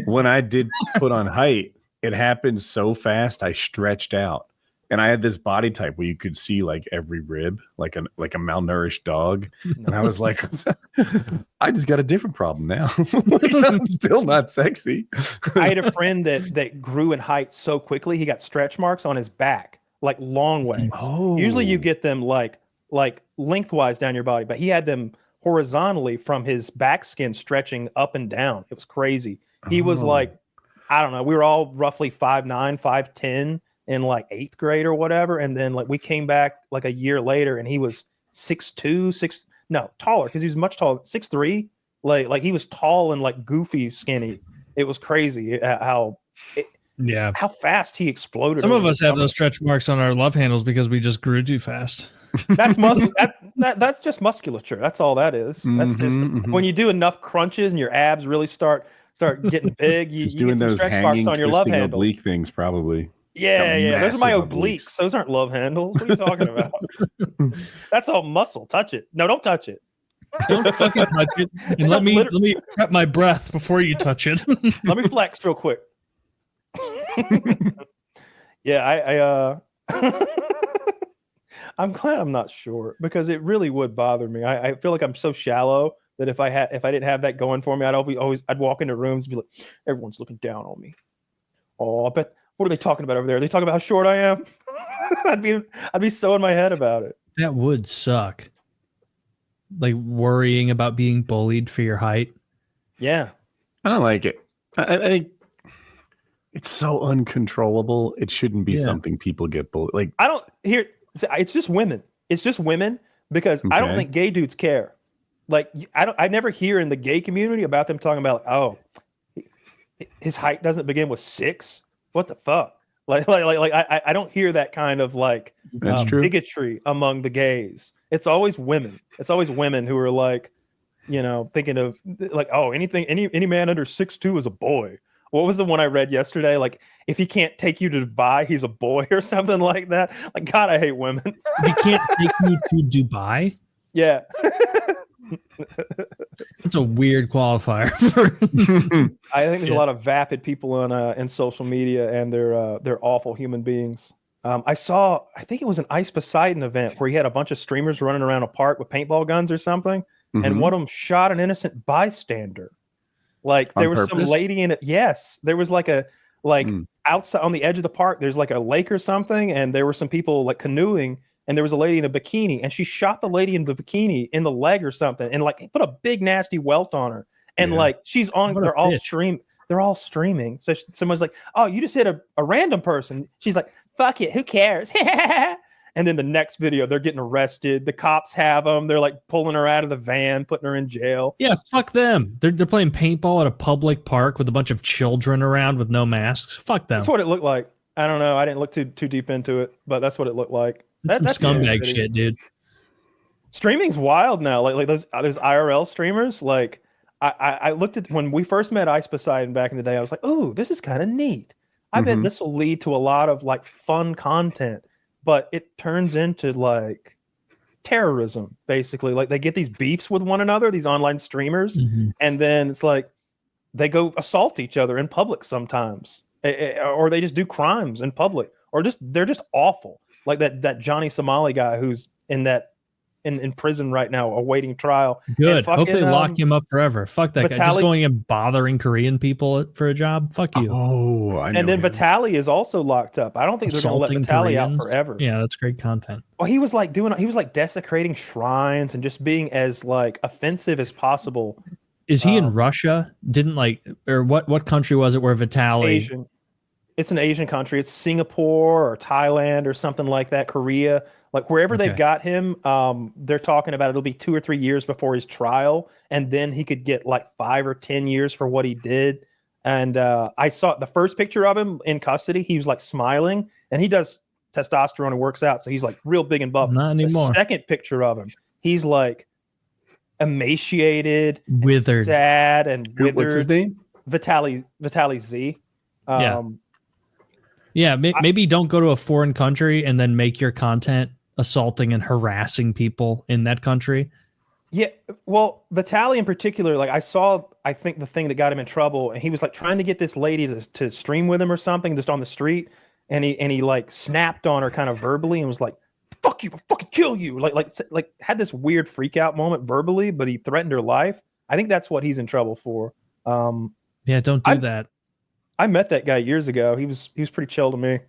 When I did put on height, it happened so fast I stretched out. And I had this body type where you could see like every rib, like a malnourished dog. And I was like, I just got a different problem now. I'm still not sexy. I had a friend that grew in height so quickly, he got stretch marks on his back, like long ways. Oh. Usually you get them like lengthwise down your body, but he had them horizontally from his back skin stretching up and down. It was crazy. He was like, I don't know, we were all roughly 5'9", 5'10", in like 8th grade or whatever, and then like we came back like a year later and he was 6'2", taller, because he was much taller, 6'3", like he was tall and like goofy skinny. It was crazy how fast he exploded. Some of us have those stretch marks on our love handles because we just grew too fast. That's that's just musculature. That's all that is. That's just when you do enough crunches and your abs really start getting big, you doing get some those stretch hanging, marks on your love handles. Oblique things probably. Yeah. Those are my obliques. Those aren't love handles. What are you talking about? That's all muscle. Touch it. No, don't touch it. Don't fucking touch it. And let me prep my breath before you touch it. Let me flex real quick. Yeah, I'm glad I'm not short, because it really would bother me. I feel like I'm so shallow that if I didn't have that going for me, I'd walk into rooms and be like, everyone's looking down on me. Oh, I bet. What are they talking about over there? Are they talking about how short I am? I'd be so in my head about it. That would suck. Like worrying about being bullied for your height. Yeah. I don't like it. I think It's so uncontrollable. It shouldn't be something people get bullied. Like, I don't hear. It's just women. It's just women because I don't think gay dudes care. Like I never hear in the gay community about them talking about like, oh, his height doesn't begin with 6. What the fuck? I don't hear that kind of like bigotry among the gays. It's always women. It's always women who are like, you know, thinking of like, oh, any man under 6'2" is a boy. What was the one I read yesterday? Like, if he can't take you to Dubai, he's a boy or something like that. Like, God, I hate women. If he can't take you to Dubai? Yeah. That's a weird qualifier. I think there's a lot of vapid people on in social media, and they're awful human beings. I think it was an Ice Poseidon event where he had a bunch of streamers running around a park with paintball guns or something, and one of them shot an innocent bystander. Like there was some lady in it. Yes, there was like outside on the edge of the park. There's like a lake or something, and there were some people like canoeing, and there was a lady in a bikini, and she shot the lady in the bikini in the leg or something, and like put a big nasty welt on her. And like she's on. They're all streaming. So someone's like, "Oh, you just hit a random person." She's like, "Fuck it, who cares?" And then the next video, they're getting arrested. The cops have them. They're like pulling her out of the van, putting her in jail. Yeah, fuck them. They're playing paintball at a public park with a bunch of children around with no masks. Fuck them. That's what it looked like. I don't know. I didn't look too deep into it, but that's what it looked like. That's some scumbag shit, dude. Streaming's wild now. Like those IRL streamers. Like I looked at when we first met Ice Poseidon back in the day. I was like, oh, this is kind of neat. I bet this will lead to a lot of like fun content. But it turns into like terrorism, basically. Like they get these beefs with one another, these online streamers, and then it's like they go assault each other in public sometimes, or they just do crimes in public, or they're just awful. Like that Johnny Somali guy who's in prison right now awaiting trial. Good. Hope they lock him up forever. Fuck that guy. Just going and bothering Korean people for a job. Fuck you. Oh, I know. And then Vitaly is also locked up. I don't think they're going to let Vitaly out forever. Yeah, that's great content. Well, he was like desecrating shrines and just being as like offensive as possible. Is he in Russia? Or what country was it where Vitaly? Asian. It's an Asian country. It's Singapore or Thailand or something like that. Korea. Like wherever they've got him, they're talking about it'll be 2 or 3 years before his trial, and then he could get like 5 or 10 years for what he did. And I saw the first picture of him in custody. He was like smiling, and he does testosterone and works out, so he's like real big and buff. Not anymore. The second picture of him, he's like emaciated, withered, sad, and withered. What's his name? Vitaly Z. Maybe don't go to a foreign country and then make your content assaulting and harassing people in that country. Yeah, well, Vitaly in particular, like I think the thing that got him in trouble, and he was like trying to get this lady to stream with him or something just on the street, and he like snapped on her kind of verbally and was like, "Fuck you, I'll fucking kill you!" Like had this weird freak out moment verbally, but he threatened her life. I think that's what he's in trouble for. Don't do that. I met that guy years ago. He was pretty chill to me.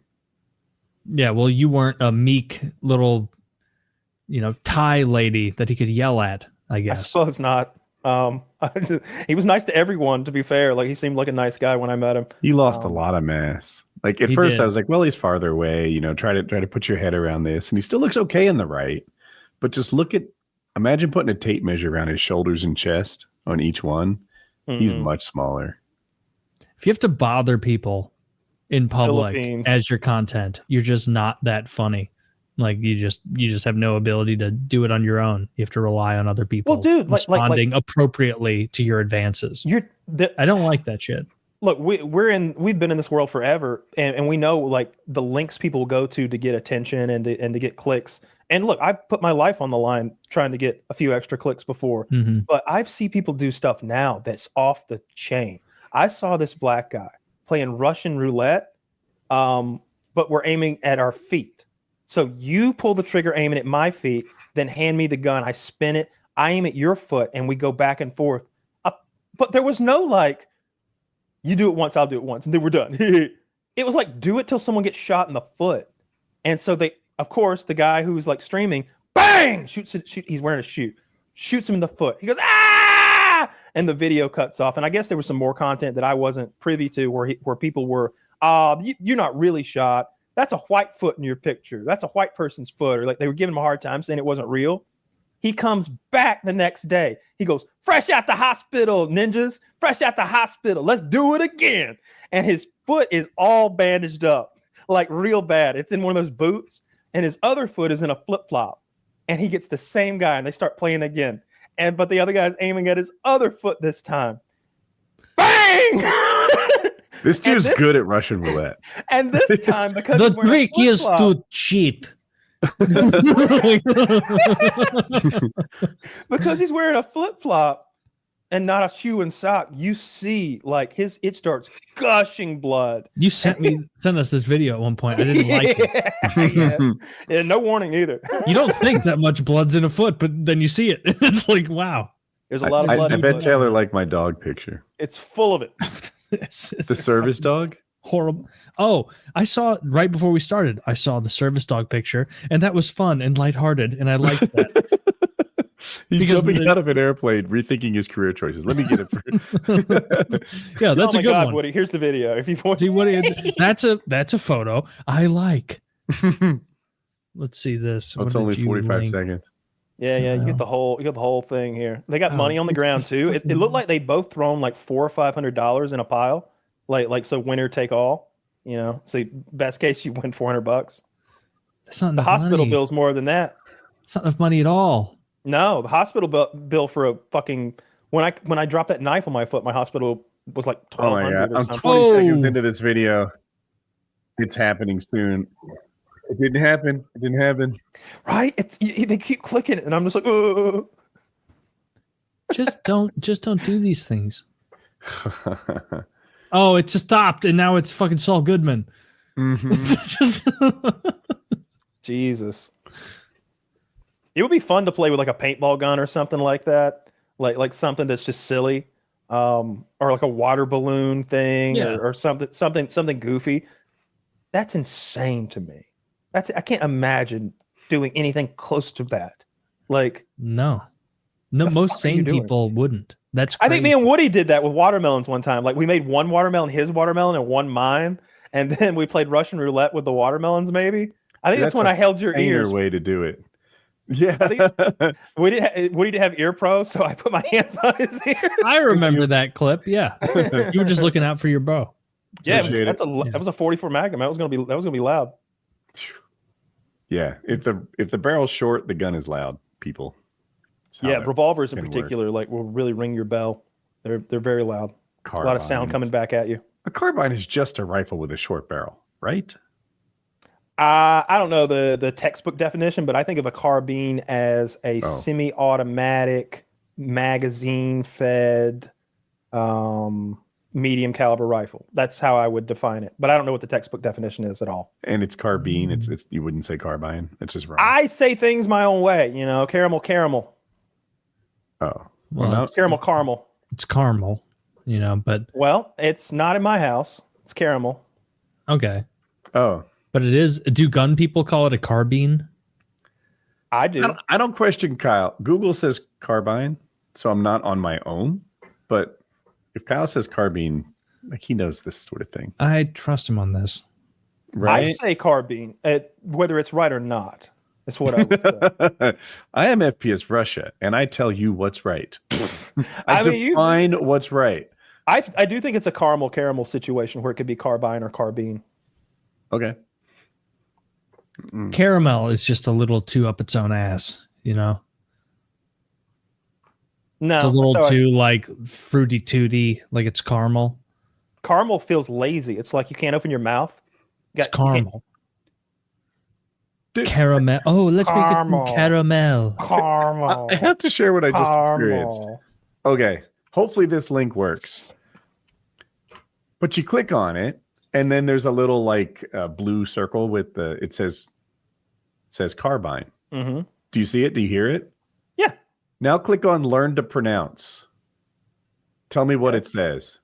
Yeah, well, you weren't a meek little, Thai lady that he could yell at, I guess. I suppose not. He was nice to everyone, to be fair. Like he seemed like a nice guy when I met him. He lost a lot of mass. Like at first I was like, well, he's farther away, try to put your head around this. And he still looks okay in the right. But just imagine putting a tape measure around his shoulders and chest on each one. He's much smaller. If you have to bother people in public as your content, you're just not that funny. Like you just have no ability to do it on your own. You have to rely on other people. Well, dude, responding appropriately to your advances. I don't like that shit. Look, we've been in this world forever, and we know like the links people will go to get attention and to get clicks. And look, I put my life on the line trying to get a few extra clicks before, but I've seen people do stuff now that's off the chain. I saw this black guy playing Russian roulette, but we're aiming at our feet. So you pull the trigger aiming at my feet, then hand me the gun. I spin it. I aim at your foot, and we go back and forth. But there was no like, you do it once, I'll do it once, and then we're done. It was like, do it till someone gets shot in the foot. And so of course, the guy who's like streaming, bang, shoots. He's wearing a shoe, shoots him in the foot. He goes, ah! And the video cuts off. And I guess there was some more content that I wasn't privy to where people were You're not really shot. That's a white foot in your picture. That's a white person's foot. Or like they were giving him a hard time saying it wasn't real. He comes back the next day. He goes, fresh out the hospital, ninjas. Fresh out the hospital. Let's do it again. And his foot is all bandaged up, like real bad. It's in one of those boots. And his other foot is in a flip-flop. And he gets the same guy, and they start playing again. But the other guy's aiming at his other foot this time. Bang! This dude's good at Russian roulette. And this time, because the trick is to cheat. Because he's wearing a flip-flop and not a shoe and sock, you see like it starts gushing blood. You sent us this video at one point. I didn't like it. Yeah, no warning either. You don't think that much blood's in a foot, but then you see it. It's like, wow. There's a lot of blood. I bet Taylor liked my dog picture. It's full of it. The service dog? Horrible. Oh, I saw right before we started, I saw the service dog picture, and that was fun and lighthearted, and I liked that. He's jumping out of an airplane, rethinking his career choices. Let me get it. Yeah, that's a good one. Woody, here's the video. If you want, see what that's a photo I like. Let's see this. It's only 45 seconds. Yeah, you get the whole thing here. They got money on the ground too. It looked like they both thrown like $400 or $500 in a pile. Like so winner take all, you know. So best case you win $400. That's not the hospital money. bill's more than that. It's not enough money at all. No, the hospital bill for a fucking when I dropped that knife on my foot, my hospital was like $1,200 or something. I'm 20 seconds into this video. It's happening soon. It didn't happen. Right? They keep clicking it, and I'm just like, ugh. Just don't do these things. Oh, it just stopped, and now it's fucking Saul Goodman. Mm-hmm. Jesus. It would be fun to play with like a paintball gun or something like that, like something that's just silly, or like a water balloon thing, or something goofy. That's insane to me. I can't imagine doing anything close to that. Like no, most sane people wouldn't. That's crazy. I think me and Woody did that with watermelons one time. Like we made one watermelon, his watermelon, and one mine, and then we played Russian roulette with the watermelons. Maybe I think that's when I held your ears. Way to do it. Yeah, we didn't have ear pro, so I put my hands on his ear. I remember that clip. Yeah, you were just looking out for your bro. Yeah, that was a 44 Magnum. That was gonna be loud. Yeah, if the barrel's short, the gun is loud. People. Yeah, revolvers in particular, like will really ring your bell. They're very loud. Carbines. A lot of sound coming back at you. A carbine is just a rifle with a short barrel, right? I don't know the textbook definition, but I think of a carbine as a semi-automatic, magazine-fed, medium caliber rifle. That's how I would define it. But I don't know what the textbook definition is at all. And it's carbine. It's you wouldn't say carbine. It's just wrong. I say things my own way. You know, caramel. Oh, well, it's caramel. It's caramel. You know, but it's not in my house. It's caramel. Okay. Oh. But it is. Do gun people call it a carbine? I do. I don't question Kyle. Google says carbine, so I'm not on my own. But if Kyle says carbine, like he knows this sort of thing. I trust him on this. Right? I say carbine, whether it's right or not. That's what I would say. I am FPS Russia, and I tell you what's right. I define what's right. I do think it's a caramel situation where it could be carbine or carbine. Okay. Caramel is just a little too up its own ass, you know? No. It's a little too like fruity tooty, like it's caramel. Caramel feels lazy. It's like you can't open your mouth. It's caramel. Caramel. Oh, let's make it some caramel. Caramel. I have to share what I just experienced. Okay. Hopefully this link works. But you click on it, and then there's a little like blue circle with it says carbine. Mm-hmm. Do you see it? Do you hear it? Yeah. Now click on learn to pronounce. Tell me what it says.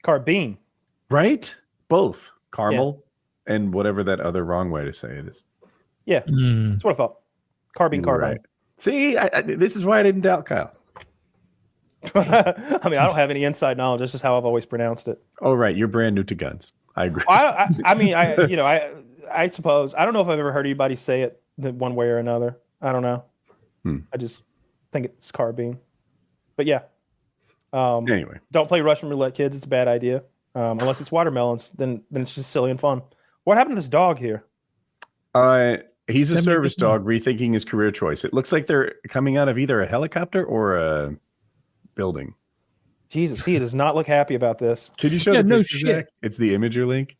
Carbine. Right? Both. Caramel and whatever that other wrong way to say it is. Yeah. That's what I thought. Carbine. Right. See, this is why I didn't doubt Kyle. I mean, I don't have any inside knowledge. This is how I've always pronounced it. Oh, right. You're brand new to guns. I agree. I mean, I suppose I don't know if I've ever heard anybody say it one way or another. I don't know. I just think it's carbine. But yeah. Anyway, don't play Russian roulette, kids. It's a bad idea. Unless it's watermelons, then it's just silly and fun. What happened to this dog here? He's a service dog rethinking his career choice. It looks like they're coming out of either a helicopter or a building. Jesus, he does not look happy about this. Could you show the picture, Zach? It's the Imager link.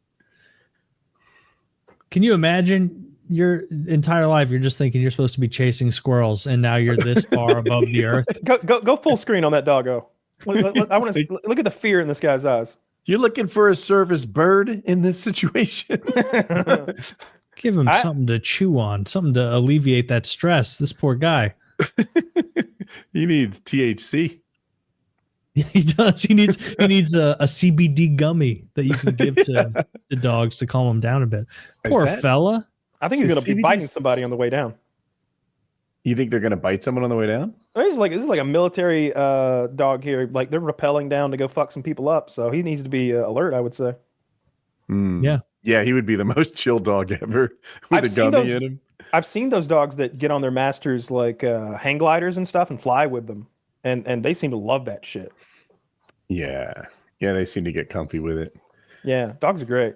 Can you imagine your entire life? You're just thinking you're supposed to be chasing squirrels, and now you're this far above the earth. Go full screen on that doggo. I want to look at the fear in this guy's eyes. You're looking for a service bird in this situation. Give him something to chew on, something to alleviate that stress. This poor guy. He needs THC. Yeah, he does. He needs a CBD gummy that you can give to dogs to calm them down a bit. Poor fella. I think he's going to be biting somebody on the way down. You think they're going to bite someone on the way down? This is like a military dog here. Like they're rappelling down to go fuck some people up. So he needs to be alert, I would say. Yeah. Yeah, he would be the most chill dog ever with a gummy in him. I've seen those dogs that get on their masters like hang gliders and stuff and fly with them. And they seem to love that shit. Yeah. Yeah, they seem to get comfy with it. Yeah, dogs are great.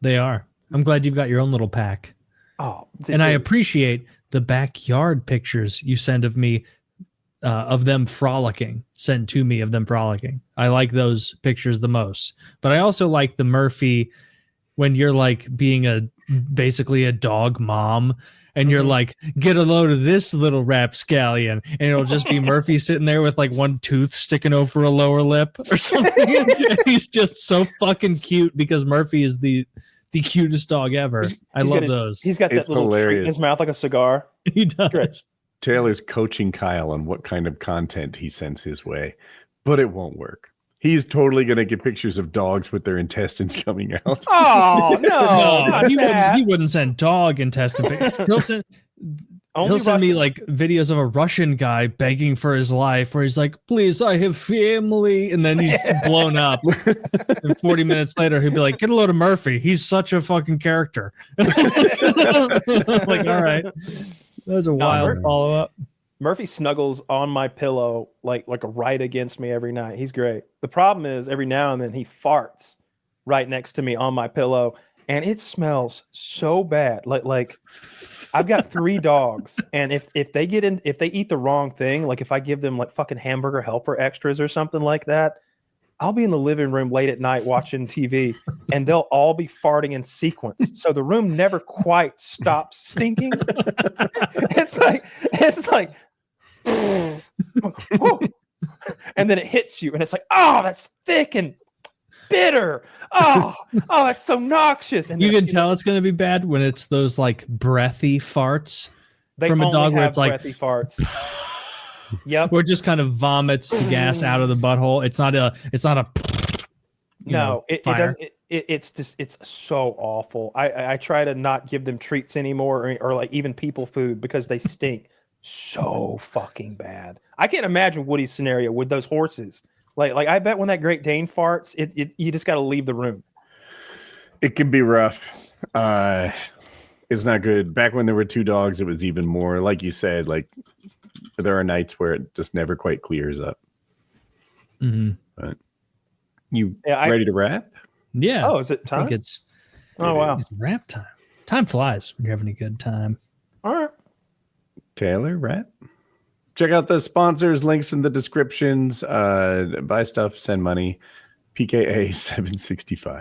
They are. I'm glad you've got your own little pack. Oh, and I appreciate the backyard pictures you send of me, of them frolicking, sent to me of them frolicking. I like those pictures the most. But I also like the Murphy when you're like being basically a dog mom, and you're like, get a load of this little rapscallion, and it'll just be Murphy sitting there with like one tooth sticking over a lower lip or something. And he's just so fucking cute because Murphy is the cutest dog ever. I love those. He's got that little treat in his mouth like a cigar. He does. Great. Taylor's coaching Kyle on what kind of content he sends his way, but it won't work. He's totally going to get pictures of dogs with their intestines coming out. Oh, no. He wouldn't send dog intestine pictures. He'll send me like videos of a Russian guy begging for his life where he's like, please, I have family. And then he's blown up. And 40 minutes later, he'll be like, get a load of Murphy. He's such a fucking character. Like, all right. That's a wild follow-up. Murphy snuggles on my pillow like right against me every night. He's great. The problem is every now and then he farts right next to me on my pillow, and it smells so bad. Like I've got 3 dogs, and if they eat the wrong thing, like if I give them like fucking hamburger helper extras or something like that, I'll be in the living room late at night watching TV, and they'll all be farting in sequence. So the room never quite stops stinking. It's like, and then it hits you, and it's like, oh, that's thick and bitter. Oh, that's so noxious. And you can tell it's going to be bad when it's those like breathy farts from a dog where it's like breathy farts. Yep. Where it just kind of vomits the gas out of the butthole. It's not a it's so awful. I try to not give them treats anymore or like even people food because they stink so fucking bad. I can't imagine Woody's scenario with those horses. Like I bet when that Great Dane farts, you just got to leave the room. It can be rough. It's not good. Back when there were 2 dogs, it was even more. Like you said, like there are nights where it just never quite clears up. Mm-hmm. But ready to wrap? Yeah. Oh, is it time? I think it's wow. It's wrap time. Time flies when you're having a good time. All right. Taylor, wrap. Check out the sponsors, links in the descriptions. Buy stuff, send money. PKA 765.